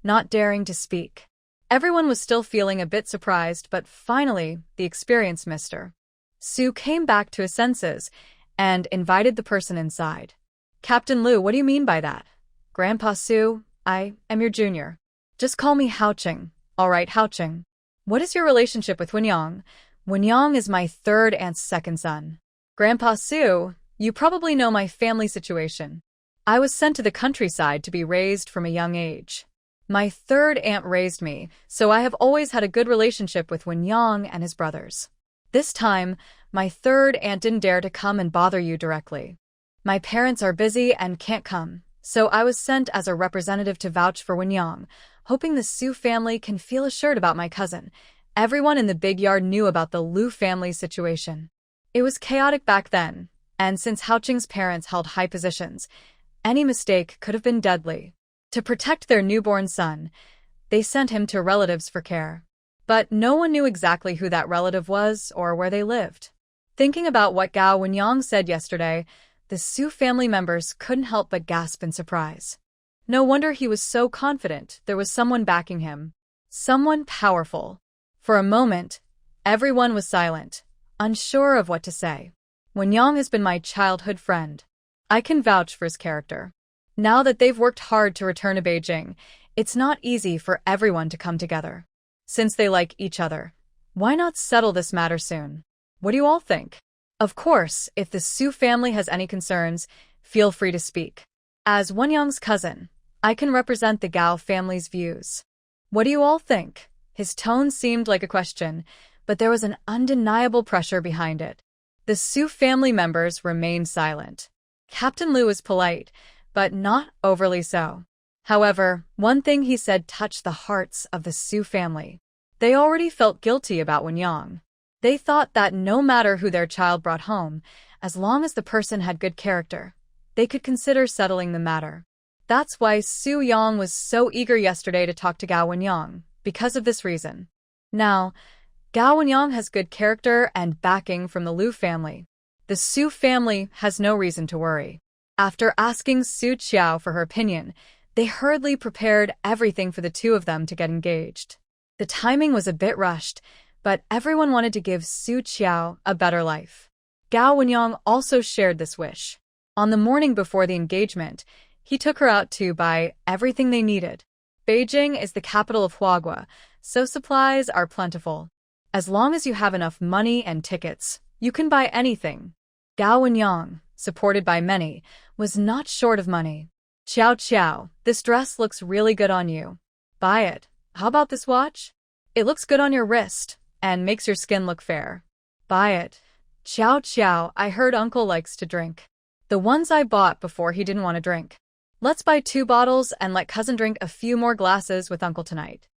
not daring to speak. Everyone was still feeling a bit surprised, but finally, the experienced Mr. Su came back to his senses and invited the person inside. Captain Liu, what do you mean by that? Grandpa Su, I am your junior. Just call me Haoqing. All right, Haoqing. What is your relationship with Wenyang? Wenyang is my third aunt's second son. Grandpa Su, you probably know my family situation. I was sent to the countryside to be raised from a young age. My third aunt raised me, so I have always had a good relationship with Wenyang and his brothers. This time, my third aunt didn't dare to come and bother you directly. My parents are busy and can't come, so I was sent as a representative to vouch for Wenyang, hoping the Su family can feel assured about my cousin. Everyone in the big yard knew about the Liu family situation. It was chaotic back then, and since Haoqing's parents held high positions, any mistake could have been deadly. To protect their newborn son, they sent him to relatives for care. But no one knew exactly who that relative was or where they lived. Thinking about what Gao Wenyang said yesterday, the Su family members couldn't help but gasp in surprise. No wonder he was so confident there was someone backing him. Someone powerful. For a moment, everyone was silent, unsure of what to say. Wenyang has been my childhood friend. I can vouch for his character. Now that they've worked hard to return to Beijing, it's not easy for everyone to come together. Since they like each other, why not settle this matter soon? What do you all think? Of course, if the Su family has any concerns, feel free to speak. As Wenyang's cousin, I can represent the Gao family's views. What do you all think? His tone seemed like a question, but there was an undeniable pressure behind it. The Su family members remained silent. Captain Liu was polite, but not overly so. However, one thing he said touched the hearts of the Su family. They already felt guilty about Wenyang. They thought that no matter who their child brought home, as long as the person had good character, they could consider settling the matter. That's why Su Yang was so eager yesterday to talk to Gao Wenyang, because of this reason. Now, Gao Wenyang has good character and backing from the Liu family. The Su family has no reason to worry. After asking Su Qiao for her opinion, they hurriedly prepared everything for the two of them to get engaged. The timing was a bit rushed, but everyone wanted to give Su Qiao a better life. Gao Wenyang also shared this wish. On the morning before the engagement, he took her out to buy everything they needed. Beijing is the capital of Huagua, so supplies are plentiful. As long as you have enough money and tickets, you can buy anything. Gao Wenyang, supported by many, was not short of money. Qiao Qiao, this dress looks really good on you. Buy it. How about this watch? It looks good on your wrist and makes your skin look fair. Buy it. Qiao Qiao, I heard uncle likes to drink. The ones I bought before he didn't want to drink. Let's buy 2 bottles and let cousin drink a few more glasses with uncle tonight.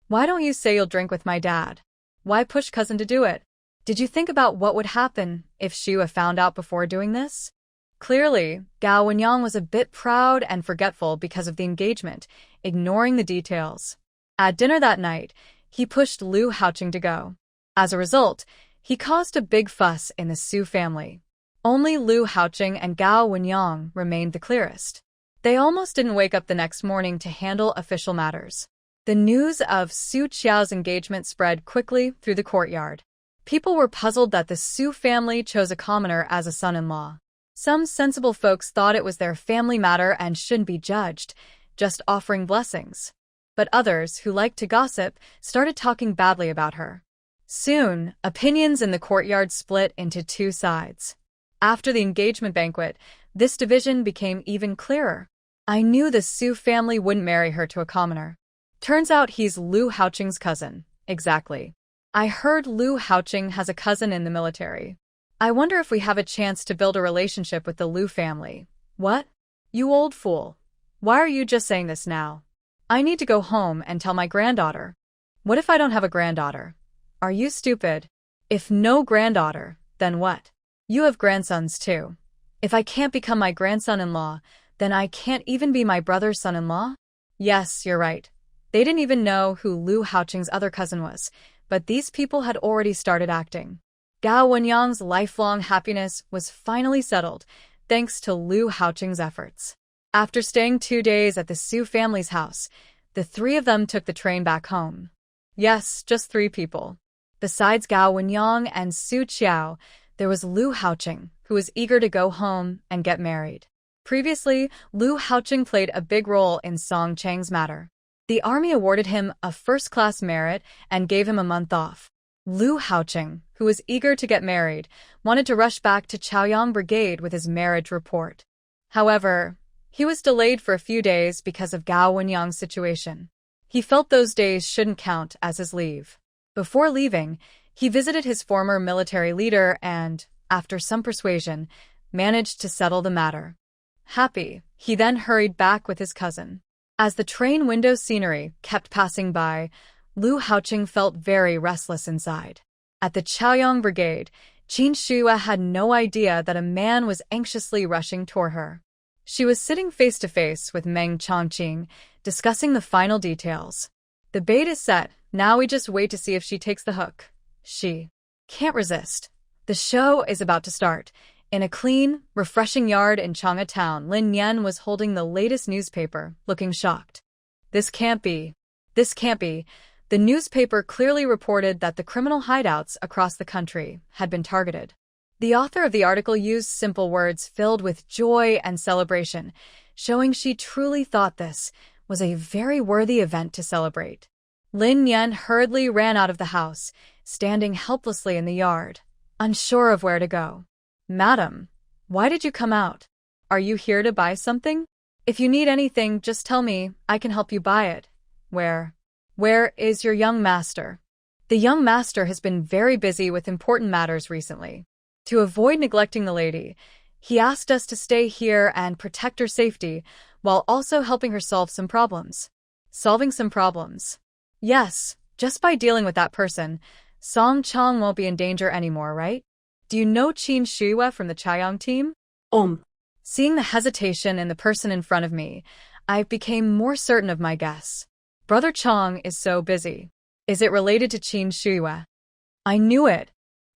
Why don't you say you'll drink with my dad? Why push cousin to do it? Did you think about what would happen if Shua found out before doing this? Clearly, Gao Wenyang was a bit proud and forgetful because of the engagement, ignoring the details. At dinner that night, he pushed Lu Haoqing to go. As a result, he caused a big fuss in the Su family. Only Lu Haoqing and Gao Wenyang remained the clearest. They almost didn't wake up the next morning to handle official matters. The news of Su Qiao's engagement spread quickly through the courtyard. People were puzzled that the Su family chose a commoner as a son-in-law. Some sensible folks thought it was their family matter and shouldn't be judged, just offering blessings. But others, who liked to gossip, started talking badly about her. Soon, opinions in the courtyard split into 2 sides. After the engagement banquet, this division became even clearer. I knew the Su family wouldn't marry her to a commoner. Turns out he's Lu Haoqing's cousin. Exactly. I heard Lu Haoqing has a cousin in the military. I wonder if we have a chance to build a relationship with the Lu family. What? You old fool. Why are you just saying this now? I need to go home and tell my granddaughter. What if I don't have a granddaughter? Are you stupid? If no granddaughter, then what? You have grandsons too. If I can't become my grandson-in-law, then I can't even be my brother's son-in-law? Yes, you're right. They didn't even know who Lu Haoqing's other cousin was, but these people had already started acting. Gao Wenyang's lifelong happiness was finally settled, thanks to Lu Haoqing's efforts. After staying 2 days at the Su family's house, the 3 of them took the train back home. Yes, just 3 people. Besides Gao Wenyang and Su Qiao, there was Lu Haoqing, who was eager to go home and get married. Previously, Lu Haoqing played a big role in Song Chang's matter. The army awarded him a first-class merit and gave him a month off. Lu Haoqing, who was eager to get married, wanted to rush back to Chaoyang Brigade with his marriage report. However, he was delayed for a few days because of Gao Wenyang's situation. He felt those days shouldn't count as his leave. Before leaving, he visited his former military leader and, after some persuasion, managed to settle the matter. Happy, he then hurried back with his cousin. As the train window scenery kept passing by, Lu Haoqing felt very restless inside. At the Chaoyang Brigade, Qin Shua had no idea that a man was anxiously rushing toward her. She was sitting face-to-face with Meng Chongqing, discussing the final details. The bait is set, now we just wait to see if she takes the hook. She can't resist. The show is about to start. In a clean, refreshing yard in Chang'e Town, Lin Yan was holding the latest newspaper, looking shocked. This can't be. This can't be. The newspaper clearly reported that the criminal hideouts across the country had been targeted. The author of the article used simple words filled with joy and celebration, showing she truly thought this was a very worthy event to celebrate. Lin Yan hurriedly ran out of the house, standing helplessly in the yard, unsure of where to go. Madam, why did you come out? Are you here to buy something? If you need anything, just tell me, I can help you buy it. Where is your young master? The young master has been very busy with important matters recently. To avoid neglecting the lady, he asked us to stay here and protect her safety, while also helping her solve some problems. Solving some problems? Yes, just by dealing with that person, Song Chang won't be in danger anymore, right? Do you know Qin Shua from the Chaoyang team? Seeing the hesitation in the person in front of me, I became more certain of my guess. Brother Chang is so busy. Is it related to Qin Shua? I knew it.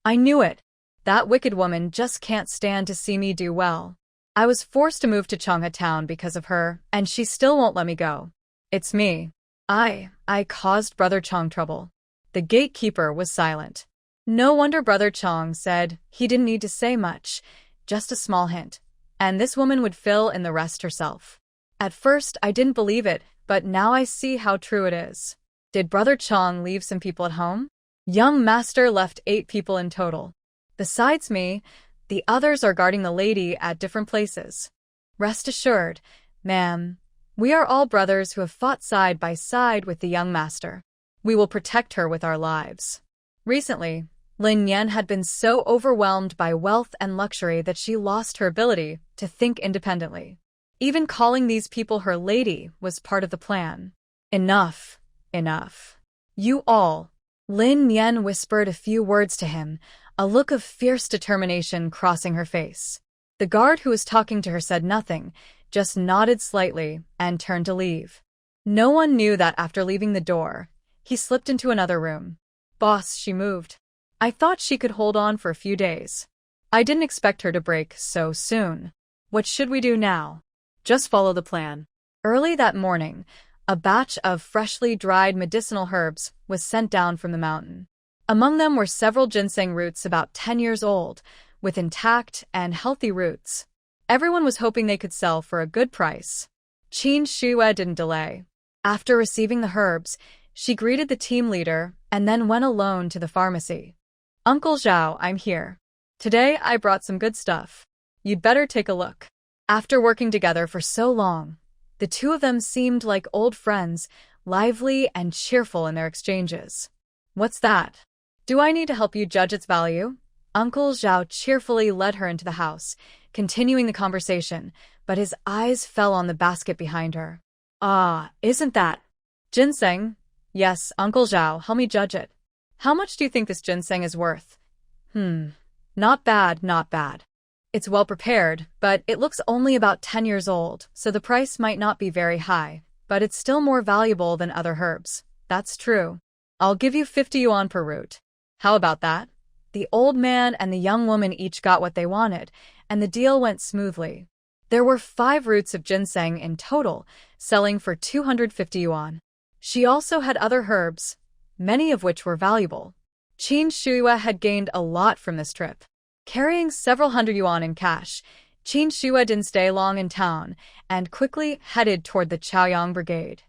I knew it. That wicked woman just can't stand to see me do well. I was forced to move to Chang'e Town because of her, and she still won't let me go. It's me. I caused Brother Chang trouble. The gatekeeper was silent. No wonder Brother Chang said he didn't need to say much, just a small hint. and this woman would fill in the rest herself. At first, I didn't believe it, but now I see how true it is. Did Brother Chong leave some people at home? Young master left 8 people in total. Besides me, the others are guarding the lady at different places. Rest assured, ma'am, we are all brothers who have fought side by side with the young master. We will protect her with our lives. Recently, Lin Yan had been so overwhelmed by wealth and luxury that she lost her ability to think independently. Even calling these people her lady was part of the plan. Enough, enough. You all. Lin Yan whispered a few words to him, a look of fierce determination crossing her face. The guard who was talking to her said nothing, just nodded slightly and turned to leave. No one knew that after leaving the door, he slipped into another room. Boss, she moved. I thought she could hold on for a few days. I didn't expect her to break so soon. What should we do now? Just follow the plan. Early that morning, a batch of freshly dried medicinal herbs was sent down from the mountain. Among them were several ginseng roots about 10 years old, with intact and healthy roots. Everyone was hoping they could sell for a good price. Qin Shue didn't delay. After receiving the herbs, she greeted the team leader and then went alone to the pharmacy. Uncle Zhao, I'm here. Today I brought some good stuff. You'd better take a look. After working together for so long, the two of them seemed like old friends, lively and cheerful in their exchanges. What's that? Do I need to help you judge its value? Uncle Zhao cheerfully led her into the house, continuing the conversation, but his eyes fell on the basket behind her. Ah, isn't that ginseng? Yes, Uncle Zhao, help me judge it. How much do you think this ginseng is worth? Not bad, not bad. It's well prepared, but it looks only about 10 years old, so the price might not be very high, but it's still more valuable than other herbs. That's true. I'll give you 50 yuan per root. How about that? The old man and the young woman each got what they wanted, and the deal went smoothly. There were 5 roots of ginseng in total, selling for 250 yuan. She also had other herbs, many of which were valuable. Qin Shue had gained a lot from this trip. Carrying several hundred yuan in cash, Qin Shue didn't stay long in town and quickly headed toward the Chaoyang Brigade.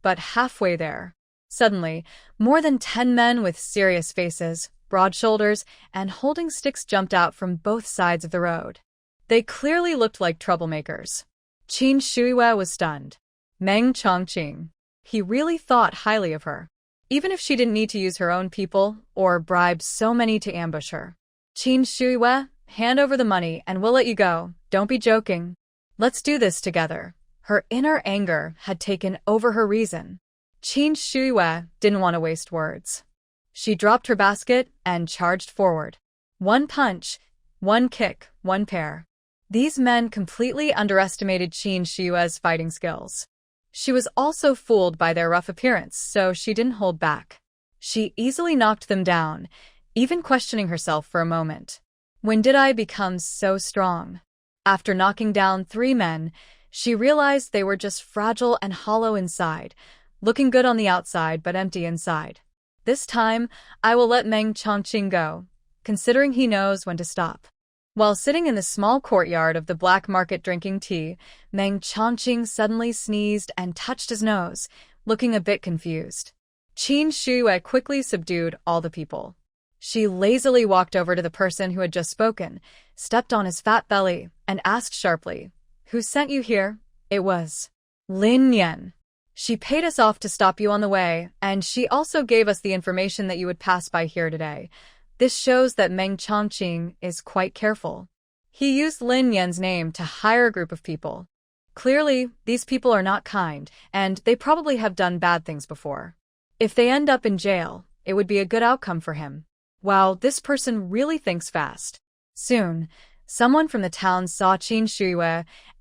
But halfway there, suddenly, more than 10 men with serious faces, broad shoulders, and holding sticks jumped out from both sides of the road. They clearly looked like troublemakers. Qin Shue was stunned. Meng Chongqing. He really thought highly of her. Even if she didn't need to use her own people or bribe so many to ambush her. Qin Shue, hand over the money and we'll let you go. Don't be joking. Let's do this together. Her inner anger had taken over her reason. Qin Shue didn't want to waste words. She dropped her basket and charged forward. One punch, one kick, one pair. These men completely underestimated Qin Shue's fighting skills. She was also fooled by their rough appearance, so she didn't hold back. She easily knocked them down, even questioning herself for a moment. When did I become so strong? After knocking down 3 men, she realized they were just fragile and hollow inside, looking good on the outside but empty inside. This time, I will let Meng Chongqing go, considering he knows when to stop. While sitting in the small courtyard of the black market drinking tea, Meng Chongqing suddenly sneezed and touched his nose, looking a bit confused. Qin Shue quickly subdued all the people. She lazily walked over to the person who had just spoken, stepped on his fat belly, and asked sharply, "Who sent you here?" It was Lin Yan. She paid us off to stop you on the way, and she also gave us the information that you would pass by here today. This shows that Meng Chongqing is quite careful. He used Lin Yan's name to hire a group of people. Clearly, these people are not kind, and they probably have done bad things before. If they end up in jail, it would be a good outcome for him. Wow, this person really thinks fast. Soon, someone from the town saw Qin Shue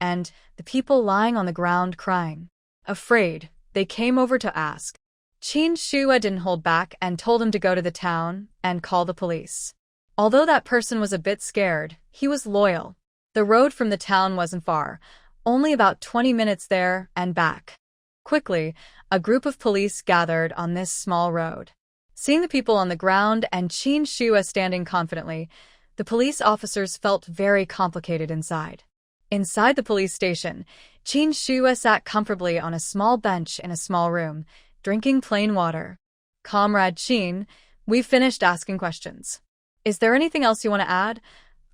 and the people lying on the ground crying. Afraid, they came over to ask. Qin Shue didn't hold back and told him to go to the town and call the police. Although that person was a bit scared, he was loyal. The road from the town wasn't far, only about 20 minutes there and back. Quickly, a group of police gathered on this small road. Seeing the people on the ground and Qin Shue standing confidently, the police officers felt very complicated inside. Inside the police station, Qin Shue sat comfortably on a small bench in a small room, drinking plain water. Comrade Qin, we've finished asking questions. Is there anything else you want to add?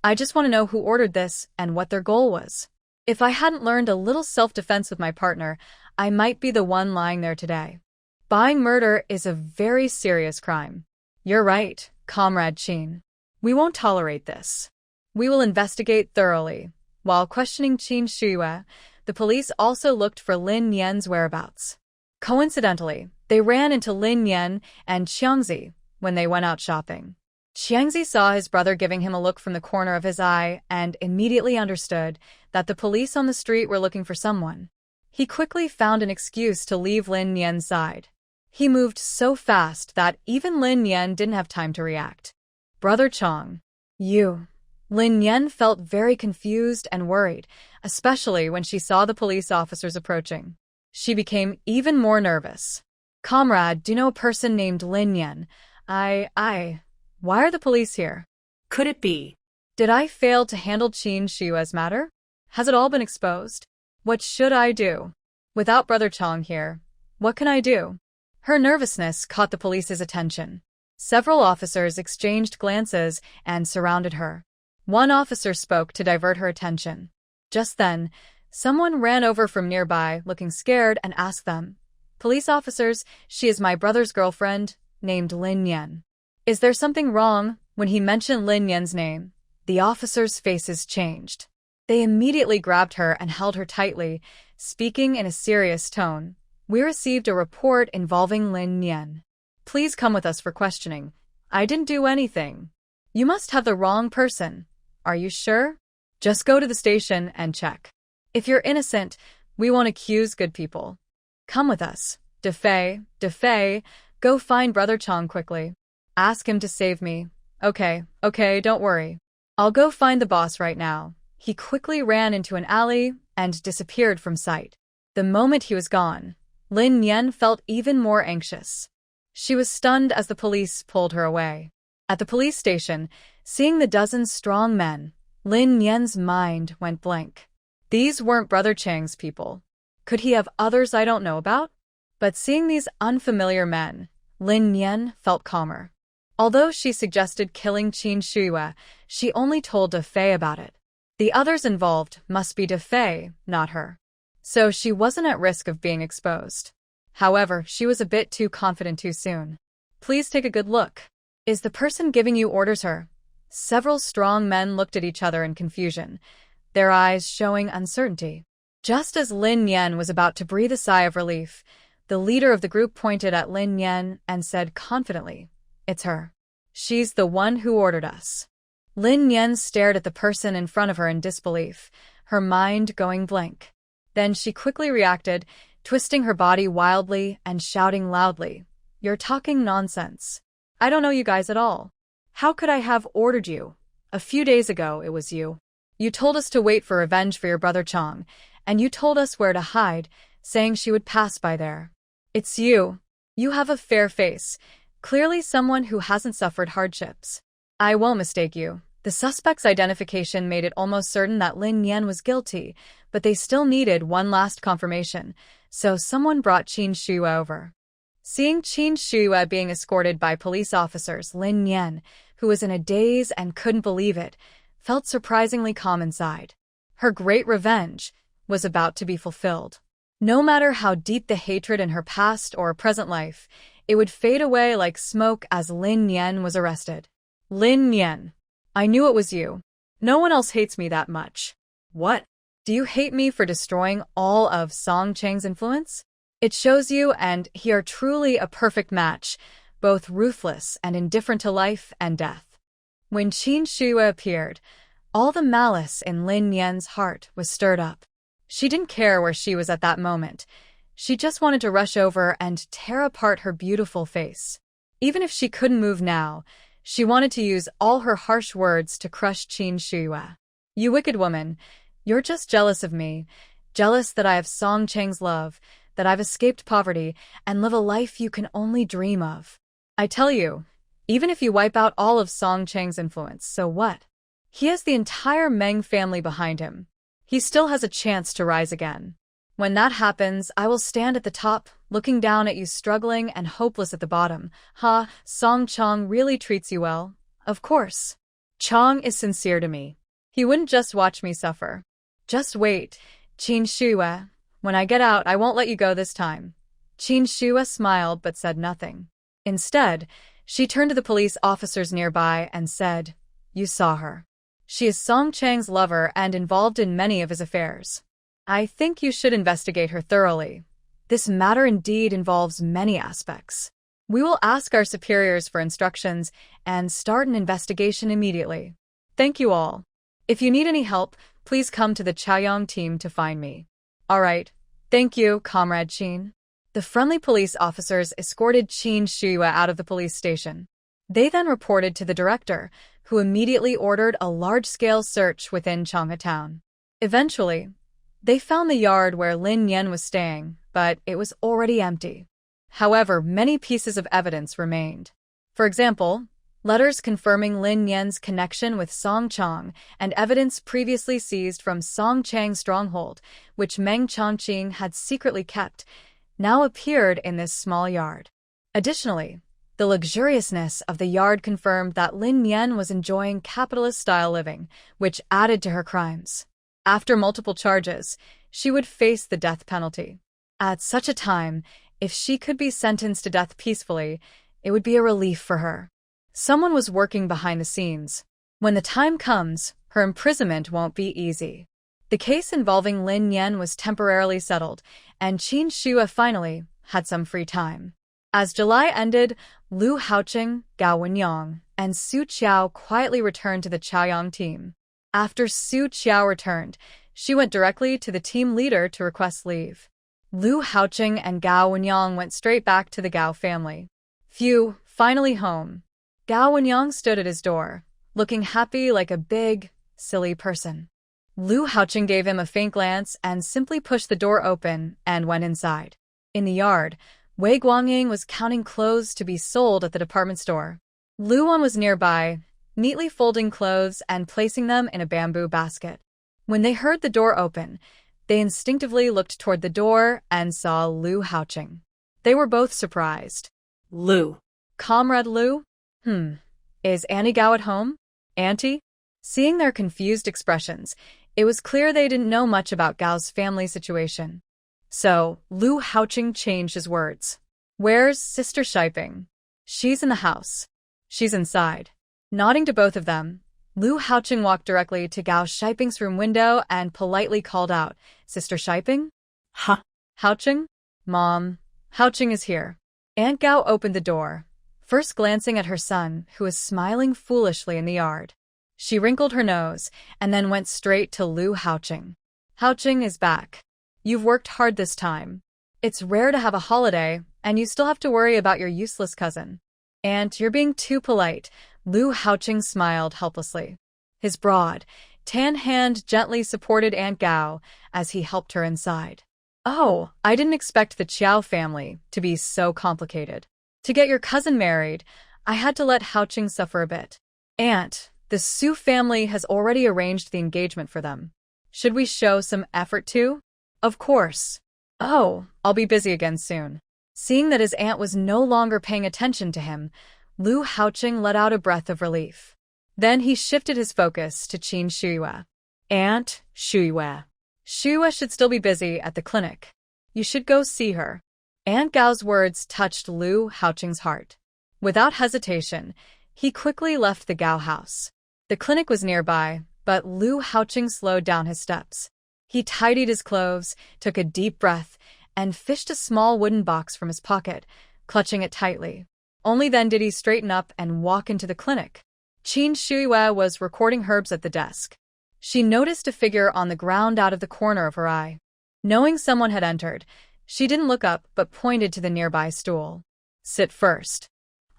I just want to know who ordered this and what their goal was. If I hadn't learned a little self-defense with my partner, I might be the one lying there today. Buying murder is a very serious crime. You're right, Comrade Qin. We won't tolerate this. We will investigate thoroughly. While questioning Qin Shue, the police also looked for Lin Yan's whereabouts. Coincidentally, they ran into Lin Yan and Xiangzi when they went out shopping. Xiangzi saw his brother giving him a look from the corner of his eye and immediately understood that the police on the street were looking for someone. He quickly found an excuse to leave Lin Yan's side. He moved so fast that even Lin Yan didn't have time to react. Brother Chong. You. Lin Yan felt very confused and worried, especially when she saw the police officers approaching. She became even more nervous. Comrade, do you know a person named Lin Yan? Why are the police here? Could it be? Did I fail to handle Qin Shue's matter? Has it all been exposed? What should I do? Without Brother Chong here, what can I do? Her nervousness caught the police's attention. Several officers exchanged glances and surrounded her. One officer spoke to divert her attention. Just then, someone ran over from nearby, looking scared, and asked them, "Police officers, she is my brother's girlfriend, named Lin Yan." Is there something wrong? When he mentioned Lin Yan's name, the officers' faces changed. They immediately grabbed her and held her tightly, speaking in a serious tone. We received a report involving Lin Yan. Please come with us for questioning. I didn't do anything. You must have the wrong person. Are you sure? Just go to the station and check. If you're innocent, we won't accuse good people. Come with us. Defei, go find Brother Chong quickly. Ask him to save me. Okay, don't worry. I'll go find the boss right now. He quickly ran into an alley and disappeared from sight. The moment he was gone, Lin Yan felt even more anxious. She was stunned as the police pulled her away. At the police station, seeing the dozen strong men, Lin Yan's mind went blank. These weren't Brother Chang's people. Could he have others I don't know about? But seeing these unfamiliar men, Lin Yan felt calmer. Although she suggested killing Qin Shue, she only told Defei about it. The others involved must be Defei, not her. So she wasn't at risk of being exposed. However, she was a bit too confident too soon. Please take a good look. Is the person giving you orders her? Several strong men looked at each other in confusion, their eyes showing uncertainty. Just as Lin Yan was about to breathe a sigh of relief, the leader of the group pointed at Lin Yan and said confidently, "It's her. She's the one who ordered us." Lin Yan stared at the person in front of her in disbelief, her mind going blank. Then she quickly reacted, twisting her body wildly and shouting loudly, "You're talking nonsense. I don't know you guys at all. How could I have ordered you? A few days ago, it was you. You told us to wait for revenge for your brother Chong, and you told us where to hide, saying she would pass by there. It's you. You have a fair face, clearly someone who hasn't suffered hardships. I won't mistake you." The suspect's identification made it almost certain that Lin Yan was guilty, but they still needed one last confirmation, so someone brought Qin Shue over. Seeing Qin Shue being escorted by police officers, Lin Yan, who was in a daze and couldn't believe it, felt surprisingly calm inside. Her great revenge was about to be fulfilled. No matter how deep the hatred in her past or present life, it would fade away like smoke as Lin Yan was arrested. Lin Yan. I knew it was you. No one else hates me that much. What? Do you hate me for destroying all of Song Chang's influence? It shows you and he are truly a perfect match, both ruthless and indifferent to life and death. When Qin Shue appeared, all the malice in Lin Yan's heart was stirred up. She didn't care where she was at that moment. She just wanted to rush over and tear apart her beautiful face. Even if she couldn't move now, she wanted to use all her harsh words to crush Qin Shue. You wicked woman, you're just jealous of me, jealous that I have Song Chang's love, that I've escaped poverty and live a life you can only dream of. I tell you, even if you wipe out all of Song Chang's influence, so what? He has the entire Meng family behind him. He still has a chance to rise again. When that happens, I will stand at the top, looking down at you struggling and hopeless at the bottom. Ha, Song Chong really treats you well. Of course. Chong is sincere to me. He wouldn't just watch me suffer. Just wait, Qin Shuya. When I get out, I won't let you go this time. Qin Shuya smiled but said nothing. Instead, she turned to the police officers nearby and said, "You saw her. She is Song Chang's lover and involved in many of his affairs. I think you should investigate her thoroughly. This matter indeed involves many aspects. We will ask our superiors for instructions and start an investigation immediately. Thank you all. If you need any help, please come to the Chaoyang team to find me." "All right. Thank you, Comrade Qin." The friendly police officers escorted Qin Shuya out of the police station. They then reported to the director, who immediately ordered a large-scale search within Changha town. Eventually, they found the yard where Lin Yan was staying, but it was already empty. However, many pieces of evidence remained. For example, letters confirming Lin Yan's connection with Song Chang and evidence previously seized from Song Chang's stronghold, which Meng Chongqing had secretly kept, now appeared in this small yard. Additionally, the luxuriousness of the yard confirmed that Lin Yan was enjoying capitalist-style living, which added to her crimes. After multiple charges, she would face the death penalty. At such a time, if she could be sentenced to death peacefully, it would be a relief for her. Someone was working behind the scenes. When the time comes, her imprisonment won't be easy. The case involving Lin Yan was temporarily settled, and Qin Shuya finally had some free time. As July ended, Lu Haoqing, Gao Wenyang, and Su Qiao quietly returned to the Chaoyang team. After Su Qiao returned, she went directly to the team leader to request leave. Lu Haoqing and Gao Wenyang went straight back to the Gao family. Phew, finally home. Gao Wenyang stood at his door, looking happy like a big, silly person. Lu Haoqing gave him a faint glance and simply pushed the door open and went inside. In the yard, Wei Guangying was counting clothes to be sold at the department store. Lu Wan was nearby, neatly folding clothes and placing them in a bamboo basket. When they heard the door open, they instinctively looked toward the door and saw Lu Haoqing. They were both surprised. Lu. "Comrade Lu? Is Annie Gao at home? Auntie?" Seeing their confused expressions, it was clear they didn't know much about Gao's family situation. So, Lu Haoqing changed his words. "Where's Sister Shiping?" "She's in the house." "She's inside." Nodding to both of them, Lu Haoqing walked directly to Gao Shiping's room window and politely called out, "Sister Shiping?" "Huh?" "Haoqing? Mom, Haoqing is here." Aunt Gao opened the door, first glancing at her son, who was smiling foolishly in the yard. She wrinkled her nose, and then went straight to Lu Haoqing. "Haoqing is back. You've worked hard this time. It's rare to have a holiday, and you still have to worry about your useless cousin. Aunt, you're being too polite." Lu Haoqing smiled helplessly. His broad, tan hand gently supported Aunt Gao as he helped her inside. "Oh, I didn't expect the Qiao family to be so complicated. To get your cousin married, I had to let Haoqing suffer a bit. Aunt, the Su family has already arranged the engagement for them. Should we show some effort too?" "Of course." "Oh, I'll be busy again soon." Seeing that his aunt was no longer paying attention to him, Lu Haoqing let out a breath of relief. Then he shifted his focus to Qin Shuya. "Aunt, Shuya. Shuya should still be busy at the clinic. You should go see her." Aunt Gao's words touched Lu Haoqing's heart. Without hesitation, he quickly left the Gao house. The clinic was nearby, but Lu Haoqing slowed down his steps. He tidied his clothes, took a deep breath, and fished a small wooden box from his pocket, clutching it tightly. Only then did he straighten up and walk into the clinic. Qin Shuya was recording herbs at the desk. She noticed a figure on the ground out of the corner of her eye. Knowing someone had entered, she didn't look up but pointed to the nearby stool. "Sit first.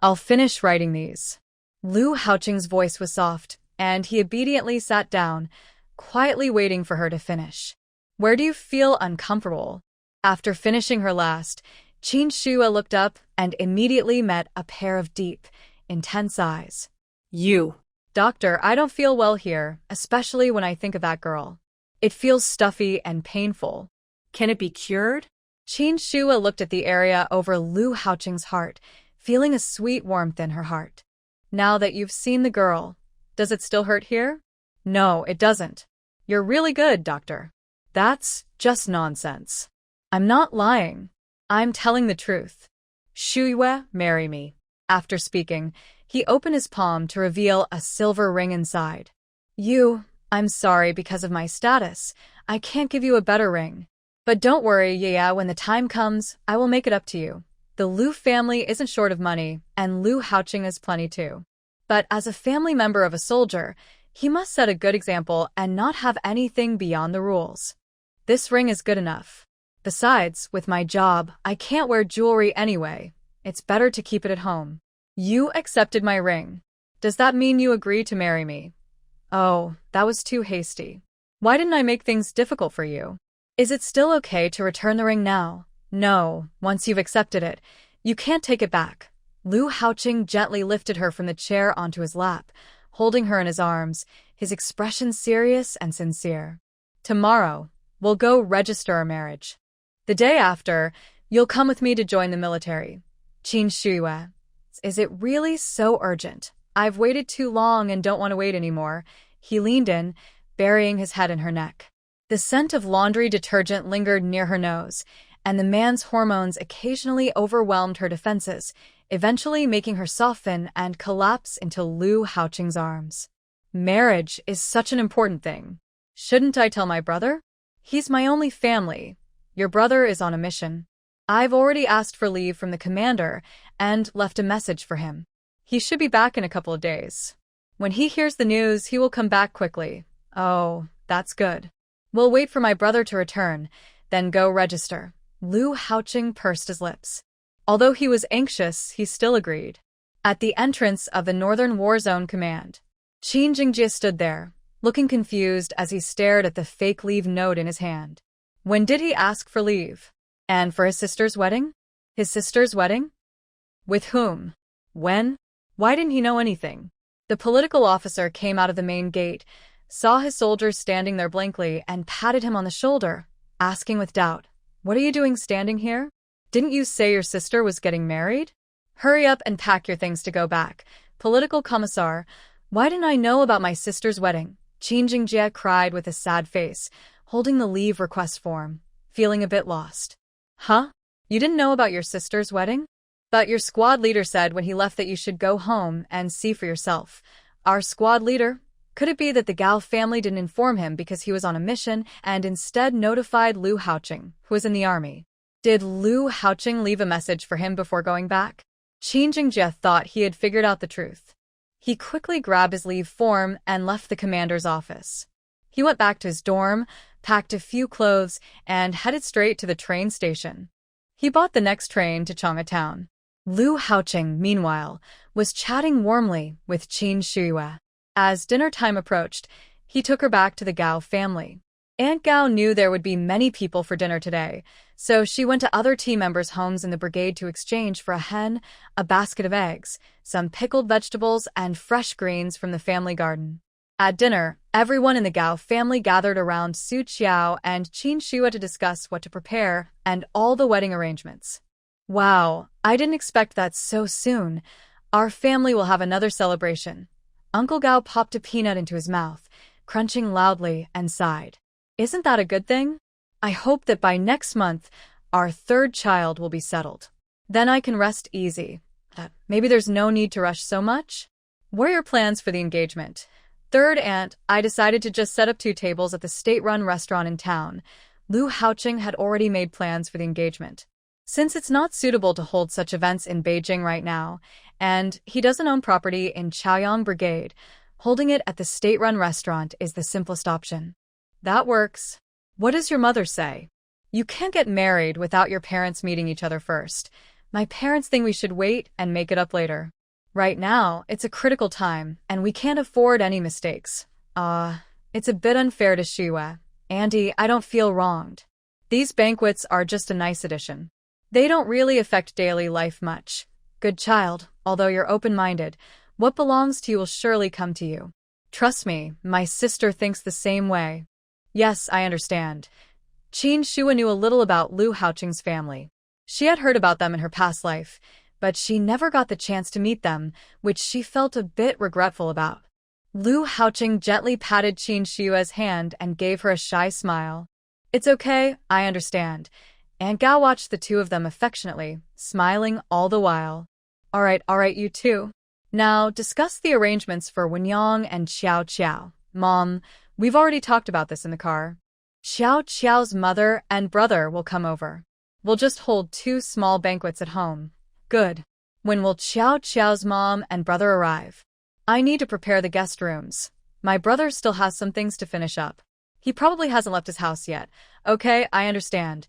I'll finish writing these." Lu Haoqing's voice was soft, and he obediently sat down, quietly waiting for her to finish. "Where do you feel uncomfortable?" After finishing her last, Qin Shuya looked up and immediately met a pair of deep, intense eyes. "You." "Doctor, I don't feel well here, especially when I think of that girl." It feels stuffy and painful. Can it be cured? Qin Shua looked at the area over Lu Haoqing's heart, feeling a sweet warmth in her heart. Now that you've seen the girl, does it still hurt here? No, it doesn't. You're really good, doctor. That's just nonsense. I'm not lying. I'm telling the truth. Shuyue, marry me. After speaking, he opened his palm to reveal a silver ring inside. I'm sorry because of my status. I can't give you a better ring. But don't worry, yeah, when the time comes, I will make it up to you. The Lu family isn't short of money, and Lu Haoqing is plenty too. But as a family member of a soldier, he must set a good example and not have anything beyond the rules. This ring is good enough. Besides, with my job, I can't wear jewelry anyway. It's better to keep it at home. You accepted my ring. Does that mean you agree to marry me? Oh, that was too hasty. Why didn't I make things difficult for you? Is it still okay to return the ring now? No, once you've accepted it, you can't take it back. Lu Haoqing gently lifted her from the chair onto his lap, holding her in his arms, his expression serious and sincere. Tomorrow, we'll go register our marriage. The day after, you'll come with me to join the military. Qin Shuyue. Is it really so urgent? I've waited too long and don't want to wait anymore. He leaned in, burying his head in her neck. The scent of laundry detergent lingered near her nose, and the man's hormones occasionally overwhelmed her defenses, eventually making her soften and collapse into Lu Haoqing's arms. Marriage is such an important thing. Shouldn't I tell my brother? He's my only family. Your brother is on a mission. I've already asked for leave from the commander and left a message for him. He should be back in a couple of days. When he hears the news, he will come back quickly. Oh, that's good. We'll wait for my brother to return, then go register. Lu Haoqing pursed his lips. Although he was anxious, he still agreed. At the entrance of the Northern War Zone Command, Qin Jingjie stood there, looking confused as he stared at the fake leave note in his hand. When did he ask for leave? And for his sister's wedding? His sister's wedding? With whom? When? Why didn't he know anything? The political officer came out of the main gate, saw his soldiers standing there blankly, and patted him on the shoulder, asking with doubt, "What are you doing standing here? Didn't you say your sister was getting married? Hurry up and pack your things to go back. Political commissar, why didn't I know about my sister's wedding?" Qin Jingjie cried with a sad face, holding the leave request form, feeling a bit lost. Huh? You didn't know about your sister's wedding? But your squad leader said when he left that you should go home and see for yourself. Our squad leader? Could it be that the Gao family didn't inform him because he was on a mission and instead notified Lu Haoqing, who was in the army? Did Lu Haoqing leave a message for him before going back? Qin Jingjie thought he had figured out the truth. He quickly grabbed his leave form and left the commander's office. He went back to his dorm, packed a few clothes, and headed straight to the train station. He bought the next train to Chang'e. Lu Haoqing, meanwhile, was chatting warmly with Qin Shuyue. As dinner time approached, he took her back to the Gao family. Aunt Gao knew there would be many people for dinner today, so she went to other team members' homes in the brigade to exchange for a hen, a basket of eggs, some pickled vegetables, and fresh greens from the family garden. At dinner, everyone in the Gao family gathered around Su Qiao and Qin Shuyue to discuss what to prepare and all the wedding arrangements. Wow, I didn't expect that so soon. Our family will have another celebration. Uncle Gao popped a peanut into his mouth, crunching loudly, and sighed. Isn't that a good thing? I hope that by next month, our third child will be settled. Then I can rest easy. Maybe there's no need to rush so much? What are your plans for the engagement? Third aunt, I decided to just set up 2 tables at the state-run restaurant in town. Lu Haoqing had already made plans for the engagement. Since it's not suitable to hold such events in Beijing right now, and he doesn't own property in Chaoyang Brigade, holding it at the state-run restaurant is the simplest option. That works. What does your mother say? You can't get married without your parents meeting each other first. My parents think we should wait and make it up later. Right now, it's a critical time, and we can't afford any mistakes. It's a bit unfair to Shuyue. Auntie, I don't feel wronged. These banquets are just a nice addition. They don't really affect daily life much. Good child, although you're open-minded, what belongs to you will surely come to you. Trust me, my sister thinks the same way. Yes, I understand. Qin Shua knew a little about Lu Haoqing's family. She had heard about them in her past life, but she never got the chance to meet them, which she felt a bit regretful about. Lu Haoqing gently patted Qin Shua's hand and gave her a shy smile. It's okay, I understand. Aunt Gao watched the two of them affectionately, smiling all the while. All right, you two. Now, discuss the arrangements for Wenyang and Xiao Qiao. Mom, we've already talked about this in the car. Xiao Qiao's mother and brother will come over. We'll just hold 2 small banquets at home. Good. When will Xiao Qiao's mom and brother arrive? I need to prepare the guest rooms. My brother still has some things to finish up. He probably hasn't left his house yet. Okay, I understand.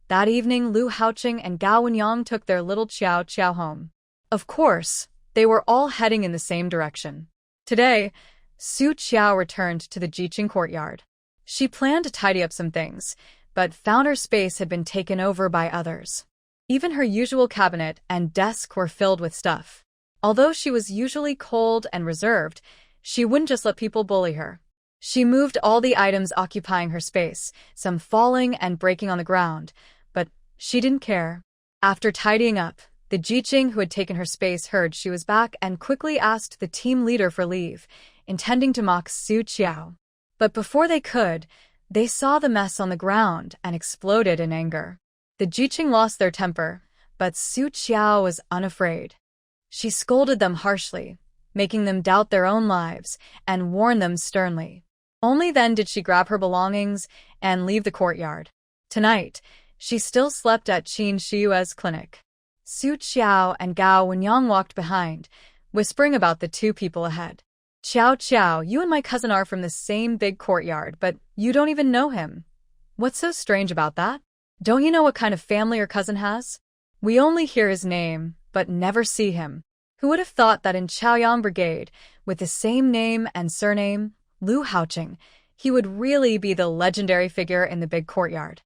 That evening, Lu Haoqing and Gao Wenyang took their little Xiao Qiao home. Of course, they were all heading in the same direction. Today, Su Qiao returned to the Jiqing courtyard. She planned to tidy up some things, but found her space had been taken over by others. Even her usual cabinet and desk were filled with stuff. Although she was usually cold and reserved, she wouldn't just let people bully her. She moved all the items occupying her space, some falling and breaking on the ground, but she didn't care. After tidying up, the Jiqing who had taken her space heard she was back and quickly asked the team leader for leave, intending to mock Su Qiao. But before they could, they saw the mess on the ground and exploded in anger. The Jiqing lost their temper, but Su Qiao was unafraid. She scolded them harshly, making them doubt their own lives, and warned them sternly. Only then did she grab her belongings and leave the courtyard. Tonight, she still slept at Qin Shua's clinic. Su Qiao and Gao Wenyang walked behind, whispering about the 2 people ahead. Qiao, you and my cousin are from the same big courtyard, but you don't even know him. What's so strange about that? Don't you know what kind of family your cousin has? We only hear his name, but never see him. Who would have thought that in Chaoyang Brigade, with the same name and surname, Lu Haoqing, he would really be the legendary figure in the big courtyard?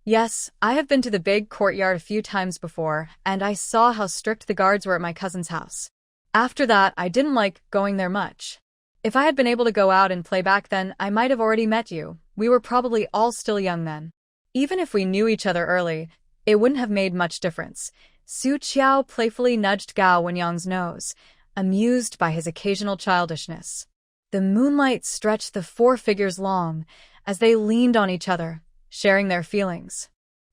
Yes, I have been to the big courtyard a few times before, and I saw how strict the guards were at my cousin's house. After that, I didn't like going there much. If I had been able to go out and play back then, I might have already met you. We were probably all still young then. Even if we knew each other early, it wouldn't have made much difference. Su Qiao playfully nudged Gao Wenyang's nose, amused by his occasional childishness. The moonlight stretched the 4 figures long as they leaned on each other, sharing their feelings.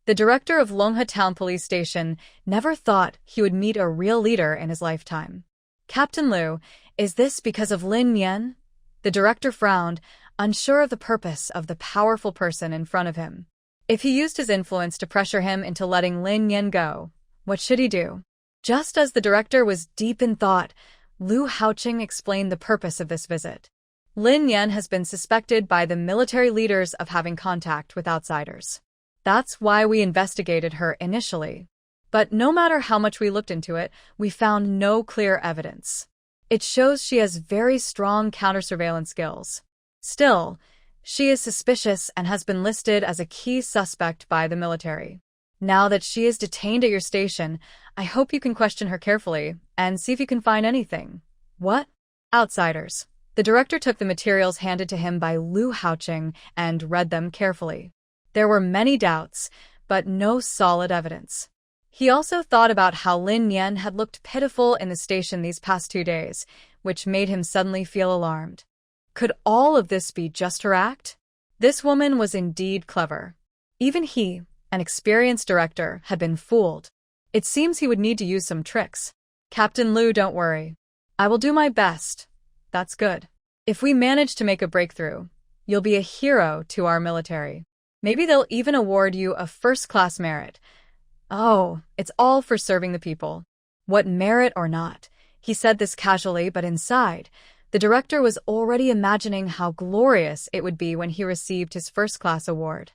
The director of Longhe Town Police Station never thought he would meet a real leader in his lifetime. Captain Liu, is this because of Lin Yan? The director frowned, unsure of the purpose of the powerful person in front of him. If he used his influence to pressure him into letting Lin Yan go, what should he do? Just as the director was deep in thought, Lu Haoqing explained the purpose of this visit. Lin Yan has been suspected by the military leaders of having contact with outsiders. That's why we investigated her initially. But no matter how much we looked into it, we found no clear evidence. It shows she has very strong counter-surveillance skills. Still, she is suspicious and has been listed as a key suspect by the military. Now that she is detained at your station, I hope you can question her carefully and see if you can find anything. What? Outsiders. The director took the materials handed to him by Lu Haoqing and read them carefully. There were many doubts, but no solid evidence. He also thought about how Lin Yan had looked pitiful in the station these past 2 days, which made him suddenly feel alarmed. Could all of this be just her act? This woman was indeed clever. Even he, an experienced director, had been fooled. It seems he would need to use some tricks. Captain Liu, don't worry. I will do my best. That's good. If we manage to make a breakthrough, you'll be a hero to our military. Maybe they'll even award you a first-class merit. Oh, it's all for serving the people. What merit or not. He said this casually, but inside, the director was already imagining how glorious it would be when he received his first-class award.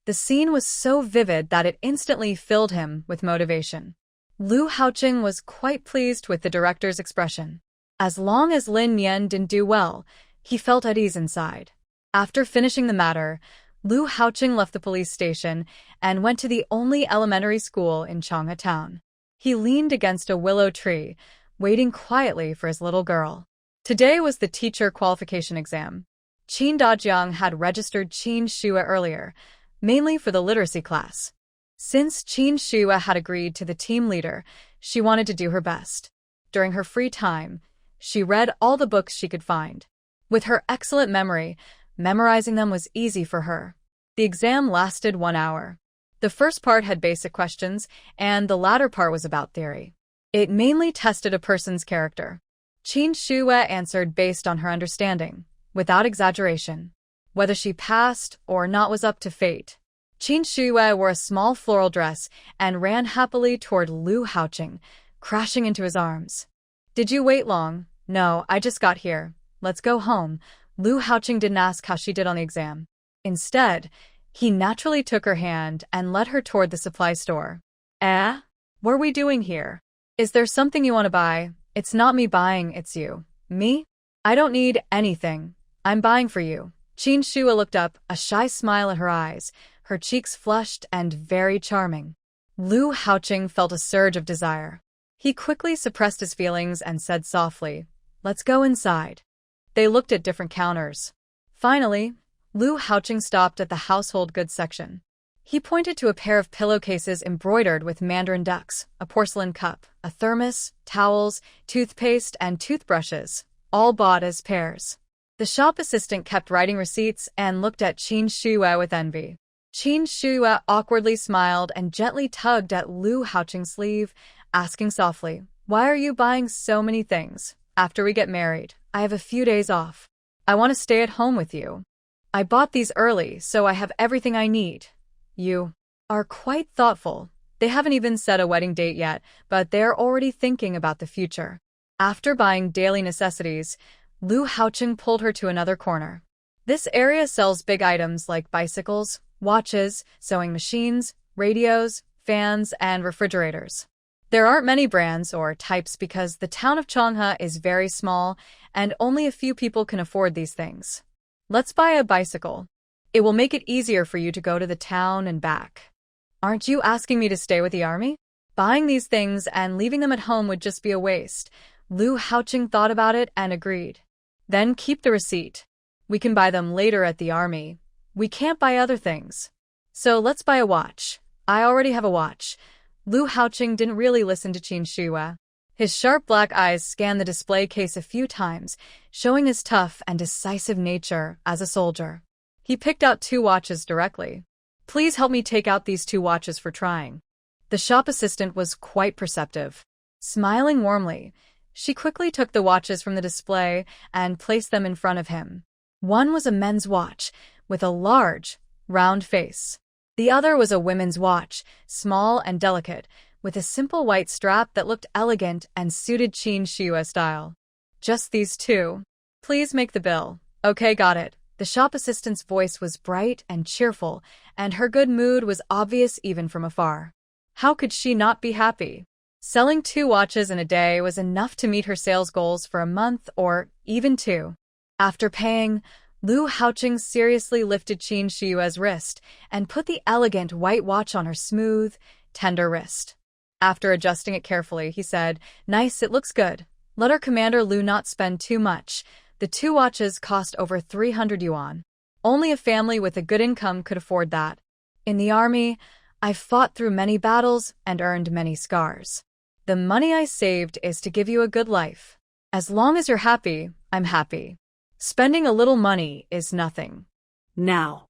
The scene was so vivid that it instantly filled him with motivation. Lu Haoqing was quite pleased with the director's expression. As long as Lin Yan didn't do well, he felt at ease inside. After finishing the matter, Lu Haoqing left the police station and went to the only elementary school in Changhe Town. He leaned against a willow tree, waiting quietly for his little girl. Today was the teacher qualification exam. Qin Dajiang had registered Qin Shua earlier, mainly for the literacy class. Since Qin Shua had agreed to the team leader, she wanted to do her best. During her free time, she read all the books she could find. With her excellent memory, memorizing them was easy for her. The exam lasted 1 hour. The first part had basic questions, and the latter part was about theory. It mainly tested a person's character. Qin Shua answered based on her understanding, without exaggeration. Whether she passed or not was up to fate. Qin Shua wore a small floral dress and ran happily toward Lu Haoqing, crashing into his arms. "Did you wait long?" "No, I just got here. Let's go home." Lu Haoqing didn't ask how she did on the exam. Instead, he naturally took her hand and led her toward the supply store. What are we doing here? Is there something you want to buy? It's not me buying, it's you. Me? I don't need anything. I'm buying for you. Qin Shua looked up, a shy smile in her eyes, her cheeks flushed and very charming. Lu Haoqing felt a surge of desire. He quickly suppressed his feelings and said softly, "Let's go inside." They looked at different counters. Finally, Lu Haoqing stopped at the household goods section. He pointed to a pair of pillowcases embroidered with mandarin ducks, a porcelain cup, a thermos, towels, toothpaste, and toothbrushes, all bought as pairs. The shop assistant kept writing receipts and looked at Qin Shua with envy. Qin Shua awkwardly smiled and gently tugged at Lu Haoqing's sleeve, asking softly, "Why are you buying so many things? After we get married, I have a few days off. I want to stay at home with you. I bought these early, so I have everything I need." You are quite thoughtful. They haven't even set a wedding date yet, but they're already thinking about the future. After buying daily necessities, Lu Haoqing pulled her to another corner. This area sells big items like bicycles, watches, sewing machines, radios, fans, and refrigerators. There aren't many brands or types because the town of Changhe is very small and only a few people can afford these things. Let's buy a bicycle. It will make it easier for you to go to the town and back. Aren't you asking me to stay with the army? Buying these things and leaving them at home would just be a waste. Lu Haoqing thought about it and agreed. Then keep the receipt. We can buy them later at the army. We can't buy other things. So let's buy a watch. I already have a watch. Lu Haoqing didn't really listen to Qin Shua. His sharp black eyes scanned the display case a few times, showing his tough and decisive nature as a soldier. He picked out 2 watches directly. "Please help me take out these 2 watches for trying." The shop assistant was quite perceptive. Smiling warmly, she quickly took the watches from the display and placed them in front of him. One was a men's watch with a large, round face. The other was a women's watch, small and delicate, with a simple white strap that looked elegant and suited Qin Shua's style. "Just these 2. Please make the bill." "Okay, got it." The shop assistant's voice was bright and cheerful, and her good mood was obvious even from afar. How could she not be happy? Selling 2 watches in a day was enough to meet her sales goals for a month or even 2. After paying, Lu Haoqing seriously lifted Qin Shua's wrist and put the elegant white watch on her smooth, tender wrist. After adjusting it carefully, he said, "Nice, it looks good. Let our commander Lu not spend too much." The 2 watches cost over 300 yuan. Only a family with a good income could afford that. In the army, I've fought through many battles and earned many scars. The money I saved is to give you a good life. As long as you're happy, I'm happy. Spending a little money is nothing. Now.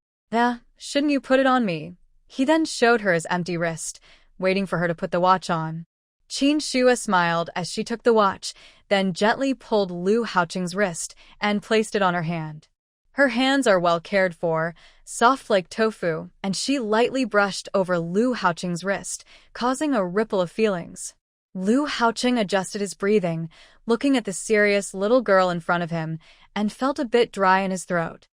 Shouldn't you put it on me?" He then showed her his empty wrist, waiting for her to put the watch on. Qin Shua smiled as she took the watch, then gently pulled Lu Haoqing's wrist and placed it on her hand. Her hands are well cared for, soft like tofu, and she lightly brushed over Lu Haoqing's wrist, causing a ripple of feelings. Lu Haoqing adjusted his breathing, looking at the serious little girl in front of him, and felt a bit dry in his throat.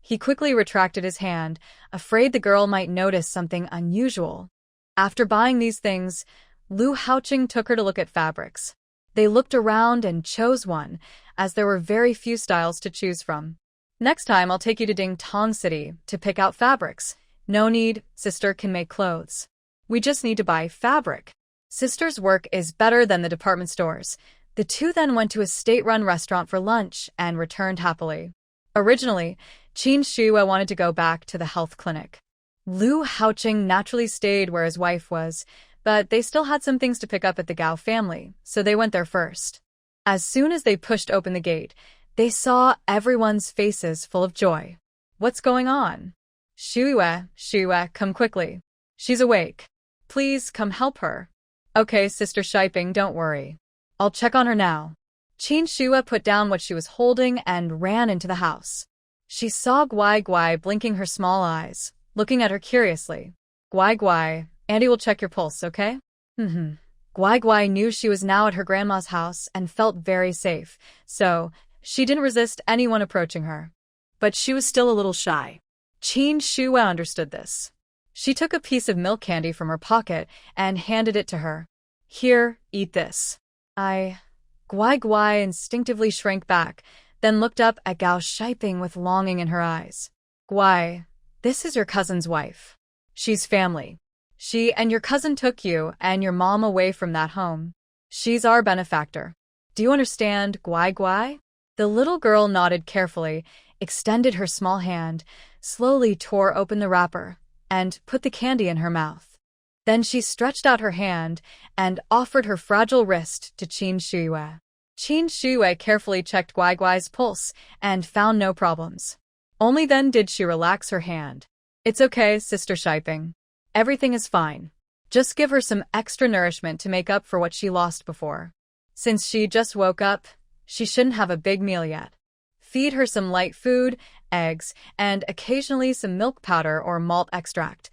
He quickly retracted his hand, afraid the girl might notice something unusual. After buying these things, Lu Haoqing took her to look at fabrics. They looked around and chose one, as there were very few styles to choose from. "Next time I'll take you to Ding Tong City to pick out fabrics." "No need, sister can make clothes. We just need to buy fabric. Sister's work is better than the department stores. The two then went to a state-run restaurant for lunch and returned happily. Originally, Qin Shuai wanted to go back to the health clinic. Lu Haoqing naturally stayed where his wife was, but they still had some things to pick up at the Gao family, so they went there first. As soon as they pushed open the gate, they saw everyone's faces full of joy. What's going on? Shuai, come quickly. She's awake. Please come help her. Okay, Sister Shiping, don't worry. I'll check on her now. Qin Shuai put down what she was holding and ran into the house. She saw Guai blinking her small eyes, looking at her curiously. Guai, Auntie will check your pulse, okay? Guai knew she was now at her grandma's house and felt very safe, so she didn't resist anyone approaching her. But she was still a little shy. Qin Shuai understood this. She took a piece of milk candy from her pocket and handed it to her. Here, eat this. Guai instinctively shrank back, then looked up at Gao Shiping with longing in her eyes. Guai, this is your cousin's wife. She's family. She and your cousin took you and your mom away from that home. She's our benefactor. Do you understand, Guai? The little girl nodded carefully, extended her small hand, slowly tore open the wrapper, and put the candy in her mouth. Then she stretched out her hand and offered her fragile wrist to Qin Shuai. Qin Shuai carefully checked Guai's pulse and found no problems. Only then did she relax her hand. It's okay, Sister Shiping. Everything is fine. Just give her some extra nourishment to make up for what she lost before. Since she just woke up, she shouldn't have a big meal yet. Feed her some light food, eggs, and occasionally some milk powder or malt extract.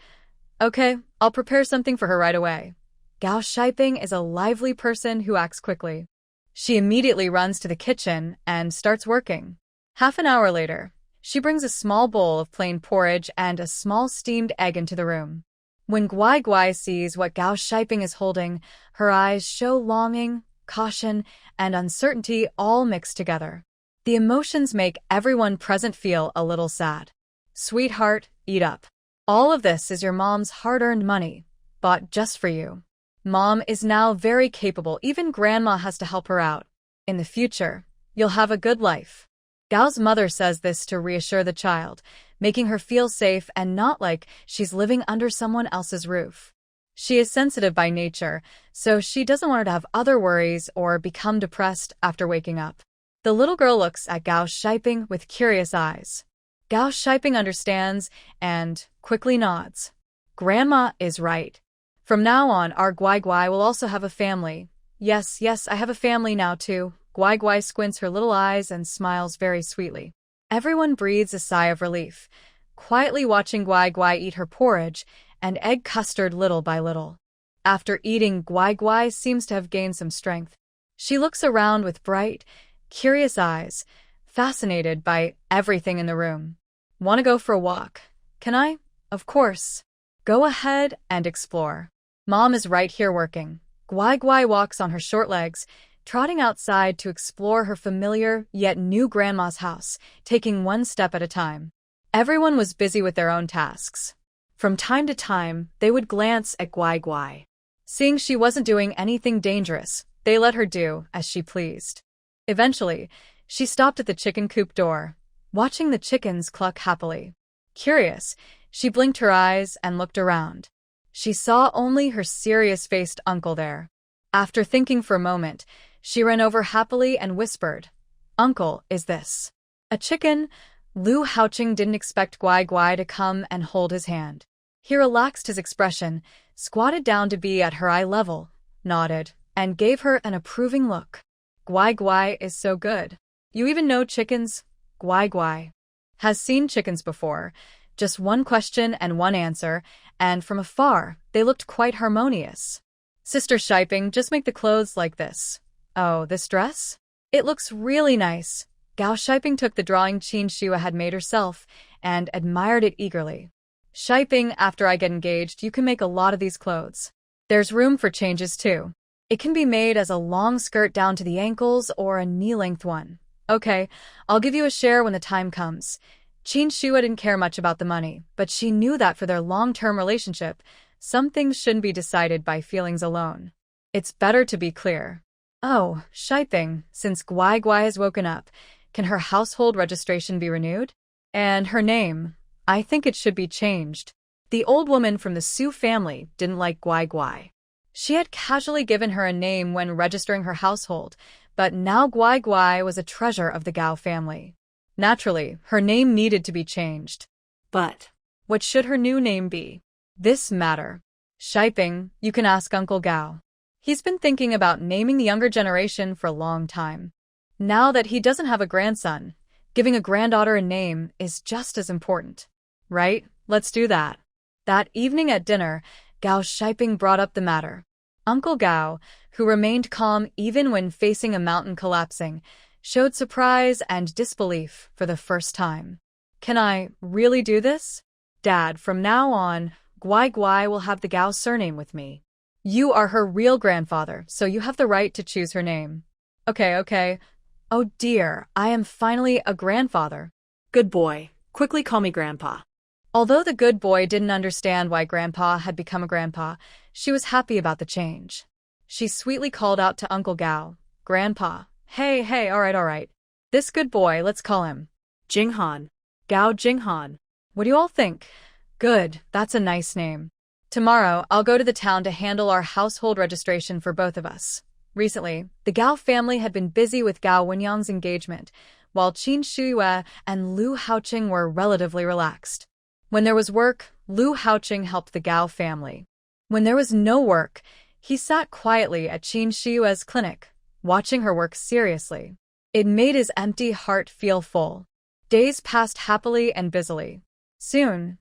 Okay, I'll prepare something for her right away. Gao Shiping is a lively person who acts quickly. She immediately runs to the kitchen and starts working. Half an hour later, she brings a small bowl of plain porridge and a small steamed egg into the room. When Guai sees what Gao Shiping is holding, her eyes show longing, caution, and uncertainty all mixed together. The emotions make everyone present feel a little sad. Sweetheart, eat up. All of this is your mom's hard-earned money, bought just for you. Mom is now very capable, even grandma has to help her out. In the future, you'll have a good life. Gao's mother says this to reassure the child, making her feel safe and not like she's living under someone else's roof. She is sensitive by nature, so she doesn't want her to have other worries or become depressed after waking up. The little girl looks at Gao Shiping with curious eyes. Gao Shiping understands and quickly nods. Grandma is right. From now on, our Guai will also have a family. Yes, I have a family now too. Guai squints her little eyes and smiles very sweetly. Everyone breathes a sigh of relief, quietly watching Guai eat her porridge and egg custard little by little. After eating, Guai seems to have gained some strength. She looks around with bright, curious eyes, fascinated by everything in the room. Want to go for a walk? Can I? Of course. Go ahead and explore. Mom is right here working. Guai walks on her short legs, trotting outside to explore her familiar yet new grandma's house, taking one step at a time. Everyone was busy with their own tasks. From time to time, they would glance at Guai. Seeing she wasn't doing anything dangerous, they let her do as she pleased. Eventually, she stopped at the chicken coop door, watching the chickens cluck happily. Curious, she blinked her eyes and looked around. She saw only her serious-faced uncle there. After thinking for a moment, she ran over happily and whispered, "Uncle, is this a chicken?" Lu Haoqing didn't expect Guai to come and hold his hand. He relaxed his expression, squatted down to be at her eye level, nodded, and gave her an approving look. Guai is so good. You even know chickens? Guai has seen chickens before. Just one question and one answer, and from afar, they looked quite harmonious. Sister Shiping, just make the clothes like this. Oh, this dress? It looks really nice. Gao Shiping took the drawing Qin Shuai had made herself and admired it eagerly. Shiping, after I get engaged, you can make a lot of these clothes. There's room for changes too. It can be made as a long skirt down to the ankles or a knee-length one. Okay, I'll give you a share when the time comes. Qin Shuai didn't care much about the money, but she knew that for their long-term relationship, some things shouldn't be decided by feelings alone. It's better to be clear. Oh, shy thing, since Guai Guai has woken up, can her household registration be renewed? And her name, I think it should be changed. The old woman from the Su family didn't like Guai Guai. She had casually given her a name when registering her household, but now Guai Guai was a treasure of the Gao family. Naturally, her name needed to be changed. But What should her new name be? This matter. Shiping, you can ask Uncle Gao. He's been thinking about naming the younger generation for a long time. Now that he doesn't have a grandson, giving a granddaughter a name is just as important. Right? Let's do that. That evening at dinner, Gao Shiping brought up the matter. Uncle Gao, who remained calm even when facing a mountain collapsing, showed surprise and disbelief for the first time. Can I really do this? Dad, from now on, Guai Guai will have the Gao surname with me. You are her real grandfather, so you have the right to choose her name. Okay. Oh dear, I am finally a grandfather. good boy, quickly call me Grandpa. Although the good boy didn't understand why Grandpa had become a grandpa, she was happy about the change. She sweetly called out to Uncle Gao, Grandpa, hey, all right. This good boy, let's call him Jinghan. Gao Jinghan. What do you all think? Good, that's a nice name. Tomorrow, I'll go to the town to handle our household registration for both of us. Recently, the Gao family had been busy with Gao Wenyang's engagement, while Qin Shuyue and Lu Haoqing were relatively relaxed. When there was work, Lu Haoqing helped the Gao family. When there was no work, he sat quietly at Qin Shiyue's clinic, watching her work seriously. It made his empty heart feel full. Days passed happily and busily. Soon,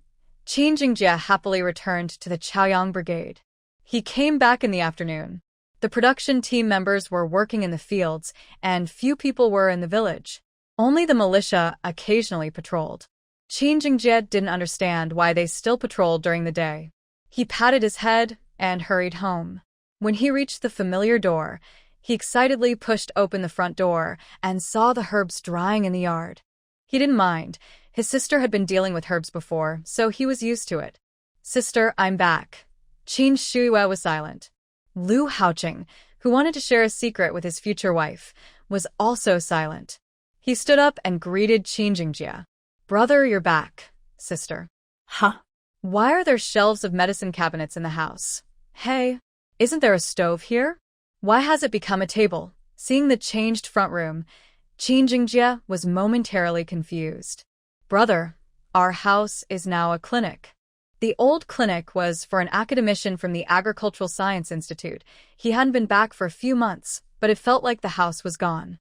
Qin Jingjie happily returned to the Chaoyang Brigade. He came back in the afternoon. The production team members were working in the fields, and few people were in the village. Only the militia occasionally patrolled. Qin Jingjie didn't understand why they still patrolled during the day. He patted his head and hurried home. When he reached the familiar door, he excitedly pushed open the front door and saw the herbs drying in the yard. He didn't mind. His sister had been dealing with herbs before, so he was used to it. Sister, I'm back. Qin Shuyue was silent. Lu Haoqing, who wanted to share a secret with his future wife, was also silent. He stood up and greeted Qin Jingjie. Brother, you're back. Sister. Huh? Why are there shelves of medicine cabinets in the house? Hey, isn't there a stove here? Why has it become a table? Seeing the changed front room, Qin Jingjie was momentarily confused. Brother, our house is now a clinic. The old clinic was for an academician from the Agricultural Science Institute. He hadn't been back for a few months, but it felt like the house was gone.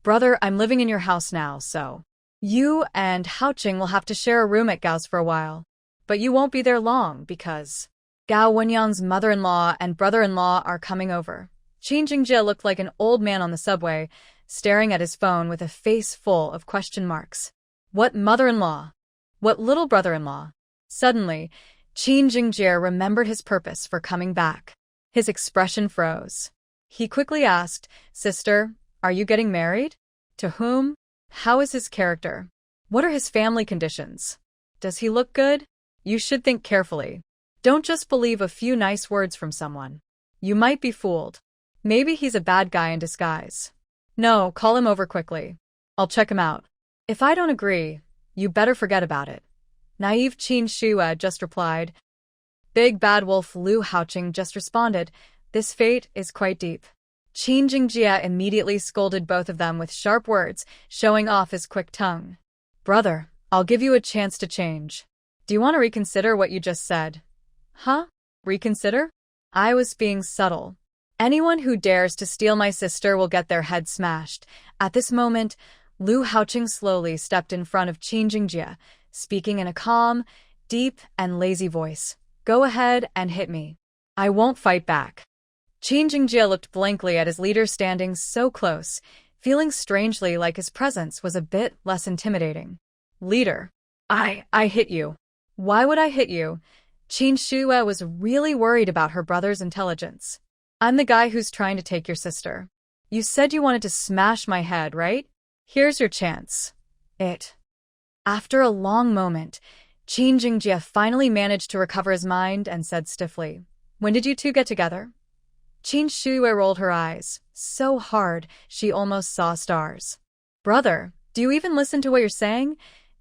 Brother, I'm living in your house now, so. You and Haoqing will have to share a room at Gao's for a while. But you won't be there long because Gao Wenyang's mother-in-law and brother-in-law are coming over. Qin Jingjie looked like an old man on the subway, staring at his phone with a face full of question marks. What mother-in-law? What little brother-in-law? Suddenly, Qin Jingjie remembered his purpose for coming back. His expression froze. He quickly asked, Sister, are you getting married? To whom? How is his character? What are his family conditions? Does he look good? You should think carefully. Don't just believe a few nice words from someone. You might be fooled. Maybe he's a bad guy in disguise. No, call him over quickly. I'll check him out. If I don't agree, you better forget about it. Naive Qin Shuyue just replied. Big bad wolf Lu Haoqing just responded. This fate is quite deep. Qin Jingjie immediately scolded both of them with sharp words, showing off his quick tongue. Brother, I'll give you a chance to change. Do you want to reconsider what you just said? Huh? Reconsider? I was being subtle. Anyone who dares to steal my sister will get their head smashed. At this moment, Lu Haoqing slowly stepped in front of Qin Jingjie, speaking in a calm, deep, and lazy voice. Go ahead and hit me. I won't fight back. Qin Jingjie looked blankly at his leader standing so close, feeling strangely like his presence was a bit less intimidating. Leader. I hit you. Why would I hit you? Qin Shuyue was really worried about her brother's intelligence. I'm the guy who's trying to take your sister. You said you wanted to smash my head, right? Here's your chance. After a long moment, Qin Jingjie finally managed to recover his mind and said stiffly, When did you two get together? Qin Shui rolled her eyes, so hard she almost saw stars. Brother, do you even listen to what you're saying?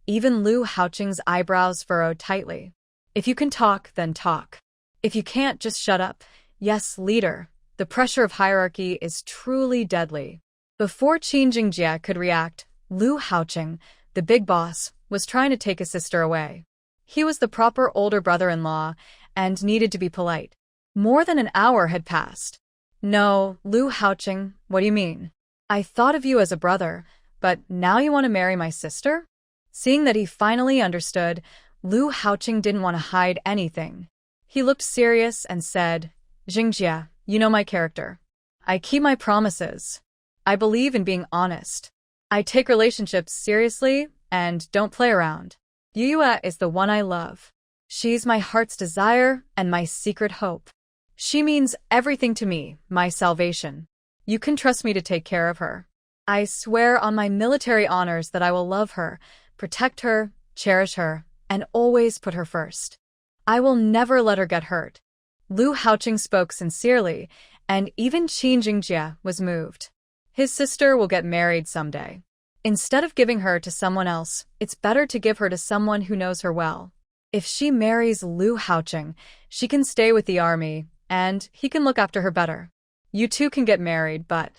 Even Lu Haoqing's eyebrows furrowed tightly. If you can talk, then talk. If you can't, just shut up. Yes, leader. The pressure of hierarchy is truly deadly. Before Qin Jingjie could react, Lu Haoqing, the big boss, was trying to take his sister away. He was the proper older brother-in-law and needed to be polite. More than an hour had passed. No, Lu Haoqing, what do you mean? I thought of you as a brother, but now you want to marry my sister? Seeing that he finally understood, Lu Haoqing didn't want to hide anything. He looked serious and said, Jingjie, you know my character. I keep my promises. I believe in being honest. I take relationships seriously and don't play around. Yue is the one I love. She's my heart's desire and my secret hope. She means everything to me, my salvation. You can trust me to take care of her. I swear on my military honors that I will love her, protect her, cherish her, and always put her first. I will never let her get hurt. Lu Haoqing spoke sincerely, and even Qin Jingjie was moved. His sister will get married someday. Instead of giving her to someone else, it's better to give her to someone who knows her well. If she marries Lu Haoqing, she can stay with the army, and he can look after her better. You two can get married, but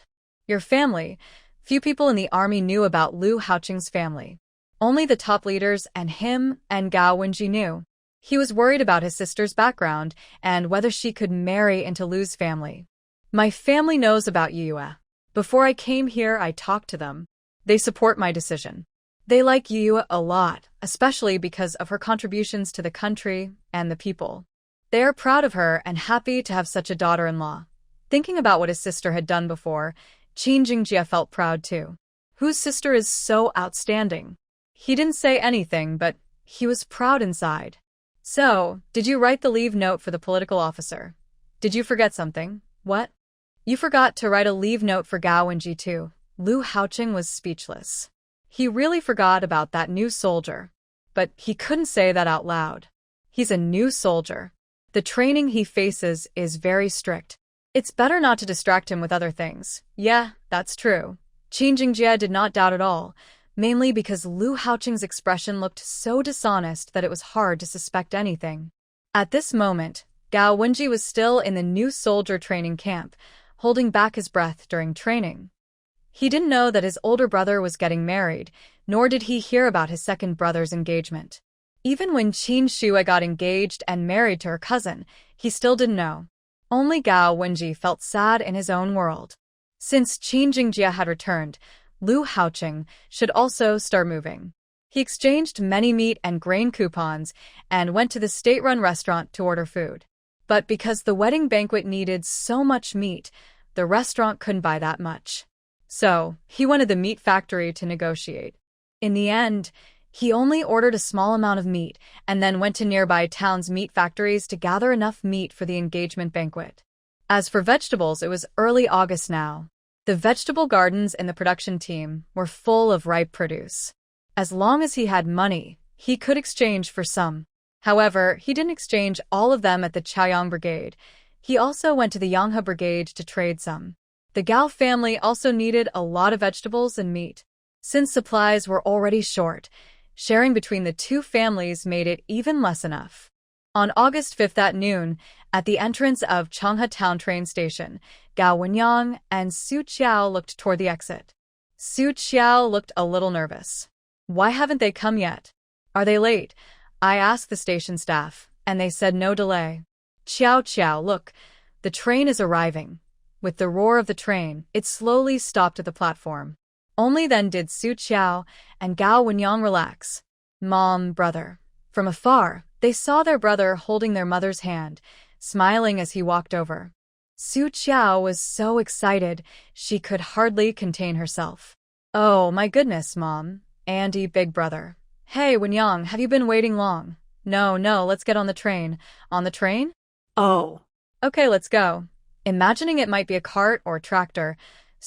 your family. Few people in the army knew about Lu Haoqing's family. Only the top leaders and him and Gao Wenji knew. He was worried about his sister's background and whether she could marry into Lu's family. My family knows about Yue. Before I came here, I talked to them. They support my decision. They like Yue a lot, especially because of her contributions to the country and the people. They are proud of her and happy to have such a daughter-in-law. Thinking about what his sister had done before, Qin Jingjie felt proud too. Whose sister is so outstanding? He didn't say anything, but he was proud inside. So, did you write the leave note for the political officer? Did you forget something? What? You forgot to write a leave note for Gao Wenji too. Lu Haoqing was speechless. He really forgot about that new soldier. But he couldn't say that out loud. He's a new soldier. The training he faces is very strict. It's better not to distract him with other things. Yeah, that's true. Qin Jingjie did not doubt at all, mainly because Lu Haoqing's expression looked so dishonest that it was hard to suspect anything. At this moment, Gao Wenji was still in the new soldier training camp, holding back his breath during training. He didn't know that his older brother was getting married, nor did he hear about his second brother's engagement. Even when Qin Shui got engaged and married to her cousin, he still didn't know. Only Gao Wenji felt sad in his own world. Since Qin Jingjie had returned, Lu Haoqing should also start moving. He exchanged many meat and grain coupons and went to the state-run restaurant to order food. But because the wedding banquet needed so much meat, the restaurant couldn't buy that much. So, he went to the meat factory to negotiate. In the end, he only ordered a small amount of meat and then went to nearby towns' meat factories to gather enough meat for the engagement banquet. As for vegetables, it was early August now. The vegetable gardens in the production team were full of ripe produce. As long as he had money, he could exchange for some. However, he didn't exchange all of them at the Chaoyang Brigade. He also went to the Yanghe Brigade to trade some. The Gao family also needed a lot of vegetables and meat. Since supplies were already short, sharing between the two families made it even less enough. On August 5th at noon, at the entrance of Changhe Town train station, Gao Wenyang and Su Qiao looked toward the exit. Su Qiao looked a little nervous. Why haven't they come yet? Are they late? I asked the station staff, and they said no delay. Qiao, look, the train is arriving. With the roar of the train, it slowly stopped at the platform. Only then did Su Qiao and Gao Wenyang relax. Mom, brother. From afar, they saw their brother holding their mother's hand, smiling as he walked over. Su Qiao was so excited, she could hardly contain herself. Oh, my goodness, Mom. Andy, big brother. Hey, Wenyang, have you been waiting long? No, let's get on the train. On the train? Oh. Okay, let's go. Imagining it might be a cart or tractor,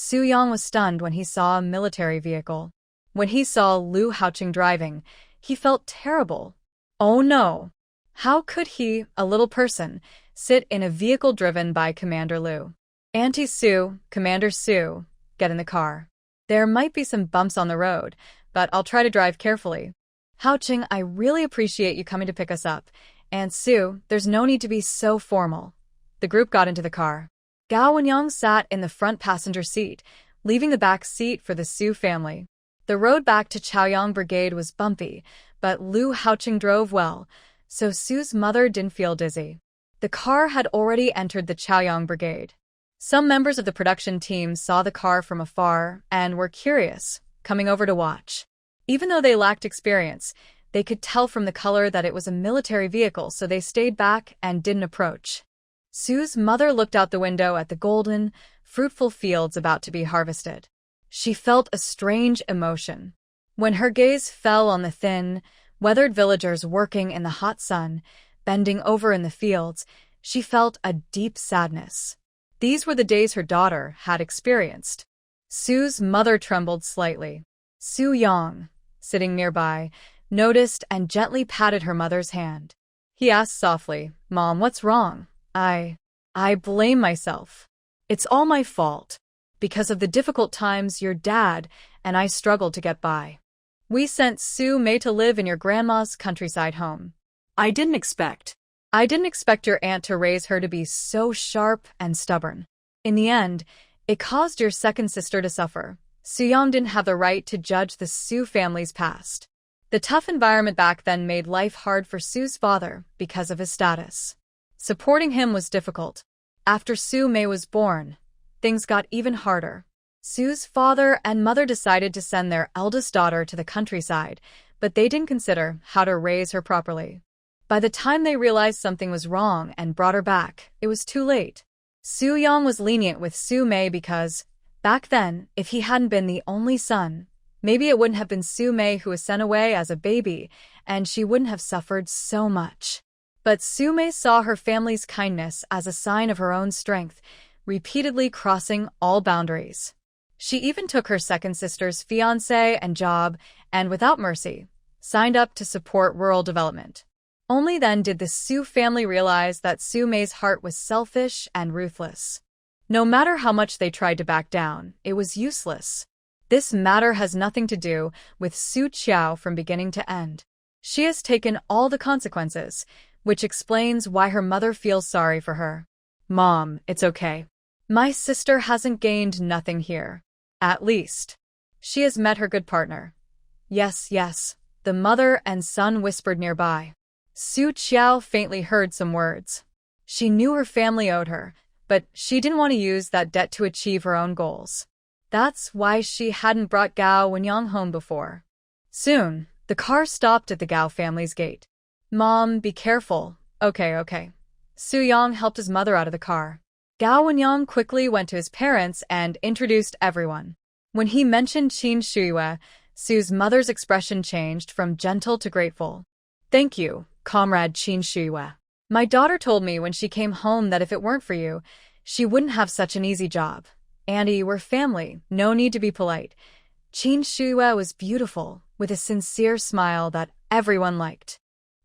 Su Yang was stunned when he saw a military vehicle. When he saw Lu Haoqing driving, he felt terrible. Oh no! How could he, a little person, sit in a vehicle driven by Commander Lu? Auntie Sue, Commander Sue, get in the car. There might be some bumps on the road, but I'll try to drive carefully. Hao-ching, I really appreciate you coming to pick us up. Aunt Sue, there's no need to be so formal. The group got into the car. Gao Wenyang sat in the front passenger seat, leaving the back seat for the Sue family. The road back to Chaoyang Brigade was bumpy, but Lu Haoqing drove well, so Sue's mother didn't feel dizzy. The car had already entered the Chaoyang Brigade. Some members of the production team saw the car from afar and were curious, coming over to watch. Even though they lacked experience, they could tell from the color that it was a military vehicle, so they stayed back and didn't approach. Sue's mother looked out the window at the golden, fruitful fields about to be harvested. She felt a strange emotion. When her gaze fell on the thin, weathered villagers working in the hot sun, bending over in the fields, she felt a deep sadness. These were the days her daughter had experienced. Sue's mother trembled slightly. Su Yang, sitting nearby, noticed and gently patted her mother's hand. He asked softly, "Mom, what's wrong?" I blame myself. It's all my fault. Because of the difficult times your dad and I struggled to get by. We sent Su Mei to live in your grandma's countryside home. I didn't expect your aunt to raise her to be so sharp and stubborn. In the end, it caused your second sister to suffer. Su-yang didn't have the right to judge the Su family's past. The tough environment back then made life hard for Su's father because of his status. Supporting him was difficult. After Su Mei was born, things got even harder. Su's father and mother decided to send their eldest daughter to the countryside, but they didn't consider how to raise her properly. By the time they realized something was wrong and brought her back, it was too late. Su Yang was lenient with Su Mei because, back then, if he hadn't been the only son, maybe it wouldn't have been Su Mei who was sent away as a baby, and she wouldn't have suffered so much. But Su Mei saw her family's kindness as a sign of her own strength, repeatedly crossing all boundaries. She even took her second sister's fiancé and job, and without mercy, signed up to support rural development. Only then did the Su family realize that Su Mei's heart was selfish and ruthless. No matter how much they tried to back down, it was useless. This matter has nothing to do with Su Qiao from beginning to end. She has taken all the consequences, which explains why her mother feels sorry for her. Mom, it's okay. My sister hasn't gained nothing here. At least, she has met her good partner. Yes, yes, the mother and son whispered nearby. Su Qiao faintly heard some words. She knew her family owed her, but she didn't want to use that debt to achieve her own goals. That's why she hadn't brought Gao Wenyang home before. Soon, the car stopped at the Gao family's gate. Mom, be careful. Okay. Su Yang helped his mother out of the car. Gao Wenyang quickly went to his parents and introduced everyone. When he mentioned Qin Shuyue, Su's mother's expression changed from gentle to grateful. Thank you, Comrade Qin Shuyue. My daughter told me when she came home that if it weren't for you, she wouldn't have such an easy job. Andy, we're family, no need to be polite. Qin Shuyue was beautiful, with a sincere smile that everyone liked.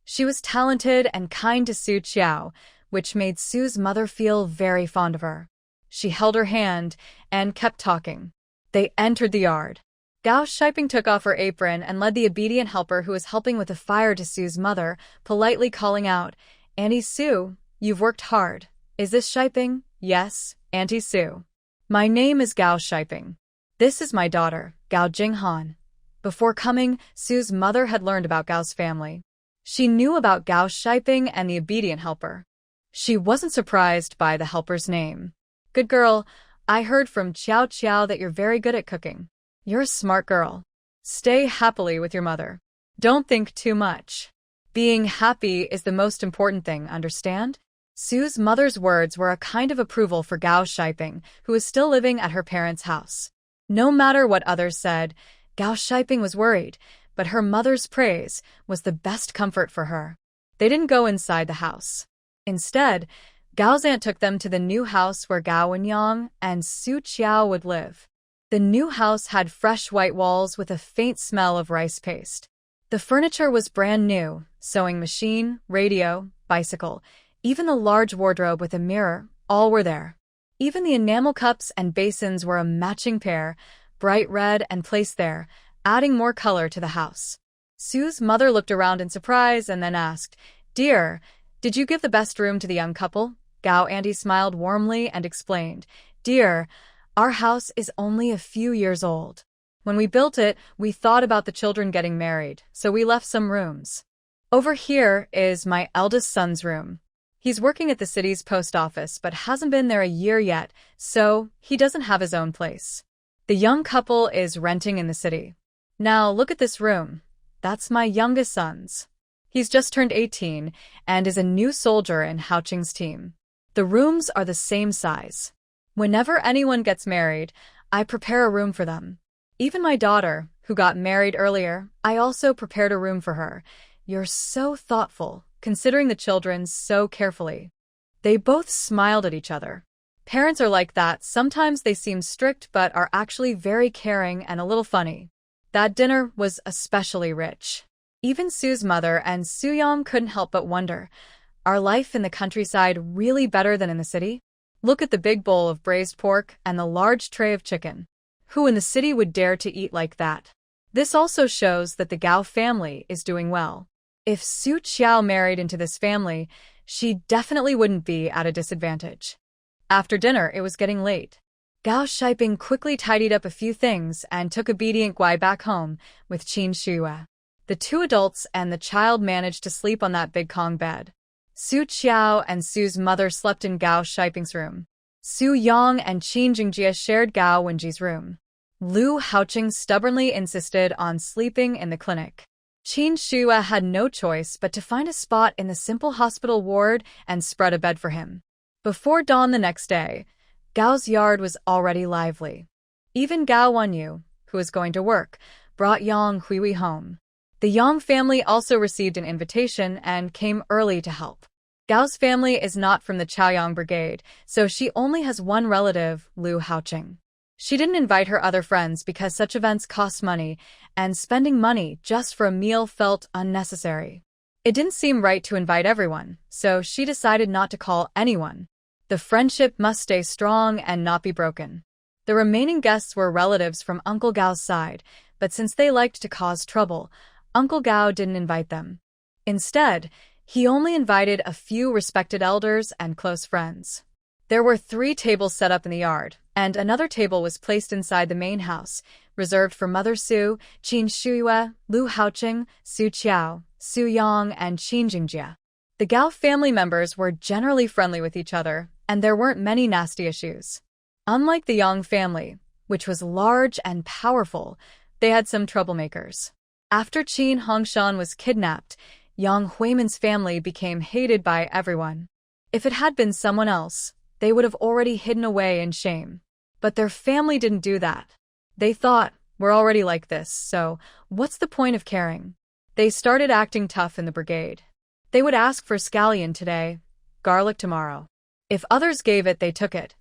She was talented and kind to Su Qiao, which made Su's mother feel very fond of her. She held her hand and kept talking. They entered the yard. Gao Shiping took off her apron and led the obedient helper who was helping with the fire to Su's mother, politely calling out, Auntie Su, you've worked hard. Is this Shiping? Yes, Auntie Su. My name is Gao Shiping. This is my daughter, Gao Jinghan. Before coming, Su's mother had learned about Gao's family. She knew about Gao Shiping and the obedient helper. She wasn't surprised by the helper's name. Good girl, I heard from Qiao Qiao that you're very good at cooking. You're a smart girl. Stay happily with your mother. Don't think too much. Being happy is the most important thing, understand? Su's mother's words were a kind of approval for Gao Shiping, who was still living at her parents' house. No matter what others said, Gao Shiping was worried, but her mother's praise was the best comfort for her. They didn't go inside the house. Instead, Gao's aunt took them to the new house where Gao Wenyang and Su Qiao would live. The new house had fresh white walls with a faint smell of rice paste. The furniture was brand new, sewing machine, radio, bicycle, even the large wardrobe with a mirror, all were there. Even the enamel cups and basins were a matching pair, bright red and placed there, adding more color to the house. Sue's mother looked around in surprise and then asked, "Dear, did you give the best room to the young couple?" Gao Auntie smiled warmly and explained, "Dear, our house is only a few years old. When we built it, we thought about the children getting married, so we left some rooms. Over here is my eldest son's room. He's working at the city's post office but hasn't been there a year yet, so he doesn't have his own place. The young couple is renting in the city. Now look at this room. That's my youngest son's. He's just turned 18 and is a new soldier in Haoqing's team. The rooms are the same size. Whenever anyone gets married, I prepare a room for them. Even my daughter, who got married earlier, I also prepared a room for her. You're so thoughtful, considering the children so carefully." They both smiled at each other. Parents are like that. Sometimes they seem strict but are actually very caring and a little funny. That dinner was especially rich. Even Sue's mother and Soo-young couldn't help but wonder, are life in the countryside really better than in the city? Look at the big bowl of braised pork and the large tray of chicken. Who in the city would dare to eat like that? This also shows that the Gao family is doing well. If Su Qiao married into this family, she definitely wouldn't be at a disadvantage. After dinner, it was getting late. Gao Shiping quickly tidied up a few things and took obedient Guai back home with Qin Shue. The two adults and the child managed to sleep on that big Kong bed. Su Qiao and Su's mother slept in Gao Shiping's room. Su Yang and Qin Jingjie shared Gao Wenji's room. Lu Haoqing stubbornly insisted on sleeping in the clinic. Qin Shue had no choice but to find a spot in the simple hospital ward and spread a bed for him. Before dawn the next day, Gao's yard was already lively. Even Gao Wenyu, who was going to work, brought Yang Huihui home. The Yang family also received an invitation and came early to help. Gao's family is not from the Chaoyang Brigade, so she only has one relative, Lu Haoqing. She didn't invite her other friends because such events cost money, and spending money just for a meal felt unnecessary. It didn't seem right to invite everyone, so she decided not to call anyone. The friendship must stay strong and not be broken. The remaining guests were relatives from Uncle Gao's side, but since they liked to cause trouble, Uncle Gao didn't invite them. Instead, he only invited a few respected elders and close friends. There were 3 tables set up in the yard, and another table was placed inside the main house, reserved for Mother Su, Qin Shue, Lu Haoqing, Su Qiao, Su Yang, and Qin Jingjie. The Gao family members were generally friendly with each other, and there weren't many nasty issues. Unlike the Yang family, which was large and powerful, they had some troublemakers. After Qin Hongshan was kidnapped, Yang Huiman's family became hated by everyone. If it had been someone else, they would have already hidden away in shame. But their family didn't do that. They thought, we're already like this, so what's the point of caring? They started acting tough in the brigade. They would ask for scallion today, garlic tomorrow. If others gave it, they took it.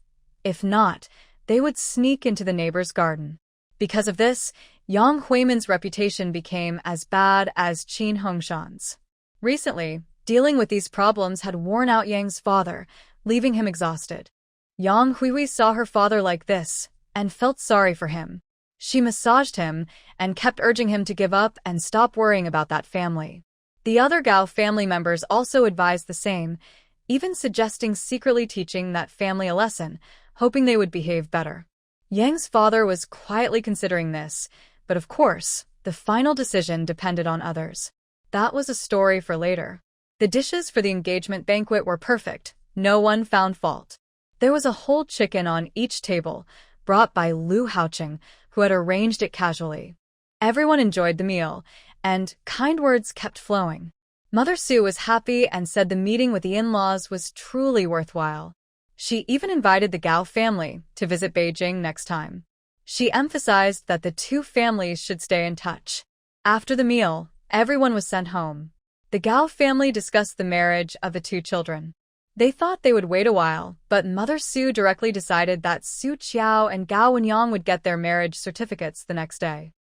If not, they would sneak into the neighbor's garden. Because of this, Yang Huiman's reputation became as bad as Qin Hongshan's. Recently, dealing with these problems had worn out Yang's father, leaving him exhausted. Yang Huihui saw her father like this and felt sorry for him. She massaged him and kept urging him to give up and stop worrying about that family. The other Gao family members also advised the same, even suggesting secretly teaching that family a lesson, hoping they would behave better. Yang's father was quietly considering this, but of course, the final decision depended on others. That was a story for later. The dishes for the engagement banquet were perfect. No one found fault. There was a whole chicken on each table, brought by Lu Haoqing, who had arranged it casually. Everyone enjoyed the meal, and kind words kept flowing. Mother Su was happy and said the meeting with the in-laws was truly worthwhile. She even invited the Gao family to visit Beijing next time. She emphasized that the two families should stay in touch. After the meal, everyone was sent home. The Gao family discussed the marriage of the 2 children. They thought they would wait a while, but Mother Su directly decided that Su Qiao and Gao Wenyang would get their marriage certificates the next day.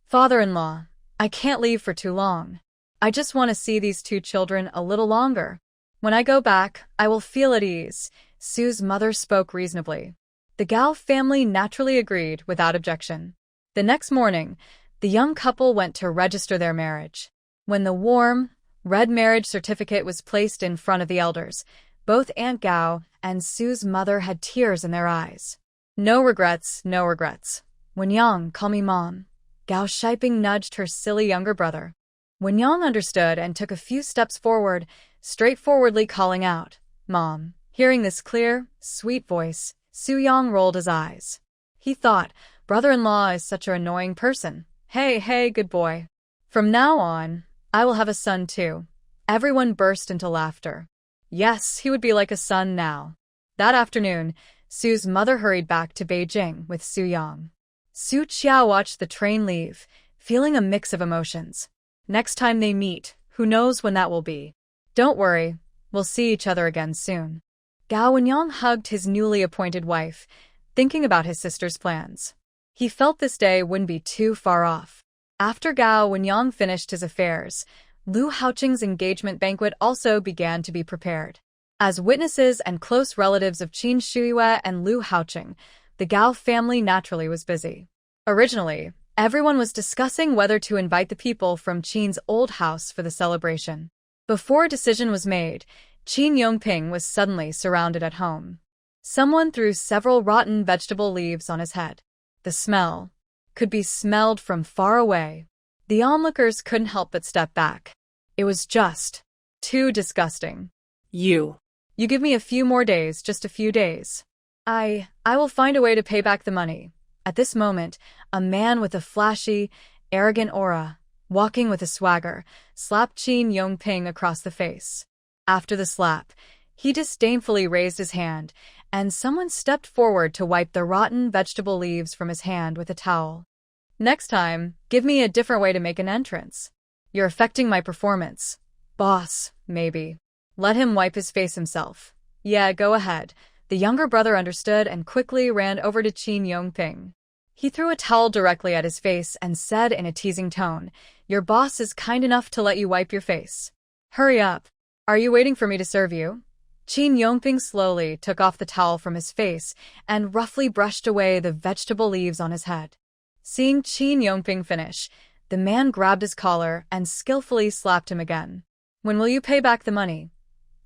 Father-in-law, I can't leave for too long. I just want to see these 2 children a little longer. When I go back, I will feel at ease. Sue's mother spoke reasonably. The Gao family naturally agreed without objection. The next morning, the young couple went to register their marriage. When the warm, red marriage certificate was placed in front of the elders, both Aunt Gao and Sue's mother had tears in their eyes. No regrets, no regrets. Wenyang, call me Mom. Gao Shiping nudged her silly younger brother. Wenyang understood and took a few steps forward, straightforwardly calling out, Mom. Hearing this clear, sweet voice, Su Yang rolled his eyes. He thought, brother-in-law is such an annoying person. Hey, good boy. From now on, I will have a son too. Everyone burst into laughter. Yes, he would be like a son now. That afternoon, Su's mother hurried back to Beijing with Su Yang. Su Qiao watched the train leave, feeling a mix of emotions. Next time they meet, who knows when that will be. Don't worry, we'll see each other again soon. Gao Wenyang hugged his newly appointed wife, thinking about his sister's plans. He felt this day wouldn't be too far off. After Gao Wenyang finished his affairs, Lu Haoqing's engagement banquet also began to be prepared. As witnesses and close relatives of Qin Shuyue and Lu Haoqing, the Gao family naturally was busy. Originally, everyone was discussing whether to invite the people from Qin's old house for the celebration. Before a decision was made, Qin Yongping was suddenly surrounded at home. Someone threw several rotten vegetable leaves on his head. The smell could be smelled from far away. The onlookers couldn't help but step back. It was just too disgusting. You give me a few more days, just a few days. I will find a way to pay back the money. At this moment, a man with a flashy, arrogant aura, walking with a swagger, slapped Qin Yongping across the face. After the slap, he disdainfully raised his hand, and someone stepped forward to wipe the rotten vegetable leaves from his hand with a towel. Next time, give me a different way to make an entrance. You're affecting my performance. Boss, maybe. Let him wipe his face himself. Yeah, go ahead. The younger brother understood and quickly ran over to Qin Yongping. He threw a towel directly at his face and said in a teasing tone, Your boss is kind enough to let you wipe your face. Hurry up. Are you waiting for me to serve you? Qin Yongping slowly took off the towel from his face and roughly brushed away the vegetable leaves on his head. Seeing Qin Yongping finish, the man grabbed his collar and skillfully slapped him again. When will you pay back the money?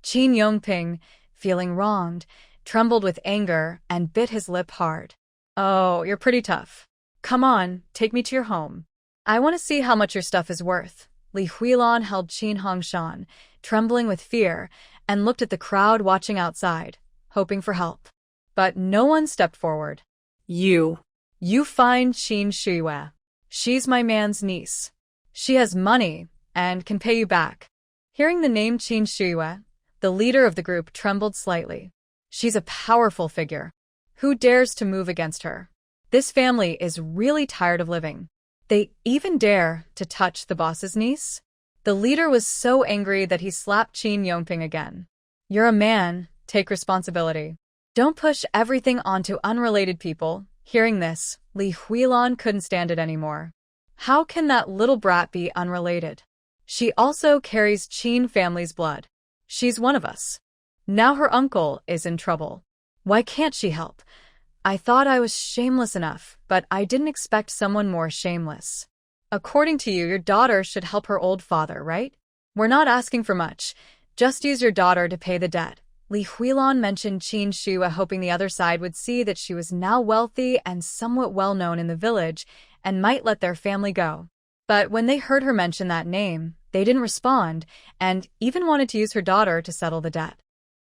Qin Yongping, feeling wronged, trembled with anger and bit his lip hard. Oh, you're pretty tough. Come on, take me to your home. I want to see how much your stuff is worth. Li Huilan held Qin Hongshan, trembling with fear, and looked at the crowd watching outside, hoping for help. But no one stepped forward. You find Qin Shuyue. She's my man's niece. She has money and can pay you back. Hearing the name Qin Shuyue, the leader of the group trembled slightly. She's a powerful figure. Who dares to move against her? This family is really tired of living. They even dare to touch the boss's niece? The leader was so angry that he slapped Qin Yongping again. You're a man, take responsibility. Don't push everything onto unrelated people. Hearing this, Li Huilan couldn't stand it anymore. How can that little brat be unrelated? She also carries Qin family's blood. She's one of us. Now her uncle is in trouble. Why can't she help? I thought I was shameless enough, but I didn't expect someone more shameless. According to you, your daughter should help her old father, right? We're not asking for much. Just use your daughter to pay the debt. Li Huilan mentioned Qin Shuyue, hoping the other side would see that she was now wealthy and somewhat well-known in the village and might let their family go. But when they heard her mention that name, they didn't respond and even wanted to use her daughter to settle the debt.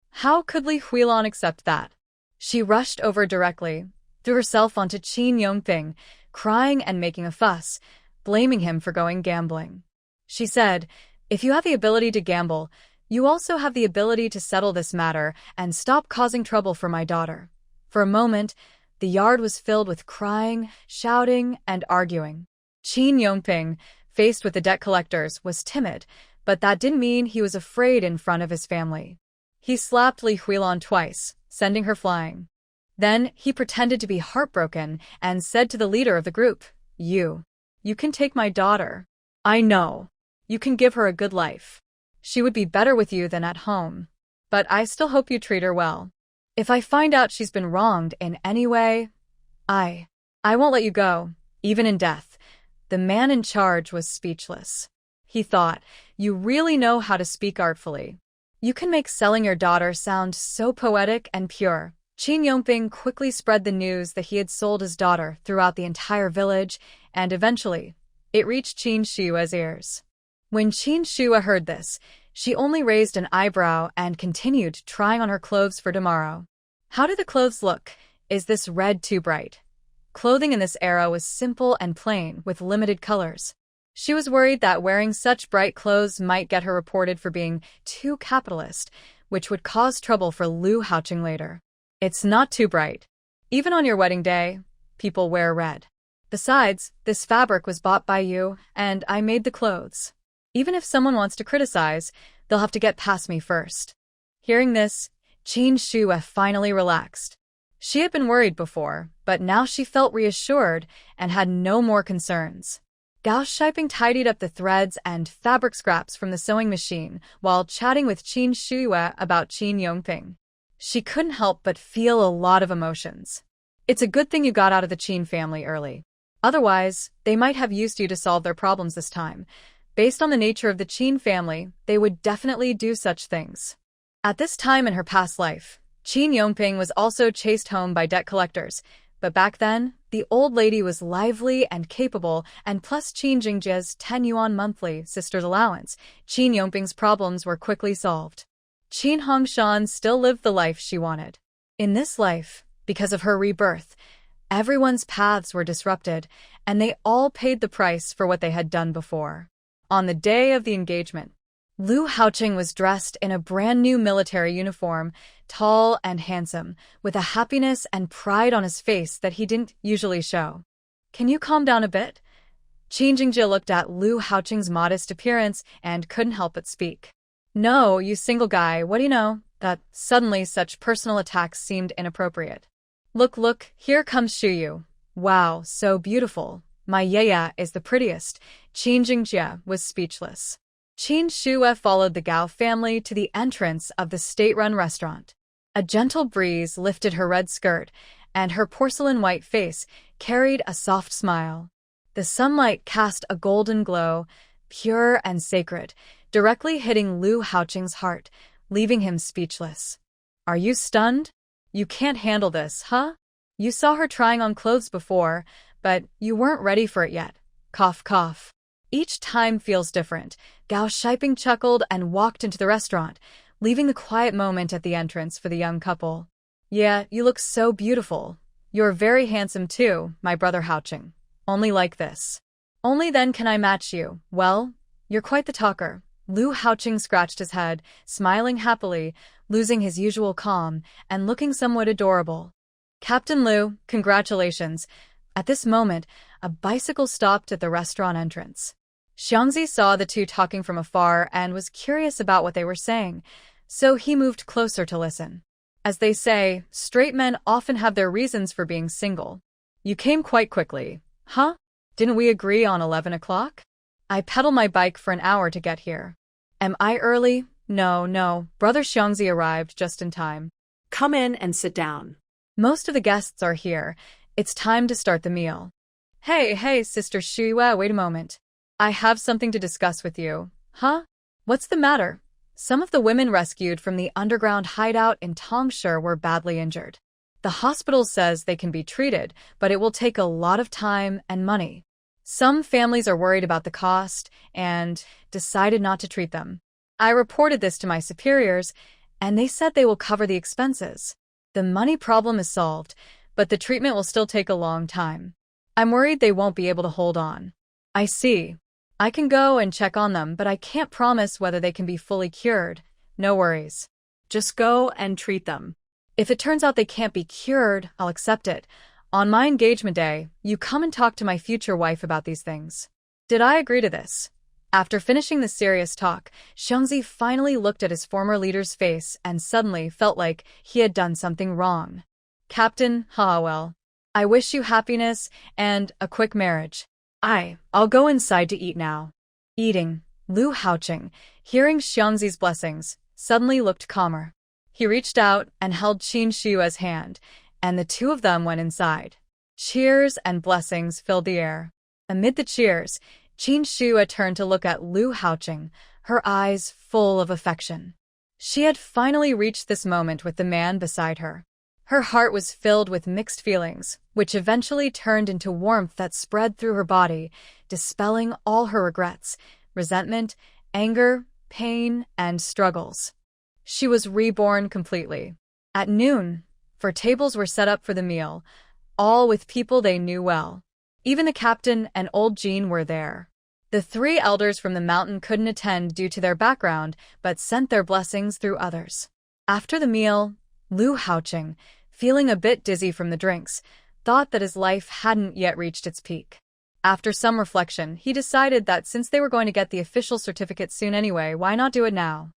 How could Li Huilan accept that? She rushed over directly, threw herself onto Qin Yongping, crying and making a fuss, blaming him for going gambling. She said, If you have the ability to gamble, you also have the ability to settle this matter and stop causing trouble for my daughter. For a moment, the yard was filled with crying, shouting, and arguing. Qin Yongping, faced with the debt collectors, was timid, but that didn't mean he was afraid in front of his family. He slapped Li Huilan twice, sending her flying. Then he pretended to be heartbroken and said to the leader of the group, You can take my daughter. I know. You can give her a good life. She would be better with you than at home. but I still hope you treat her well. If I find out she's been wronged in any way, I won't let you go, even in death." The man in charge was speechless. He thought, "You really know how to speak artfully. You can make selling your daughter sound so poetic and pure." Qin Yongping quickly spread the news that he had sold his daughter throughout the entire village, and eventually, it reached Qin Shua's ears. When Qin Shua heard this, she only raised an eyebrow and continued trying on her clothes for tomorrow. "How do the clothes look? Is this red too bright?" Clothing in this era was simple and plain, with limited colors. She was worried that wearing such bright clothes might get her reported for being too capitalist, which would cause trouble for Lu Haoqing later. "It's not too bright. Even on your wedding day, people wear red. Besides, this fabric was bought by you, and I made the clothes. Even if someone wants to criticize, they'll have to get past me first." Hearing this, Qin Shua finally relaxed. She had been worried before, but now she felt reassured and had no more concerns. Gao Shiping tidied up the threads and fabric scraps from the sewing machine while chatting with Qin Shua about Qin Yongping. She couldn't help but feel a lot of emotions. "It's a good thing you got out of the Qin family early. Otherwise, they might have used you to solve their problems this time. Based on the nature of the Qin family, they would definitely do such things." At this time in her past life, Qin Yongping was also chased home by debt collectors, but back then, the old lady was lively and capable, and plus Qin Jingjia's 10 yuan monthly sister's allowance, Qin Yongping's problems were quickly solved. Qin Hongshan still lived the life she wanted. In this life, because of her rebirth, everyone's paths were disrupted, and they all paid the price for what they had done before. On the day of the engagement, Lu Haoqing was dressed in a brand new military uniform, tall and handsome, with a happiness and pride on his face that he didn't usually show. "Can you calm down a bit?" Qin Jingjia looked at Lu Haoqing's modest appearance and couldn't help but speak. "No, you single guy, what do you know?" That suddenly such personal attacks seemed inappropriate. Look, here comes Shuyu. Wow, so beautiful. My yaya is the prettiest." Qin Jingjia was speechless. Qin Shua followed the Gao family to the entrance of the state-run restaurant. A gentle breeze lifted her red skirt, and her porcelain-white face carried a soft smile. The sunlight cast a golden glow, pure and sacred, directly hitting Lu Haoqing's heart, leaving him speechless. "Are you stunned? You can't handle this, huh? You saw her trying on clothes before, but you weren't ready for it yet." Cough, cough. "Each time feels different." Gao Shiping chuckled and walked into the restaurant, leaving the quiet moment at the entrance for the young couple. "Yeah, you look so beautiful. You're very handsome too, my brother Haoqing. Only like this. Only then can I match you. Well, you're quite the talker." Lu Haoqing scratched his head, smiling happily, losing his usual calm, and looking somewhat adorable. "Captain Lu, congratulations." At this moment, a bicycle stopped at the restaurant entrance. Xiangzi saw the two talking from afar and was curious about what they were saying, so he moved closer to listen. As they say, straight men often have their reasons for being single. "You came quite quickly, huh? Didn't we agree on 11 o'clock? I pedal my bike for an hour to get here. Am I early?" No, Brother Xiangzi arrived just in time. "Come in and sit down." "Most of the guests are here. It's time to start the meal." Hey, Sister Shua, wait a moment. I have something to discuss with you." "Huh? What's the matter?" Some of the women rescued from the underground hideout in Tongshi were badly injured. The hospital says they can be treated, but it will take a lot of time and money. Some families are worried about the cost and decided not to treat them. I reported this to my superiors, and they said they will cover the expenses. The money problem is solved, but the treatment will still take a long time. I'm worried they won't be able to hold on." "I see. I can go and check on them, but I can't promise whether they can be fully cured." "No worries. Just go and treat them. If it turns out they can't be cured, I'll accept it. On my engagement day, you come and talk to my future wife about these things." Did I agree to this? After finishing the serious talk, Xiangzi finally looked at his former leader's face and suddenly felt like he had done something wrong. "Captain, well, I wish you happiness and a quick marriage. I'll go inside to eat now." Eating, Lu Haoqing, hearing Xiangzi's blessings, suddenly looked calmer. He reached out and held Qin Shua's hand, and the two of them went inside. Cheers and blessings filled the air. Amid the cheers, Qin Shua turned to look at Lu Haoqing, her eyes full of affection. She had finally reached this moment with the man beside her. Her heart was filled with mixed feelings, which eventually turned into warmth that spread through her body, dispelling all her regrets, resentment, anger, pain, and struggles. She was reborn completely. At noon, tables were set up for the meal, all with people they knew well. Even the captain and old Jean were there. The three elders from the mountain couldn't attend due to their background, but sent their blessings through others. After the meal, Lu Haoqing, feeling a bit dizzy from the drinks, thought that his life hadn't yet reached its peak. After some reflection, he decided that since they were going to get the official certificate soon anyway, why not do it now?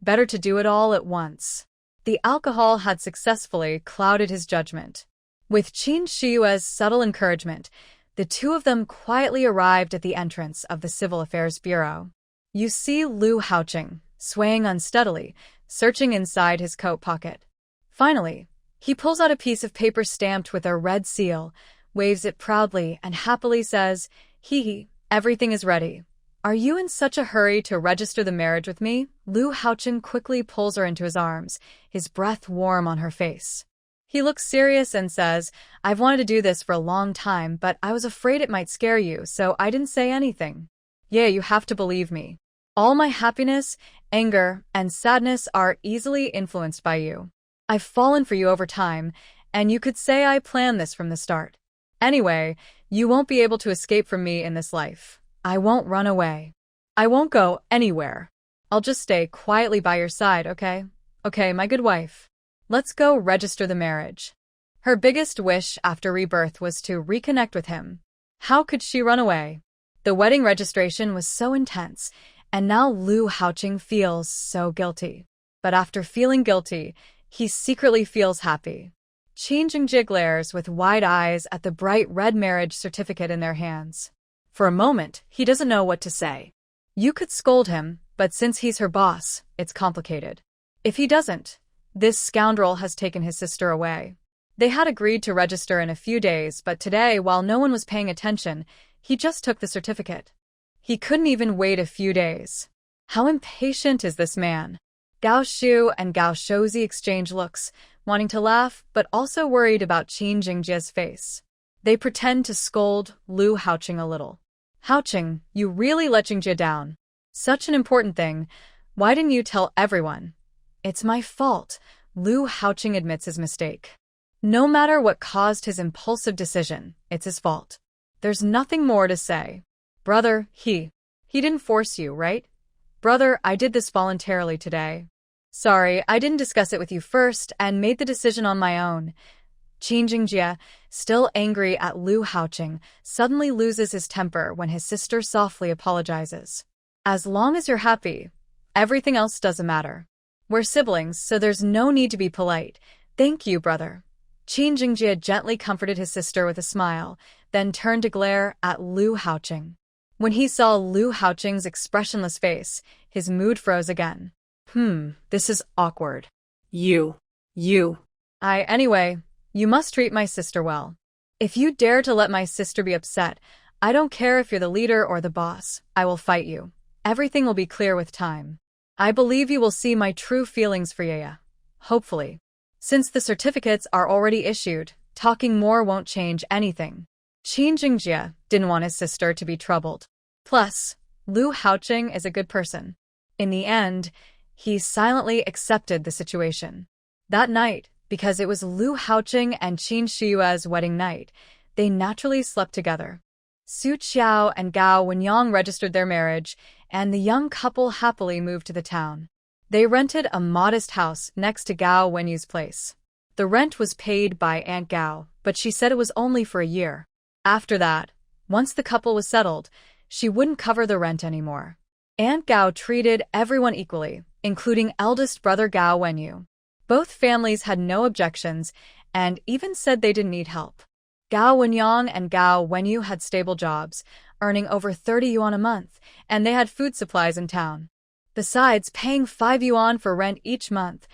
Better to do it all at once. The alcohol had successfully clouded his judgment. With Qin Shua's subtle encouragement, the two of them quietly arrived at the entrance of the Civil Affairs Bureau. You see Lu Haoqing, swaying unsteadily, searching inside his coat pocket. Finally, he pulls out a piece of paper stamped with a red seal, waves it proudly, and happily says, "Hee, everything is ready. Are you in such a hurry to register the marriage with me?" Lu Haoqing quickly pulls her into his arms, his breath warm on her face. He looks serious and says, "I've wanted to do this for a long time, but I was afraid it might scare you, so I didn't say anything. Yeah, you have to believe me. All my happiness, anger, and sadness are easily influenced by you. I've fallen for you over time, and you could say I planned this from the start. Anyway, you won't be able to escape from me in this life. I won't run away. I won't go anywhere. I'll just stay quietly by your side, okay? Okay, my good wife. Let's go register the marriage." Her biggest wish after rebirth was to reconnect with him. How could she run away? The wedding registration was so intense, and now Lu Haoqing feels so guilty. But after feeling guilty, he secretly feels happy. Qin Jingjie glares with wide eyes at the bright red marriage certificate in their hands. For a moment, he doesn't know what to say. You could scold him, but since he's her boss, it's complicated. If he doesn't, this scoundrel has taken his sister away. They had agreed to register in a few days, but today, while no one was paying attention, he just took the certificate. He couldn't even wait a few days. How impatient is this man? Gao Shu and Gao Shouzi exchange looks, wanting to laugh, but also worried about Qin Jingjie's face. They pretend to scold Lu Haoqing a little. "Haoqing, you really let Jingjie down. Such an important thing. Why didn't you tell everyone?" "It's my fault," Lu Haoqing admits his mistake. No matter what caused his impulsive decision, it's his fault. There's nothing more to say. "Brother, he didn't force you, right? Brother, I did this voluntarily today. Sorry, I didn't discuss it with you first and made the decision on my own." Qin Jingjie, still angry at Lu Haoqing, suddenly loses his temper when his sister softly apologizes. "As long as you're happy, everything else doesn't matter. We're siblings, so there's no need to be polite. Thank you, brother." Qin Jingjie gently comforted his sister with a smile, then turned to glare at Lu Haoqing. When he saw Lu Haoqing's expressionless face, his mood froze again. This is awkward. You. Anyway, you must treat my sister well. If you dare to let my sister be upset, I don't care if you're the leader or the boss, I will fight you. Everything will be clear with time. I believe you will see my true feelings for Yaya. Hopefully. Since the certificates are already issued, talking more won't change anything. Qin Jingjie didn't want his sister to be troubled. Plus, Lu Haoqing is a good person. In the end, he silently accepted the situation. That night, because it was Lu Haoqing and Qin Shua's wedding night, they naturally slept together. Su Qiao and Gao Wenyang registered their marriage, and the young couple happily moved to the town. They rented a modest house next to Gao Wenyu's place. The rent was paid by Aunt Gao, but she said it was only for a year. After that, once the couple was settled, she wouldn't cover the rent anymore. Aunt Gao treated everyone equally, including eldest brother Gao Wenyu. Both families had no objections and even said they didn't need help. Gao Wenyang and Gao Wenyu had stable jobs, earning over 30 yuan a month, and they had food supplies in town. Besides paying 5 yuan for rent each month,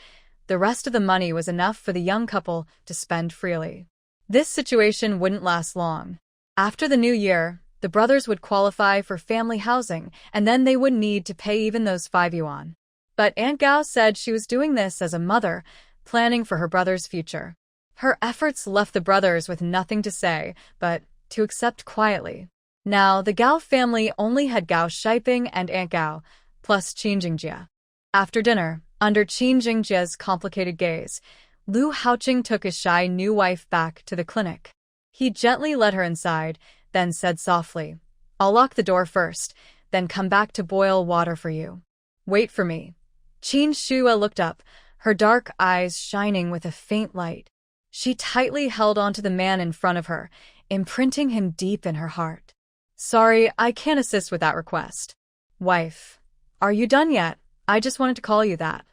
The rest of the money was enough for the young couple to spend freely. This situation wouldn't last long. After the new year, the brothers would qualify for family housing, and then they wouldn't need to pay even those 5 yuan. But Aunt Gao said she was doing this as a mother, planning for her brother's future. Her efforts left the brothers with nothing to say, but to accept quietly. Now, the Gao family only had Gao Shiping and Aunt Gao, plus Qin Jingjie. After dinner, under Qin Jingjie's complicated gaze, Lu Haoqing took his shy new wife back to the clinic. He gently led her inside, then said softly, "I'll lock the door first, then come back to boil water for you. Wait for me." Qin Shua looked up, her dark eyes shining with a faint light. She tightly held onto the man in front of her, imprinting him deep in her heart. "Sorry, I can't assist with that request. Wife, are you done yet? I just wanted to call you that.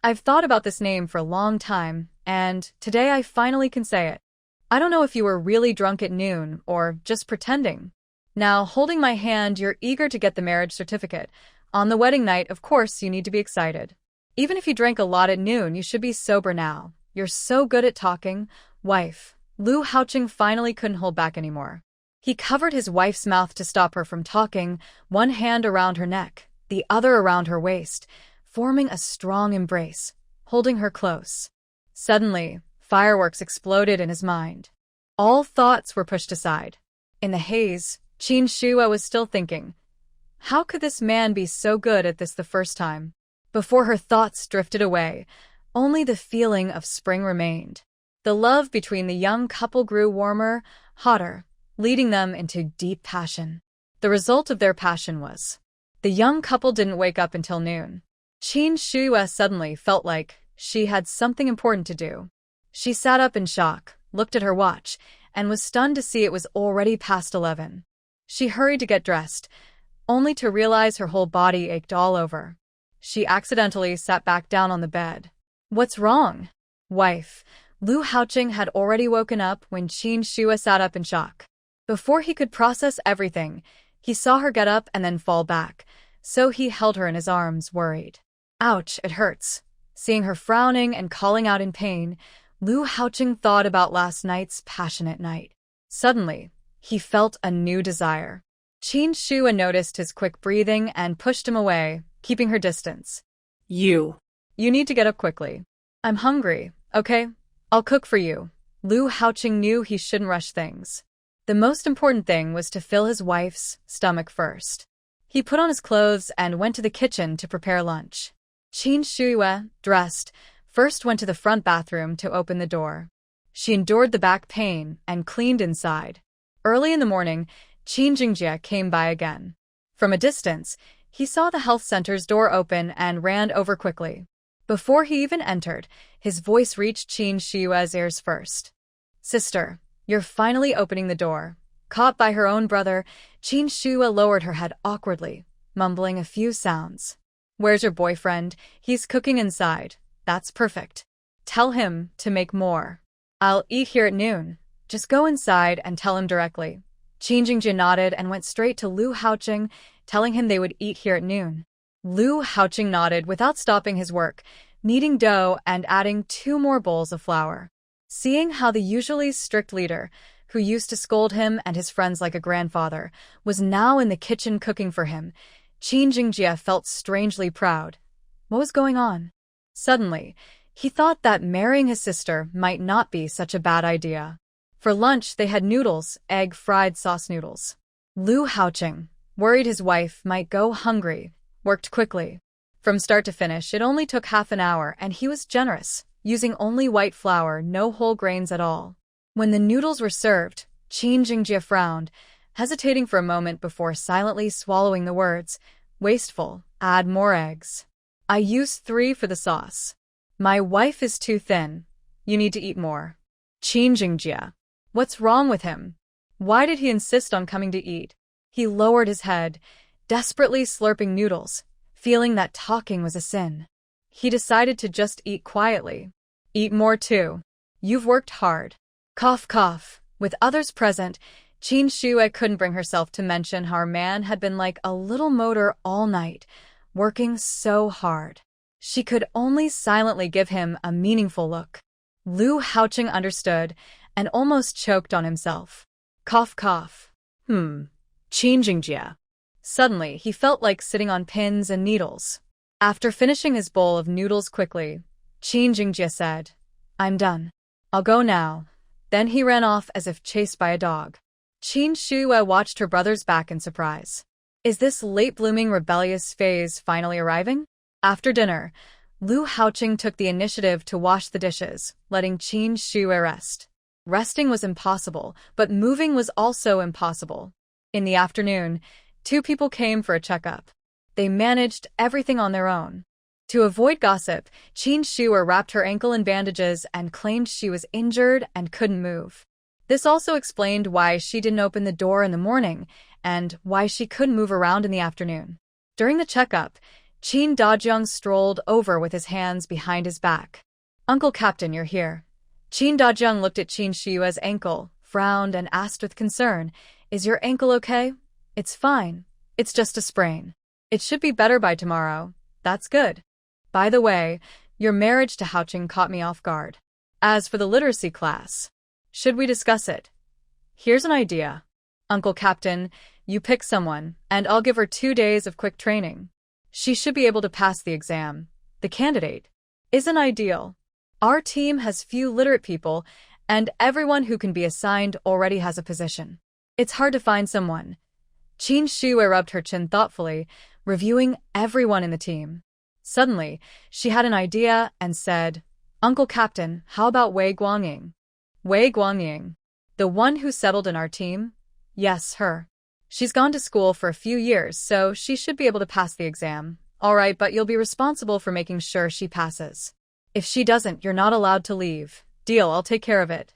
I've thought about this name for a long time, and today I finally can say it. I don't know if you were really drunk at noon or just pretending. Now, holding my hand, you're eager to get the marriage certificate. On the wedding night, of course, you need to be excited. Even if you drank a lot at noon, you should be sober now. You're so good at talking, wife." Lu Haoqing finally couldn't hold back anymore. He covered his wife's mouth to stop her from talking, one hand around her neck, the other around her waist, forming a strong embrace, holding her close. Suddenly, fireworks exploded in his mind. All thoughts were pushed aside. In the haze, Qin Shua was still thinking, how could this man be so good at this the first time? Before her thoughts drifted away, only the feeling of spring remained. The love between the young couple grew warmer, hotter, leading them into deep passion. The result of their passion was the young couple didn't wake up until noon. Qin Shua suddenly felt like she had something important to do. She sat up in shock, looked at her watch, and was stunned to see it was already past 11. She hurried to get dressed, only to realize her whole body ached all over. She accidentally sat back down on the bed. "What's wrong, wife?" Lu Haoqing had already woken up when Qin Shua sat up in shock. Before he could process everything, he saw her get up and then fall back, so he held her in his arms, worried. "Ouch, it hurts." Seeing her frowning and calling out in pain, Lu Haoqing thought about last night's passionate night. Suddenly, he felt a new desire. Qin Shua noticed his quick breathing and pushed him away, keeping her distance. You need to get up quickly. I'm hungry, okay? I'll cook for you." Lu Haoqing knew he shouldn't rush things. The most important thing was to fill his wife's stomach first. He put on his clothes and went to the kitchen to prepare lunch. Qin Shua, dressed, first went to the front bathroom to open the door. She endured the back pain and cleaned inside. Early in the morning, Qin Jingjie came by again. From a distance, he saw the health center's door open and ran over quickly. Before he even entered, his voice reached Qin Shua's ears first. "Sister, you're finally opening the door." Caught by her own brother, Qin Shua lowered her head awkwardly, mumbling a few sounds. "Where's your boyfriend? He's cooking inside." "That's perfect. Tell him to make more." "I'll eat here at noon. Just go inside and tell him directly." Qin Jingjie nodded and went straight to Lu Haoqing, telling him they would eat here at noon. Lu Haoqing nodded without stopping his work, kneading dough and adding 2 more bowls of flour. Seeing how the usually strict leader, who used to scold him and his friends like a grandfather, was now in the kitchen cooking for him, Qin Jingjie felt strangely proud. What was going on? Suddenly, he thought that marrying his sister might not be such a bad idea. For lunch, they had noodles, egg fried sauce noodles. Lu Haoqing, worried his wife might go hungry, worked quickly. From start to finish, it only took half an hour, and he was generous, using only white flour, no whole grains at all. When the noodles were served, Qin Jingjie frowned, hesitating for a moment before silently swallowing the words, "Wasteful, add more eggs. I used 3 for the sauce. My wife is too thin. You need to eat more." Qin Jingjie. What's wrong with him? Why did he insist on coming to eat? He lowered his head, desperately slurping noodles, feeling that talking was a sin. He decided to just eat quietly. "Eat more too. You've worked hard." Cough, cough. With others present, Qin Shua couldn't bring herself to mention how her man had been like a little motor all night, working so hard. She could only silently give him a meaningful look. Lu Haoqing understood and almost choked on himself. Cough, cough. Qingjia. Suddenly, he felt like sitting on pins and needles. After finishing his bowl of noodles quickly, Qin Jingjie said, "I'm done. I'll go now." Then he ran off as if chased by a dog. Qin Shuai watched her brother's back in surprise. Is this late-blooming rebellious phase finally arriving? After dinner, Lu Haoqing took the initiative to wash the dishes, letting Qin Shuai rest. Resting was impossible, but moving was also impossible. In the afternoon, 2 people came for a checkup. They managed everything on their own. To avoid gossip, Qin Shuai wrapped her ankle in bandages and claimed she was injured and couldn't move. This also explained why she didn't open the door in the morning and why she couldn't move around in the afternoon. During the checkup, Qin Dajiang strolled over with his hands behind his back. "Uncle Captain, you're here." Qin Dajiang looked at Qin Shuai's ankle, frowned, and asked with concern, "Is your ankle okay?" "It's fine. It's just a sprain. It should be better by tomorrow." "That's good. By the way, your marriage to Haoqing caught me off guard. As for the literacy class, should we discuss it?" "Here's an idea. Uncle Captain, you pick someone, and I'll give her 2 days of quick training. She should be able to pass the exam. The candidate isn't ideal. Our team has few literate people, and everyone who can be assigned already has a position. It's hard to find someone." Qin Shuai rubbed her chin thoughtfully, reviewing everyone in the team. Suddenly, she had an idea and said, "Uncle Captain, how about Wei Guangying?" "Wei Guangying? The one who settled in our team?" "Yes, her. She's gone to school for a few years, so she should be able to pass the exam." "All right, but you'll be responsible for making sure she passes. If she doesn't, you're not allowed to leave." "Deal, I'll take care of it."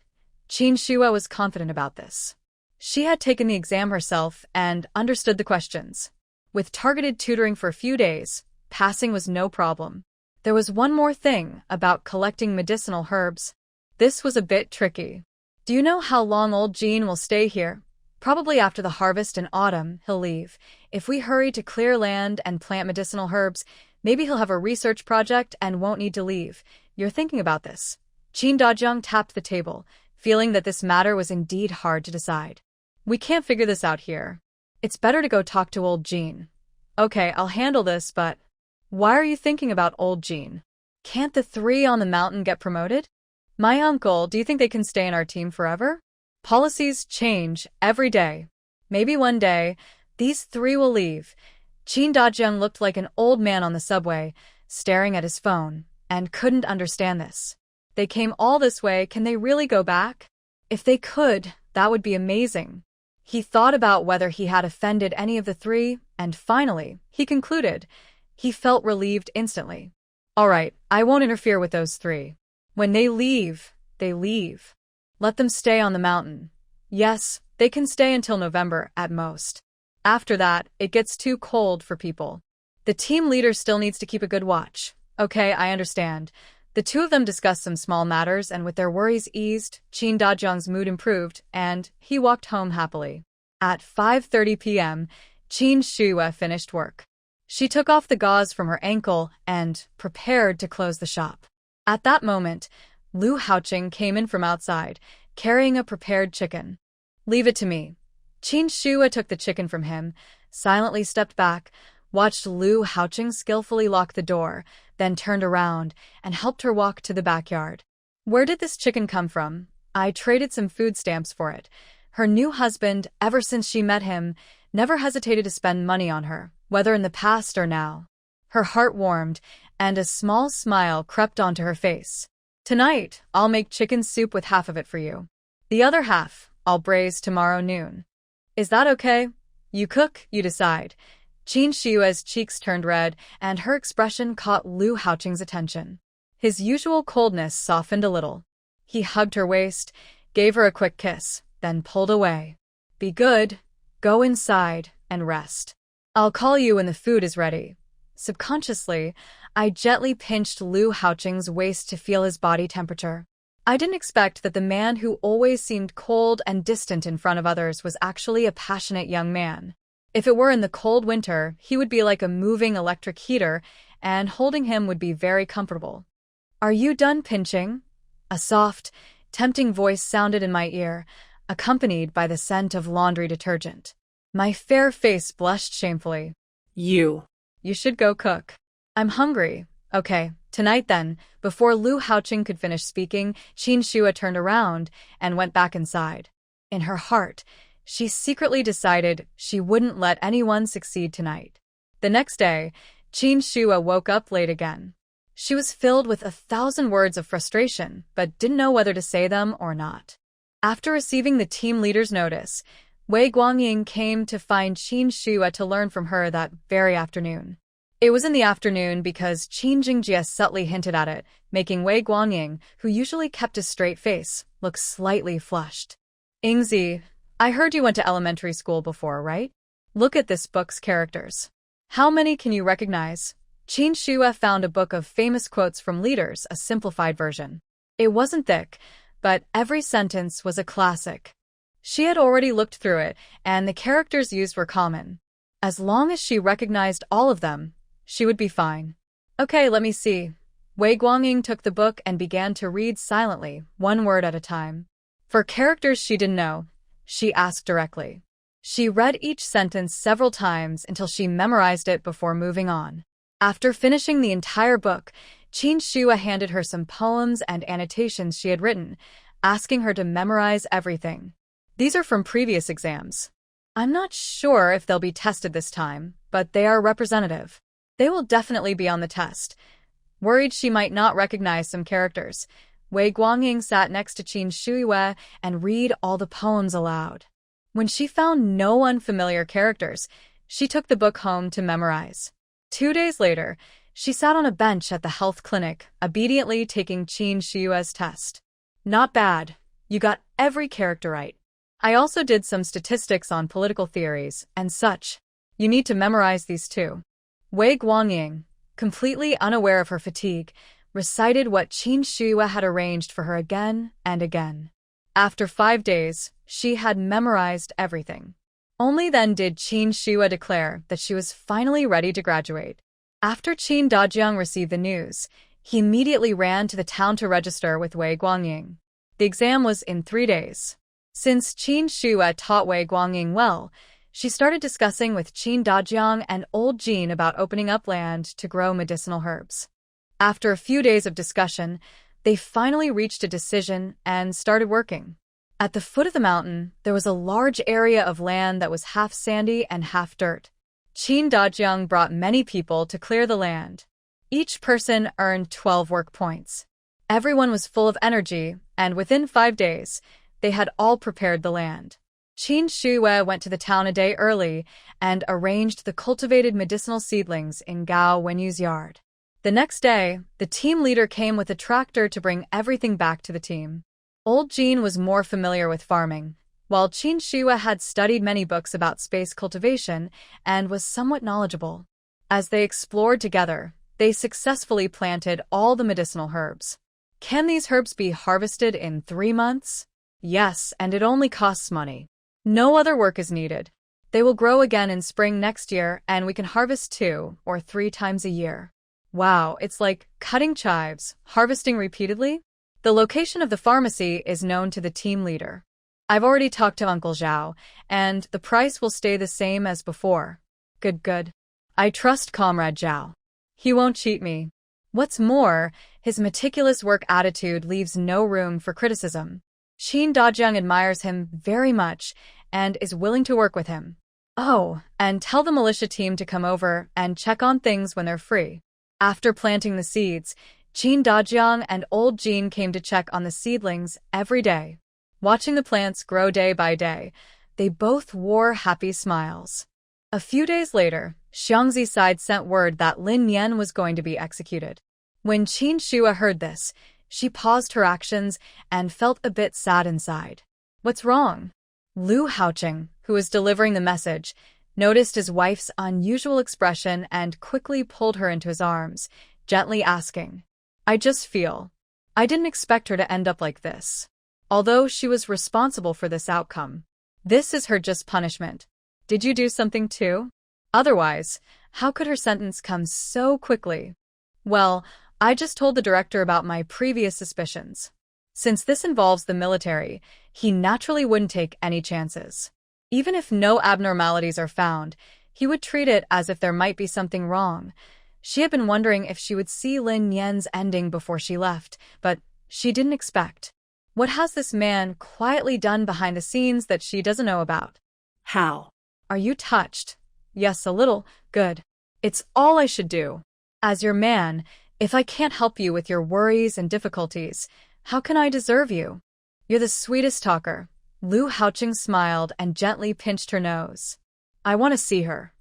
Qin Shuai was confident about this. She had taken the exam herself and understood the questions. With targeted tutoring for a few days, passing was no problem. There was one more thing about collecting medicinal herbs. This was a bit tricky. "Do you know how long old Jean will stay here?" "Probably after the harvest in autumn, he'll leave. If we hurry to clear land and plant medicinal herbs, maybe he'll have a research project and won't need to leave. You're thinking about this." Qin Dajiang tapped the table, feeling that this matter was indeed hard to decide. "We can't figure this out here. It's better to go talk to old Jean." "Okay, I'll handle this, but why are you thinking about old Jean? Can't the 3 on the mountain get promoted?" "My uncle, do you think they can stay in our team forever? Policies change every day. Maybe one day, these 3 will leave." Qin Dajiang looked like an old man on the subway, staring at his phone, and couldn't understand this. They came all this way, can they really go back? If they could, that would be amazing. He thought about whether he had offended any of the 3, and finally, he concluded. He felt relieved instantly. "All right, I won't interfere with those 3. When they leave, they leave. Let them stay on the mountain. Yes, they can stay until November at most. After that, it gets too cold for people. The team leader still needs to keep a good watch." "Okay, I understand." The 2 of them discussed some small matters, and with their worries eased, Qin Dajiang's mood improved, and he walked home happily. At 5:30 p.m., Qin Shuai finished work. She took off the gauze from her ankle and prepared to close the shop. At that moment, Lu Haoqing came in from outside, carrying a prepared chicken. "Leave it to me." Qin Shuai took the chicken from him, silently stepped back, watched Lu Haoqing skillfully lock the door, then turned around and helped her walk to the backyard. "Where did this chicken come from?" "I traded some food stamps for it." Her new husband, ever since she met him, never hesitated to spend money on her, whether in the past or now. Her heart warmed, and a small smile crept onto her face. "Tonight, I'll make chicken soup with half of it for you. The other half, I'll braise tomorrow noon. Is that okay? You cook, you decide." Qin Shuai's cheeks turned red, and her expression caught Lu Haoqing's attention. His usual coldness softened a little. He hugged her waist, gave her a quick kiss, then pulled away. "Be good. Go inside and rest. I'll call you when the food is ready." Subconsciously, I gently pinched Lu Haoqing's waist to feel his body temperature. I didn't expect that the man who always seemed cold and distant in front of others was actually a passionate young man. If it were in the cold winter, he would be like a moving electric heater, and holding him would be very comfortable. "Are you done pinching?" A soft, tempting voice sounded in my ear, accompanied by the scent of laundry detergent. My fair face blushed shamefully. You should go cook." "I'm hungry." "Okay, tonight then." Before Lu Haoqing could finish speaking, Qin Shua turned around and went back inside. In her heart, she secretly decided she wouldn't let anyone succeed tonight. The next day, Qin Shua woke up late again. She was filled with 1,000 words of frustration, but didn't know whether to say them or not. After receiving the team leader's notice, Wei Guangying came to find Qin Shua to learn from her that very afternoon. It was in the afternoon because Qin Jingjie subtly hinted at it, making Wei Guangying, who usually kept a straight face, look slightly flushed. "Ingzi, I heard you went to elementary school before, right? Look at this book's characters. How many can you recognize?" Qin Shua found a book of famous quotes from leaders, a simplified version. It wasn't thick, but every sentence was a classic. She had already looked through it, and the characters used were common. As long as she recognized all of them, she would be fine. "Okay, let me see." Wei Guangying took the book and began to read silently, one word at a time. For characters she didn't know, she asked directly. She read each sentence several times until she memorized it before moving on. After finishing the entire book, Qin Shua handed her some poems and annotations she had written, asking her to memorize everything. "These are from previous exams. I'm not sure if they'll be tested this time, but they are representative. They will definitely be on the test." Worried she might not recognize some characters, Wei Guangying sat next to Qin Shua and read all the poems aloud. When she found no unfamiliar characters, she took the book home to memorize. 2 days later, she sat on a bench at the health clinic, obediently taking Qin Shua's test. "Not bad. You got every character right. I also did some statistics on political theories and such. You need to memorize these too." Wei Guangying, completely unaware of her fatigue, recited what Qin Shua had arranged for her again and again. After 5 days, she had memorized everything. Only then did Qin Shua declare that she was finally ready to graduate. After Qin Dajiang received the news, he immediately ran to the town to register with Wei Guangying. The exam was in 3 days. Since Qin Shua taught Wei Guangying well, she started discussing with Qin Dajiang and old Jin about opening up land to grow medicinal herbs. After a few days of discussion, they finally reached a decision and started working. At the foot of the mountain, there was a large area of land that was half sandy and half dirt. Qin Dajiang brought many people to clear the land. Each person earned 12 work points. Everyone was full of energy, and within 5 days, they had all prepared the land. Qin Shua went to the town a day early and arranged the cultivated medicinal seedlings in Gao Wenyu's yard. The next day, the team leader came with a tractor to bring everything back to the team. Old Jin was more familiar with farming, while Qin Shua had studied many books about space cultivation and was somewhat knowledgeable. As they explored together, they successfully planted all the medicinal herbs. Can these herbs be harvested in 3 months? Yes, and it only costs money. No other work is needed. They will grow again in spring next year, and we can harvest 2 or 3 times a year. Wow, it's like cutting chives, harvesting repeatedly? The location of the pharmacy is known to the team leader. I've already talked to Uncle Zhao, and the price will stay the same as before. Good. I trust Comrade Zhao. He won't cheat me. What's more, his meticulous work attitude leaves no room for criticism. Qin Dajiang admires him very much and is willing to work with him. Oh, and tell the militia team to come over and check on things when they're free. After planting the seeds, Qin Dajiang and old Jin came to check on the seedlings every day. Watching the plants grow day by day, they both wore happy smiles. A few days later, Xiangzi side sent word that Lin Yan was going to be executed. When Qin Shua heard this, she paused her actions and felt a bit sad inside. What's wrong? Lu Haoqing, who was delivering the message, noticed his wife's unusual expression and quickly pulled her into his arms, gently asking, I didn't expect her to end up like this. Although she was responsible for this outcome. This is her just punishment. Did you do something too? Otherwise, how could her sentence come so quickly? Well, I just told the director about my previous suspicions. Since this involves the military, he naturally wouldn't take any chances. Even if no abnormalities are found, he would treat it as if there might be something wrong. She had been wondering if she would see Lin Yan's ending before she left, but she didn't expect. What has this man quietly done behind the scenes that she doesn't know about? How? Are you touched? Yes, a little. Good. It's all I should do. As your man, if I can't help you with your worries and difficulties, how can I deserve you? You're the sweetest talker. Lu Haoqing smiled and gently pinched her nose. I want to see her.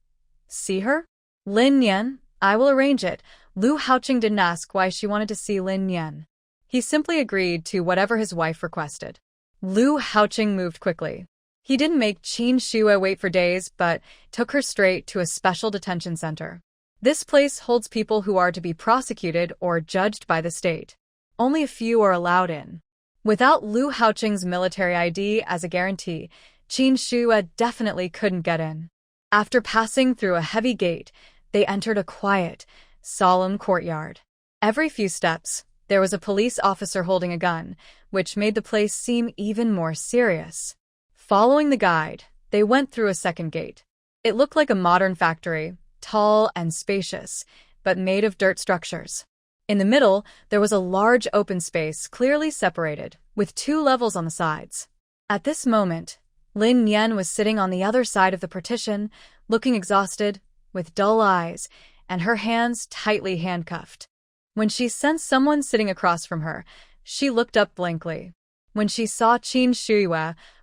See her? Lin Yan, I will arrange it. Lu Haoqing didn't ask why she wanted to see Lin Yan. He simply agreed to whatever his wife requested. Lu Haoqing moved quickly. He didn't make Qin Shue wait for days, but took her straight to a special detention center. This place holds people who are to be prosecuted or judged by the state. Only a few are allowed in. Without Lu Haoqing's military ID as a guarantee, Qin Shue definitely couldn't get in. After passing through a heavy gate, they entered a quiet, solemn courtyard. Every few steps, there was a police officer holding a gun, which made the place seem even more serious. Following the guide, they went through a second gate. It looked like a modern factory, tall and spacious, but made of dirt structures. In the middle, there was a large open space clearly separated, with 2 levels on the sides. At this moment, Lin Yan was sitting on the other side of the partition, looking exhausted, with dull eyes, and her hands tightly handcuffed. When she sensed someone sitting across from her, she looked up blankly. When she saw Qin Shue,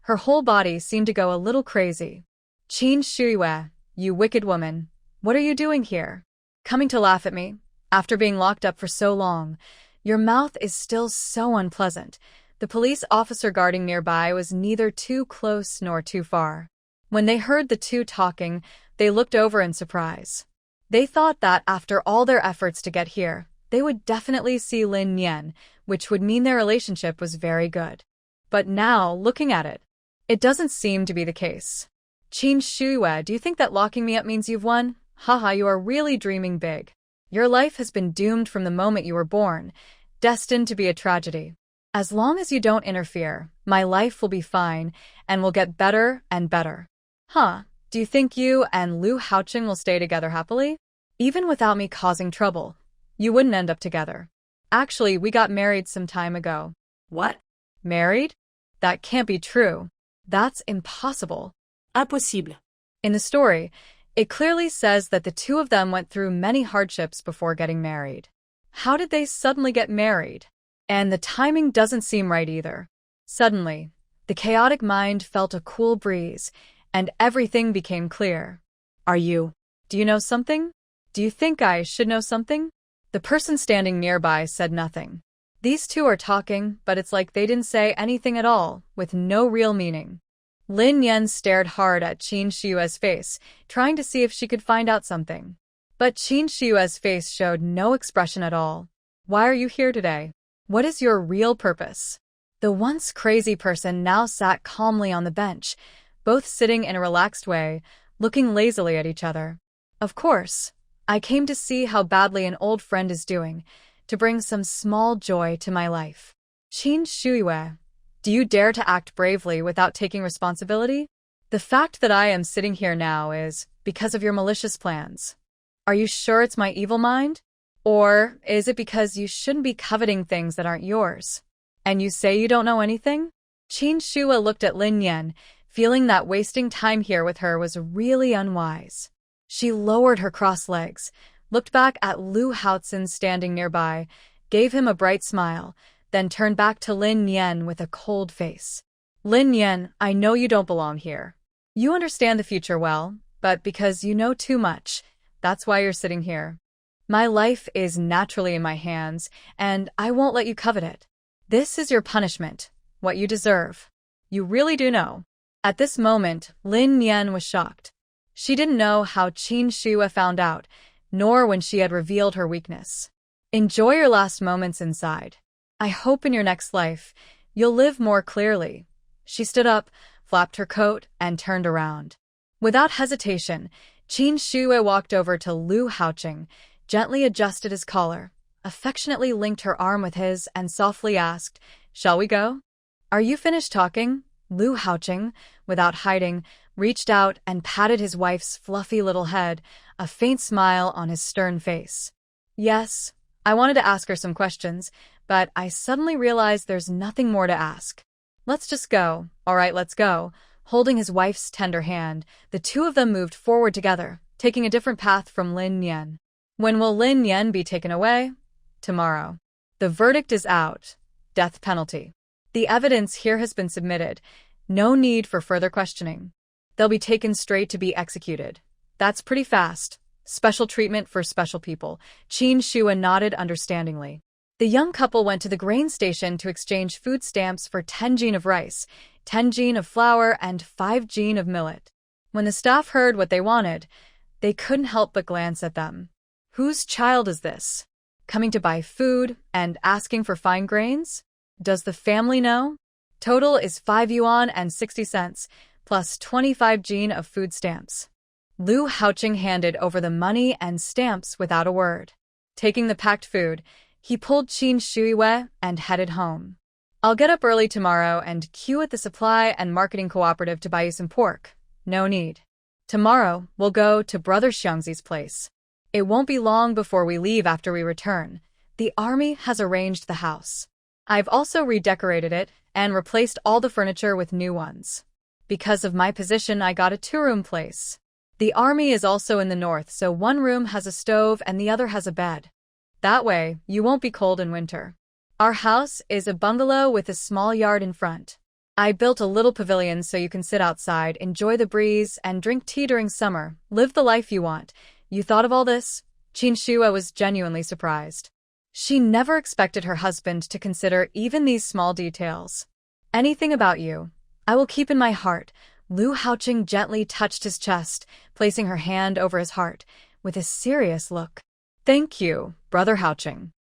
her whole body seemed to go a little crazy. Qin Shue, you wicked woman, what are you doing here? Coming to laugh at me? After being locked up for so long, your mouth is still so unpleasant. The police officer guarding nearby was neither too close nor too far. When they heard the two talking, they looked over in surprise. They thought that after all their efforts to get here, they would definitely see Lin Yan, which would mean their relationship was very good. But now, looking at it, it doesn't seem to be the case. Qin Shue, do you think that locking me up means you've won? Haha, you are really dreaming big. Your life has been doomed from the moment you were born, destined to be a tragedy. As long as you don't interfere, my life will be fine and will get better and better. Huh, do you think you and Lu Haoqing will stay together happily? Even without me causing trouble, you wouldn't end up together. Actually, we got married some time ago. What? Married? That can't be true. That's impossible. Impossible. In the story, it clearly says that the two of them went through many hardships before getting married. How did they suddenly get married? And the timing doesn't seem right either. Suddenly, the chaotic mind felt a cool breeze, and everything became clear. Do you know something? Do you think I should know something? The person standing nearby said nothing. These two are talking, but it's like they didn't say anything at all, with no real meaning. Lin Yan stared hard at Qin Shue's face, trying to see if she could find out something. But Qin Shue's face showed no expression at all. Why are you here today? What is your real purpose? The once crazy person now sat calmly on the bench, both sitting in a relaxed way, looking lazily at each other. Of course, I came to see how badly an old friend is doing, to bring some small joy to my life. Qin Shue, do you dare to act bravely without taking responsibility? The fact that I am sitting here now is because of your malicious plans. Are you sure it's my evil mind? Or is it because you shouldn't be coveting things that aren't yours? And you say you don't know anything? Qin Shue looked at Lin Yan, feeling that wasting time here with her was really unwise. She lowered her crossed legs, looked back at Lu Haoqing standing nearby, gave him a bright smile, then turned back to Lin Yan with a cold face. Lin Yan, I know you don't belong here. You understand the future well, but because you know too much, that's why you're sitting here. My life is naturally in my hands, and I won't let you covet it. This is your punishment, what you deserve. You really do know. At this moment, Lin Yan was shocked. She didn't know how Qin Shue found out, nor when she had revealed her weakness. Enjoy your last moments inside. I hope in your next life, you'll live more clearly. She stood up, flapped her coat, and turned around. Without hesitation, Qin Shui walked over to Lu Haoqing, gently adjusted his collar, affectionately linked her arm with his, and softly asked, "Shall we go?" "Are you finished talking?" Lu Haoqing, without hiding, reached out and patted his wife's fluffy little head, a faint smile on his stern face. "Yes, I wanted to ask her some questions, but I suddenly realized there's nothing more to ask. Let's just go." "All right, let's go." Holding his wife's tender hand, the two of them moved forward together, taking a different path from Lin Yan. "When will Lin Yan be taken away?" "Tomorrow. The verdict is out. Death penalty. The evidence here has been submitted. No need for further questioning. They'll be taken straight to be executed." "That's pretty fast. Special treatment for special people." Qin Shui nodded understandingly. The young couple went to the grain station to exchange food stamps for 10 jin of rice, 10 jin of flour, and 5 jin of millet. When the staff heard what they wanted, they couldn't help but glance at them. Whose child is this? Coming to buy food and asking for fine grains? Does the family know? Total is 5 yuan and 60 cents, plus 25 jin of food stamps. Lu Haoqing handed over the money and stamps without a word. Taking the packed food, he pulled Qin Shui and headed home. "I'll get up early tomorrow and queue at the supply and marketing cooperative to buy you some pork." "No need. Tomorrow, we'll go to Brother Xiangzi's place. It won't be long before we leave after we return. The army has arranged the house. I've also redecorated it and replaced all the furniture with new ones. Because of my position, I got a 2-room place. The army is also in the north, so one room has a stove and the other has a bed. That way, you won't be cold in winter. Our house is a bungalow with a small yard in front. I built a little pavilion so you can sit outside, enjoy the breeze, and drink tea during summer. Live the life you want. You thought of all this?" Qin Shui was genuinely surprised. She never expected her husband to consider even these small details. "Anything about you, I will keep in my heart." Lu Haoqing gently touched his chest, placing her hand over his heart, with a serious look. "Thank you, Brother Haoqing."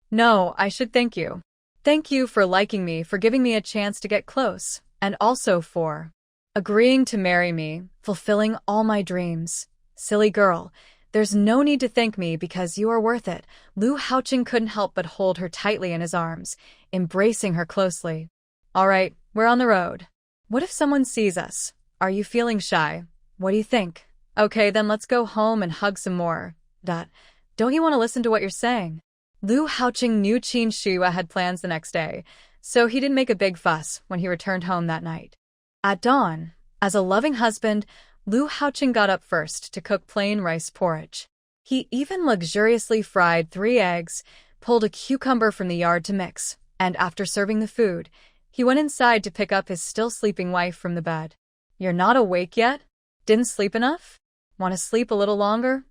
"No, I should thank you. Thank you for liking me, for giving me a chance to get close, and also for agreeing to marry me, fulfilling all my dreams. Silly girl, there's no need to thank me because you are worth it." Lu Haoqing couldn't help but hold her tightly in his arms, embracing her closely. "All right, we're on the road. What if someone sees us? Are you feeling shy? What do you think? Okay, then let's go home and hug some more. Don't you want to listen to what you're saying?" Lu Haoqing knew Qin Shui had plans the next day, so he didn't make a big fuss when he returned home that night. At dawn, as a loving husband, Lu Haoqing got up first to cook plain rice porridge. He even luxuriously fried 3 eggs, pulled a cucumber from the yard to mix, and after serving the food, he went inside to pick up his still sleeping wife from the bed. "You're not awake yet? Didn't sleep enough? Want to sleep a little longer?"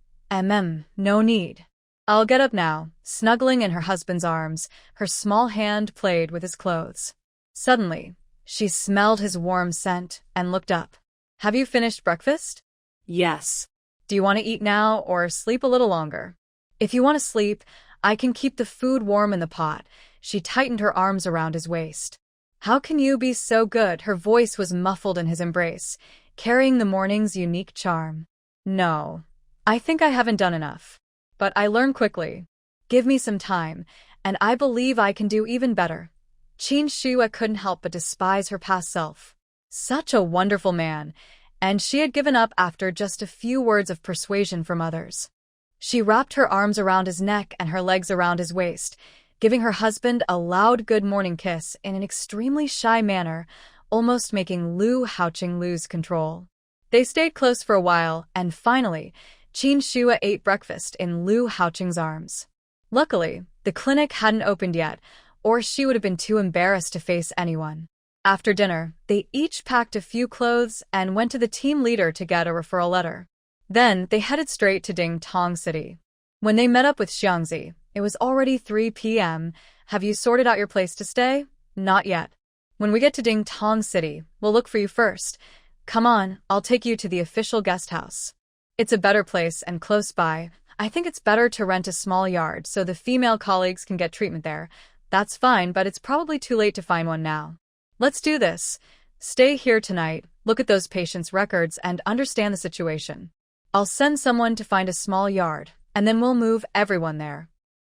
No need. I'll get up now." Snuggling in her husband's arms, her small hand played with his clothes. Suddenly, she smelled his warm scent and looked up. "Have you finished breakfast?" Yes. "Do you want to eat now or sleep a little longer?" "If you want to sleep, I can keep the food warm in the pot." She tightened her arms around his waist. "How can you be so good?" Her voice was muffled in his embrace, carrying the morning's unique charm. "No. I think I haven't done enough. But I learn quickly. Give me some time, and I believe I can do even better." Qin Shui couldn't help but despise her past self. Such a wonderful man, and she had given up after just a few words of persuasion from others. She wrapped her arms around his neck and her legs around his waist, giving her husband a loud good morning kiss in an extremely shy manner, almost making Lu Haoqing lose control. They stayed close for a while, and finally, Qin Shui ate breakfast in Lu Haoqing's arms. Luckily, the clinic hadn't opened yet, or she would have been too embarrassed to face anyone. After dinner, they each packed a few clothes and went to the team leader to get a referral letter. Then, they headed straight to Ding Tong City. When they met up with Xiangzi, it was already 3 p.m. "Have you sorted out your place to stay?" "Not yet. When we get to Ding Tong City, we'll look for you first. Come on, I'll take you to the official guest house. It's a better place and close by. I think it's better to rent a small yard so the female colleagues can get treatment there." "That's fine, but it's probably too late to find one now." "Let's do this. Stay here tonight, look at those patients' records, and understand the situation. I'll send someone to find a small yard, and then we'll move everyone there.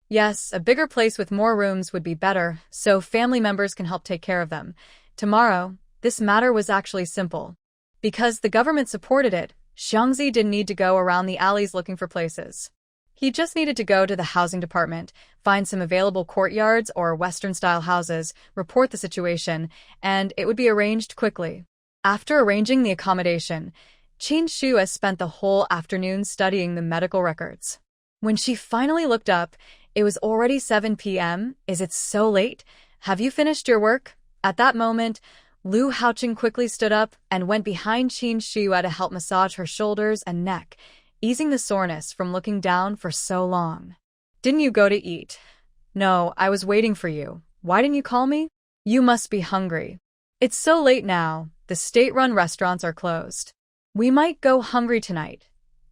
Yes, a bigger place with more rooms would be better, so family members can help take care of them. Tomorrow, this matter was actually simple. Because the government supported it, Xiangzi didn't need to go around the alleys looking for places. He just needed to go to the housing department, find some available courtyards or Western-style houses, report the situation, and it would be arranged quickly. After arranging the accommodation, Qin Shua spent the whole afternoon studying the medical records. When she finally looked up, it was already 7 p.m. Is it so late? Have you finished your work? At that moment, Lu Haoqing quickly stood up and went behind Qin Shua to help massage her shoulders and neck, easing the soreness from looking down for so long. Didn't you go to eat? No, I was waiting for you. Why didn't you call me? You must be hungry. It's so late now. The state-run restaurants are closed. We might go hungry tonight.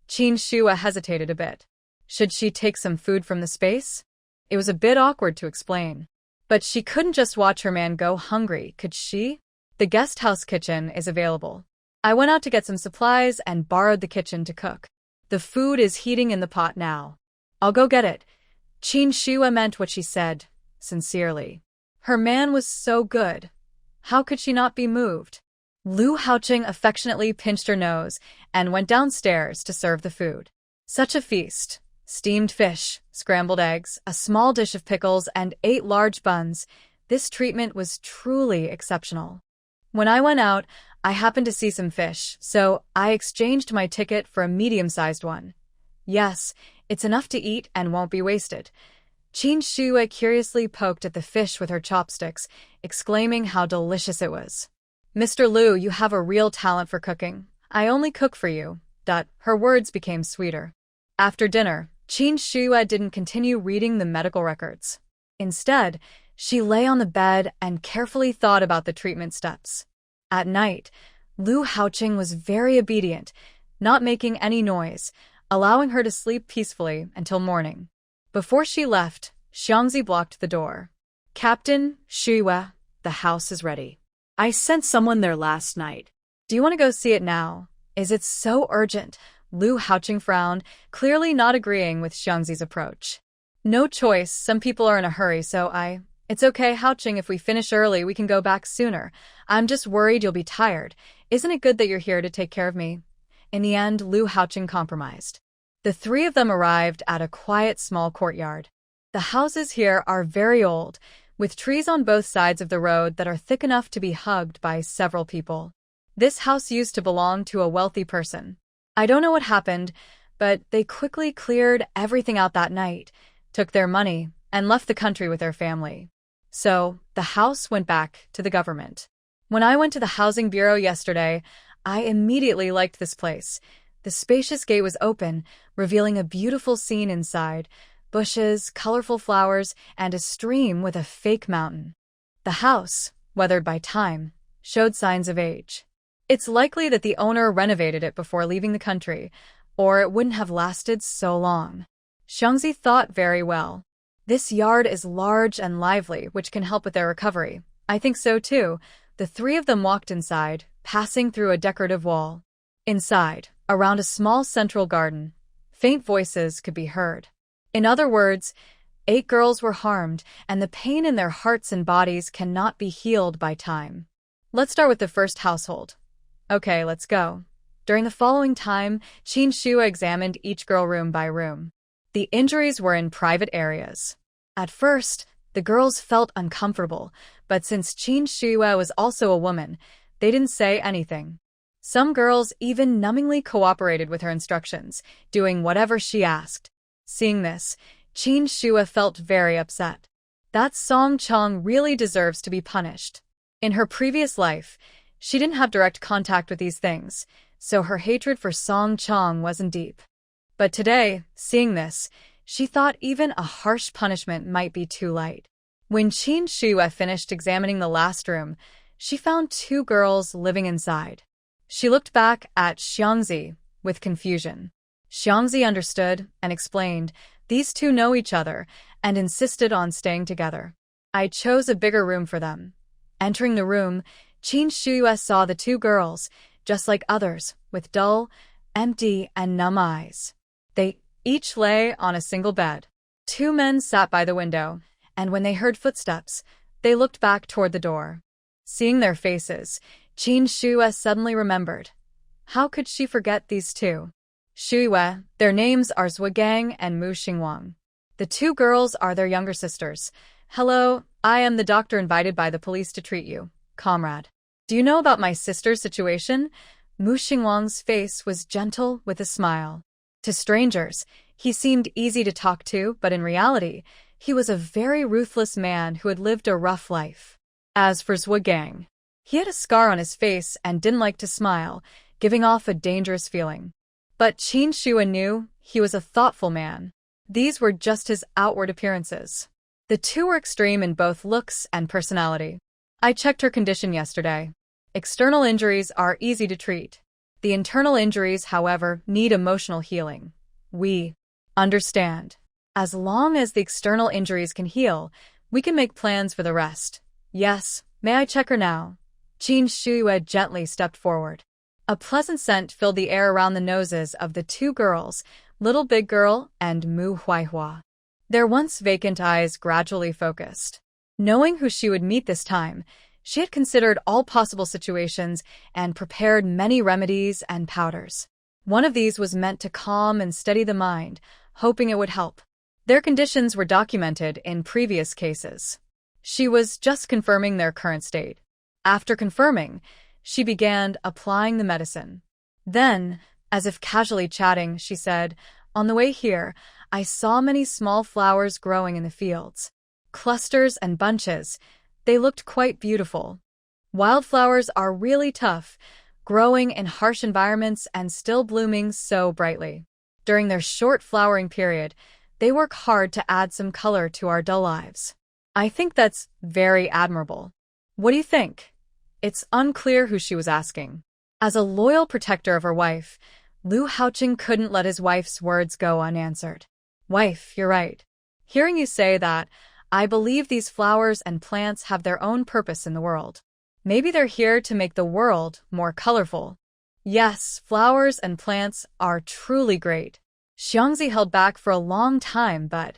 Qin Shua hesitated a bit. Should she take some food from the space? It was a bit awkward to explain. But she couldn't just watch her man go hungry, could she? The guest house kitchen is available. I went out to get some supplies and borrowed the kitchen to cook. The food is heating in the pot now. I'll go get it. Qin Shua meant what she said, sincerely. Her man was so good. How could she not be moved? Lu Haoqing affectionately pinched her nose and went downstairs to serve the food. Such a feast. Steamed fish, scrambled eggs, a small dish of pickles, and 8 large buns. This treatment was truly exceptional. When I went out, I happened to see some fish, so I exchanged my ticket for a medium-sized one. Yes, it's enough to eat and won't be wasted. Qin Shua curiously poked at the fish with her chopsticks, exclaiming how delicious it was. Mr. Lu, you have a real talent for cooking. I only cook for you. Her words became sweeter. After dinner, Qin Shua didn't continue reading the medical records. Instead, she lay on the bed and carefully thought about the treatment steps. At night, Lu Haoqing was very obedient, not making any noise, allowing her to sleep peacefully until morning. Before she left, Xiangzi blocked the door. Captain Shua, the house is ready. I sent someone there last night. Do you want to go see it now? Is it so urgent? Lu Haoqing frowned, clearly not agreeing with Xiangzi's approach. No choice, some people are in a hurry, so It's okay, Haoqing, if we finish early, we can go back sooner. I'm just worried you'll be tired. Isn't it good that you're here to take care of me? In the end, Lu Haoqing compromised. The 3 of them arrived at a quiet small courtyard. The houses here are very old, with trees on both sides of the road that are thick enough to be hugged by several people. This house used to belong to a wealthy person. I don't know what happened, but they quickly cleared everything out that night, took their money, and left the country with their family. So, the house went back to the government. When I went to the housing bureau yesterday, I immediately liked this place. The spacious gate was open, revealing a beautiful scene inside, bushes, colorful flowers, and a stream with a fake mountain. The house, weathered by time, showed signs of age. It's likely that the owner renovated it before leaving the country, or it wouldn't have lasted so long. Xiangzi thought very well. This yard is large and lively, which can help with their recovery. I think so too. The 3 of them walked inside, passing through a decorative wall. Inside, around a small central garden, faint voices could be heard. In other words, 8 girls were harmed, and the pain in their hearts and bodies cannot be healed by time. Let's start with the first household. Okay, let's go. During the following time, Qin Shua examined each girl room by room. The injuries were in private areas. At first, the girls felt uncomfortable, but since Qin Shua was also a woman, they didn't say anything. Some girls even numbingly cooperated with her instructions, doing whatever she asked. Seeing this, Qin Shua felt very upset. That Song Chong really deserves to be punished. In her previous life, she didn't have direct contact with these things, so her hatred for Song Chong wasn't deep. But today, seeing this, she thought even a harsh punishment might be too light. When Qin Shua finished examining the last room, she found 2 girls living inside. She looked back at Xiangzi with confusion. Xiangzi understood and explained, these 2 know each other, and insisted on staying together. I chose a bigger room for them. Entering the room, Qin Shua saw the 2 girls, just like others, with dull, empty and numb eyes. They each lay on a single bed. Two men sat by the window, and when they heard footsteps, they looked back toward the door. Seeing their faces, Qin Shuye suddenly remembered. How could she forget these two? Shuye, their names are Zhugang and Mu Xingwang. The two girls are their younger sisters. Hello, I am the doctor invited by the police to treat you, comrade. Do you know about my sister's situation? Mu Xingwang's face was gentle with a smile. To strangers, he seemed easy to talk to, but in reality, he was a very ruthless man who had lived a rough life. As for Zhugang, he had a scar on his face and didn't like to smile, giving off a dangerous feeling. But Qin Shuye knew he was a thoughtful man. These were just his outward appearances. The two were extreme in both looks and personality. I checked her condition yesterday. External injuries are easy to treat. The internal injuries, however, need emotional healing. We understand. As long as the external injuries can heal, we can make plans for the rest. Yes, may I check her now? Qin Shuye gently stepped forward. A pleasant scent filled the air around the noses of the two girls, Little Big Girl and Mu Huaihua. Their once vacant eyes gradually focused. Knowing who she would meet this time, she had considered all possible situations and prepared many remedies and powders. One of these was meant to calm and steady the mind, hoping it would help. Their conditions were documented in previous cases. She was just confirming their current state. After confirming, she began applying the medicine. Then, as if casually chatting, she said, "On the way here, I saw many small flowers growing in the fields. Clusters and bunches. They looked quite beautiful. Wildflowers are really tough, growing in harsh environments and still blooming so brightly. During their short flowering period, they work hard to add some color to our dull lives. I think that's very admirable. What do you think?" It's unclear who she was asking. As a loyal protector of her wife, Lu Haoqing couldn't let his wife's words go unanswered. "Wife, you're right. Hearing you say that, I believe these flowers and plants have their own purpose in the world. Maybe they're here to make the world more colorful." Yes, flowers and plants are truly great. Xiangzi held back for a long time, but,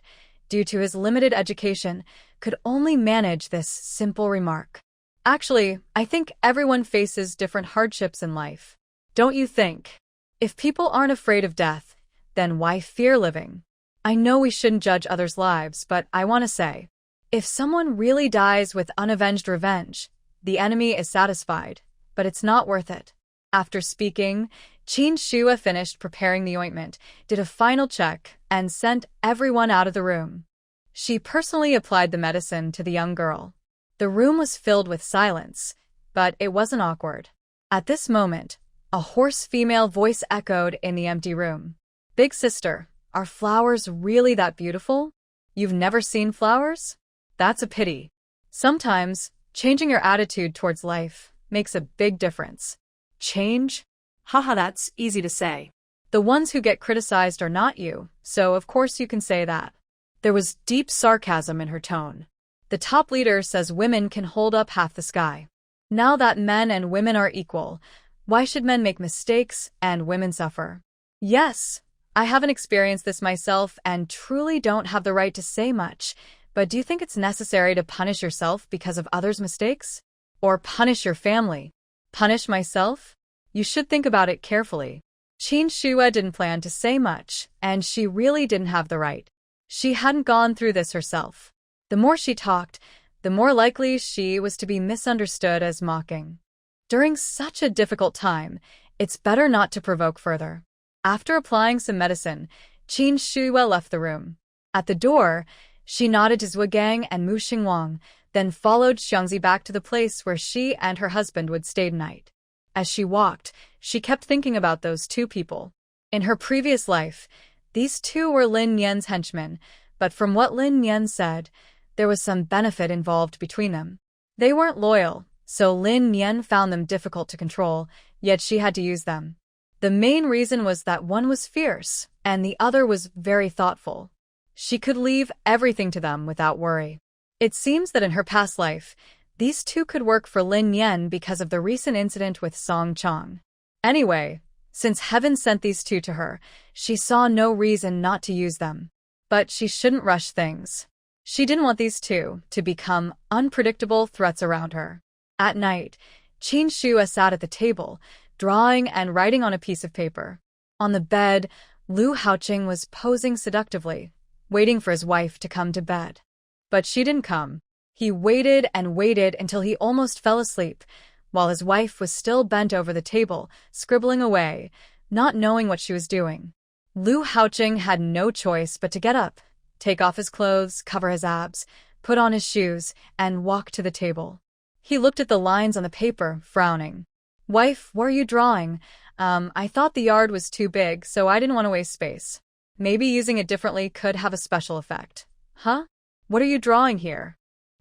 due to his limited education, could only manage this simple remark. Actually, I think everyone faces different hardships in life. Don't you think? If people aren't afraid of death, then why fear living? I know we shouldn't judge others' lives, but I want to say, if someone really dies with unavenged revenge, the enemy is satisfied, but it's not worth it. After speaking, Qin Shuye finished preparing the ointment, did a final check, and sent everyone out of the room. She personally applied the medicine to the young girl. The room was filled with silence, but it wasn't awkward. At this moment, a hoarse female voice echoed in the empty room. "Big sister, are flowers really that beautiful? You've never seen flowers? That's a pity. Sometimes, changing your attitude towards life makes a big difference." Change? Haha, that's easy to say. The ones who get criticized are not you, so of course you can say that. There was deep sarcasm in her tone. The top leader says women can hold up half the sky. Now that men and women are equal, why should men make mistakes and women suffer? Yes, I haven't experienced this myself and truly don't have the right to say much, but do you think it's necessary to punish yourself because of others' mistakes? Or punish your family? Punish myself? You should think about it carefully. Qin Shuye didn't plan to say much, and she really didn't have the right. She hadn't gone through this herself. The more she talked, the more likely she was to be misunderstood as mocking. During such a difficult time, it's better not to provoke further. After applying some medicine, Qin Shuye left the room. At the door, she nodded to Zhugang and Mu Xingwang, then followed Xiangzi back to the place where she and her husband would stay tonight. As she walked, she kept thinking about those two people. In her previous life, these two were Lin Yan's henchmen, but from what Lin Yan said, there was some benefit involved between them. They weren't loyal, so Lin Yan found them difficult to control, yet she had to use them. The main reason was that one was fierce, and the other was very thoughtful. She could leave everything to them without worry. It seems that in her past life, these two could work for Lin Yan because of the recent incident with Song Chong. Anyway, Since heaven sent these two to her, she saw no reason not to use them. But she shouldn't rush things. She didn't want these two to become unpredictable threats around her. At night, Qin Shuya sat at the table, drawing and writing on a piece of paper. On the bed, Lu Haoqing was posing seductively, waiting for his wife to come to bed. But she didn't come. He waited and waited until he almost fell asleep, while his wife was still bent over the table, scribbling away, not knowing what she was doing. Lu Haoqing had no choice but to get up, take off his clothes, cover his abs, put on his shoes, and walk to the table. He looked at the lines on the paper, frowning. "Wife, what are you drawing? I thought the yard was too big, so I didn't want to waste space. Maybe using it differently could have a special effect." "Huh? What are you drawing here?"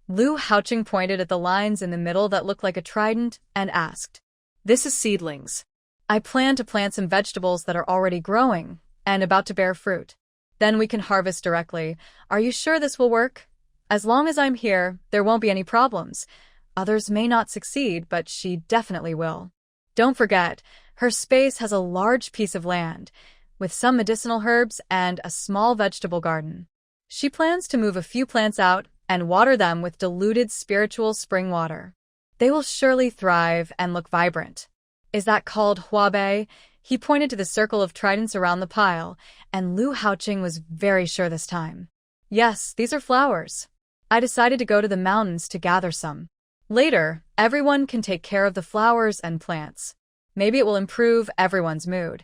Lu Haoqing pointed at the lines in the middle that looked like a trident and asked. "This is seedlings. "I plan to plant some vegetables that are already growing and about to bear fruit. Then we can harvest directly. Are you sure this will work? As long as I'm here, there won't be any problems. Others may not succeed, but she definitely will. Don't forget, her space has a large piece of land, with some medicinal herbs and a small vegetable garden. She plans to move a few plants out and water them with diluted spiritual spring water. They will surely thrive and look vibrant. Is that called huabei?" He pointed to the circle of tridents around the pile, and Lu Haoqing was very sure this time. "Yes, these are flowers. I decided to go to the mountains to gather some. Later, everyone can take care of the flowers and plants. Maybe it will improve everyone's mood."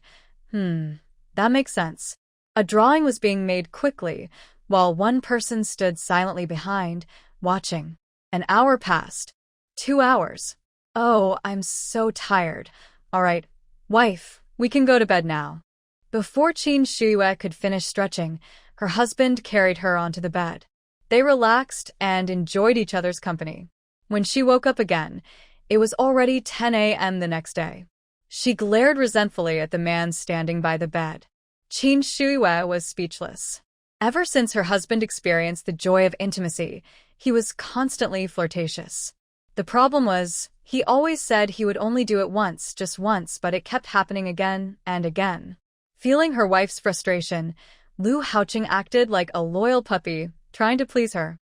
That makes sense. A drawing was being made quickly, while one person stood silently behind, watching. An hour passed. 2 hours. "Oh, I'm so tired. All right, wife, we can go to bed now." Before Qin Shuya could finish stretching, her husband carried her onto the bed. They relaxed and enjoyed each other's company. When she woke up again, it was already 10 a.m. the next day. She glared resentfully at the man standing by the bed. Qin Shuya was speechless. Ever since her husband experienced the joy of intimacy, he was constantly flirtatious. The problem was, he always said he would only do it once, just once, but it kept happening again and again. Feeling her wife's frustration, Lu Haoqing acted like a loyal puppy, trying to please her.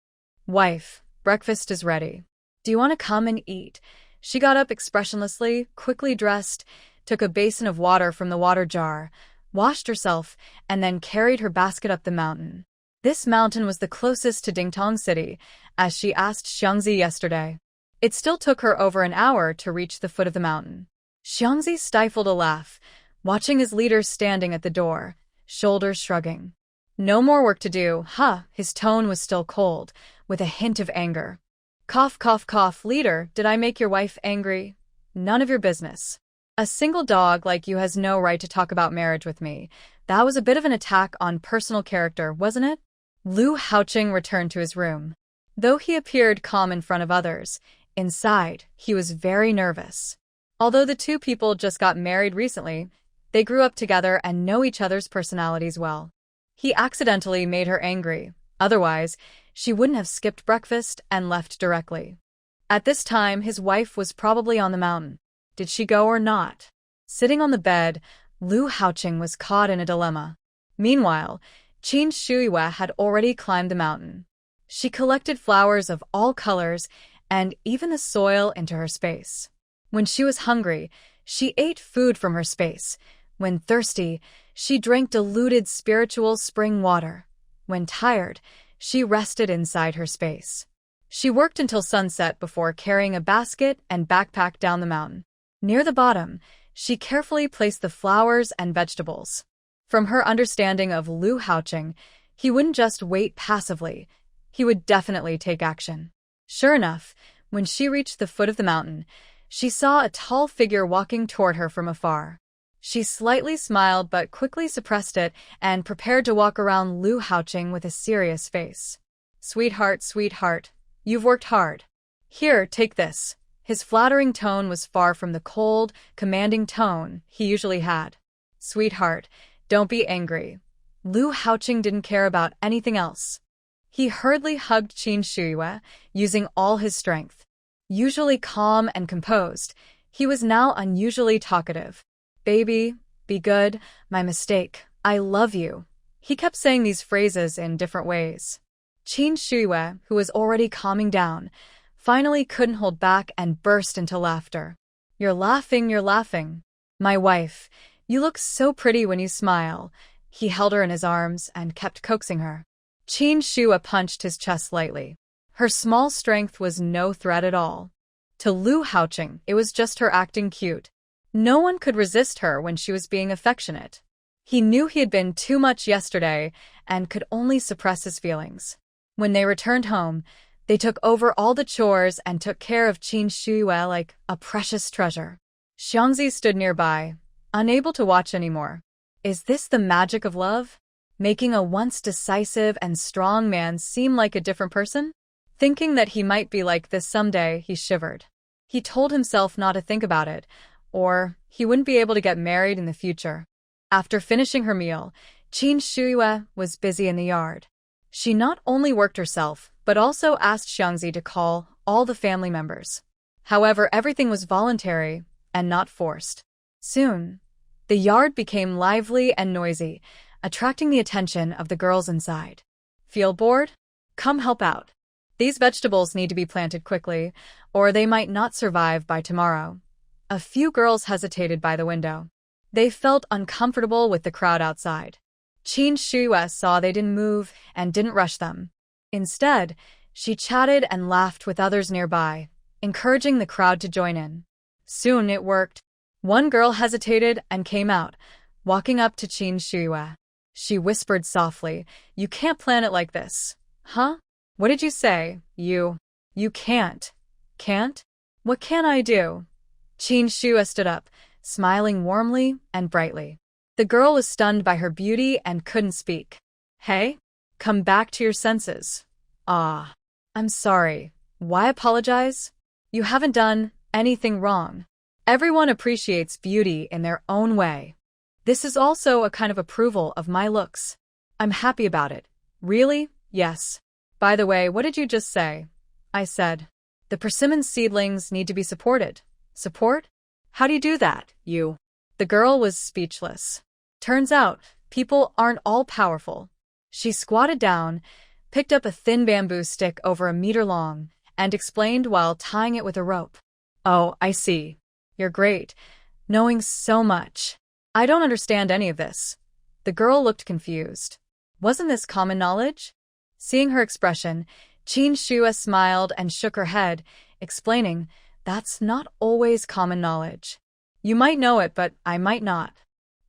"Wife, breakfast is ready. Do you want to come and eat?" She got up expressionlessly, quickly dressed, took a basin of water from the water jar, washed herself, and then carried her basket up the mountain. This mountain was the closest to Dingtong City, as she asked Xiangzi yesterday. It still took her over an hour to reach the foot of the mountain. Xiangzi stifled a laugh, watching his leaders standing at the door, shoulders shrugging. "No more work to do, huh?" His tone was still cold, with a hint of anger. "Cough, cough, cough. Leader, did I make your wife angry? None of your business. A single dog like you has no right to talk about marriage with me. That was a bit of an attack on personal character, wasn't it?" Lu Haoqing returned to his room. Though he appeared calm in front of others, inside, he was very nervous. Although the two people just got married recently, they grew up together and know each other's personalities well. He accidentally made her angry. Otherwise, she wouldn't have skipped breakfast and left directly. At this time, his wife was probably on the mountain. Did she go or not? Sitting on the bed, Lu Haoqing was caught in a dilemma. Meanwhile, Qin Shuya had already climbed the mountain. She collected flowers of all colors and even the soil into her space. When she was hungry, she ate food from her space. When thirsty, she drank diluted spiritual spring water. When tired, she rested inside her space. She worked until sunset before carrying a basket and backpack down the mountain. Near the bottom, she carefully placed the flowers and vegetables. From her understanding of Lu Haoqing, he wouldn't just wait passively. He would definitely take action. Sure enough, when she reached the foot of the mountain, she saw a tall figure walking toward her from afar. She slightly smiled but quickly suppressed it and prepared to walk around Lu Haoqing with a serious face. "Sweetheart, sweetheart, you've worked hard. Here, take this." His flattering tone was far from the cold, commanding tone he usually had. "Sweetheart, don't be angry." Lu Haoqing didn't care about anything else. He hurriedly hugged Qin Shuya, using all his strength. Usually calm and composed, he was now unusually talkative. "Baby, Be good, my mistake, I love you. He kept saying these phrases in different ways. Qin Shuiwe, who was already calming down, finally couldn't hold back and burst into laughter. You're laughing. My wife, you look so pretty when you smile. He held her in his arms and kept coaxing her. Qin Shuiwe punched his chest lightly. Her small strength was no threat at all. To Lu Haoqing, it was just her acting cute. No one could resist her when she was being affectionate. He knew he had been too much yesterday and could only suppress his feelings. When they returned home, they took over all the chores and took care of Qin Shuiwe like a precious treasure. Xiangzi stood nearby, unable to watch anymore. Is this the magic of love? Making a once decisive and strong man seem like a different person? Thinking that he might be like this someday, he shivered. He told himself not to think about it, or he wouldn't be able to get married in the future. After finishing her meal, Qin Shuiwe was busy in the yard. She not only worked herself, but also asked Xiangzi to call all the family members. However, everything was voluntary and not forced. Soon, the yard became lively and noisy, attracting the attention of the girls inside. Feel bored? Come help out. These vegetables need to be planted quickly, or they might not survive by tomorrow. A few girls hesitated by the window. They felt uncomfortable with the crowd outside. Qin Shuiwe saw they didn't move and didn't rush them. Instead, she chatted and laughed with others nearby, encouraging the crowd to join in. Soon it worked. One girl hesitated and came out, walking up to Qin Shuiwe. She whispered softly, "You can't plan it like this." Huh? What did you say? You can't. Can't? What can I do? Qin Shuiwe stood up, smiling warmly and brightly. The girl was stunned by her beauty and couldn't speak. Hey? Come back to your senses. Ah. I'm sorry. Why apologize? You haven't done anything wrong. Everyone appreciates beauty in their own way. This is also a kind of approval of my looks. I'm happy about it. Really? Yes. By the way, what did you just say? I said, the persimmon seedlings need to be supported. Support? How do you do that, you? The girl was speechless. Turns out, people aren't all powerful. She squatted down, picked up a thin bamboo stick over a meter long, and explained while tying it with a rope. Oh, I see. You're great. Knowing so much. I don't understand any of this. The girl looked confused. Wasn't this common knowledge? Seeing her expression, Qin Shuiwe smiled and shook her head, explaining, that's not always common knowledge. You might know it, but I might not.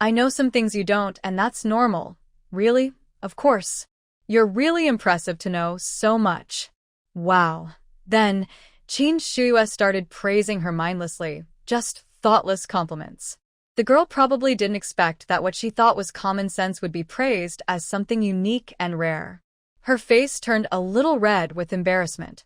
I know some things you don't, and that's normal. Really? Of course. You're really impressive to know so much. Wow. Then, Qin Shuiwe started praising her mindlessly, just thoughtless compliments. The girl probably didn't expect that what she thought was common sense would be praised as something unique and rare. Her face turned a little red with embarrassment.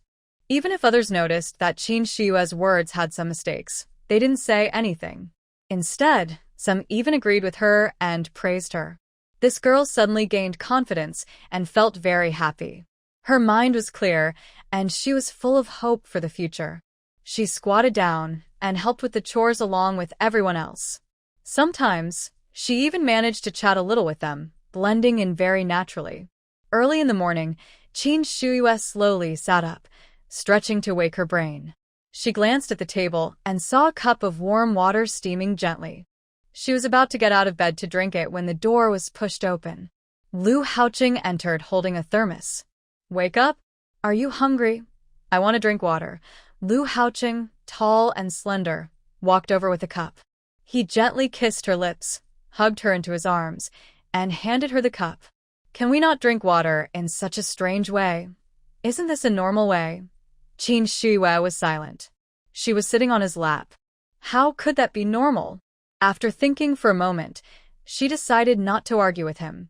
Even if others noticed that Qin Shuiwe's words had some mistakes, they didn't say anything. Instead, some even agreed with her and praised her. This girl suddenly gained confidence and felt very happy. Her mind was clear, and she was full of hope for the future. She squatted down and helped with the chores along with everyone else. Sometimes, she even managed to chat a little with them, blending in very naturally. Early in the morning, Qin Shuiwe slowly sat up, stretching to wake her brain. She glanced at the table and saw a cup of warm water steaming gently. She was about to get out of bed to drink it when the door was pushed open. Lu Haoqing entered holding a thermos. Wake up? Are you hungry? I want to drink water. Lu Haoqing, tall and slender, walked over with a cup. He gently kissed her lips, hugged her into his arms, and handed her the cup. Can we not drink water in such a strange way? Isn't this a normal way? Qin Shuiwe was silent. She was sitting on his lap. How could that be normal? After thinking for a moment, she decided not to argue with him.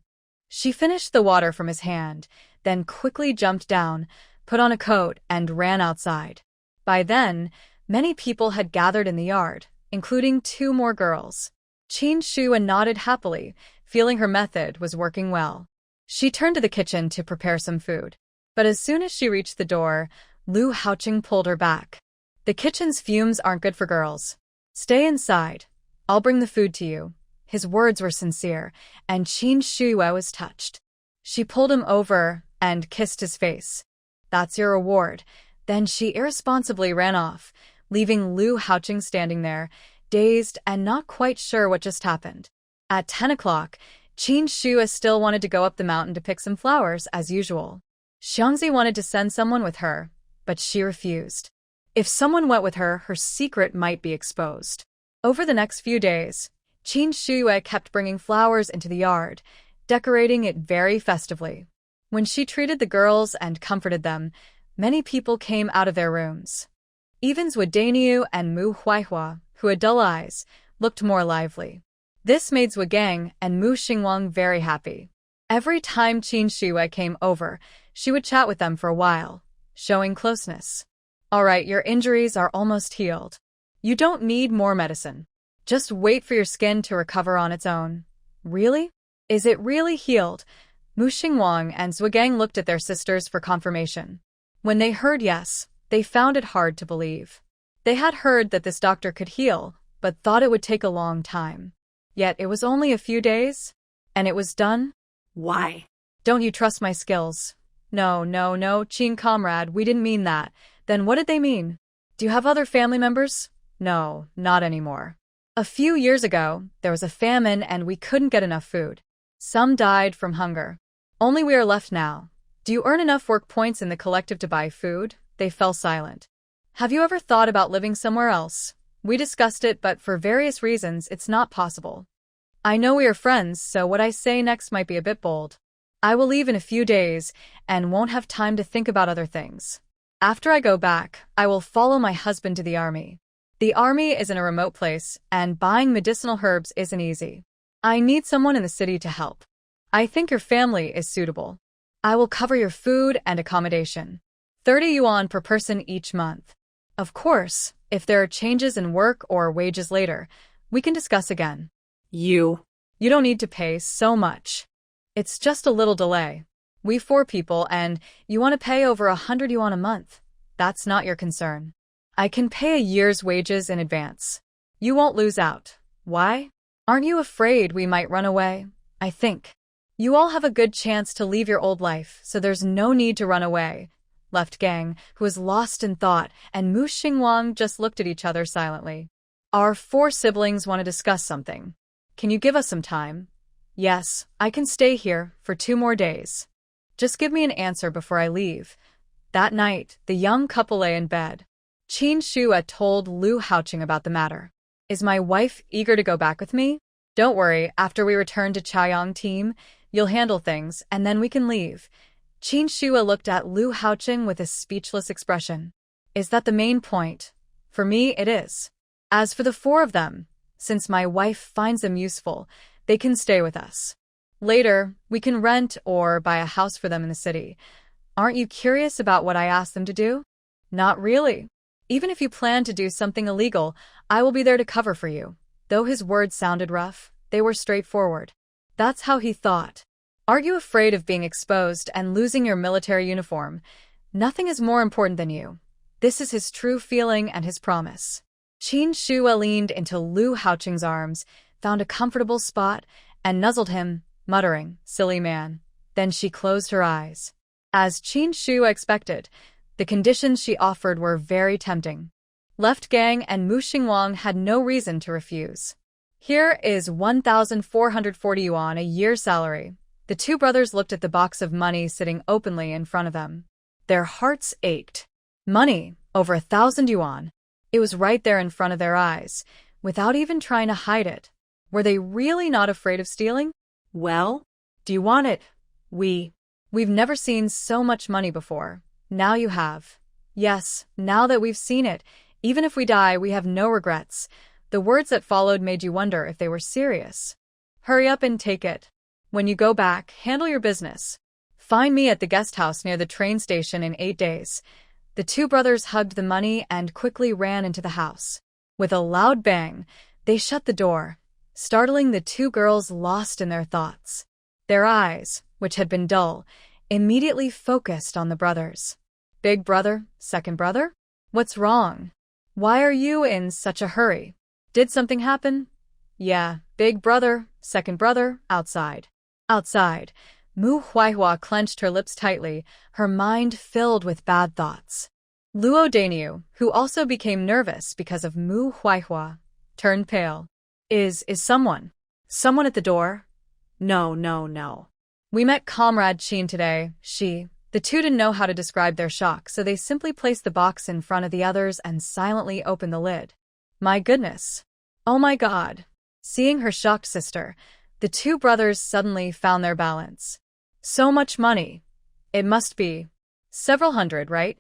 She finished the water from his hand, then quickly jumped down, put on a coat, and ran outside. By then, many people had gathered in the yard, including 2 more girls. Qin Shuiwe nodded happily, feeling her method was working well. She turned to the kitchen to prepare some food. But as soon as she reached the door, Lu Haoqing pulled her back. The kitchen's fumes aren't good for girls. Stay inside. I'll bring the food to you. His words were sincere, and Qin Shuai was touched. She pulled him over and kissed his face. "That's your reward." Then she irresponsibly ran off, leaving Lu Haoqing standing there, dazed and not quite sure what just happened. At 10 o'clock, Qin Shuai still wanted to go up the mountain to pick some flowers, as usual. Xiangzi wanted to send someone with her, but she refused. If someone went with her, her secret might be exposed. Over the next few days, Qin Shuai kept bringing flowers into the yard, decorating it very festively. When she treated the girls and comforted them, many people came out of their rooms. Even Zhu Daniu and Mu Huaihua, who had dull eyes, looked more lively. This made Zhu Gang and Mu Xingwang very happy. Every time Qin Shuai came over, she would chat with them for a while, showing closeness. "All right, your injuries are almost healed. You don't need more medicine. Just wait for your skin to recover on its own." "Really? Is it really healed?" Mu Xingwang and Zhu Gang looked at their sisters for confirmation. When they heard yes, they found it hard to believe. They had heard that this doctor could heal, but thought it would take a long time. Yet it was only a few days, and it was done? Why? "Don't you trust my skills?" No, Qin comrade, we didn't mean that." "Then what did they mean? Do you have other family members?" "No, not anymore. A few years ago, there was a famine and we couldn't get enough food. Some died from hunger. Only we are left now. Do you earn enough work points in the collective to buy food?" They fell silent. "Have you ever thought about living somewhere else?" "We discussed it, but for various reasons, it's not possible." "I know we are friends, so what I say next might be a bit bold. I will leave in a few days and won't have time to think about other things. After I go back, I will follow my husband to the army. The army is in a remote place, and buying medicinal herbs isn't easy. I need someone in the city to help. I think your family is suitable. I will cover your food and accommodation. 30 yuan per person each month. Of course, if there are changes in work or wages later, we can discuss again." You don't need to pay so much. It's just a little delay. We 4 people and you want to pay over 100 yuan a month. That's not your concern. I can pay a year's wages in advance. You won't lose out. Why? Aren't you afraid we might run away? I think. You all have a good chance to leave your old life, so there's no need to run away. Left Gang, who was lost in thought, and Mu Xingwang just looked at each other silently. "Our 4 siblings want to discuss something. Can you give us some time?" "Yes, I can stay here for 2 more days. Just give me an answer before I leave." That night, the young couple lay in bed. Qin Shuai told Lu Haoqing about the matter. "Is my wife eager to go back with me? Don't worry, after we return to Chaoyang team, you'll handle things, and then we can leave." Qin Shuai looked at Lu Haoqing with a speechless expression. "Is that the main point?" "For me, it is. As for the 4 of them, since my wife finds them useful, they can stay with us. Later, we can rent or buy a house for them in the city. Aren't you curious about what I asked them to do?" "Not really. Even if you plan to do something illegal, I will be there to cover for you." Though his words sounded rough, they were straightforward. That's how he thought. Aren't you afraid of being exposed and losing your military uniform? Nothing is more important than you. This is his true feeling and his promise. Qin Shuai leaned into Lu Haoqing's arms, found a comfortable spot, and nuzzled him, muttering, "Silly man." Then she closed her eyes. As Qin Shuai expected, the conditions she offered were very tempting. Left Gang and Mu Xingwang had no reason to refuse. "Here is 1,440 yuan a year's salary." The 2 brothers looked at the box of money sitting openly in front of them. Their hearts ached. Money, over 1,000 yuan. It was right there in front of their eyes, without even trying to hide it. Were they really not afraid of stealing? Well, do you want it? We've never seen so much money before. Now you have. Yes, now that we've seen it, even if we die, we have no regrets. The words that followed made you wonder if they were serious. Hurry up and take it. When you go back, handle your business. Find me at the guest house near the train station in 8 days. The 2 brothers hugged the money and quickly ran into the house. With a loud bang, they shut the door, startling the 2 girls lost in their thoughts. Their eyes, which had been dull, immediately focused on the brothers. "Big brother, second brother? What's wrong? Why are you in such a hurry? Did something happen?" Yeah, big brother, second brother, outside. Outside. Mu Huaihua clenched her lips tightly, her mind filled with bad thoughts. Luo Dainiu, who also became nervous because of Mu Huaihua, turned pale. Is someone at the door? No, no, no. We met Comrade Qin today, the two didn't know how to describe their shock, so they simply placed the box in front of the others and silently opened the lid. My goodness. Oh my god. Seeing her shocked sister, the two brothers suddenly found their balance. So much money. It must be several hundred, right?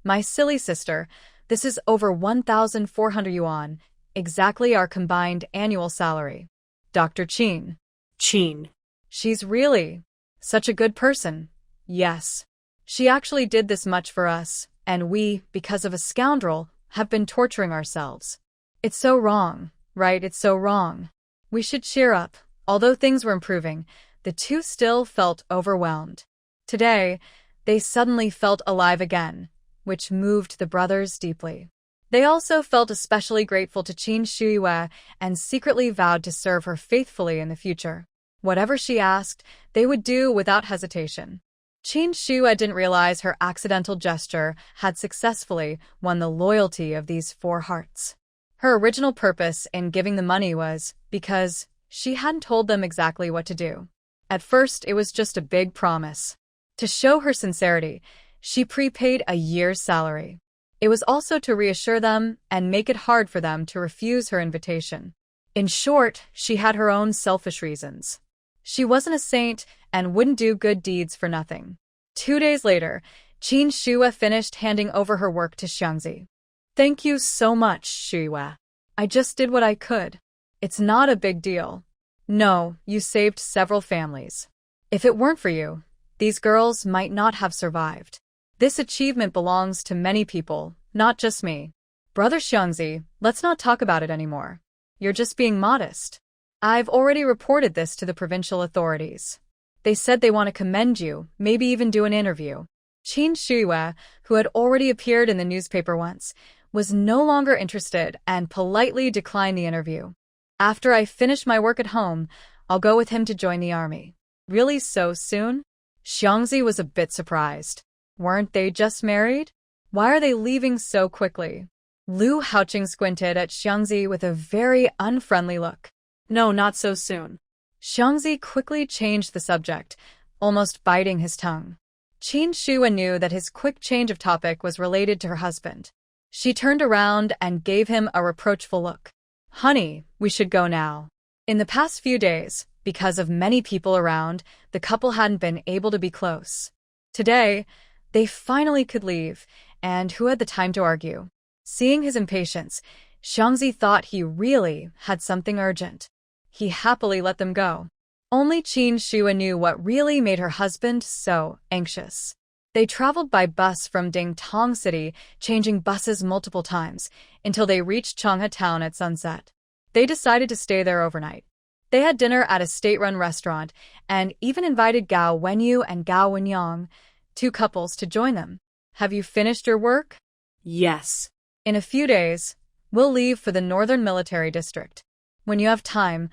My silly sister, this is over 1,400 yuan, exactly our combined annual salary. Dr. Qin. Qin. She's really such a good person. Yes. She actually did this much for us, and we, because of a scoundrel, have been torturing ourselves. It's so wrong, right? It's so wrong. We should cheer up. Although things were improving, the two still felt overwhelmed. Today, they suddenly felt alive again, which moved the brothers deeply. They also felt especially grateful to Qin Shuiwe and secretly vowed to serve her faithfully in the future. Whatever she asked, they would do without hesitation. Qin Shuiwe didn't realize her accidental gesture had successfully won the loyalty of these four hearts. Her original purpose in giving the money was because she hadn't told them exactly what to do. At first, it was just a big promise. To show her sincerity, she prepaid a year's salary. It was also to reassure them and make it hard for them to refuse her invitation. In short, she had her own selfish reasons. She wasn't a saint and wouldn't do good deeds for nothing. 2 days later, Qin Shuiwe finished handing over her work to Xiangzi. Thank you so much, Shuiwe. I just did what I could. It's not a big deal. No, you saved several families. If it weren't for you, these girls might not have survived. This achievement belongs to many people, not just me. Brother Xiangzi, let's not talk about it anymore. You're just being modest. I've already reported this to the provincial authorities. They said they want to commend you, maybe even do an interview. Qin Shuiwe, who had already appeared in the newspaper once, was no longer interested and politely declined the interview. After I finish my work at home, I'll go with him to join the army. Really so soon? Xiangzi was a bit surprised. Weren't they just married? Why are they leaving so quickly? Lu Haoqing squinted at Xiangzi with a very unfriendly look. No, not so soon. Xiangzi quickly changed the subject, almost biting his tongue. Qin Shuiwe knew that his quick change of topic was related to her husband. She turned around and gave him a reproachful look. Honey, we should go now. In the past few days, because of many people around, the couple hadn't been able to be close. Today, they finally could leave, and who had the time to argue? Seeing his impatience, Xiangzi thought he really had something urgent. He happily let them go. Only Qin Shuiwe knew what really made her husband so anxious. They traveled by bus from Dingtong City, changing buses multiple times, until they reached Changhe town at sunset. They decided to stay there overnight. They had dinner at a state-run restaurant, and even invited Gao Wenyu and Gao Wenyang, two couples, to join them. Have you finished your work? Yes. In a few days, we'll leave for the Northern Military District. When you have time,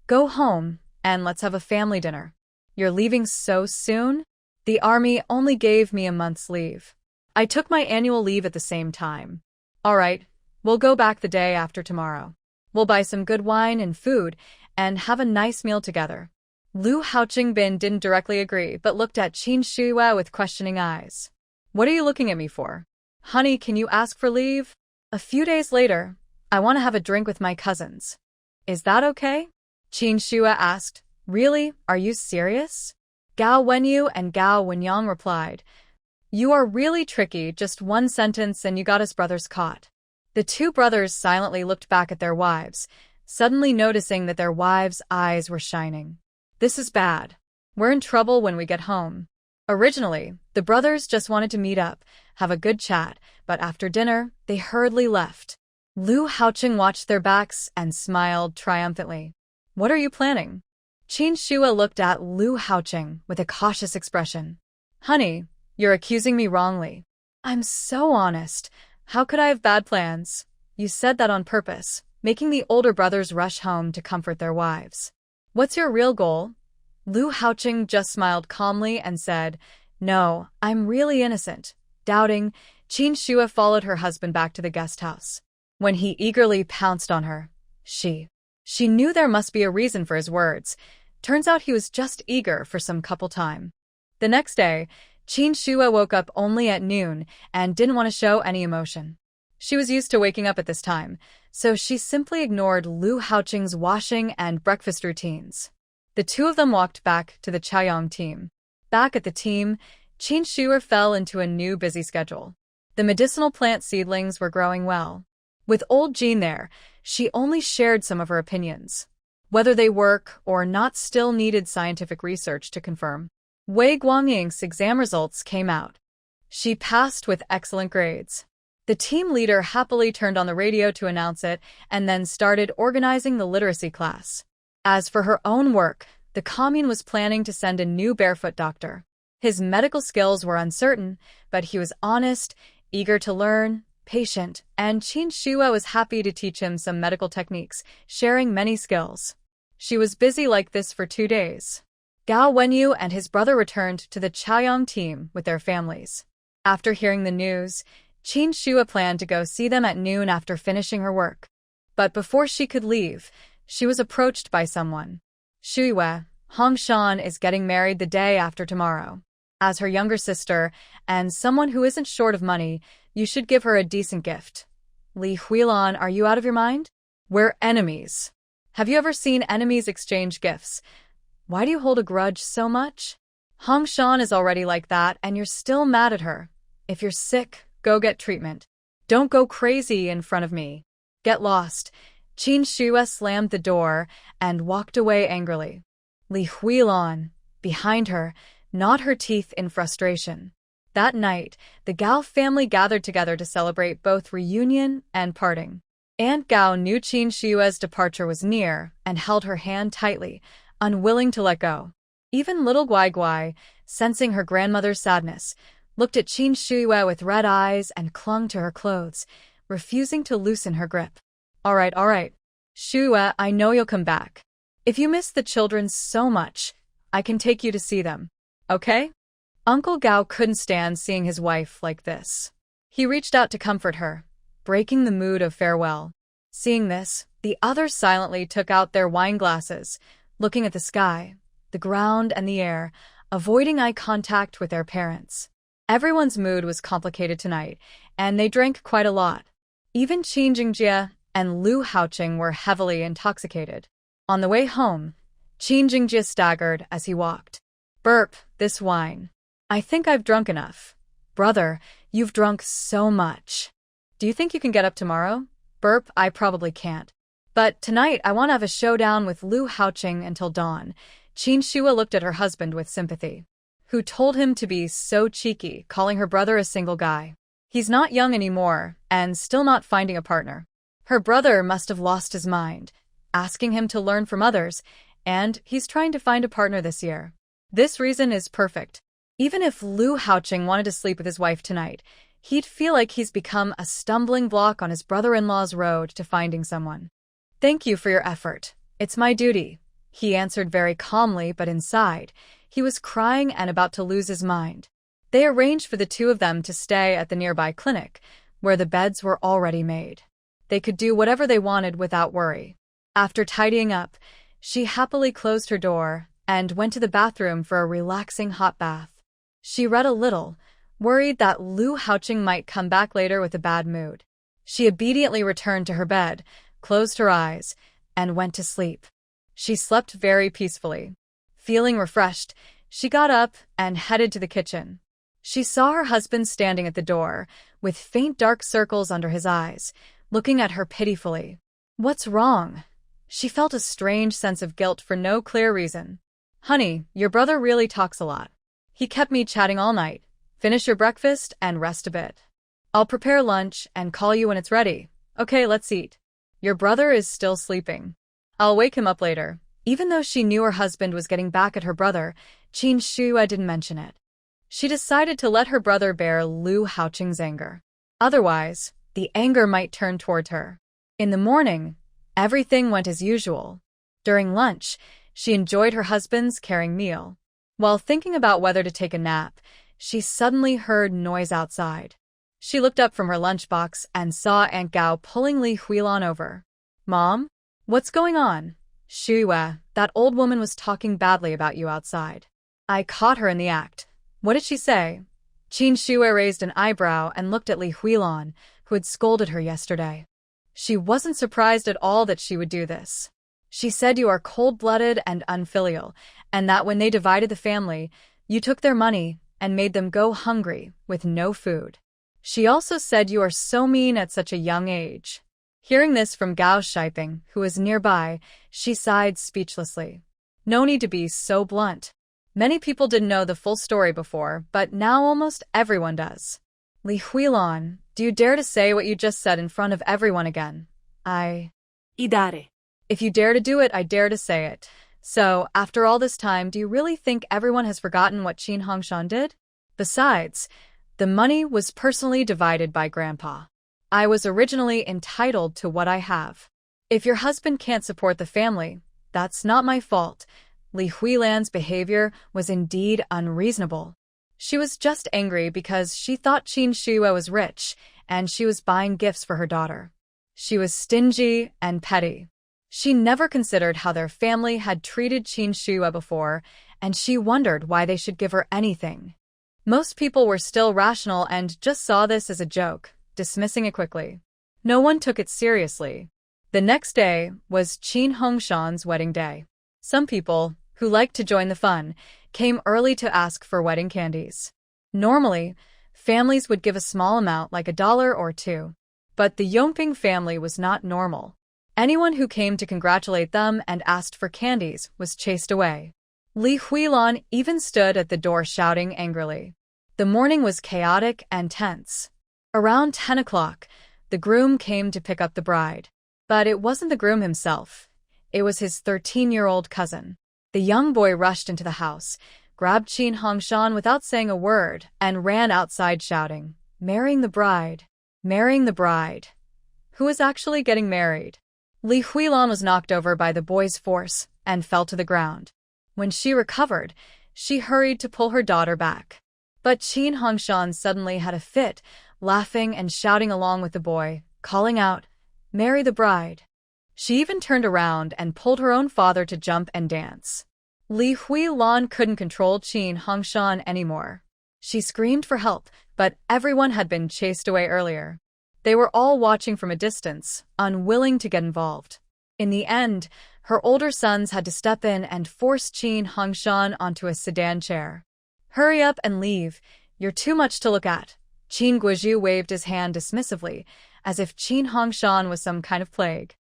go home and let's have a family dinner. You're leaving so soon? The army only gave me a month's leave. I took my annual leave at the same time. All right, we'll go back the day after tomorrow. We'll buy some good wine and food and have a nice meal together. Lu Haoqingbin didn't directly agree but looked at Qin Shuiwe with questioning eyes. What are you looking at me for? Honey, can you ask for leave? A few days later, I want to have a drink with my cousins. Is that okay? Qin Shuiwe asked. Really? Are you serious? Gao Wenyu and Gao Wenyang replied. You are really tricky, just one sentence and you got us brothers caught. The two brothers silently looked back at their wives, suddenly noticing that their wives' eyes were shining. This is bad. We're in trouble when we get home. Originally, the brothers just wanted to meet up, have a good chat, but after dinner, they hurriedly left. Lu Haoqing watched their backs and smiled triumphantly. What are you planning? Qin Shuiwe looked at Lu Haoqing with a cautious expression. Honey, you're accusing me wrongly. I'm so honest. How could I have bad plans? You said that on purpose. making the older brothers rush home to comfort their wives. "What's your real goal?" Lu Haoqing just smiled calmly and said, "No, I'm really innocent." Doubting, Qin Shua followed her husband back to the guest house. When he eagerly pounced on her, she knew there must be a reason for his words. Turns out he was just eager for some couple time. The next day, Qin Shua woke up only at noon and didn't want to show any emotion. She was used to waking up at this time, so she simply ignored Lu Haoqing's washing and breakfast routines. The two of them walked back to the Chaoyang team. Back at the team, Qin Shua fell into a new busy schedule. The medicinal plant seedlings were growing well. With old Jean there, she only shared some of her opinions. Whether they work or not still needed scientific research to confirm. Wei Guangying's exam results came out. She passed with excellent grades. The team leader happily turned on the radio to announce it and then started organizing the literacy class. As for her own work, the commune was planning to send a new barefoot doctor. His medical skills were uncertain, but he was honest, eager to learn, patient, and Qin Shua was happy to teach him some medical techniques, sharing many skills. She was busy like this for 2 days. Gao Wenyu and his brother returned to the Chaoyang team with their families. After hearing the news, Qin Shua planned to go see them at noon after finishing her work. But before she could leave, she was approached by someone. "Shuiwe, Hong Shan is getting married the day after tomorrow. As her younger sister, and someone who isn't short of money, you should give her a decent gift." "Li Huilan, are you out of your mind? We're enemies. Have you ever seen enemies exchange gifts? Why do you hold a grudge so much? Hong Shan is already like that, and you're still mad at her. If you're sick, go get treatment. Don't go crazy in front of me. Get lost." Qin Shua slammed the door and walked away angrily. Li Huilan, behind her, gnawed her teeth in frustration. That night, the Gao family gathered together to celebrate both reunion and parting. Aunt Gao knew Qin Shua's departure was near and held her hand tightly, unwilling to let go. Even little Guai Guai, sensing her grandmother's sadness, looked at Qin Shua with red eyes and clung to her clothes, refusing to loosen her grip. All right. Shua, I know you'll come back. If you miss the children so much, I can take you to see them. Okay?" Uncle Gao couldn't stand seeing his wife like this. He reached out to comfort her, breaking the mood of farewell. Seeing this, the others silently took out their wine glasses, looking at the sky, the ground, and the air, avoiding eye contact with their parents. Everyone's mood was complicated tonight, and they drank quite a lot. Even Qin Jingjie and Lu Haoqing were heavily intoxicated. On the way home, Qin Jingjie staggered as he walked. "Burp, this wine. I think I've drunk enough." "Brother, you've drunk so much. Do you think you can get up tomorrow?" "Burp, I probably can't. But tonight I want to have a showdown with Lu Haoqing until dawn." Qin Shua looked at her husband with sympathy. Who told him to be so cheeky, calling her brother a single guy? He's not young anymore, and still not finding a partner. Her brother must have lost his mind, asking him to learn from others, and he's trying to find a partner this year. This reason is perfect. Even if Lu Haoqing wanted to sleep with his wife tonight, he'd feel like he's become a stumbling block on his brother-in-law's road to finding someone. "Thank you for your effort. It's my duty," he answered very calmly, but inside, he was crying and about to lose his mind. They arranged for the two of them to stay at the nearby clinic, where the beds were already made. They could do whatever they wanted without worry. After tidying up, she happily closed her door and went to the bathroom for a relaxing hot bath. She read a little, worried that Lu Haoqing might come back later with a bad mood. She obediently returned to her bed, closed her eyes, and went to sleep. She slept very peacefully. Feeling refreshed, she got up and headed to the kitchen. She saw her husband standing at the door, with faint dark circles under his eyes, looking at her pitifully. "What's wrong?" She felt a strange sense of guilt for no clear reason. "Honey, your brother really talks a lot. He kept me chatting all night. Finish your breakfast and rest a bit. I'll prepare lunch and call you when it's ready. Okay, let's eat. Your brother is still sleeping. I'll wake him up later." Even though she knew her husband was getting back at her brother, Qin Shua didn't mention it. She decided to let her brother bear Lu Haoqing's anger. Otherwise, the anger might turn toward her. In the morning, Everything went as usual. During lunch, she enjoyed her husband's caring meal. While thinking about whether to take a nap, she suddenly heard noise outside. She looked up from her lunchbox and saw Aunt Gao pulling Li Huilan over. "Mom? What's going on?" "Shuiwe, that old woman was talking badly about you outside. I caught her in the act." "What did she say?" Qin Shuiwe raised an eyebrow and looked at Li Huilan, who had scolded her yesterday. She wasn't surprised at all that she would do this. "She said you are cold-blooded and unfilial, and that when they divided the family, you took their money and made them go hungry with no food. She also said you are so mean at such a young age." Hearing this from Gao Shiping, who was nearby, she sighed speechlessly. No need to be so blunt. Many people didn't know the full story before, but now almost everyone does. "Li Huilan, do you dare to say what you just said in front of everyone again?" Idare. "If you dare to do it, I dare to say it. So, after all this time, do you really think everyone has forgotten what Qin Hongshan did? Besides, the money was personally divided by Grandpa. I was originally entitled to what I have. If your husband can't support the family, that's not my fault." Li Huilan's behavior was indeed unreasonable. She was just angry because she thought Qin Shuiwe was rich, and she was buying gifts for her daughter. She was stingy and petty. She never considered how their family had treated Qin Shuiwe before, and she wondered why they should give her anything. Most people were still rational and just saw this as a joke, dismissing it quickly. No one took it seriously. The next day was Qin Hongshan's wedding day. Some people, who liked to join the fun, came early to ask for wedding candies. Normally, families would give a small amount like $1 or $2. But the Yongping family was not normal. Anyone who came to congratulate them and asked for candies was chased away. Li Huilan even stood at the door shouting angrily. The morning was chaotic and tense. Around 10 o'clock, the groom came to pick up the bride. But it wasn't the groom himself. It was his 13-year-old cousin. The young boy rushed into the house, grabbed Qin Hongshan without saying a word, and ran outside shouting, "Marrying the bride! Marrying the bride!" Who was actually getting married? Li Huilan was knocked over by the boy's force and fell to the ground. When she recovered, she hurried to pull her daughter back. But Qin Hongshan suddenly had a fit, laughing and shouting along with the boy, calling out, "Marry the bride!" She even turned around and pulled her own father to jump and dance. Li Huilan couldn't control Qin Hongshan anymore. She screamed for help, but everyone had been chased away earlier. They were all watching from a distance, unwilling to get involved. In the end, her older sons had to step in and force Qin Hongshan onto a sedan chair. "Hurry up and leave. You're too much to look at." Qin Guizhu waved his hand dismissively, as if Qin Hongshan was some kind of plague.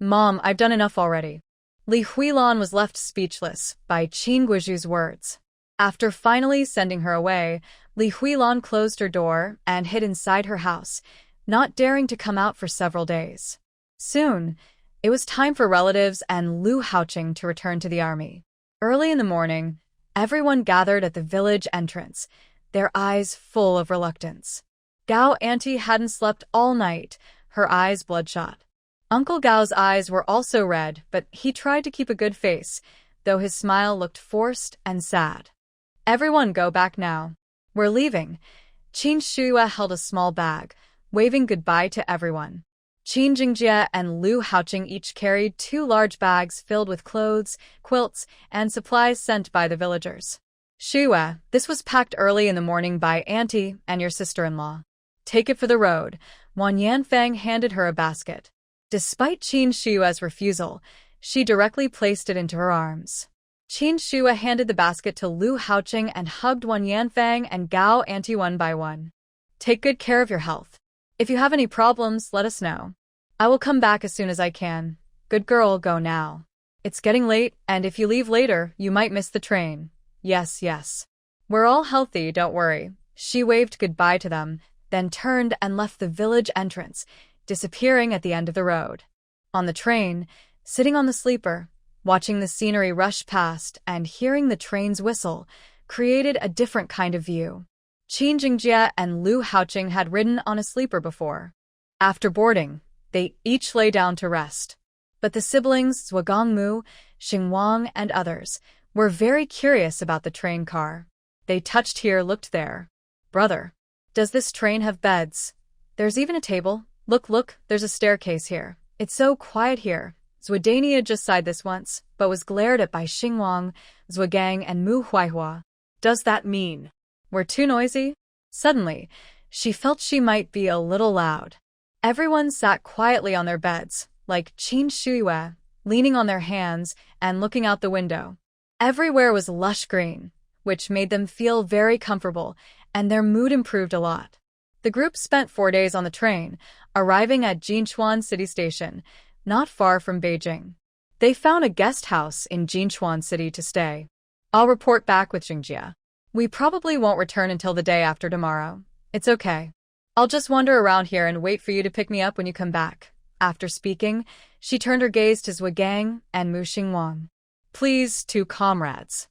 Mom, I've done enough already." Li Huilan was left speechless by Qin Guizhu's words. After finally sending her away, Li Huilan closed her door and hid inside her house, not daring to come out for several days. Soon, it was time for relatives and Lu Haoqing to return to the army. Early in the morning, everyone gathered at the village entrance, their eyes full of reluctance. Gao Auntie hadn't slept all night, her eyes bloodshot. Uncle Gao's eyes were also red, but he tried to keep a good face, though his smile looked forced and sad. "Everyone go back now. We're leaving." Qin Shuiwe held a small bag, waving goodbye to everyone. Qin Jingjie and Lu Haoqing each carried 2 large bags filled with clothes, quilts, and supplies sent by the villagers. "Shuiwe, this was packed early in the morning by Auntie and your sister-in-law. Take it for the road." Wan Yanfang handed her a basket. Despite Qin Shuiwe's refusal, she directly placed it into her arms. Qin Shuiwe handed the basket to Lu Haoqing and hugged Wan Yanfang and Gao Auntie one by one. "Take good care of your health. If you have any problems, let us know. I will come back as soon as I can. Good girl, go now. It's getting late, and if you leave later, you might miss the train." Yes. "We're all healthy, don't worry." She waved goodbye to them, then turned and left the village entrance, disappearing at the end of the road. On the train, sitting on the sleeper, watching the scenery rush past and hearing the train's whistle, created a different kind of view. Qin Jingjie and Lu Haoqing had ridden on a sleeper before. After boarding, They each lay down to rest. But the siblings, Zhuangmu, Xingwang, and others, were very curious about the train car. They touched here, looked there. Brother, does this train have beds? There's even a table. Look, there's a staircase here. It's so quiet here. Zhuadania just sighed this once, but was glared at by Xingwang, Zhuagang, and Mu Huaihua. Does that mean We're too noisy? Suddenly, she felt she might be a little loud. Everyone sat quietly on their beds, like Qin Shuiwe, leaning on their hands and looking out the window. Everywhere was lush green, which made them feel very comfortable, and their mood improved a lot. The group spent 4 days on the train, arriving at Jinchuan City Station, not far from Beijing. They found a guest house in Jinchuan City to stay. I'll report back with Xingjia. We probably won't return until the day after tomorrow. It's okay. I'll just wander around here and wait for you to pick me up when you come back. After speaking, she turned her gaze to Zhuagang and Mu Xingwang. Please, two comrades.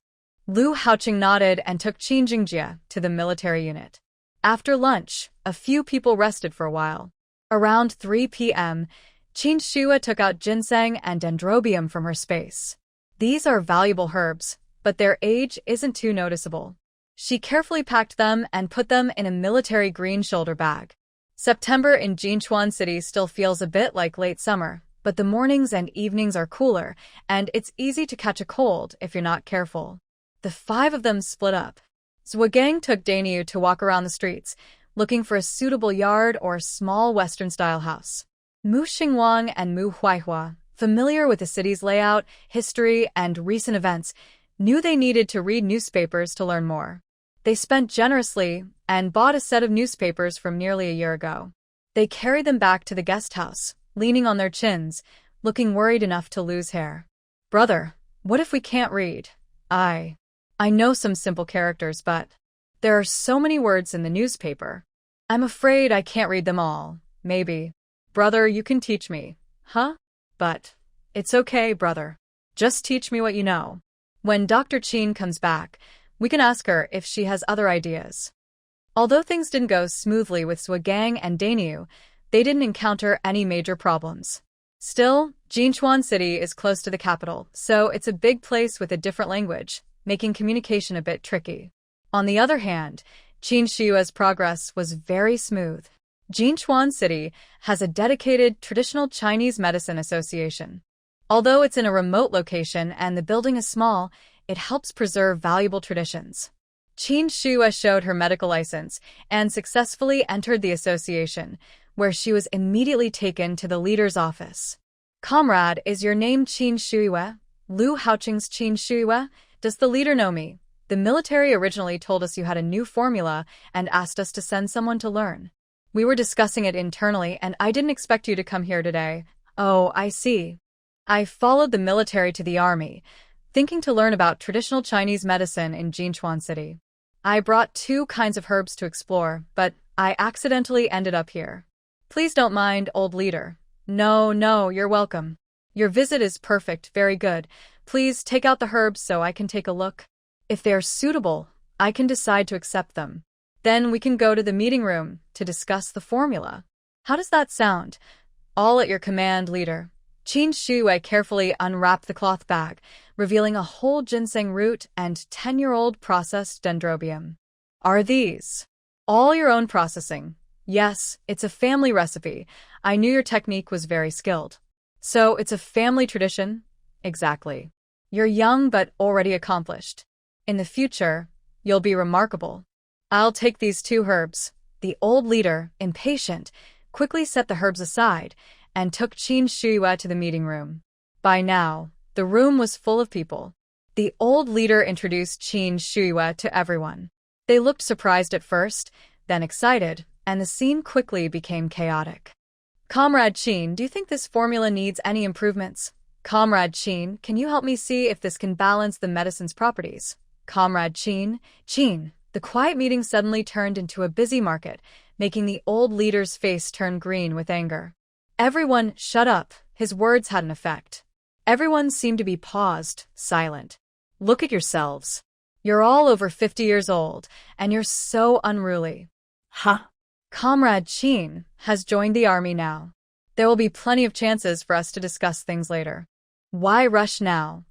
Lu Haoqing nodded and took Qin Jingjia to the military unit. After lunch, a few people rested for a while. Around 3 p.m., Qin Shuiwe took out ginseng and dendrobium from her space. These are valuable herbs, but their age isn't too noticeable. She carefully packed them and put them in a military green shoulder bag. September in Jinchuan City still feels a bit like late summer, but the mornings and evenings are cooler, and it's easy to catch a cold if you're not careful. The 5 of them split up. Zhuagang took Daniu to walk around the streets, looking for a suitable yard or small Western-style house. Mu Xingwang and Mu Huaihua, familiar with the city's layout, history, and recent events, knew they needed to read newspapers to learn more. They spent generously and bought a set of newspapers from nearly a year ago. They carried them back to the guest house, leaning on their chins, looking worried enough to lose hair. Brother, what if we can't read? I know some simple characters, but there are so many words in the newspaper. I'm afraid I can't read them all. Maybe. Brother, you can teach me. Huh? But it's okay, brother. Just teach me what you know. When Dr. Qin comes back, we can ask her if she has other ideas. Although things didn't go smoothly with Zhuagang and Daniu, they didn't encounter any major problems. Still, Jinchuan City is close to the capital, so it's a big place with a different language, making communication a bit tricky. On the other hand, Qin Shuiwe's progress was very smooth. Jinchuan City has a dedicated traditional Chinese medicine association. Although it's in a remote location and the building is small, it helps preserve valuable traditions. Qin Shuiwe showed her medical license and successfully entered the association, where she was immediately taken to the leader's office. Comrade, is your name Qin Shuiwe? Lu Haoqing's Qin Shuiwe? Does the leader know me? The military originally told us you had a new formula and asked us to send someone to learn. We were discussing it internally and I didn't expect you to come here today. Oh, I see. I followed the military to the army, thinking to learn about traditional Chinese medicine in Jinchuan City. I brought 2 kinds of herbs to explore, but I accidentally ended up here. Please don't mind, old leader. No, you're welcome. Your visit is perfect, very good. Please take out the herbs so I can take a look. If they are suitable, I can decide to accept them. Then we can go to the meeting room to discuss the formula. How does that sound? All at your command, leader. Qin Shuiwe carefully unwrapped the cloth bag, revealing a whole ginseng root and 10-year-old processed dendrobium. Are these all your own processing? Yes, it's a family recipe. I knew your technique was very skilled. So it's a family tradition? Exactly. You're young but already accomplished. In the future, you'll be remarkable. I'll take these 2 herbs. The old leader, impatient, quickly set the herbs aside and took Qin Shuiwe to the meeting room. By now, the room was full of people. The old leader introduced Qin Shuiwe to everyone. They looked surprised at first, then excited, and the scene quickly became chaotic. Comrade Qin, do you think this formula needs any improvements? Comrade Qin, can you help me see if this can balance the medicine's properties? Comrade Qin, the quiet meeting suddenly turned into a busy market, making the old leader's face turn green with anger. Everyone, shut up. His words had an effect. Everyone seemed to be paused, silent. Look at yourselves. You're all over 50 years old, and you're so unruly. Huh? Comrade Qin has joined the army now. There will be plenty of chances for us to discuss things later. Why rush now?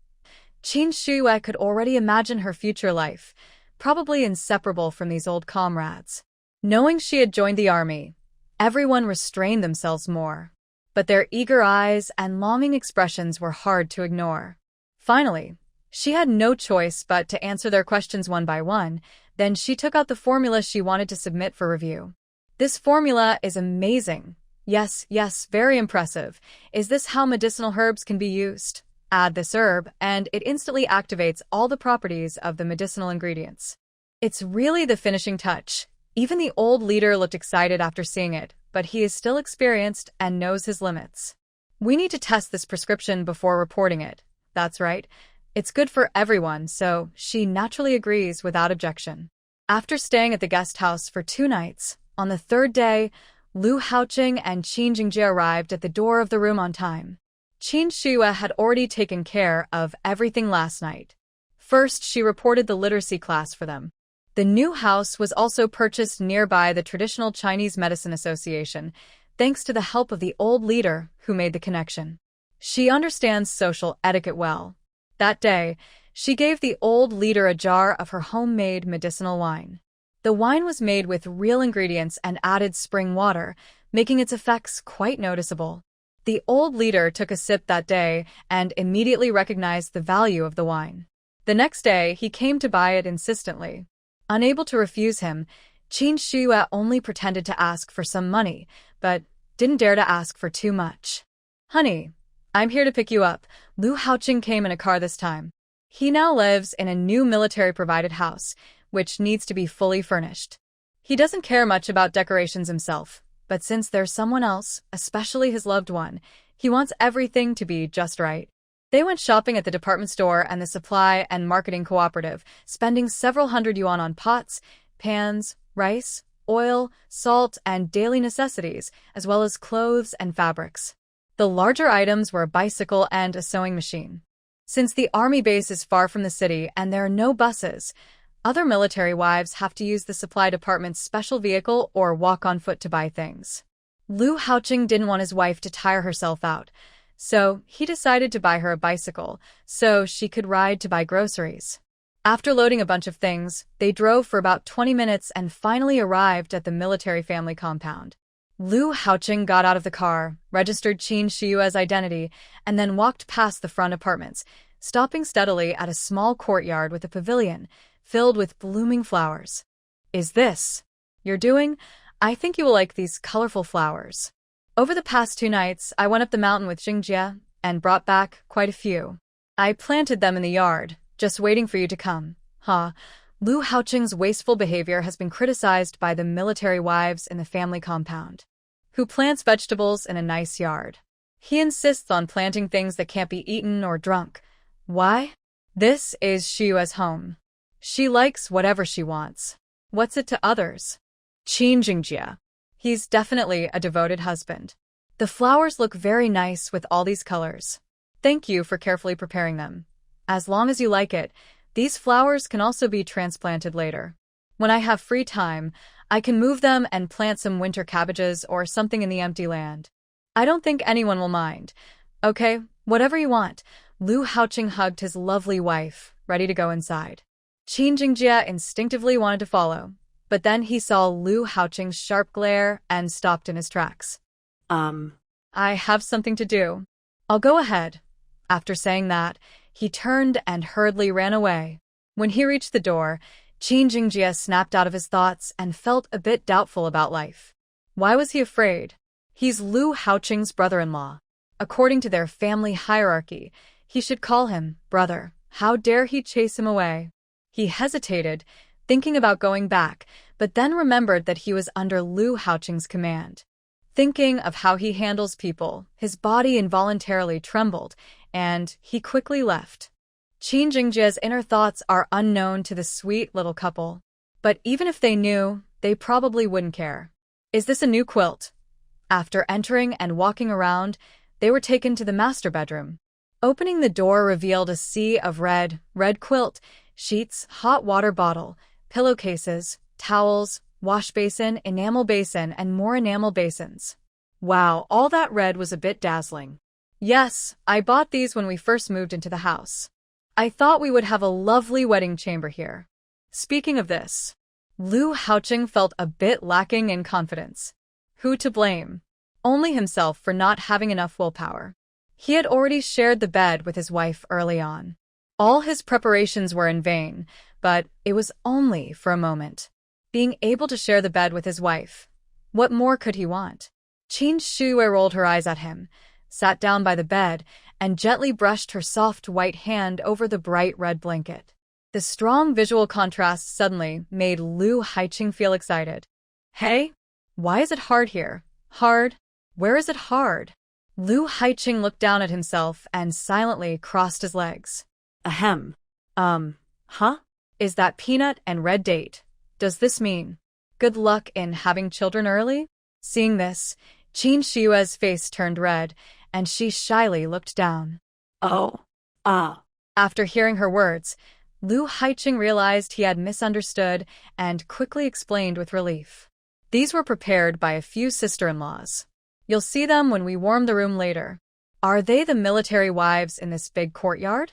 Qin Shiyue could already imagine her future life, probably inseparable from these old comrades. Knowing she had joined the army, everyone restrained themselves more. But their eager eyes and longing expressions were hard to ignore. Finally, she had no choice but to answer their questions one by one. Then she took out the formula she wanted to submit for review. This formula is amazing. Yes, very impressive. Is this how medicinal herbs can be used? Add this herb, and it instantly activates all the properties of the medicinal ingredients. It's really the finishing touch. Even the old leader looked excited after seeing it, but he is still experienced and knows his limits. We need to test this prescription before reporting it. That's right. It's good for everyone, so she naturally agrees without objection. After staying at the guest house for 2 nights, on the 3rd day, Lu Haoqing and Qin Jingjie arrived at the door of the room on time. Qin Shiyue had already taken care of everything last night. First, she reported the literacy class for them. The new house was also purchased nearby the Traditional Chinese Medicine Association, thanks to the help of the old leader who made the connection. She understands social etiquette well. That day, she gave the old leader a jar of her homemade medicinal wine. The wine was made with real ingredients and added spring water, making its effects quite noticeable. The old leader took a sip that day and immediately recognized the value of the wine. The next day, he came to buy it insistently. Unable to refuse him, Qin Shiyue only pretended to ask for some money, but didn't dare to ask for too much. Honey, I'm here to pick you up. Lu Haoqing came in a car this time. He now lives in a new military-provided house, which needs to be fully furnished. He doesn't care much about decorations himself, but since there's someone else, especially his loved one, he wants everything to be just right. They went shopping at the department store and the supply and marketing cooperative, spending several hundred yuan on pots, pans, rice, oil, salt, and daily necessities, as well as clothes and fabrics. The larger items were a bicycle and a sewing machine. Since the army base is far from the city and there are no buses, other military wives have to use the supply department's special vehicle or walk on foot to buy things. Lu Haoqing didn't want his wife to tire herself out, so he decided to buy her a bicycle so she could ride to buy groceries. After loading a bunch of things, they drove for about 20 minutes and finally arrived at the military family compound. Lu Haoqing got out of the car, registered Qin Shiyue's identity, and then walked past the front apartments, stopping steadily at a small courtyard with a pavilion filled with blooming flowers. Is this you're doing? I think you will like these colorful flowers. Over the past 2 nights, I went up the mountain with Jingjie and brought back quite a few. I planted them in the yard, just waiting for you to come. Lu Haoqing's wasteful behavior has been criticized by the military wives in the family compound. Who plants vegetables in a nice yard? He insists on planting things that can't be eaten or drunk. Why? This is Shiyue's home. She likes whatever she wants. What's it to others? Qin Jingjie. He's definitely a devoted husband. The flowers look very nice with all these colors. Thank you for carefully preparing them. As long as you like it, these flowers can also be transplanted later. When I have free time, I can move them and plant some winter cabbages or something in the empty land. I don't think anyone will mind. Okay, whatever you want. Lu Haoqing hugged his lovely wife, ready to go inside. Qin Jingjie instinctively wanted to follow, but then he saw Lu Haoqing's sharp glare and stopped in his tracks. I have something to do. I'll go ahead. After saying that, he turned and hurriedly ran away. When he reached the door, Qin Jingjie snapped out of his thoughts and felt a bit doubtful about life. Why was he afraid? He's Lu Haoqing's brother-in-law. According to their family hierarchy, he should call him brother. How dare he chase him away? He hesitated, thinking about going back, but then remembered that he was under Lu Haoqing's command. Thinking of how he handles people, his body involuntarily trembled, and he quickly left. Qin Jingjie's inner thoughts are unknown to the sweet little couple. But even if they knew, they probably wouldn't care. Is this a new quilt? After entering and walking around, they were taken to the master bedroom. Opening the door revealed a sea of red quilt, sheets, hot water bottle, pillowcases, towels, wash basin, enamel basin, and more enamel basins. Wow, all that red was a bit dazzling. Yes, I bought these when we first moved into the house. I thought we would have a lovely wedding chamber here. Speaking of this, Lu Haoqing felt a bit lacking in confidence. Who to blame? Only himself for not having enough willpower. He had already shared the bed with his wife early on. All his preparations were in vain, but it was only for a moment. Being able to share the bed with his wife, what more could he want? Qin Shuiwei rolled her eyes at him, sat down by the bed, and gently brushed her soft white hand over the bright red blanket. The strong visual contrast suddenly made Lu Haoqing feel excited. Hey? Why is it hard here? Hard? Where is it hard? Lu Haoqing looked down at himself and silently crossed his legs. Ahem. Huh? Is that peanut and red date? Does this mean good luck in having children early? Seeing this, Qin Shuiwei's face turned red, and she shyly looked down. Oh. After hearing her words, Lu Haoqing realized he had misunderstood and quickly explained with relief. These were prepared by a few sister-in-laws. You'll see them when we warm the room later. Are they the military wives in this big courtyard?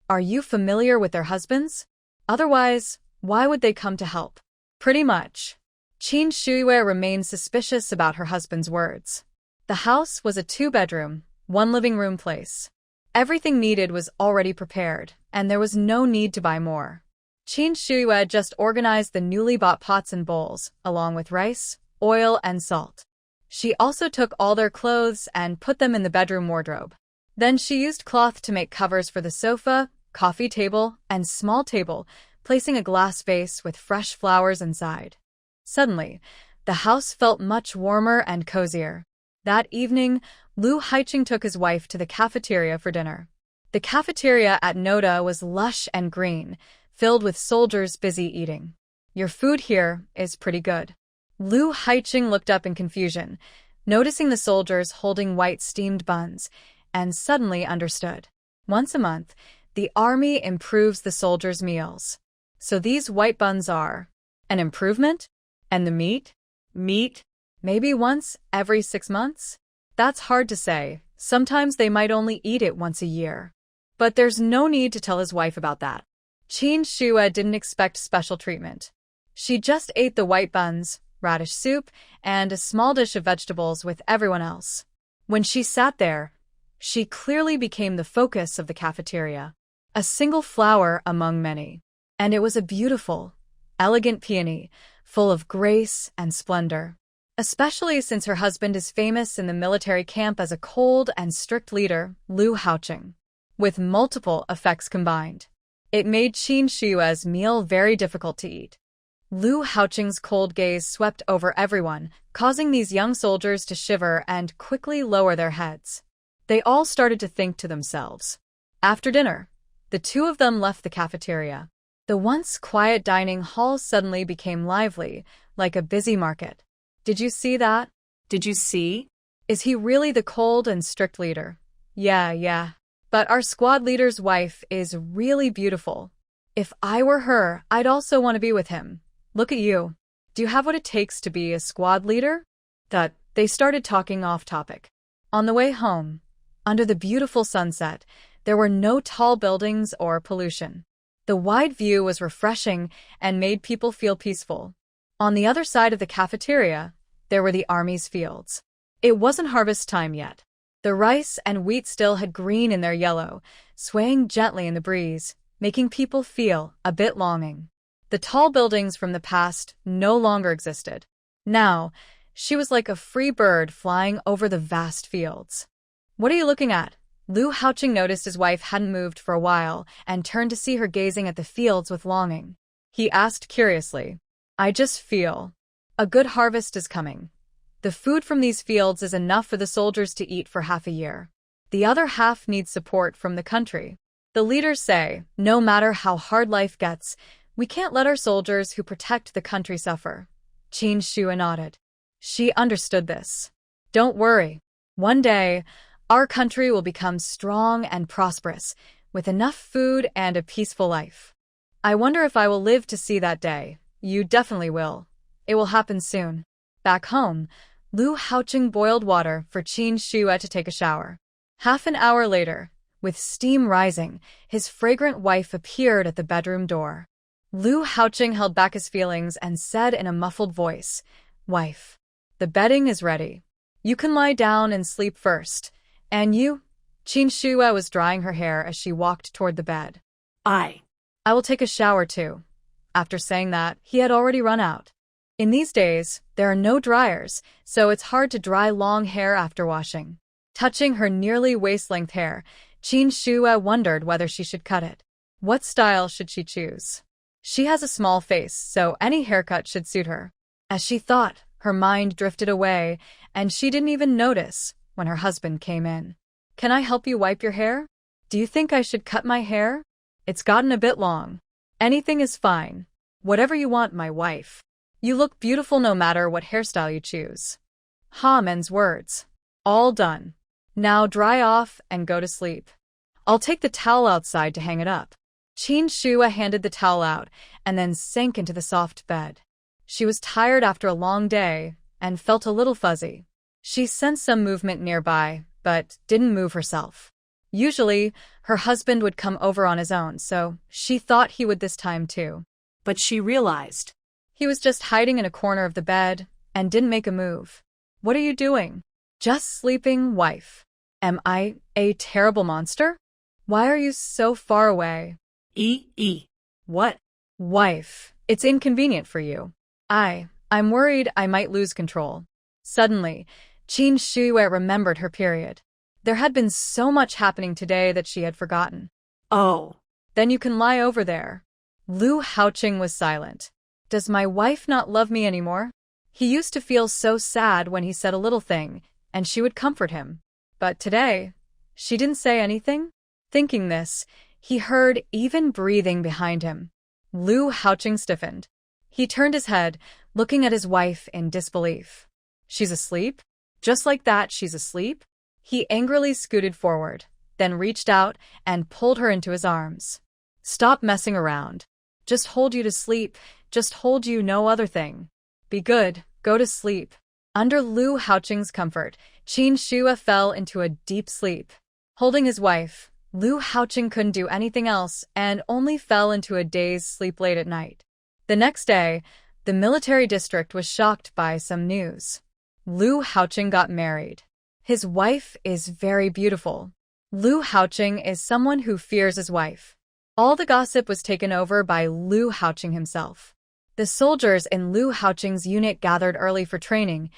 Are you familiar with their husbands? Otherwise, why would they come to help? Pretty much. Qin Shuiwei remained suspicious about her husband's words. The house was a 2-bedroom, 1-living-room place. Everything needed was already prepared, and there was no need to buy more. Qin Shuiwei just organized the newly bought pots and bowls, along with rice, oil, and salt. She also took all their clothes and put them in the bedroom wardrobe. Then she used cloth to make covers for the sofa, coffee table, and small table, placing a glass vase with fresh flowers inside. Suddenly, the house felt much warmer and cozier. That evening, Lu Haoqing took his wife to the cafeteria for dinner. The cafeteria at Noda was lush and green, filled with soldiers busy eating. Your food here is pretty good. Lu Haoqing looked up in confusion, noticing the soldiers holding white steamed buns, and suddenly understood. Once a month, the army improves the soldiers' meals. So these white buns are an improvement? And the meat? Meat? Maybe once every 6 months? That's hard to say. Sometimes they might only eat it once a year. But there's no need to tell his wife about that. Qin Shuiwei didn't expect special treatment. She just ate the white buns, radish soup, and a small dish of vegetables with everyone else. When she sat there, she clearly became the focus of the cafeteria. A single flower among many. And it was a beautiful, elegant peony, full of grace and splendor. Especially since her husband is famous in the military camp as a cold and strict leader, Lu Haoqing. With multiple effects combined, it made Qin Shuiwei's meal very difficult to eat. Lu Haoqing's cold gaze swept over everyone, causing these young soldiers to shiver and quickly lower their heads. They all started to think to themselves. After dinner, the two of them left the cafeteria. The once quiet dining hall suddenly became lively, like a busy market. Did you see that? Did you see? Is he really the cold and strict leader? Yeah. But our squad leader's wife is really beautiful. If I were her, I'd also want to be with him. Look at you. Do you have what it takes to be a squad leader? They started talking off topic. On the way home, under the beautiful sunset, there were no tall buildings or pollution. The wide view was refreshing and made people feel peaceful. On the other side of the cafeteria, there were the army's fields. It wasn't harvest time yet. The rice and wheat still had green in their yellow, swaying gently in the breeze, making people feel a bit longing. The tall buildings from the past no longer existed. Now, she was like a free bird flying over the vast fields. What are you looking at? Lu Haoqing noticed his wife hadn't moved for a while and turned to see her gazing at the fields with longing. He asked curiously, I just feel a good harvest is coming. The food from these fields is enough for the soldiers to eat for half a year. The other half needs support from the country. The leaders say, no matter how hard life gets, we can't let our soldiers who protect the country suffer. Qin Shuiwei nodded. She understood this. Don't worry. One day, our country will become strong and prosperous, with enough food and a peaceful life. I wonder if I will live to see that day. You definitely will. It will happen soon. Back home, Lu Haoqing boiled water for Qin Shue to take a shower. Half an hour later, with steam rising, his fragrant wife appeared at the bedroom door. Lu Haoqing held back his feelings and said in a muffled voice, "Wife, the bedding is ready. You can lie down and sleep first. And you?" Qin Shue was drying her hair as she walked toward the bed. I will take a shower too." After saying that, he had already run out. In these days, there are no dryers, so it's hard to dry long hair after washing. Touching her nearly waist-length hair, Qin Shue wondered whether she should cut it. What style should she choose? She has a small face, so any haircut should suit her. As she thought, her mind drifted away, and she didn't even notice when her husband came in. "Can I help you wipe your hair? Do you think I should cut my hair? It's gotten a bit long." "Anything is fine. Whatever you want, my wife. You look beautiful no matter what hairstyle you choose." Men's words. "All done. Now dry off and go to sleep. I'll take the towel outside to hang it up." Qin Shue handed the towel out and then sank into the soft bed. She was tired after a long day and felt a little fuzzy. She sensed some movement nearby, but didn't move herself. Usually, her husband would come over on his own, so she thought he would this time too. But she realized He was just hiding in a corner of the bed and didn't make a move. "What are you doing?" "Just sleeping, wife." "Am I a terrible monster? Why are you so far away?" What? "Wife, it's inconvenient for you." I'm worried I might lose control." Suddenly, Qin Shue remembered her period. There had been so much happening today that she had forgotten. Oh. "Then you can lie over there." Lu Haoqing was silent. Does my wife not love me anymore? He used to feel so sad when he said a little thing, and she would comfort him. But today, she didn't say anything? Thinking this, he heard even breathing behind him. Lu Haoqing stiffened. He turned his head, looking at his wife in disbelief. "She's asleep? Just like that, she's asleep?" He angrily scooted forward, then reached out and pulled her into his arms. "Stop messing around. Just hold you to sleep, just hold you, no other thing. Be good, go to sleep." Under Lu Haoqing's comfort, Qin Shue fell into a deep sleep. Holding his wife, Lu Haoqing couldn't do anything else and only fell into a dazed sleep late at night. The next day, the military district was shocked by some news. Lu Haoqing got married. His wife is very beautiful. Lu Haoqing is someone who fears his wife. All the gossip was taken over by Lu Haoqing himself. The soldiers in Lu Haoqing's unit gathered early for training,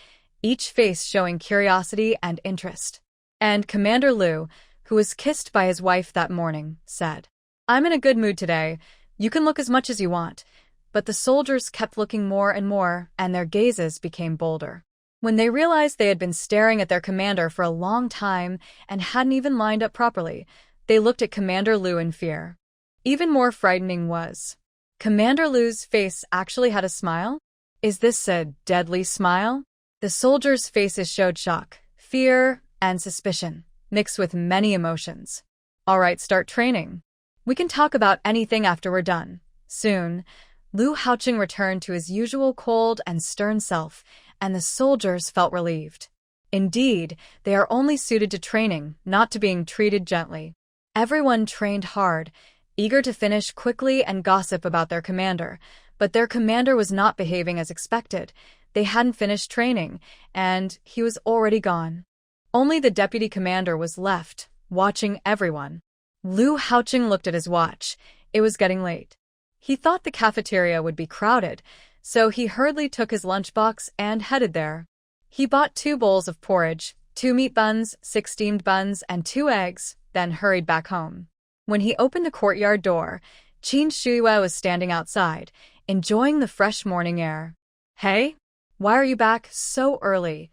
each face showing curiosity and interest. And Commander Lu, who was kissed by his wife that morning, said, "I'm in a good mood today. You can look as much as you want." But the soldiers kept looking more and more, and their gazes became bolder. When they realized they had been staring at their commander for a long time and hadn't even lined up properly, they looked at Commander Lu in fear. Even more frightening was, Commander Lu's face actually had a smile? Is this a deadly smile? The soldiers' faces showed shock, fear, and suspicion, mixed with many emotions. "All right, start training. We can talk about anything after we're done." Soon, Lu Haoqing returned to his usual cold and stern self, and the soldiers felt relieved. Indeed, they are only suited to training, not to being treated gently. Everyone trained hard, eager to finish quickly and gossip about their commander, but their commander was not behaving as expected. They hadn't finished training, and he was already gone. Only the deputy commander was left, watching everyone. Lu Haoqing looked at his watch. It was getting late. He thought the cafeteria would be crowded, so he hurriedly took his lunchbox and headed there. He bought 2 bowls of porridge, 2 meat buns, 6 steamed buns, and 2 eggs, then hurried back home. When he opened the courtyard door, Qin Shue was standing outside, enjoying the fresh morning air. "Hey, why are you back so early?"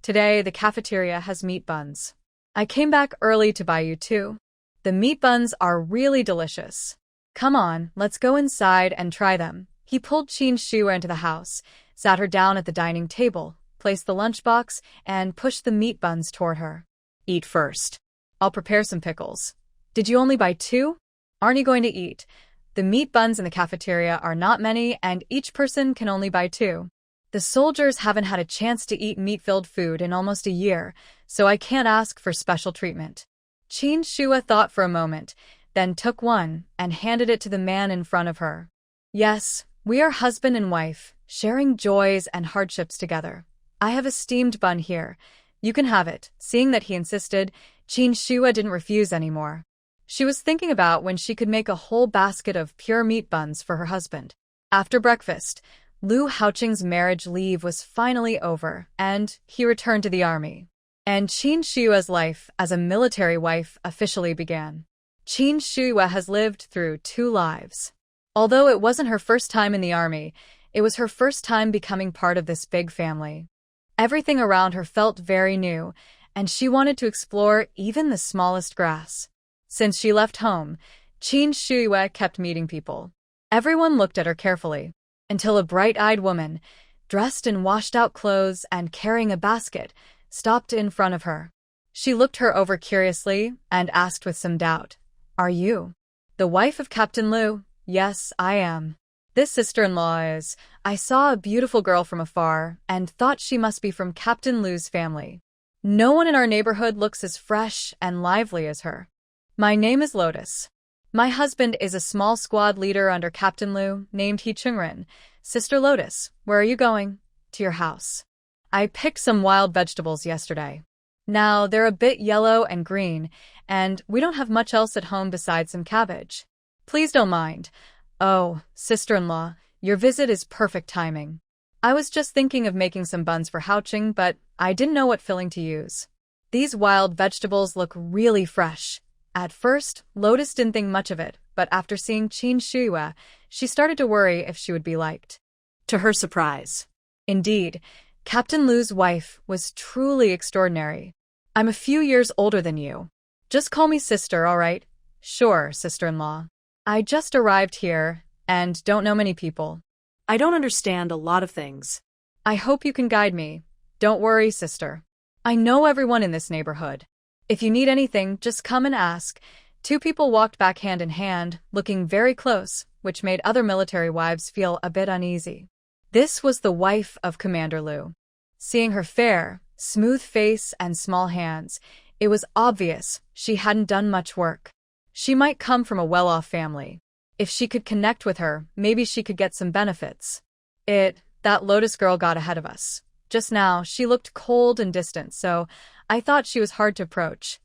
"Today, the cafeteria has meat buns. I came back early to buy you 2. The meat buns are really delicious. Come on, let's go inside and try them." He pulled Qin Shue into the house, sat her down at the dining table, placed the lunchbox, and pushed the meat buns toward her. "Eat first. I'll prepare some pickles." "Did you only buy 2? Aren't you going to eat?" "The meat buns in the cafeteria are not many, and each person can only buy 2. The The soldiers haven't had a chance to eat meat-filled food in almost a year, so I can't ask for special treatment. Qin Shua thought for a moment, then took one and handed it to the man in front of her. Yes, we are husband and wife, sharing joys and hardships together. I have a steamed bun here. You can have it. Seeing that he insisted, Qin Shua didn't refuse anymore. She was thinking about when she could make a whole basket of pure meat buns for her husband. After breakfast, Lu Haoqing's marriage leave was finally over, and he returned to the army. And Qin Shua's life as a military wife officially began. Qin Shua has lived through 2 lives. Although it wasn't her first time in the army, it was her first time becoming part of this big family. Everything around her felt very new, and she wanted to explore even the smallest grass. Since she left home, Qin Shua kept meeting people. Everyone looked at her carefully, until a bright-eyed woman, dressed in washed-out clothes and carrying a basket, stopped in front of her. She looked her over curiously and asked with some doubt, "Are you the wife of Captain Lu?" "Yes, I am. This sister-in-law is." I saw a beautiful girl from afar and thought she must be from Captain Lu's family. No one in our neighborhood looks as fresh and lively as her. My name is Lotus. My husband is a small squad leader under Captain Lu, named He Chungren. Sister Lotus, where are you going? To your house. I picked some wild vegetables yesterday. Now, they're a bit yellow and green, and we don't have much else at home besides some cabbage. Please don't mind. Oh, sister-in-law, your visit is perfect timing. I was just thinking of making some buns for Haoqing, but I didn't know what filling to use. These wild vegetables look really fresh. At first, Lotus didn't think much of it, but after seeing Qin Shua, she started to worry if she would be liked. To her surprise. Indeed, Captain Lu's wife was truly extraordinary. I'm a few years older than you. Just call me sister, all right? Sure, sister-in-law. I just arrived here and don't know many people. I don't understand a lot of things. I hope you can guide me. Don't worry, sister. I know everyone in this neighborhood. If you need anything, just come and ask. 2 people walked back hand in hand, looking very close, which made other military wives feel a bit uneasy. This was the wife of Commander Lu. Seeing her fair, smooth face and small hands, it was obvious she hadn't done much work. She might come from a well-off family. If she could connect with her, maybe she could get some benefits. That Lotus girl got ahead of us. Just now, she looked cold and distant, so I thought she was hard to approach.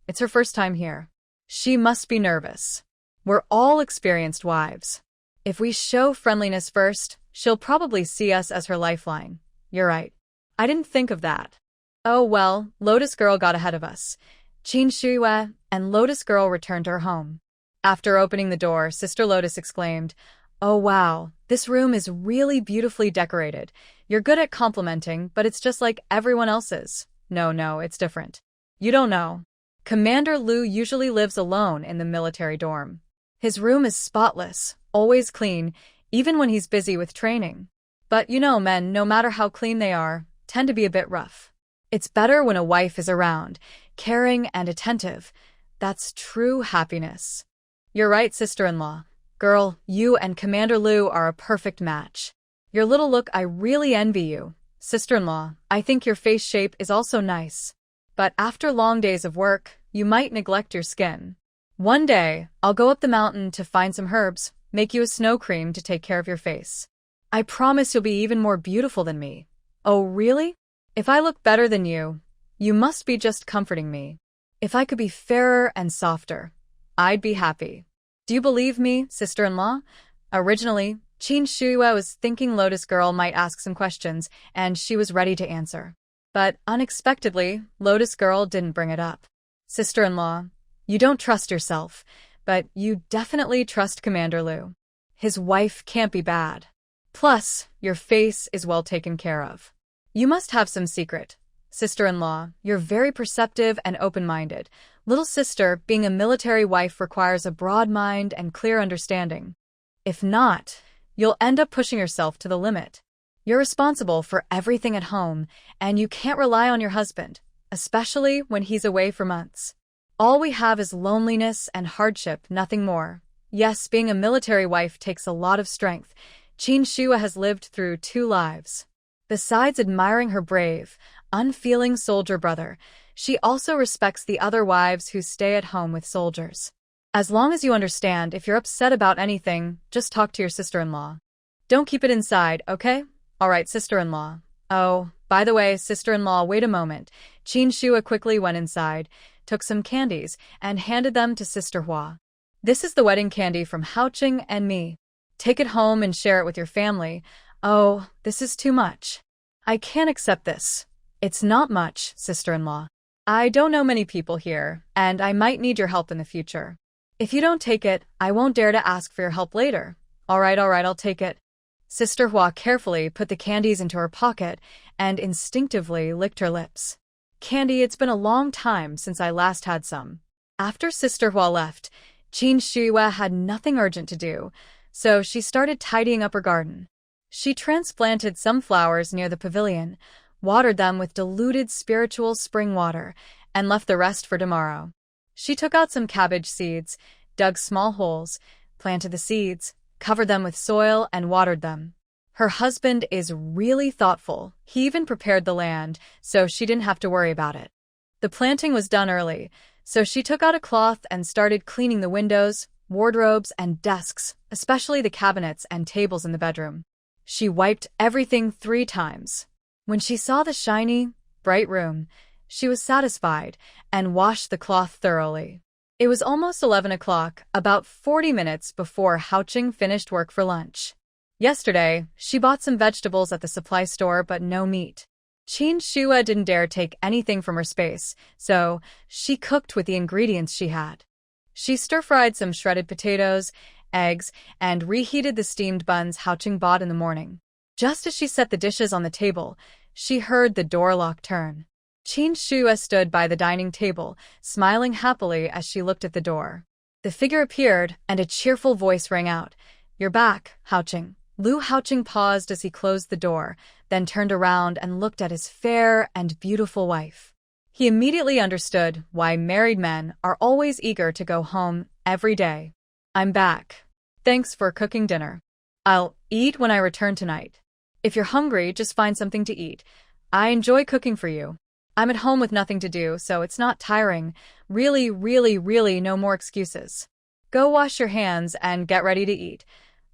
It's her first time here. She must be nervous. We're all experienced wives. If we show friendliness first, she'll probably see us as her lifeline. You're right. I didn't think of that. Oh well, Lotus girl got ahead of us. Qin Shua and Lotus girl returned to her home. After opening the door, Sister Lotus exclaimed, "Oh wow, this room is really beautifully decorated. You're good at complimenting, but it's just like everyone else's." No, it's different. You don't know. Commander Lu usually lives alone in the military dorm. His room is spotless, always clean, even when he's busy with training. But you know men, no matter how clean they are, tend to be a bit rough. It's better when a wife is around, caring and attentive. That's true happiness. You're right, sister-in-law. Girl, you and Commander Lu are a perfect match. Your little look, I really envy you. Sister-in-law, I think your face shape is also nice. But after long days of work, you might neglect your skin. One day, I'll go up the mountain to find some herbs, make you a snow cream to take care of your face. I promise you'll be even more beautiful than me. Oh, really? If I look better than you must be just comforting me. If I could be fairer and softer, I'd be happy. Do you believe me, sister-in-law? Originally, Qin Shua was thinking Lotus girl might ask some questions, and she was ready to answer. But unexpectedly, Lotus girl didn't bring it up. Sister-in-law, you don't trust yourself, but you definitely trust Commander Lu. His wife can't be bad. Plus, your face is well taken care of. You must have some secret. Sister-in-law, you're very perceptive and open-minded. Little sister, being a military wife requires a broad mind and clear understanding. If not, you'll end up pushing yourself to the limit. You're responsible for everything at home, and you can't rely on your husband, especially when he's away for months. All we have is loneliness and hardship, nothing more. Yes, being a military wife takes a lot of strength. Qin Shua has lived through 2 lives. Besides admiring her brave, unfeeling soldier brother, she also respects the other wives who stay at home with soldiers. As long as you understand, if you're upset about anything, just talk to your sister-in-law. Don't keep it inside, okay? Alright, sister-in-law. Oh, by the way, sister-in-law, wait a moment. Qin Shua quickly went inside, took some candies, and handed them to Sister Hua. This is the wedding candy from Haoqing and me. Take it home and share it with your family. Oh, this is too much. I can't accept this. It's not much, sister-in-law. I don't know many people here, and I might need your help in the future. If you don't take it, I won't dare to ask for your help later. Alright, I'll take it. Sister Hua carefully put the candies into her pocket and instinctively licked her lips. Candy, it's been a long time since I last had some. After Sister Hua left, Qin Shua had nothing urgent to do, so she started tidying up her garden. She transplanted some flowers near the pavilion, watered them with diluted spiritual spring water, and left the rest for tomorrow. She took out some cabbage seeds, dug small holes, planted the seeds, covered them with soil, and watered them. Her husband is really thoughtful. He even prepared the land, so she didn't have to worry about it. The planting was done early, so she took out a cloth and started cleaning the windows, wardrobes, and desks, especially the cabinets and tables in the bedroom. She wiped everything 3 times. When she saw the shiny, bright room, she was satisfied and washed the cloth thoroughly. It was almost 11 o'clock, about 40 minutes before Haoqing finished work for lunch. Yesterday, she bought some vegetables at the supply store but no meat. Qin Shua didn't dare take anything from her space, so she cooked with the ingredients she had. She stir-fried some shredded potatoes, eggs, and reheated the steamed buns Haoqing bought in the morning. Just as she set the dishes on the table, she heard the door lock turn. Qin Shua stood by the dining table, smiling happily as she looked at the door. The figure appeared, and a cheerful voice rang out. "You're back, Haoqing." Lu Haoqing paused as he closed the door, then turned around and looked at his fair and beautiful wife. He immediately understood why married men are always eager to go home every day. "I'm back. Thanks for cooking dinner. I'll eat when I return tonight. If you're hungry, just find something to eat. I enjoy cooking for you. I'm at home with nothing to do, so it's not tiring. Really, really, really no more excuses. Go wash your hands and get ready to eat."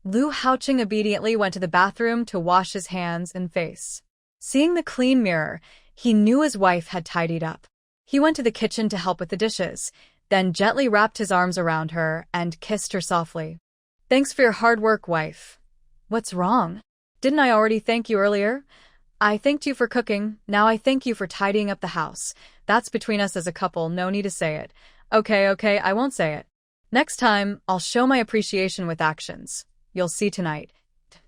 Lu Haoqing obediently went to the bathroom to wash his hands and face. Seeing the clean mirror, he knew his wife had tidied up. He went to the kitchen to help with the dishes, then gently wrapped his arms around her and kissed her softly. "Thanks for your hard work, wife." "What's wrong? Didn't I already thank you earlier? I thanked you for cooking, now I thank you for tidying up the house. That's between us as a couple, no need to say it." Okay, I won't say it. Next time, I'll show my appreciation with actions. You'll see tonight."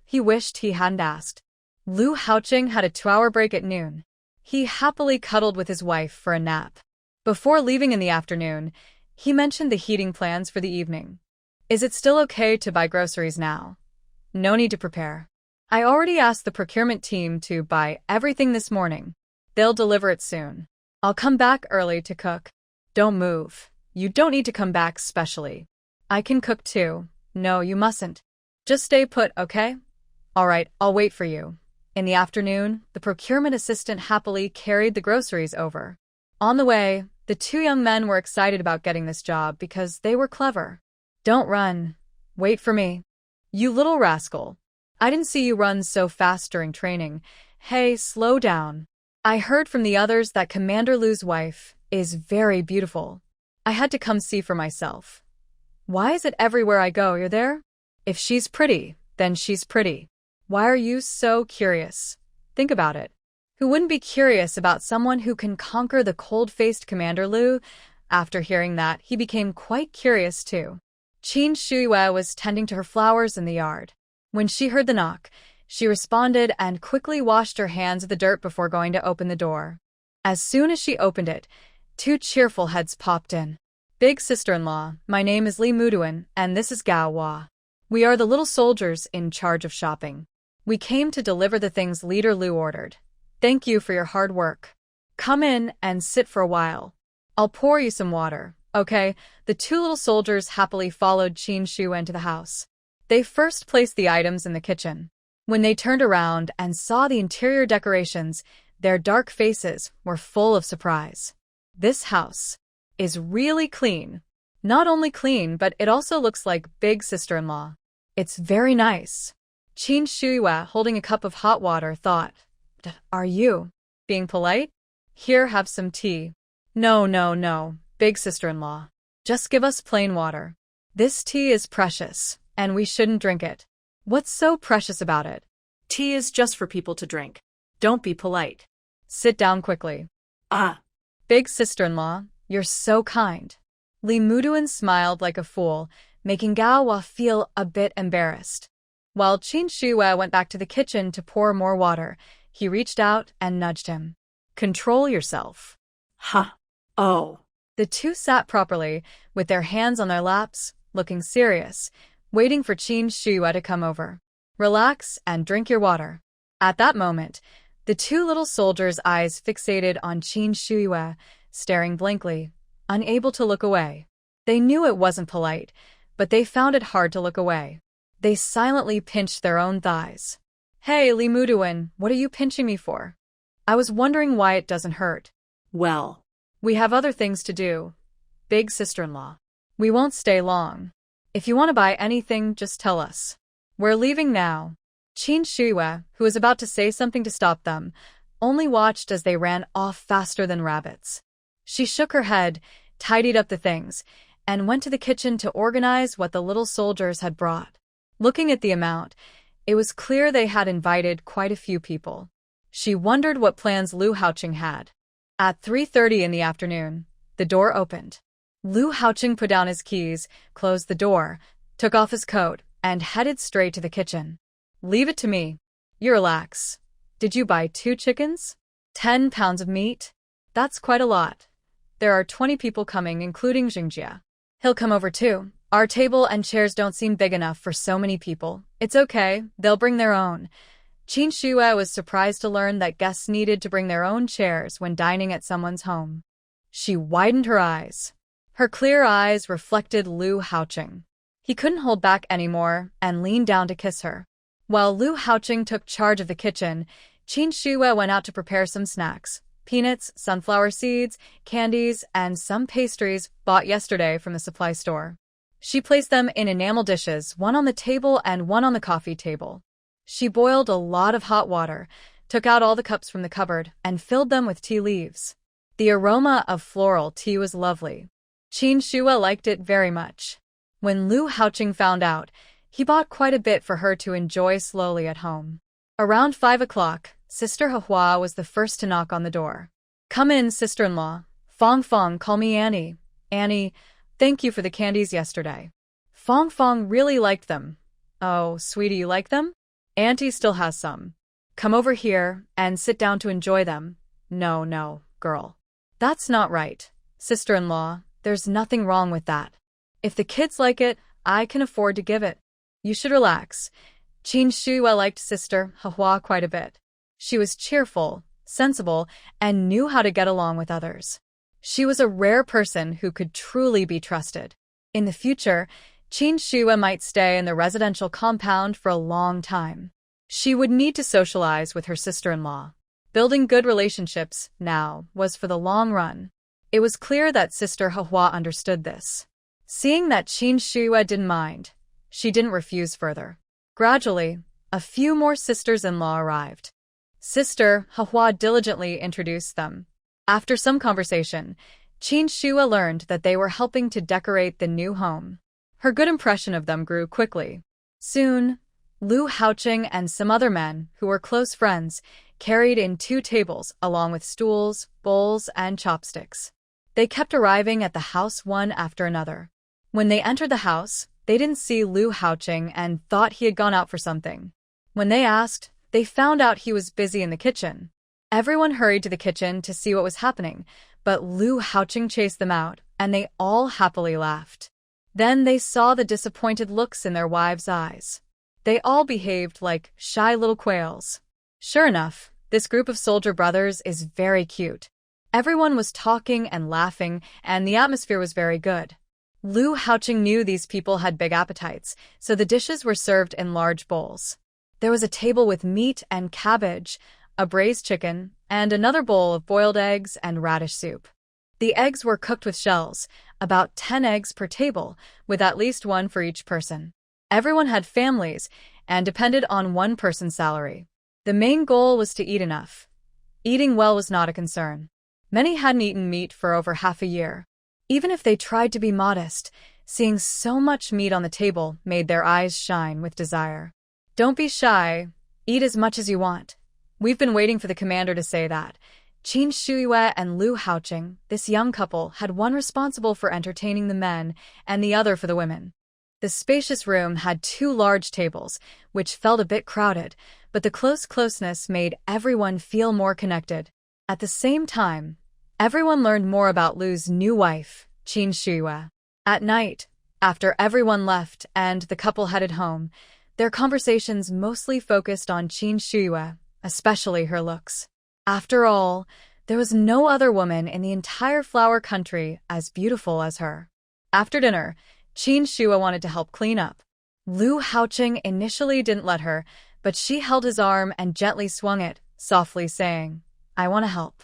He wished he hadn't asked. Lu Haoqing had a 2-hour break at noon. He happily cuddled with his wife for a nap. Before leaving in the afternoon, he mentioned the heating plans for the evening. "Is it still okay to buy groceries now?" "No need to prepare. I already asked the procurement team to buy everything this morning. They'll deliver it soon. I'll come back early to cook." "Don't move. You don't need to come back specially. I can cook too." "No, you mustn't. Just stay put, okay?" "Alright, I'll wait for you." In the afternoon, the procurement assistant happily carried the groceries over. On the way, the 2 young men were excited about getting this job because they were clever. "Don't run. Wait for me. You little rascal. I didn't see you run so fast during training. Hey, slow down. I heard from the others that Commander Lu's wife is very beautiful. I had to come see for myself." "Why is it everywhere I go you're there? If she's pretty, then she's pretty. Why are you so curious? Think about it. Who wouldn't be curious about someone who can conquer the cold-faced Commander Lu?" After hearing that, he became quite curious too. Qin Shua was tending to her flowers in the yard. When she heard the knock, she responded and quickly washed her hands of the dirt before going to open the door. As soon as she opened it, 2 cheerful heads popped in. "Big sister-in-law, my name is Li Muduan, and this is Gao Hua. We are the little soldiers in charge of shopping. We came to deliver the things Leader Lu ordered. Thank you for your hard work. Come in and sit for a while. I'll pour you some water, okay?" The 2 little soldiers happily followed Qin Shua into the house. They first placed the items in the kitchen. When they turned around and saw the interior decorations, their dark faces were full of surprise. This house is really clean. Not only clean, but it also looks like big sister-in-law. It's very nice. Qin Shuiwa, holding a cup of hot water, thought, "Are you being polite? Here, have some tea." "No, no, no, big sister-in-law. Just give us plain water. This tea is precious, and we shouldn't drink it." "What's so precious about it?" Tea is just for people to drink. Don't be polite. "Sit down quickly." Ah, "Big sister-in-law, you're so kind." Li Muduan smiled like a fool, making Gao Hua feel a bit embarrassed. While Qin Shuiwa went back to the kitchen to pour more water, he reached out and nudged him. "Control yourself." huh. Oh, The two sat properly, with their hands on their laps, looking serious, waiting for Qin Shuiwa to come over. "Relax and drink your water." At that moment, the two little soldiers' eyes fixated on Qin Shuiwa, staring blankly, unable to look away. They knew it wasn't polite, but they found it hard to look away. They silently pinched their own thighs. "Hey, Li Muduan, what are you pinching me for? I was wondering why it doesn't hurt." well. "We have other things to do. Big sister-in-law. We won't stay long. If you want to buy anything, just tell us. We're leaving now." Qin Shuiwa, who was about to say something to stop them, only watched as they ran off faster than rabbits. She shook her head, tidied up the things, and went to the kitchen to organize what the little soldiers had brought. Looking at the amount, it was clear they had invited quite a few people. She wondered what plans Lu Haoqing had. At 3:30 in the afternoon, the door opened. Lu Haoqing put down his keys, closed the door, took off his coat, and headed straight to the kitchen. "Leave it to me. You relax. Did you buy 2 chickens? 10 pounds of meat? That's quite a lot. There are 20 people coming, including Xingjia. He'll come over too. Our table and chairs don't seem big enough for so many people. It's okay, they'll bring their own." Qin Shuiwa was surprised to learn that guests needed to bring their own chairs when dining at someone's home. She widened her eyes. Her clear eyes reflected Lu Haoqing. He couldn't hold back anymore and leaned down to kiss her. While Lu Haoqing took charge of the kitchen, Qin Shuiwa went out to prepare some snacks: peanuts, sunflower seeds, candies, and some pastries bought yesterday from the supply store. She placed them in enamel dishes, one on the table and one on the coffee table. She boiled a lot of hot water, took out all the cups from the cupboard, and filled them with tea leaves. The aroma of floral tea was lovely. Qin Shuiwa liked it very much. When Lu Haoqing found out, he bought quite a bit for her to enjoy slowly at home. Around 5 o'clock, Sister Hua was the first to knock on the door. "Come in, sister-in-law. Fong Fong, call me Annie. Annie, thank you for the candies yesterday. Fong Fong really liked them." "Oh, sweetie, you like them? Auntie still has some. Come over here and sit down to enjoy them." "No, no, girl. That's not right. Sister-in-law, there's nothing wrong with that. If the kids like it, I can afford to give it. You should relax." Qin Shuiwa liked Sister Hua quite a bit. She was cheerful, sensible, and knew how to get along with others. She was a rare person who could truly be trusted. In the future, Qin Shuiwa might stay in the residential compound for a long time. She would need to socialize with her sister-in-law. Building good relationships, now, was for the long run. It was clear that Sister Hua understood this. Seeing that Qin Shuiwa didn't mind, she didn't refuse further. Gradually, a few more sisters-in-law arrived. Sister Hua diligently introduced them. After some conversation, Qin Shuiwa learned that they were helping to decorate the new home. Her good impression of them grew quickly. Soon, Lu Haoqing and some other men, who were close friends, carried in 2 tables along with stools, bowls, and chopsticks. They kept arriving at the house one after another. When they entered the house, they didn't see Lu Haoqing and thought he had gone out for something. When they asked, they found out he was busy in the kitchen. Everyone hurried to the kitchen to see what was happening, but Lu Haoqing chased them out, and they all happily laughed. Then they saw the disappointed looks in their wives' eyes. They all behaved like shy little quails. Sure enough, this group of soldier brothers is very cute. Everyone was talking and laughing, and the atmosphere was very good. Lu Haoqing knew these people had big appetites, so the dishes were served in large bowls. There was a table with meat and cabbage, a braised chicken, and another bowl of boiled eggs and radish soup. The eggs were cooked with shells, about 10 eggs per table, with at least one for each person. Everyone had families and depended on one person's salary. The main goal was to eat enough. Eating well was not a concern. Many hadn't eaten meat for over half a year. Even if they tried to be modest, seeing so much meat on the table made their eyes shine with desire. Don't be shy. Eat as much as you want. We've been waiting for the commander to say that. Qin Shuyue and Lu Haoqing, this young couple, had one responsible for entertaining the men and the other for the women. The spacious room had 2 large tables, which felt a bit crowded, but the closeness made everyone feel more connected. At the same time, everyone learned more about Lu's new wife, Qin Shuyue. At night, after everyone left and the couple headed home, their conversations mostly focused on Qin Shuyue, especially her looks. After all, there was no other woman in the entire flower country as beautiful as her. After dinner, Qin Shuyue wanted to help clean up. Lu Haoqing initially didn't let her, but she held his arm and gently swung it, softly saying, "I want to help."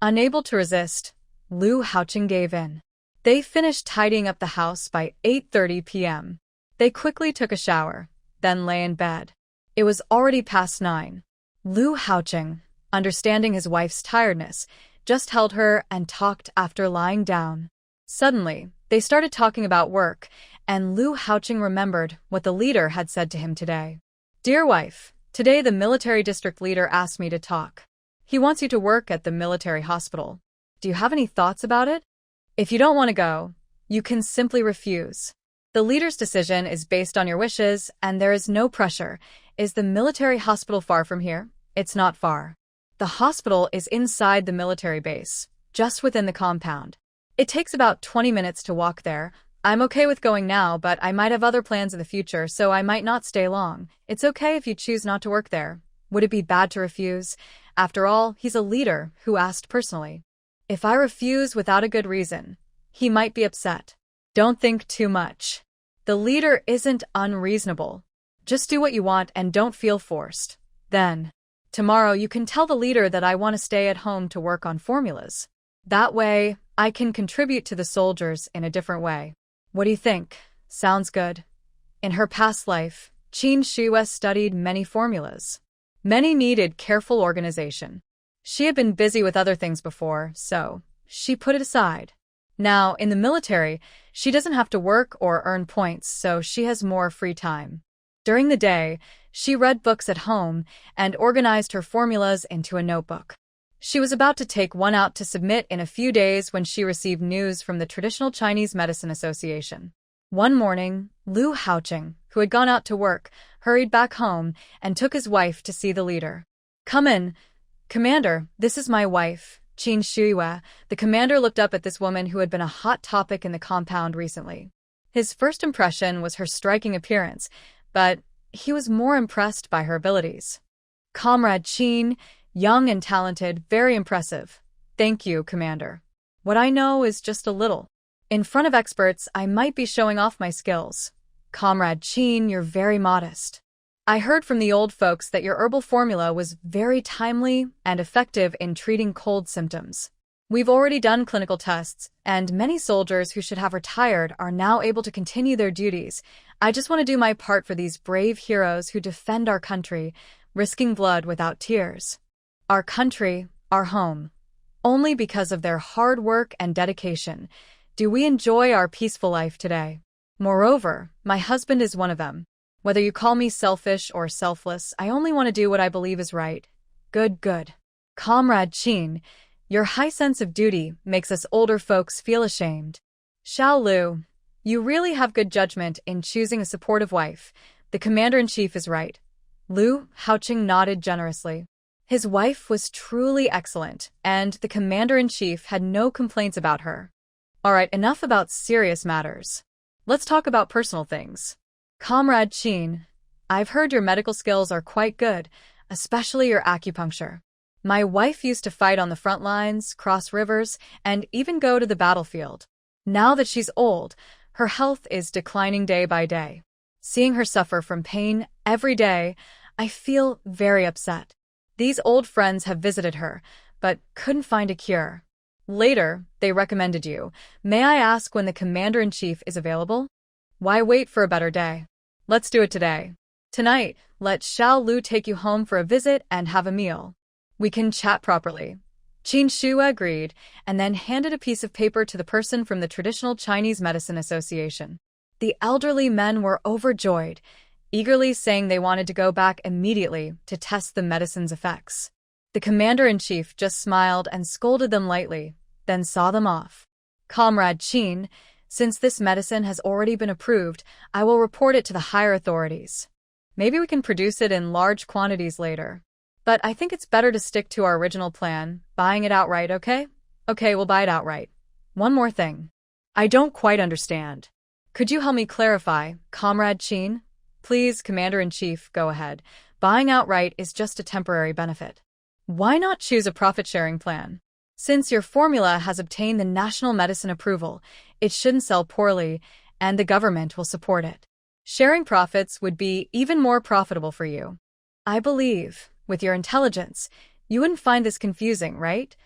Unable to resist, Lu Haoqing gave in. They finished tidying up the house by 8:30 p.m. They quickly took a shower, then lay in bed. It was already past 9. Lu Haoqing, understanding his wife's tiredness, just held her and talked after lying down. Suddenly, they started talking about work, and Lu Haoqing remembered what the leader had said to him today. "Dear wife, today the military district leader asked me to talk. He wants you to work at the military hospital. Do you have any thoughts about it? If you don't want to go, you can simply refuse. The leader's decision is based on your wishes, and there is no pressure. Is the military hospital far from here? It's not far. The hospital is inside the military base, just within the compound. It takes about 20 minutes to walk there. I'm okay with going now, but I might have other plans in the future, so I might not stay long. It's okay if you choose not to work there. Would it be bad to refuse? After all, he's a leader who asked personally. If I refuse without a good reason, he might be upset. Don't think too much. The leader isn't unreasonable. Just do what you want and don't feel forced. Then, tomorrow you can tell the leader that I want to stay at home to work on formulas. That way, I can contribute to the soldiers in a different way. What do you think? Sounds good." In her past life, Qin Shuyue studied many formulas. Many needed careful organization. She had been busy with other things before, so she put it aside. Now, in the military, she doesn't have to work or earn points, so she has more free time. During the day, she read books at home and organized her formulas into a notebook. She was about to take one out to submit in a few days when she received news from the Traditional Chinese Medicine Association. One morning, Lu Haoqing, who had gone out to work, hurried back home and took his wife to see the leader. "Come in. Commander, this is my wife, Qin Shuyue." The commander looked up at this woman who had been a hot topic in the compound recently. His first impression was her striking appearance, but he was more impressed by her abilities. "Comrade Qin, young and talented, very impressive." "Thank you, Commander. What I know is just a little. In front of experts, I might be showing off my skills." "Comrade Qin, you're very modest. I heard from the old folks that your herbal formula was very timely and effective in treating cold symptoms. We've already done clinical tests, and many soldiers who should have retired are now able to continue their duties. I just want to do my part for these brave heroes who defend our country, risking blood without tears. Our country, our home. Only because of their hard work and dedication do we enjoy our peaceful life today. Moreover, my husband is one of them. Whether you call me selfish or selfless, I only want to do what I believe is right." Good. "Comrade Qin, your high sense of duty makes us older folks feel ashamed." "Xiao Lu, you really have good judgment in choosing a supportive wife. The commander-in-chief is right." Lu Haoqing nodded generously. His wife was truly excellent, and the commander-in-chief had no complaints about her. "All right, enough about serious matters. Let's talk about personal things. Comrade Qin, I've heard your medical skills are quite good, especially your acupuncture. My wife used to fight on the front lines, cross rivers, and even go to the battlefield. Now that she's old, Her health is declining day by day. Seeing her suffer from pain every day, I feel very upset. These old friends have visited her, but couldn't find a cure. Later, they recommended you. May I ask when the commander-in-chief is available? Why wait for a better day? Let's do it today. Tonight, let Xiao Lu take you home for a visit and have a meal. We can chat properly. Qin Shua agreed and then handed a piece of paper to the person from the Traditional Chinese Medicine Association. The elderly men were overjoyed, eagerly saying they wanted to go back immediately to test the medicine's effects. The commander-in-chief just smiled and scolded them lightly, then saw them off. Comrade Qin, since this medicine has already been approved, I will report it to the higher authorities. Maybe we can produce it in large quantities later. But I think it's better to stick to our original plan, buying it outright, okay? Okay, we'll buy it outright. One more thing. I don't quite understand. Could you help me clarify, Comrade Qin? Please, Commander-in-Chief, go ahead. Buying outright is just a temporary benefit. Why not choose a profit-sharing plan? Since your formula has obtained the national medicine approval, it shouldn't sell poorly, and the government will support it. Sharing profits would be even more profitable for you. I believe, with your intelligence, you wouldn't find this confusing, right?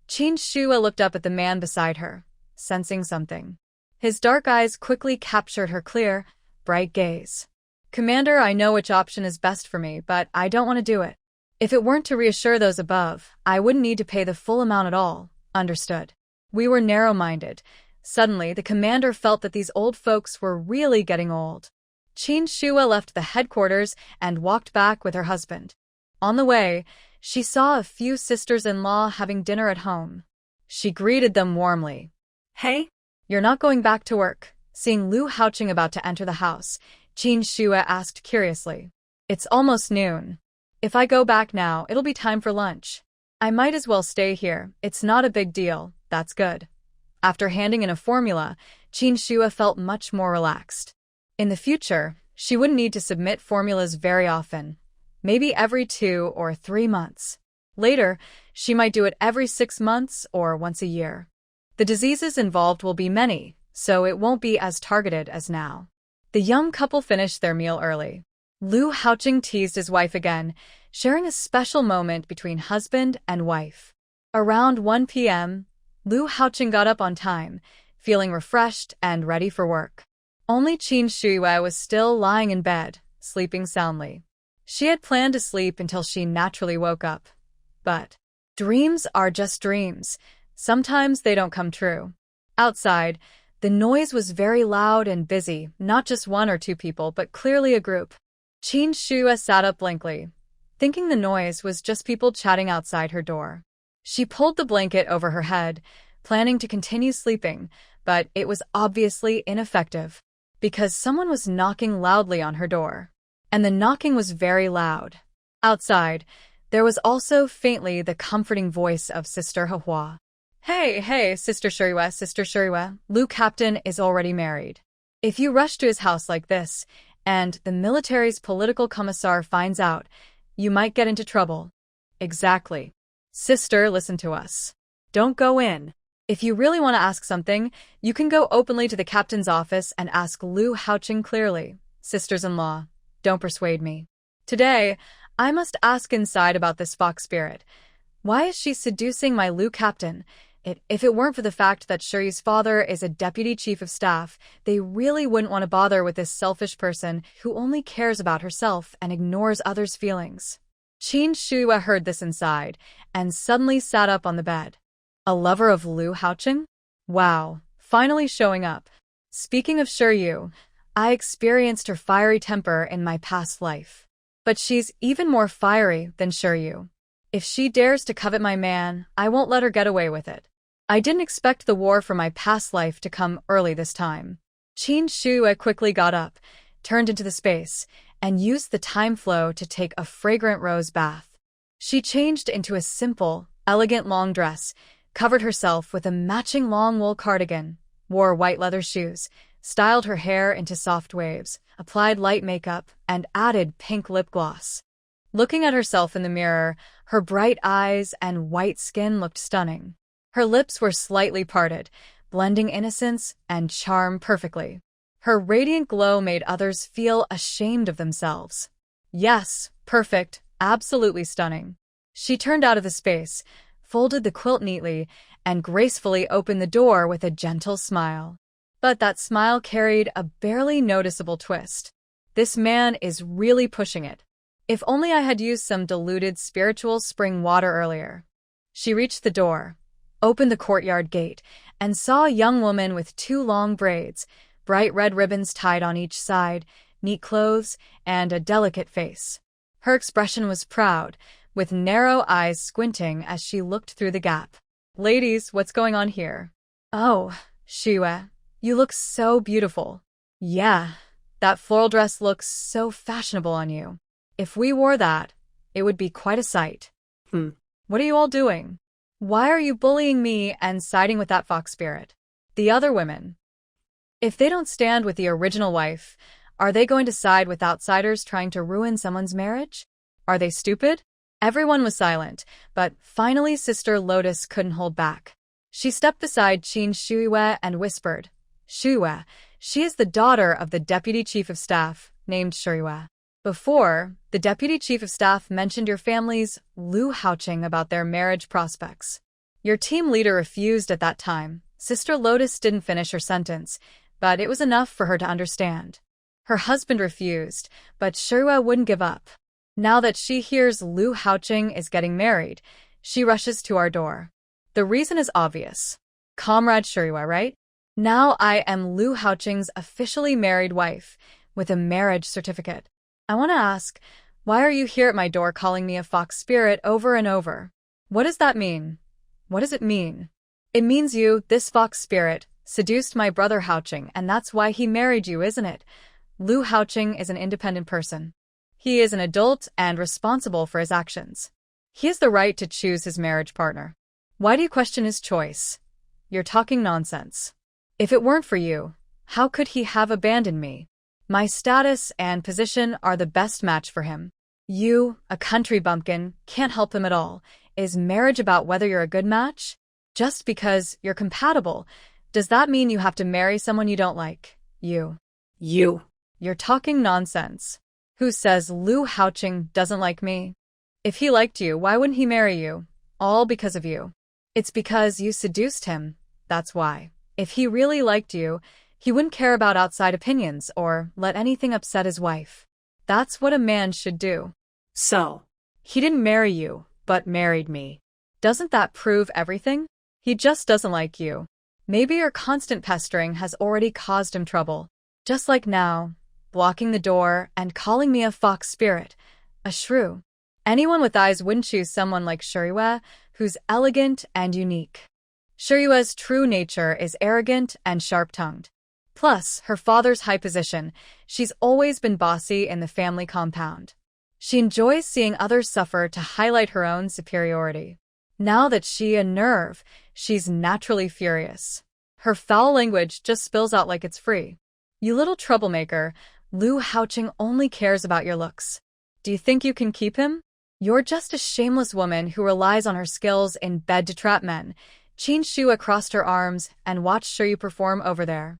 Qin Shua looked up at the man beside her, sensing something. His dark eyes quickly captured her clear, bright gaze. Commander, I know which option is best for me, but I don't want to do it. If it weren't to reassure those above, I wouldn't need to pay the full amount at all. Understood. We were narrow-minded. Suddenly, the commander felt that these old folks were really getting old. Qin Shua left the headquarters and walked back with her husband. On the way, she saw a few sisters-in-law having dinner at home. She greeted them warmly. Hey? You're not going back to work? Seeing Lu Haoqing about to enter the house, Qin Shua asked curiously. It's almost noon. If I go back now, it'll be time for lunch. I might as well stay here. It's not a big deal. That's good. After handing in a formula, Qin Shua felt much more relaxed. In the future, she wouldn't need to submit formulas very often. Maybe every 2 or 3 months. Later, she might do it every 6 months or once a year. The diseases involved will be many, so it won't be as targeted as now. The young couple finished their meal early. Lu Haoqing teased his wife again, sharing a special moment between husband and wife. Around 1 p.m., Lu Haoqing got up on time, feeling refreshed and ready for work. Only Qin Shua was still lying in bed, sleeping soundly. She had planned to sleep until she naturally woke up. But dreams are just dreams. Sometimes they don't come true. Outside, the noise was very loud and busy, not just 1 or 2 people, but clearly a group. Qin Shua sat up blankly, thinking the noise was just people chatting outside her door. She pulled the blanket over her head, planning to continue sleeping, but it was obviously ineffective, because someone was knocking loudly on her door. And the knocking was very loud. Outside, there was also faintly the comforting voice of Sister Hua. Hey, Sister Shuriwa, Lu Captain is already married. If you rush to his house like this, and the military's political commissar finds out, you might get into trouble. Exactly. Sister, listen to us. Don't go in. If you really want to ask something, you can go openly to the captain's office and ask Lu Haoqing clearly. Sisters-in-law, don't persuade me. Today, I must ask inside about this fox spirit. Why is she seducing my Lu Captain? If it weren't for the fact that Shuri's father is a deputy chief of staff, they really wouldn't want to bother with this selfish person who only cares about herself and ignores others' feelings. Qin Shua heard this inside and suddenly sat up on the bed. A lover of Lu Haoqing? Wow, finally showing up. Speaking of Shuryu, I experienced her fiery temper in my past life. But she's even more fiery than Shuryu. If she dares to covet my man, I won't let her get away with it. I didn't expect the war from my past life to come early this time. Qin Shua quickly got up, turned into the space, and used the time flow to take a fragrant rose bath. She changed into a simple, elegant long dress, covered herself with a matching long wool cardigan, wore white leather shoes, styled her hair into soft waves, applied light makeup, and added pink lip gloss. Looking at herself in the mirror, her bright eyes and white skin looked stunning. Her lips were slightly parted, blending innocence and charm perfectly. Her radiant glow made others feel ashamed of themselves. Yes, perfect, absolutely stunning. She turned out of the space, folded the quilt neatly, and gracefully opened the door with a gentle smile. But that smile carried a barely noticeable twist. This man is really pushing it. If only I had used some diluted spiritual spring water earlier. She reached the door, opened the courtyard gate, and saw a young woman with 2 long braids, bright red ribbons tied on each side, neat clothes, and a delicate face. Her expression was proud, with narrow eyes squinting as she looked through the gap. "Ladies, what's going on here?" "Oh, Shue, you look so beautiful." "Yeah, that floral dress looks so fashionable on you. If we wore that, it would be quite a sight." "What are you all doing? Why are you bullying me and siding with that fox spirit?" "The other women. If they don't stand with the original wife, are they going to side with outsiders trying to ruin someone's marriage? Are they stupid?" Everyone was silent, but finally Sister Lotus couldn't hold back. She stepped beside Qin Shuiwe and whispered, "Shuiwe, she is the daughter of the Deputy Chief of Staff, named Shuiwe. Before, the Deputy Chief of Staff mentioned your family's Lu Haoqing about their marriage prospects. Your team leader refused at that time." Sister Lotus didn't finish her sentence, but it was enough for her to understand. Her husband refused, but Shuiwe wouldn't give up. Now that she hears Lu Haoqing is getting married, she rushes to our door. The reason is obvious. "Comrade Shuiwe, right? Now I am Lu Haoqing's officially married wife, with a marriage certificate. I want to ask, why are you here at my door calling me a fox spirit over and over? What does that mean? What does it mean?" "It means you, this fox spirit, seduced my brother Haoqing, and that's why he married you, isn't it? Lu Haoqing is an independent person. He is an adult and responsible for his actions. He has the right to choose his marriage partner. Why do you question his choice? You're talking nonsense. If it weren't for you, how could he have abandoned me? My status and position are the best match for him. You, a country bumpkin, can't help him at all. Is marriage about whether you're a good match? Just because you're compatible, does that mean you have to marry someone you don't like? You're talking nonsense. Who says Lu Haoqing doesn't like me? If he liked you, why wouldn't he marry you? All because of you. It's because you seduced him, that's why. If he really liked you, he wouldn't care about outside opinions or let anything upset his wife. That's what a man should do." So, "He didn't marry you, but married me. Doesn't that prove everything? He just doesn't like you. Maybe your constant pestering has already caused him trouble. Just like now, blocking the door and calling me a fox spirit, a shrew. Anyone with eyes wouldn't choose someone like Shuiwe, who's elegant and unique. Shuiwe's true nature is arrogant and sharp-tongued. Plus, her father's high position, she's always been bossy in the family compound. She enjoys seeing others suffer to highlight her own superiority. Now that she a nerve, she's naturally furious. Her foul language just spills out like it's free. You little troublemaker, Lu Haoqing only cares about your looks. Do you think you can keep him? You're just a shameless woman who relies on her skills in bed to trap men. Qin Shuiwe crossed her arms and watched Shuyu perform over there.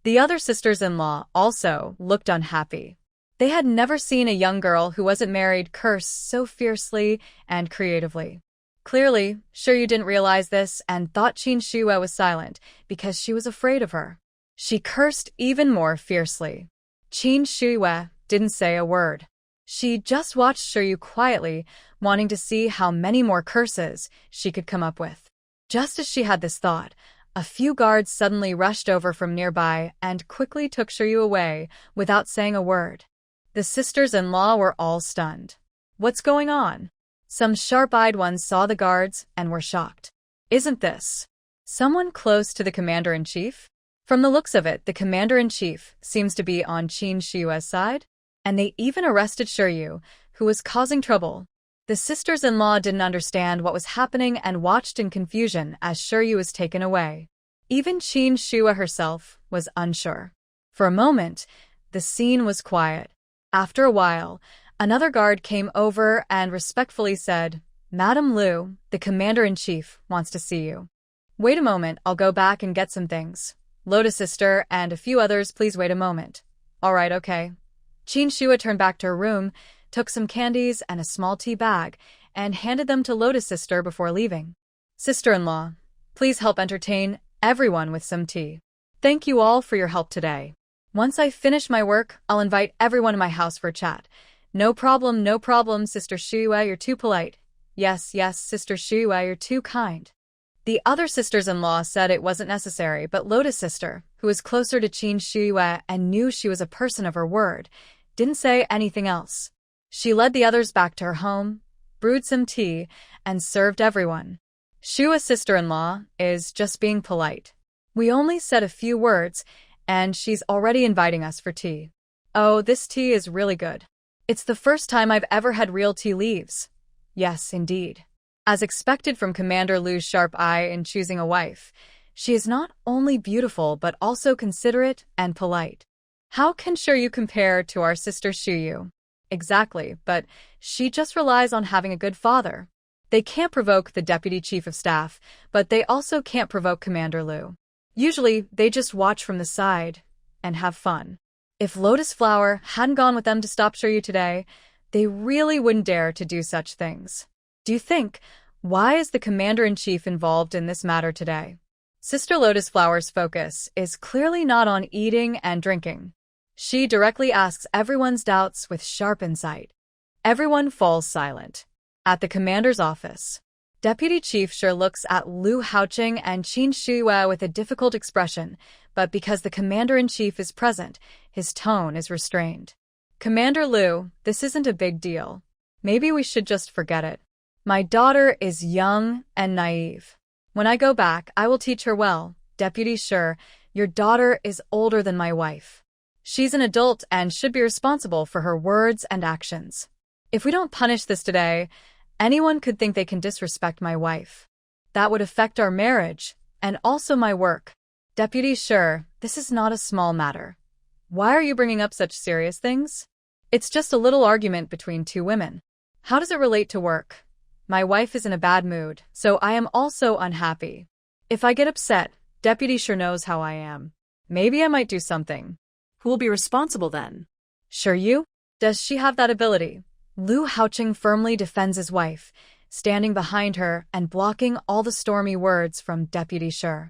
The other sisters-in-law also looked unhappy. They had never seen a young girl who wasn't married curse so fiercely and creatively. Clearly, Shuyu didn't realize this and thought Qin Shuiwe was silent because she was afraid of her. She cursed even more fiercely. Qin Shuiwe didn't say a word. She just watched Shuyu quietly, wanting to see how many more curses she could come up with. Just as she had this thought, a few guards suddenly rushed over from nearby and quickly took Shuyu away without saying a word. The sisters-in-law were all stunned. What's going on? Some sharp-eyed ones saw the guards and were shocked. Isn't this someone close to the commander-in-chief? From the looks of it, the commander-in-chief seems to be on Qin Shuiwe's side, and they even arrested Shuyu, who was causing trouble. The sisters-in-law didn't understand what was happening and watched in confusion as Shuyu was taken away. Even Qin Shuiwe herself was unsure. For a moment, the scene was quiet. After a while, another guard came over and respectfully said, "Madam Lu, the commander-in-chief wants to see you." Wait a moment, I'll go back and get some things. Lotus sister and a few others, please wait a moment. All right, okay. Qin Shua turned back to her room, took some candies and a small tea bag, and handed them to Lotus sister before leaving. Sister-in-law, please help entertain everyone with some tea. Thank you all for your help today. Once I finish my work, I'll invite everyone to my house for a chat. No problem, Sister Shua, you're too polite. Yes, Sister Shua, you're too kind. The other sisters-in-law said it wasn't necessary, but Lotus sister, who was closer to Qin Shua and knew she was a person of her word, didn't say anything else. She led the others back to her home, brewed some tea, and served everyone. Shua's sister-in-law is just being polite. We only said a few words, and she's already inviting us for tea. Oh, this tea is really good. It's the first time I've ever had real tea leaves. Yes, indeed. As expected from Commander Lu's sharp eye in choosing a wife, she is not only beautiful but also considerate and polite. How can Shiryu compare to our sister Shuyu? Exactly, but she just relies on having a good father. They can't provoke the deputy chief of staff, but they also can't provoke Commander Lu. Usually, they just watch from the side and have fun. If Lotus Flower hadn't gone with them to stop Shiryu today, they really wouldn't dare to do such things. Do you think, why is the commander-in-chief involved in this matter today? Sister Lotus Flower's focus is clearly not on eating and drinking. She directly asks everyone's doubts with sharp insight. Everyone falls silent. At the commander's office, Deputy Chief Shi looks at Lu Haoqing and Qin Shua with a difficult expression, but because the commander-in-chief is present, his tone is restrained. Commander Lu, this isn't a big deal. Maybe we should just forget it. My daughter is young and naive. When I go back, I will teach her well. Deputy Shi, your daughter is older than my wife. She's an adult and should be responsible for her words and actions. If we don't punish this today, anyone could think they can disrespect my wife. That would affect our marriage, and also my work. Deputy Shi, this is not a small matter. Why are you bringing up such serious things? It's just a little argument between two women. How does it relate to work? My wife is in a bad mood, so I am also unhappy. If I get upset, Deputy Shi knows how I am. Maybe I might do something. Who will be responsible then? Shiryu? Does she have that ability? Lu Haoqing firmly defends his wife, standing behind her and blocking all the stormy words from Deputy Shi.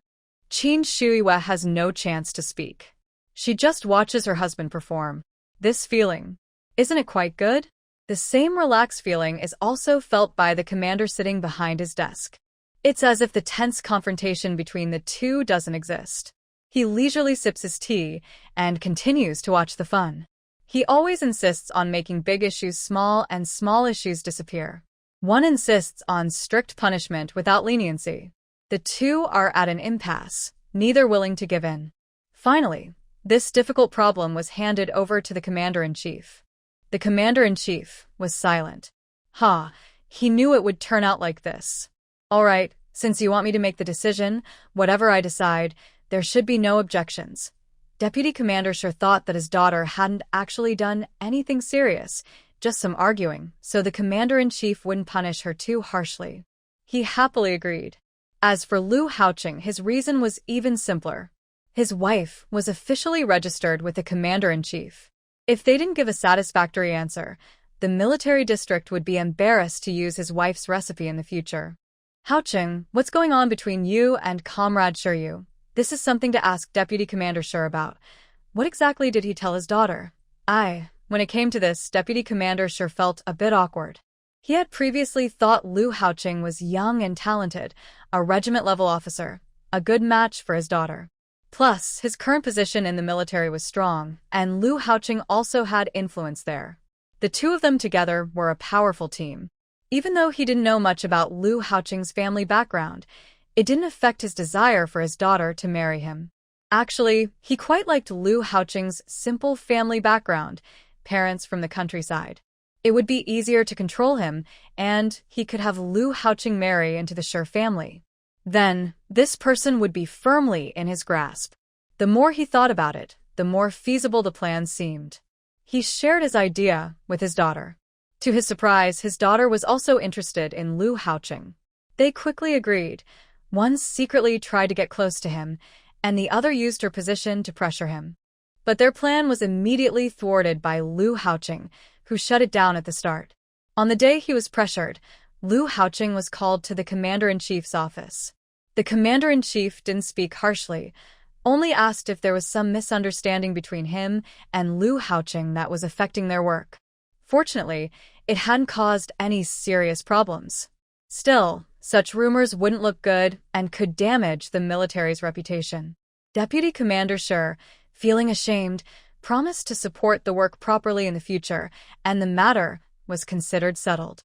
Qin Shua has no chance to speak. She just watches her husband perform. This feeling, isn't it quite good? The same relaxed feeling is also felt by the commander sitting behind his desk. It's as if the tense confrontation between the two doesn't exist. He leisurely sips his tea and continues to watch the fun. He always insists on making big issues small and small issues disappear. One insists on strict punishment without leniency. The two are at an impasse, neither willing to give in. Finally, this difficult problem was handed over to the commander-in-chief. The commander-in-chief was silent. He knew it would turn out like this. All right, since you want me to make the decision, whatever I decide, there should be no objections. Deputy Commander Shi thought that his daughter hadn't actually done anything serious, just some arguing, so the commander-in-chief wouldn't punish her too harshly. He happily agreed. As for Lu Haoqing, his reason was even simpler. His wife was officially registered with the commander-in-chief. If they didn't give a satisfactory answer, the military district would be embarrassed to use his wife's recipe in the future. Haoqing, what's going on between you and Comrade Shiryu? This is something to ask Deputy Commander Shi about. What exactly did he tell his daughter? When it came to this, Deputy Commander Shi felt a bit awkward. He had previously thought Lu Haoqing was young and talented, a regiment-level officer, a good match for his daughter. Plus, his current position in the military was strong, and Lu Haoqing also had influence there. The two of them together were a powerful team. Even though he didn't know much about Lu Haoqing's family background, it didn't affect his desire for his daughter to marry him. Actually, he quite liked Lu Haoqing's simple family background, parents from the countryside. It would be easier to control him, and he could have Lu Haoqing marry into the Shi family. Then, this person would be firmly in his grasp. The more he thought about it, the more feasible the plan seemed. He shared his idea with his daughter. To his surprise, his daughter was also interested in Lu Haoqing. They quickly agreed. One secretly tried to get close to him, and the other used her position to pressure him. But their plan was immediately thwarted by Lu Haoqing, who shut it down at the start. On the day he was pressured, Lu Haoqing was called to the commander-in-chief's office. The commander-in-chief didn't speak harshly, only asked if there was some misunderstanding between him and Lu Haoqing that was affecting their work. Fortunately, it hadn't caused any serious problems. Still, such rumors wouldn't look good and could damage the military's reputation. Deputy Commander Shi, feeling ashamed, promised to support the work properly in the future, and the matter was considered settled.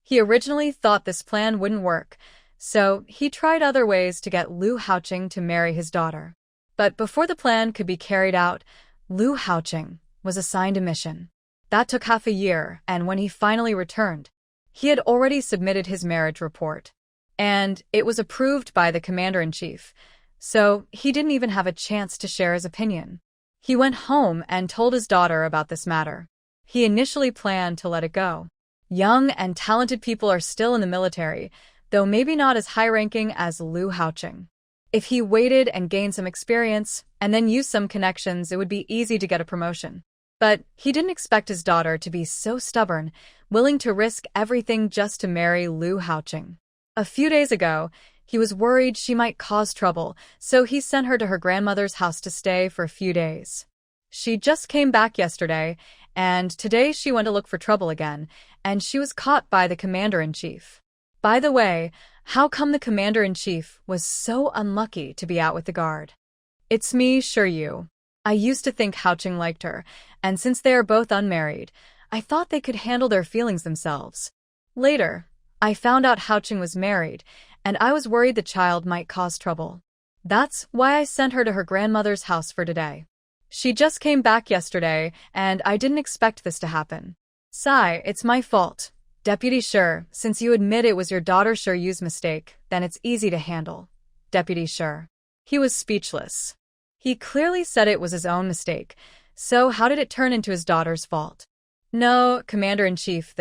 He originally thought this plan wouldn't work, so he tried other ways to get Lu Haoqing to marry his daughter. But before the plan could be carried out, Lu Haoqing was assigned a mission. That took half a year, and when he finally returned, he had already submitted his marriage report. And it was approved by the commander-in-chief, so he didn't even have a chance to share his opinion. He went home and told his daughter about this matter. He initially planned to let it go. Young and talented people are still in the military, though maybe not as high-ranking as Lu Haoqing. If he waited and gained some experience, and then used some connections, it would be easy to get a promotion. But he didn't expect his daughter to be so stubborn, willing to risk everything just to marry Lu Haoqing. A few days ago, he was worried she might cause trouble, so he sent her to her grandmother's house to stay for a few days. She just came back yesterday, and today she went to look for trouble again, and she was caught by the commander-in-chief. By the way, how come the commander-in-chief was so unlucky to be out with the guard? It's me, Shi. I used to think Haoqing liked her, and since they are both unmarried, I thought they could handle their feelings themselves. Later, I found out Haoqing was married, and I was worried the child might cause trouble. That's why I sent her to her grandmother's house for today. She just came back yesterday, and I didn't expect this to happen. Sigh, it's my fault. Deputy Shi, since you admit it was your daughter Shi Yu's mistake, then it's easy to handle. Deputy Shi. He was speechless. He clearly said it was his own mistake, so how did it turn into his daughter's fault? No, Commander-in-Chief,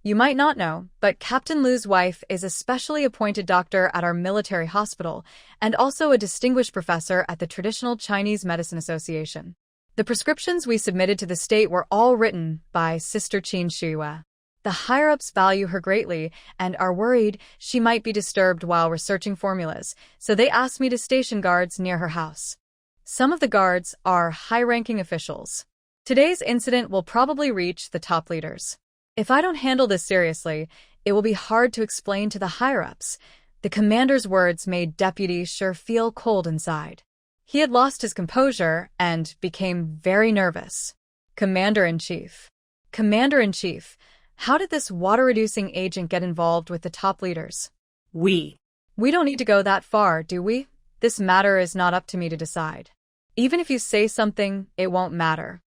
you might not know, but Captain Lu's wife is a specially appointed doctor at our military hospital and also a distinguished professor at the Traditional Chinese Medicine Association. The prescriptions we submitted to the state were all written by Sister Qin Shiyue. The higher-ups value her greatly and are worried she might be disturbed while researching formulas, so they asked me to station guards near her house. Some of the guards are high-ranking officials. Today's incident will probably reach the top leaders. If I don't handle this seriously, it will be hard to explain to the higher-ups. The commander's words made Deputy Shi feel cold inside. He had lost his composure and became very nervous. Commander-in-Chief. Commander-in-Chief, how did this water-reducing agent get involved with the top leaders? We don't need to go that far, do we? This matter is not up to me to decide. Even if you say something, it won't matter.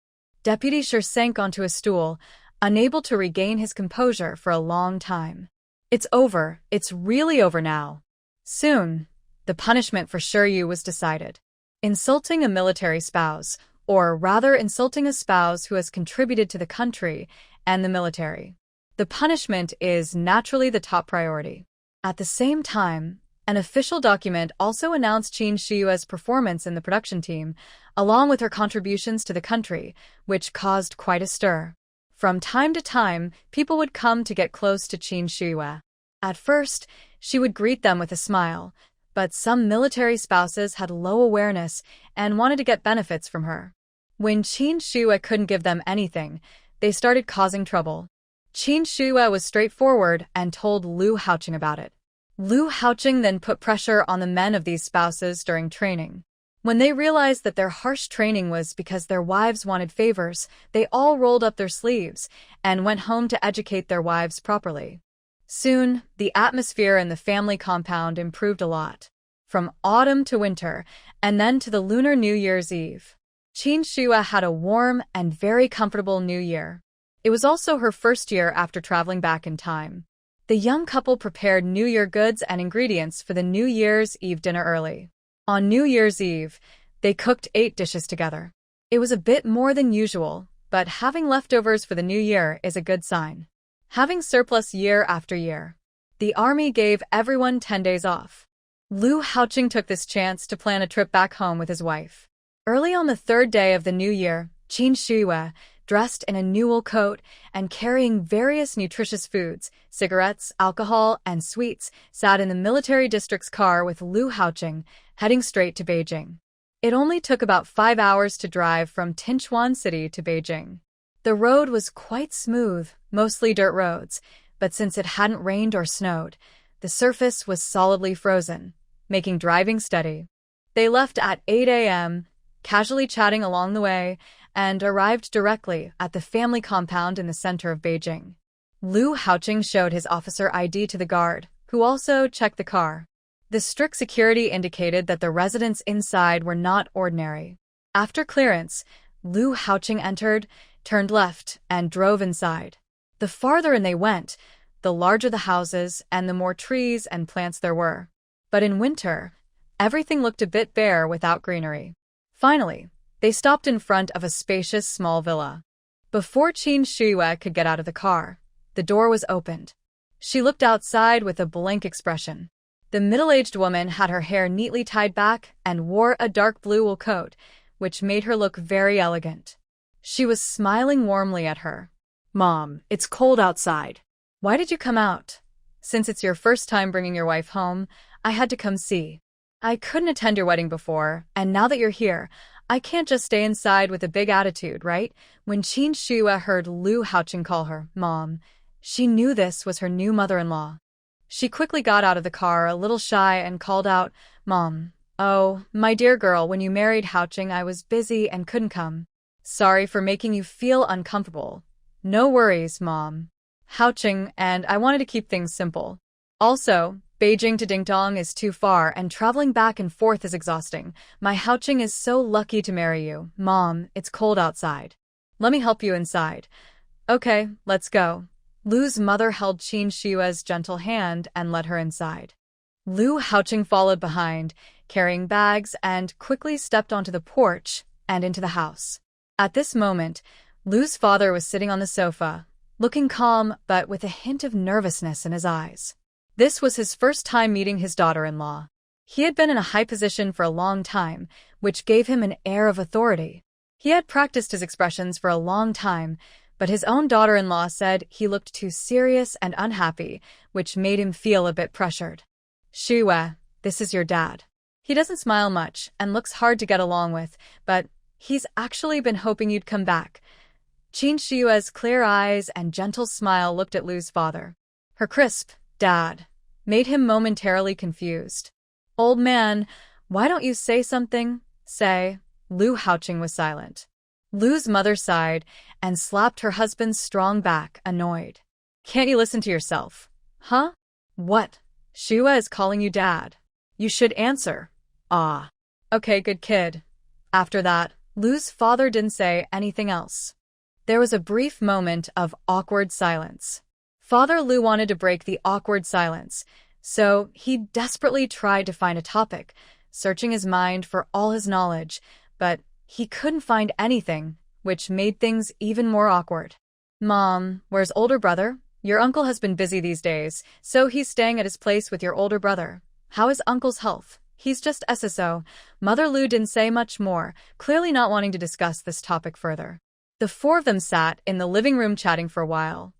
Deputy Shi sank onto a stool, unable to regain his composure for a long time. It's over. It's really over now. Soon, the punishment for Shi Yu was decided. Insulting a military spouse, or rather insulting a spouse who has contributed to the country and the military. The punishment is naturally the top priority. At the same time, an official document also announced Qin Shiyue's performance in the production team, along with her contributions to the country, which caused quite a stir. From time to time, people would come to get close to Qin Shiyue. At first, she would greet them with a smile, but some military spouses had low awareness and wanted to get benefits from her. When Qin Shiyue couldn't give them anything, they started causing trouble. Qin Shiyue was straightforward and told Lu Haoqing about it. Lu Haoqing then put pressure on the men of these spouses during training. When they realized that their harsh training was because their wives wanted favors, they all rolled up their sleeves and went home to educate their wives properly. Soon, the atmosphere in the family compound improved a lot. From autumn to winter, and then to the Lunar New Year's Eve. Qin Shiyue had a warm and very comfortable New Year. It was also her first year after traveling back in time. The young couple prepared New Year goods and ingredients for the New Year's Eve dinner early. On New Year's Eve, they cooked 8 dishes together. It was a bit more than usual, but having leftovers for the new year is a good sign. Having surplus year after year. The army gave everyone 10 days off. Lu Haoqing took this chance to plan a trip back home with his wife. Early on the third day of the new year, Qin Shiyue, dressed in a new wool coat and carrying various nutritious foods, cigarettes, alcohol, and sweets, sat in the military district's car with Lu Haoqing, heading straight to Beijing. It only took about 5 hours to drive from Tinchuan City to Beijing. The road was quite smooth, mostly dirt roads, but since it hadn't rained or snowed, the surface was solidly frozen, making driving steady. They left at 8 a.m., casually chatting along the way, and arrived directly at the family compound in the center of Beijing. Lu Haoqing showed his officer ID to the guard, who also checked the car. The strict security indicated that the residents inside were not ordinary. After clearance, Lu Haoqing entered, turned left, and drove inside. The farther in they went, the larger the houses and the more trees and plants there were. But in winter, everything looked a bit bare without greenery. Finally, they stopped in front of a spacious small villa. Before Qin Shiyue could get out of the car, the door was opened. She looked outside with a blank expression. The middle-aged woman had her hair neatly tied back and wore a dark blue wool coat, which made her look very elegant. She was smiling warmly at her. Mom, it's cold outside. Why did you come out? Since it's your first time bringing your wife home, I had to come see. I couldn't attend your wedding before, and now that you're here, I can't just stay inside with a big attitude, right? When Qin Shiyue heard Lu Haoqing call her Mom, she knew this was her new mother-in-law. She quickly got out of the car a little shy and called out, Mom. Oh, my dear girl, when you married Haoqing, I was busy and couldn't come. Sorry for making you feel uncomfortable. No worries, Mom. Haoqing, and I wanted to keep things simple. Also, Beijing to Dingdong is too far and traveling back and forth is exhausting. My Haoqing is so lucky to marry you. Mom, it's cold outside. Let me help you inside. Okay, let's go. Lu's mother held Qin Shiyue's gentle hand and led her inside. Lu Haoqing followed behind, carrying bags, and quickly stepped onto the porch and into the house. At this moment, Lu's father was sitting on the sofa, looking calm but with a hint of nervousness in his eyes. This was his first time meeting his daughter-in-law. He had been in a high position for a long time, which gave him an air of authority. He had practiced his expressions for a long time, but his own daughter-in-law said he looked too serious and unhappy, which made him feel a bit pressured. Shiyue, this is your dad. He doesn't smile much and looks hard to get along with, but he's actually been hoping you'd come back. Qin Shiyue's clear eyes and gentle smile looked at Lu's father. Her crisp, Dad, made him momentarily confused. Old man, why don't you say something? Say. Lu Haoqing was silent. Lu's mother sighed and slapped her husband's strong back, annoyed. Can't you listen to yourself? Huh? What? Shiyue is calling you Dad. You should answer. Ah. Okay, good kid. After that, Lu's father didn't say anything else. There was a brief moment of awkward silence. Father Lu wanted to break the awkward silence, so he desperately tried to find a topic, searching his mind for all his knowledge, but he couldn't find anything, which made things even more awkward. Mom, where's older brother? Your uncle has been busy these days, so he's staying at his place with your older brother. How is uncle's health? He's just SSO. Mother Lu didn't say much more, clearly not wanting to discuss this topic further. The four of them sat in the living room chatting for a while.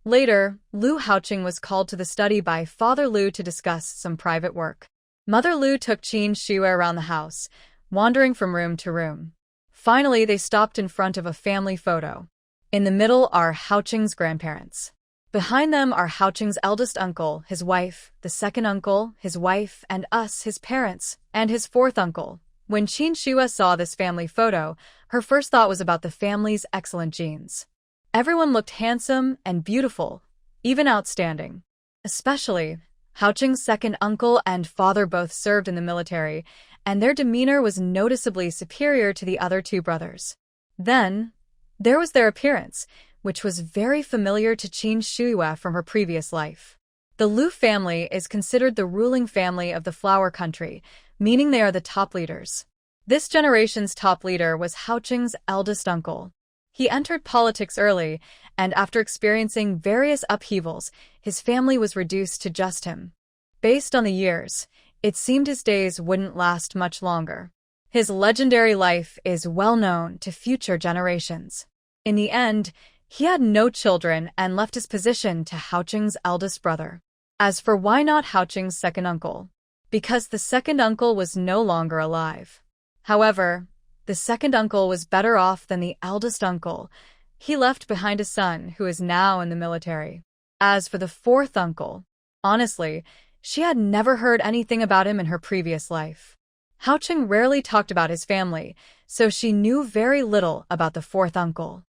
Later, Lu Haoqing was called to the study by Father Lu to discuss some private work. Mother Lu took Qin Shiyue around the house, wandering from room to room. Finally, they stopped in front of a family photo. In the middle are Haoqing's grandparents. Behind them are Haoqing's eldest uncle, his wife, the second uncle, his wife, and us, his parents, and his fourth uncle. When Qin Shiyue saw this family photo, her first thought was about the family's excellent genes. Everyone looked handsome and beautiful, even outstanding. Especially, Haoqing's second uncle and father both served in the military, and their demeanor was noticeably superior to the other two brothers. Then, there was their appearance, which was very familiar to Qin Shiyue from her previous life. The Lu family is considered the ruling family of the flower country, meaning they are the top leaders. This generation's top leader was Haoqing's eldest uncle. He entered politics early, and after experiencing various upheavals, his family was reduced to just him. Based on the years, It seemed his days wouldn't last much longer. His legendary life is well known to future generations. In the end, he had no children and left his position to Haocheng's eldest brother. As for why not Haocheng's second uncle? Because the second uncle was no longer alive. However, the second uncle was better off than the eldest uncle. He left behind a son who is now in the military. As for the fourth uncle, honestly, she had never heard anything about him in her previous life. Haocheng rarely talked about his family, so she knew very little about the fourth uncle.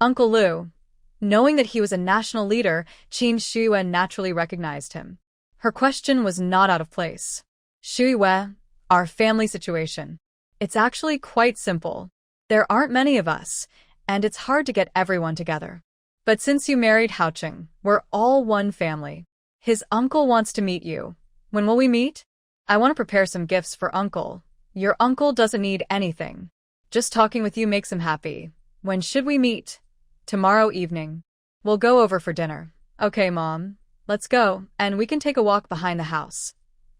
Uncle Lu. Knowing that he was a national leader, Qin Shiyue naturally recognized him. Her question was not out of place. Shiyue, our family situation. It's actually quite simple. There aren't many of us, and it's hard to get everyone together. But since you married Haocheng, we're all one family. His uncle wants to meet you. When will we meet? I want to prepare some gifts for Uncle. Your uncle doesn't need anything. Just talking with you makes him happy. When should we meet? Tomorrow evening. We'll go over for dinner. Okay, Mom. Let's go, and we can take a walk behind the house.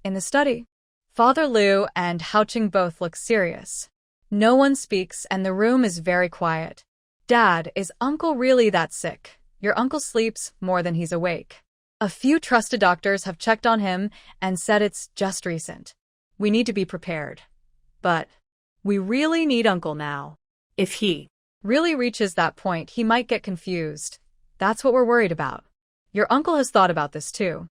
In the study. Father Liu and Haocheng both look serious. No one speaks and the room is very quiet. Dad, is Uncle really that sick? Your uncle sleeps more than he's awake. A few trusted doctors have checked on him and said it's just recent. We need to be prepared. But we really need Uncle now. If he really reaches that point, he might get confused. That's what we're worried about. Your uncle has thought about this too.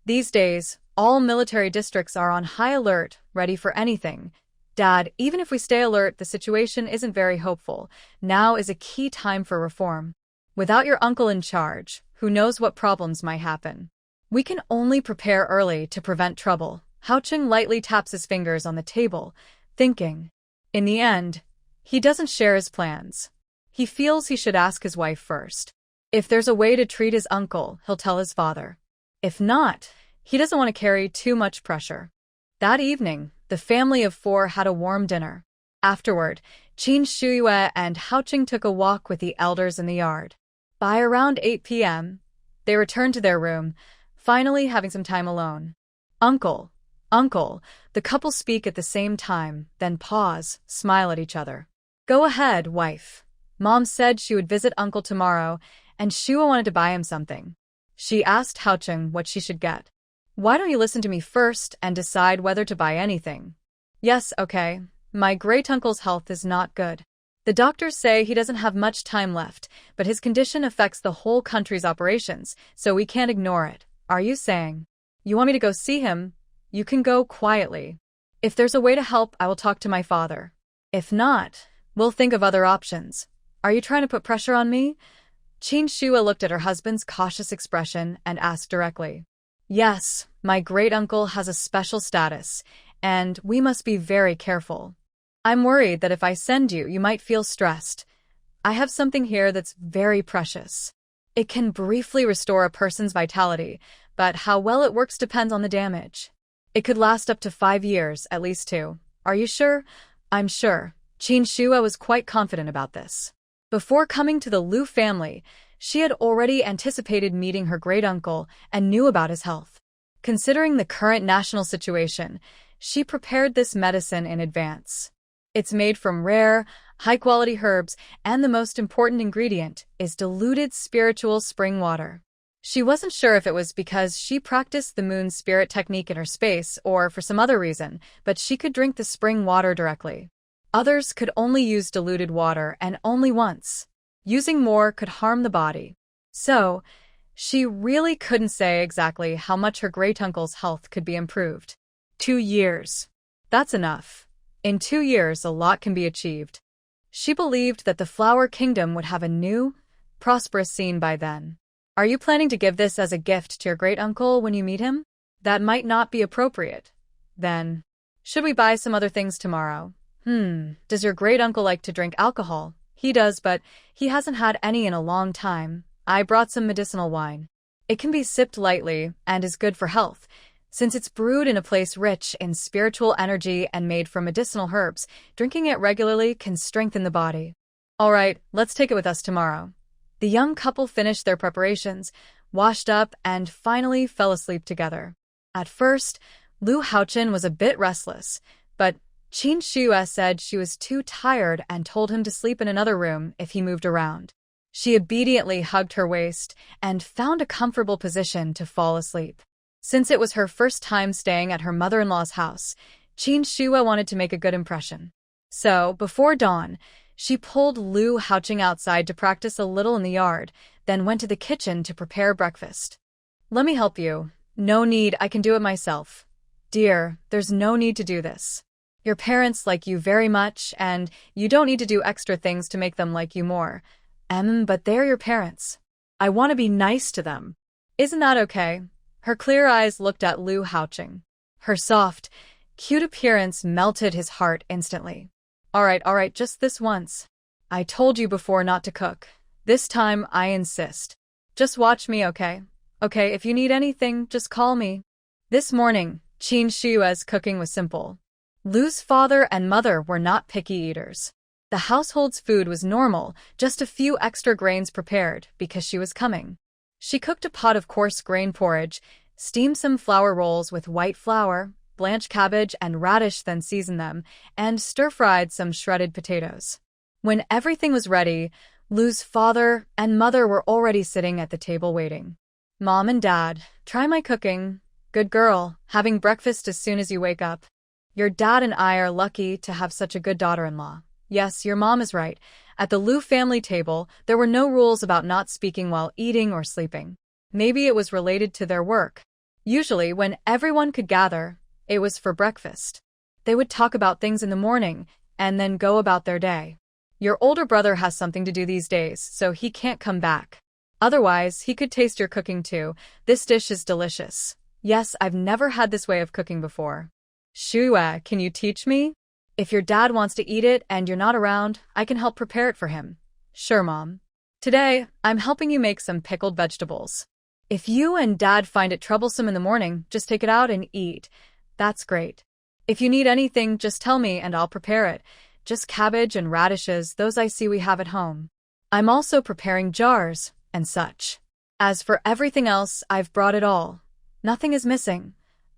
These days, all military districts are on high alert, ready for anything. Dad, even if we stay alert, the situation isn't very hopeful. Now is a key time for reform. Without your uncle in charge, who knows what problems might happen? We can only prepare early to prevent trouble. Haocheng lightly taps his fingers on the table, thinking. In the end, he doesn't share his plans. He feels he should ask his wife first. If there's a way to treat his uncle, he'll tell his father. If not, he doesn't want to carry too much pressure. That evening, the family of four had a warm dinner. Afterward, Qin Shiyue and Haocheng took a walk with the elders in the yard. By around 8 p.m., they returned to their room, finally having some time alone. Uncle, the couple speak at the same time, then pause, smile at each other. Go ahead, wife. Mom said she would visit Uncle tomorrow, and Shiyue wanted to buy him something. She asked Haocheng what she should get. Why don't you listen to me first and decide whether to buy anything? Yes, okay. My great-uncle's health is not good. The doctors say he doesn't have much time left, but his condition affects the whole country's operations, so we can't ignore it. Are you saying you want me to go see him? You can go quietly. If there's a way to help, I will talk to my father. If not, we'll think of other options. Are you trying to put pressure on me? Qin Shiyue looked at her husband's cautious expression and asked directly. Yes, my great-uncle has a special status, and we must be very careful. I'm worried that if I send you, you might feel stressed. I have something here that's very precious. It can briefly restore a person's vitality, but how well it works depends on the damage. It could last up to 5 years, at least 2. Are you sure? I'm sure. Qin Shiyue was quite confident about this. Before coming to the Liu family, she had already anticipated meeting her great-uncle and knew about his health. Considering the current national situation, she prepared this medicine in advance. It's made from rare, high-quality herbs, and the most important ingredient is diluted spiritual spring water. She wasn't sure if it was because she practiced the moon spirit technique in her space or for some other reason, but she could drink the spring water directly. Others could only use diluted water and only once. Using more could harm the body. So, she really couldn't say exactly how much her great-uncle's health could be improved. 2 years. That's enough. In 2 years, a lot can be achieved. She believed that the Flower Kingdom would have a new, prosperous scene by then. Are you planning to give this as a gift to your great-uncle when you meet him? That might not be appropriate. Then, should we buy some other things tomorrow? Does your great-uncle like to drink alcohol? He does, but he hasn't had any in a long time. I brought some medicinal wine. It can be sipped lightly and is good for health. Since it's brewed in a place rich in spiritual energy and made from medicinal herbs, drinking it regularly can strengthen the body. All right, let's take it with us tomorrow. The young couple finished their preparations, washed up, and finally fell asleep together. At first, Lu Haochen was a bit restless, but Qin Shue said she was too tired and told him to sleep in another room if he moved around. She obediently hugged her waist and found a comfortable position to fall asleep. Since it was her first time staying at her mother-in-law's house, Qin Shue wanted to make a good impression. So, before dawn, she pulled Lu Haochen outside to practice a little in the yard, then went to the kitchen to prepare breakfast. "Let me help you." "No need, I can do it myself." "Dear, there's no need to do this. Your parents like you very much, and you don't need to do extra things to make them like you more. But they're your parents. I want to be nice to them." "Isn't that okay?" Her clear eyes looked at Lu Haochen. Her soft, cute appearance melted his heart instantly. All right, just this once. I told you before not to cook. This time, I insist. Just watch me, okay? Okay, if you need anything, just call me." This morning, Qin Shue's cooking was simple. Lu's father and mother were not picky eaters. The household's food was normal, just a few extra grains prepared because she was coming. She cooked a pot of coarse grain porridge, steamed some flour rolls with white flour, blanched cabbage and radish, then seasoned them, and stir-fried some shredded potatoes. When everything was ready, Lu's father and mother were already sitting at the table waiting. "Mom and Dad, try my cooking. Good girl, having breakfast as soon as you wake up. Your dad and I are lucky to have such a good daughter-in-law." Yes, your mom is right. At the Lu family table, there were no rules about not speaking while eating or sleeping. Maybe it was related to their work. Usually, when everyone could gather, it was for breakfast. They would talk about things in the morning and then go about their day. Your older brother has something to do these days, so he can't come back. Otherwise, he could taste your cooking too. This dish is delicious. Yes, I've never had this way of cooking before. Shue, can you teach me? If your dad wants to eat it and you're not around, I can help prepare it for him. Sure, Mom. Today, I'm helping you make some pickled vegetables. If you and Dad find it troublesome in the morning, just take it out and eat. That's great. If you need anything, just tell me and I'll prepare it. Just cabbage and radishes, those I see we have at home. I'm also preparing jars and such. As for everything else, I've brought it all. Nothing is missing.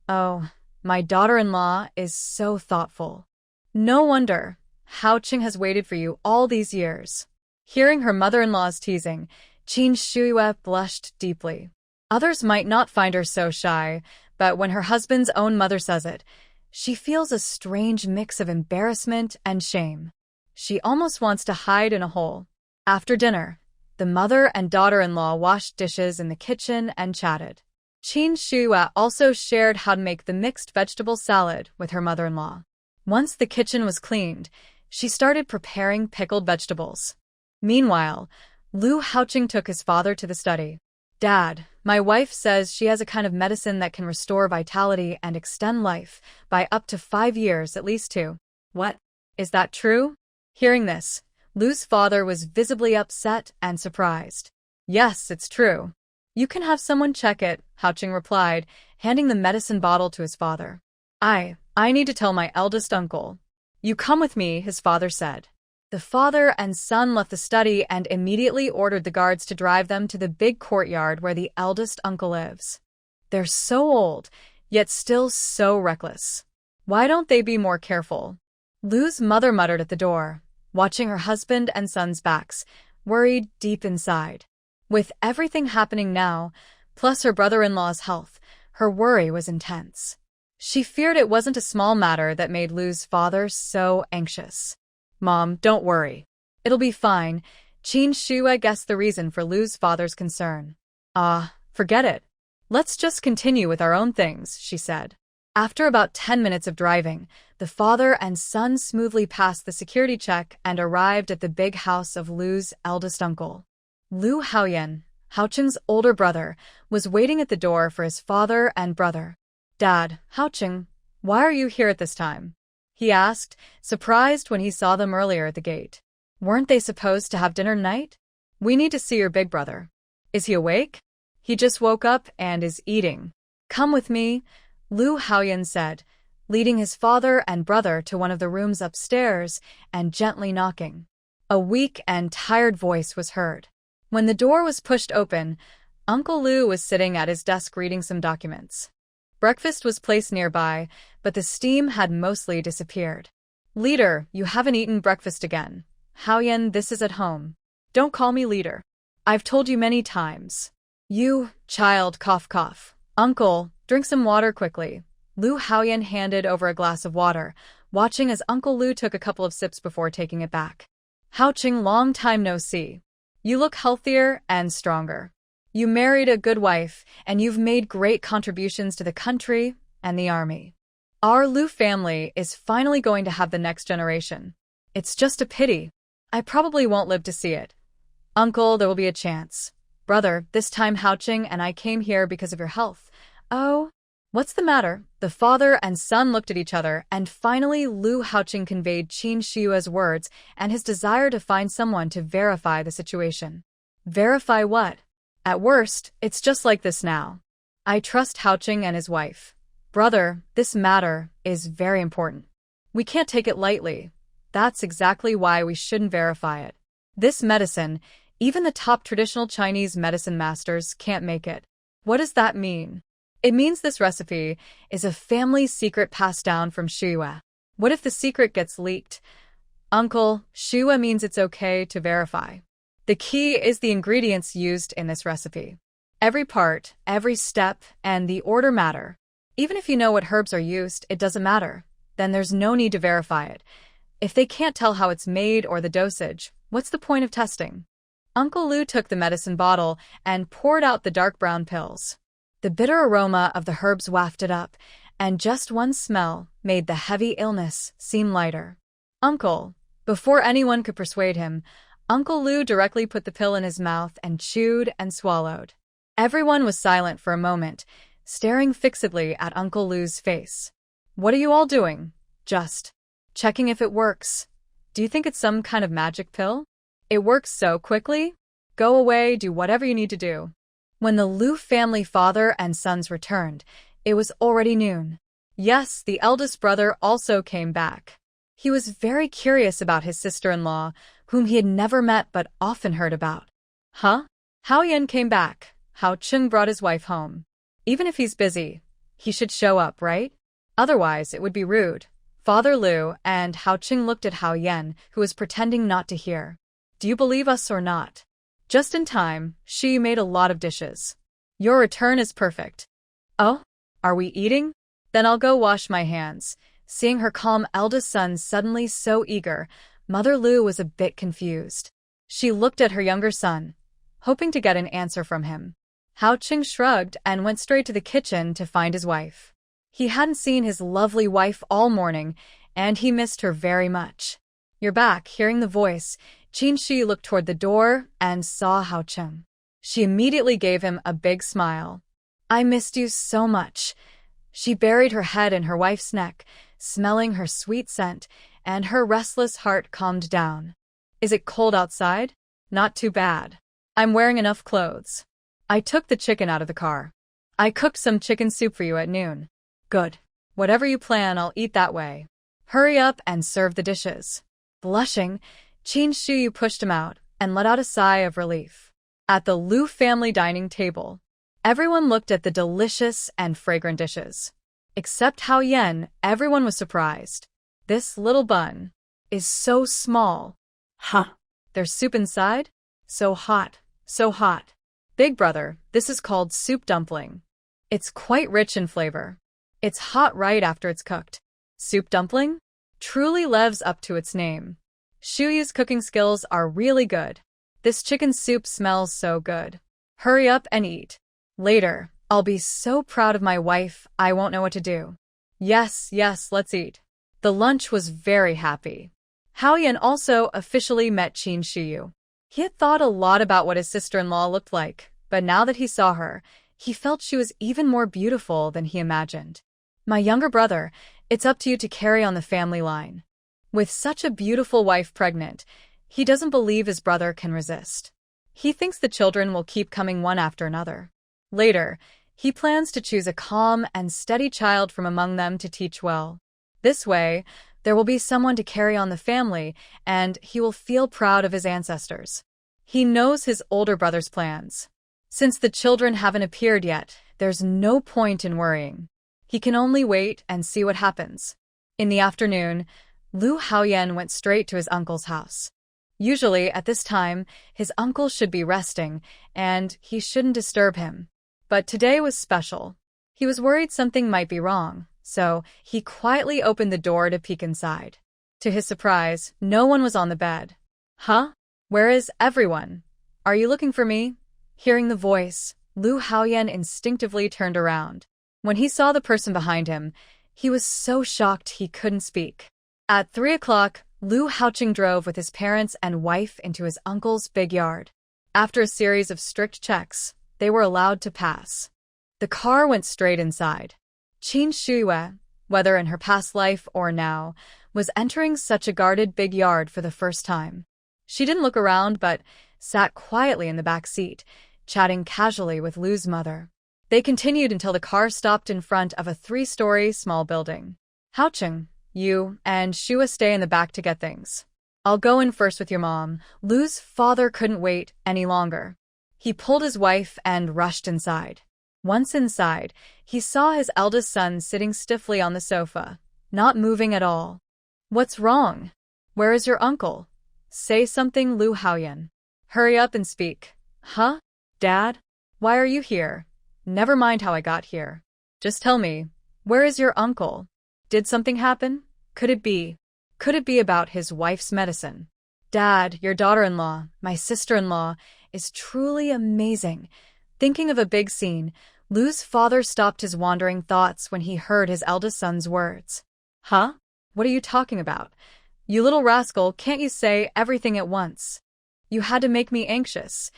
Oh, my daughter-in-law is so thoughtful. No wonder. Haochen has waited for you all these years. Hearing her mother-in-law's teasing, Qin Shue blushed deeply. Others might not find her so shy, but when her husband's own mother says it, she feels a strange mix of embarrassment and shame. She almost wants to hide in a hole. After dinner, the mother and daughter-in-law washed dishes in the kitchen and chatted. Qin Shue also shared how to make the mixed vegetable salad with her mother-in-law. Once the kitchen was cleaned, she started preparing pickled vegetables. Meanwhile, Lu Haochen took his father to the study. "Dad, my wife says she has a kind of medicine that can restore vitality and extend life by up to 5 years, at least 2. What? Is that true?" Hearing this, Lu's father was visibly upset and surprised. "Yes, it's true. You can have someone check it," Haochen replied, handing the medicine bottle to his father. I need to tell my eldest uncle." "You come with me," his father said. The father and son left the study and immediately ordered the guards to drive them to the big courtyard where the eldest uncle lives. They're so old, yet still so reckless. Why don't they be more careful? Lu's mother muttered at the door, watching her husband and son's backs, worried deep inside. With everything happening now, plus her brother-in-law's health, her worry was intense. She feared it wasn't a small matter that made Lu's father so anxious. "Mom, don't worry. It'll be fine." Qin Shue guessed the reason for Lu's father's concern. Forget it. Let's just continue with our own things," she said. After about 10 minutes of driving, the father and son smoothly passed the security check and arrived at the big house of Lu's eldest uncle. Lu Haoyan, Haochen's older brother, was waiting at the door for his father and brother. "Dad, Haochen, why are you here at this time?" he asked, surprised when he saw them earlier at the gate. "Weren't they supposed to have dinner tonight? We need to see your big brother. Is he awake?" "He just woke up and is eating." "Come with me," Lu Haoyan said, leading his father and brother to one of the rooms upstairs and gently knocking. A weak and tired voice was heard. When the door was pushed open, Uncle Lu was sitting at his desk reading some documents. Breakfast was placed nearby, but the steam had mostly disappeared. Leader, you haven't eaten breakfast again. Haoyan, this is at home. Don't call me leader. I've told you many times. You, child, cough cough. Uncle, drink some water quickly. Lu Haoyan handed over a glass of water, watching as Uncle Lu took a couple of sips before taking it back. Hao Qing, long time no see. You look healthier and stronger. You married a good wife, and you've made great contributions to the country and the army. Our Lu family is finally going to have the next generation. It's just a pity. I probably won't live to see it. Uncle, there will be a chance. Brother, this time Hao Qing and I came here because of your health. Oh, what's the matter? The father and son looked at each other, and finally Lu Haoqing conveyed Qin Shiyue's words and his desire to find someone to verify the situation. Verify what? At worst, it's just like this now. I trust Haoqing and his wife. Brother, this matter is very important. We can't take it lightly. That's exactly why we shouldn't verify it. This medicine, even the top traditional Chinese medicine masters can't make it. What does that mean? It means this recipe is a family secret passed down from Shiyue. What if the secret gets leaked? Uncle, Shiyue means it's okay to verify. The key is the ingredients used in this recipe. Every part, every step, and the order matter. Even if you know what herbs are used, it doesn't matter. Then there's no need to verify it. If they can't tell how it's made or the dosage, what's the point of testing? Uncle Lu took the medicine bottle and poured out the dark brown pills. The bitter aroma of the herbs wafted up, and just one smell made the heavy illness seem lighter. Uncle, before anyone could persuade him, Uncle Lu directly put the pill in his mouth and chewed and swallowed. Everyone was silent for a moment, staring fixedly at Uncle Lu's face. What are you all doing? Just checking if it works. Do you think it's some kind of magic pill? It works so quickly? Go away, do whatever you need to do. When the Lu family father and sons returned, it was already noon. Yes, the eldest brother also came back. He was very curious about his sister-in-law, whom he had never met but often heard about. Huh? Haoyan came back. Hao Qing brought his wife home. Even if he's busy, he should show up, right? Otherwise, it would be rude. Father Lu and Hao Qing looked at Hao Yan, who was pretending not to hear. Do you believe us or not? Just in time, she made a lot of dishes. Your return is perfect. Oh? Are we eating? Then I'll go wash my hands. Seeing her calm eldest son suddenly so eager, Mother Lu was a bit confused. She looked at her younger son, hoping to get an answer from him. Hao Qing shrugged and went straight to the kitchen to find his wife. He hadn't seen his lovely wife all morning, and he missed her very much. You're back. Hearing the voice, Qin Shi looked toward the door and saw Hao Qing. She immediately gave him a big smile. I missed you so much. She buried her head in her wife's neck, smelling her sweet scent, and her restless heart calmed down. Is it cold outside? Not too bad. I'm wearing enough clothes. I took the chicken out of the car. I cooked some chicken soup for you at noon. Good. Whatever you plan, I'll eat that way. Hurry up and serve the dishes. Blushing, Qin Shiyu pushed him out and let out a sigh of relief. At the Lu family dining table, everyone looked at the delicious and fragrant dishes. Except Hao Yan, everyone was surprised. This little bun is so small. Huh. There's soup inside? So hot, so hot. Big brother, this is called soup dumpling. It's quite rich in flavor. It's hot right after it's cooked. Soup dumpling? Truly lives up to its name. Shuyu's cooking skills are really good. This chicken soup smells so good. Hurry up and eat. Later, I'll be so proud of my wife, I won't know what to do. Yes, let's eat. The lunch was very happy. Hao Yan also officially met Qin Shiyu. He had thought a lot about what his sister-in-law looked like, but now that he saw her, he felt she was even more beautiful than he imagined. My younger brother, it's up to you to carry on the family line. With such a beautiful wife pregnant, he doesn't believe his brother can resist. He thinks the children will keep coming one after another. Later, he plans to choose a calm and steady child from among them to teach well. This way, there will be someone to carry on the family, and he will feel proud of his ancestors. He knows his older brother's plans. Since the children haven't appeared yet, there's no point in worrying. He can only wait and see what happens. In the afternoon, Lu Haoyan went straight to his uncle's house. Usually, at this time, his uncle should be resting, and he shouldn't disturb him. But today was special. He was worried something might be wrong, so he quietly opened the door to peek inside. To his surprise, no one was on the bed. Huh? Where is everyone? Are you looking for me? Hearing the voice, Lu Haoyan instinctively turned around. When he saw the person behind him, he was so shocked he couldn't speak. At 3 o'clock, Lu Haoqing drove with his parents and wife into his uncle's big yard. After a series of strict checks, they were allowed to pass. The car went straight inside. Qin Shuyue, whether in her past life or now, was entering such a guarded big yard for the first time. She didn't look around but sat quietly in the back seat, chatting casually with Lu's mother. They continued until the car stopped in front of a 3-story small building. Haoqing, you and Shua stay in the back to get things. I'll go in first with your mom. Lu's father couldn't wait any longer. He pulled his wife and rushed inside. Once inside, he saw his eldest son sitting stiffly on the sofa, not moving at all. What's wrong? Where is your uncle? Say something, Lu Haoyan. Hurry up and speak. Huh? Dad? Why are you here? Never mind how I got here. Just tell me, where is your uncle? Did something happen? Could it be about his wife's medicine? Dad, your daughter-in-law, my sister-in-law, is truly amazing. Thinking of a big scene, Lu's father stopped his wandering thoughts when he heard his eldest son's words. Huh? What are you talking about? You little rascal, can't you say everything at once? You had to make me anxious.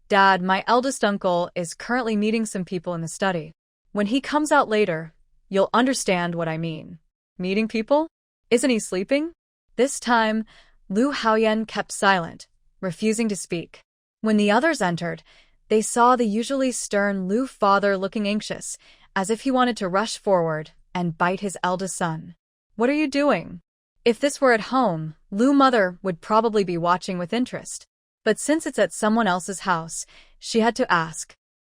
Dad, my eldest uncle is currently meeting some people in the study. When he comes out later, you'll understand what I mean. Meeting people? Isn't he sleeping? This time, Lu Haoyan kept silent, refusing to speak. When the others entered, they saw the usually stern Lu father looking anxious, as if he wanted to rush forward and bite his eldest son. What are you doing? If this were at home, Lu mother would probably be watching with interest. But since it's at someone else's house, she had to ask.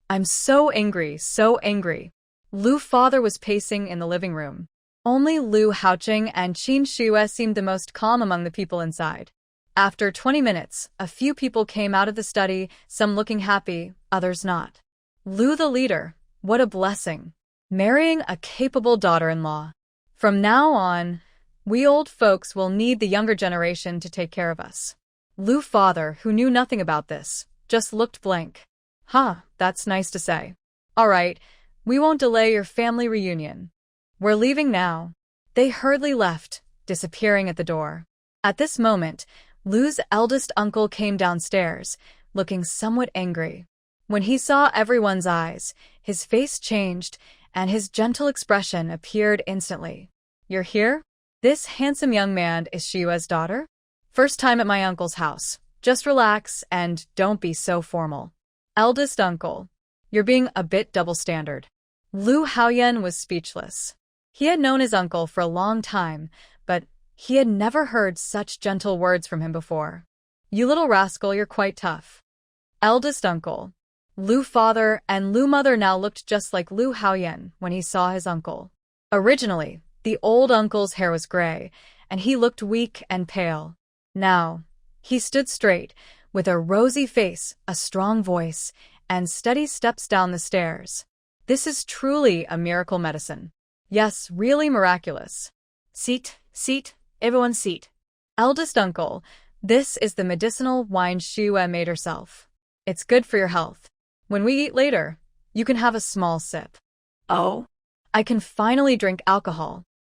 I'm so angry, so angry. Lu father was pacing in the living room. Only Lu Haoqing and Qin Shuyue seemed the most calm among the people inside. After 20 minutes, a few people came out of the study, some looking happy, others not. Lu the leader, what a blessing. Marrying a capable daughter-in-law. From now on, we old folks will need the younger generation to take care of us. Lu father, who knew nothing about this, just looked blank. Huh, that's nice to say. All right, we won't delay your family reunion. We're leaving now. They hurriedly left, disappearing at the door. At this moment, Lu's eldest uncle came downstairs, looking somewhat angry. When he saw everyone's eyes, his face changed, and his gentle expression appeared instantly. You're here? This handsome young man is Shiyue's daughter? First time at my uncle's house. Just relax and don't be so formal. Eldest uncle. You're being a bit double-standard. Lu Haoyan was speechless. He had known his uncle for a long time, but he had never heard such gentle words from him before. You little rascal, you're quite tough. Eldest uncle. Lu father and Lu mother now looked just like Lu Haoyan when he saw his uncle. Originally, the old uncle's hair was gray, and he looked weak and pale. Now, he stood straight, with a rosy face, a strong voice, and steady steps down the stairs. This is truly a miracle medicine. Yes, really miraculous. Seat, everyone seat. Eldest uncle, this is the medicinal wine Shiyue made herself. It's good for your health. When we eat later, you can have a small sip. Oh? I can finally drink alcohol.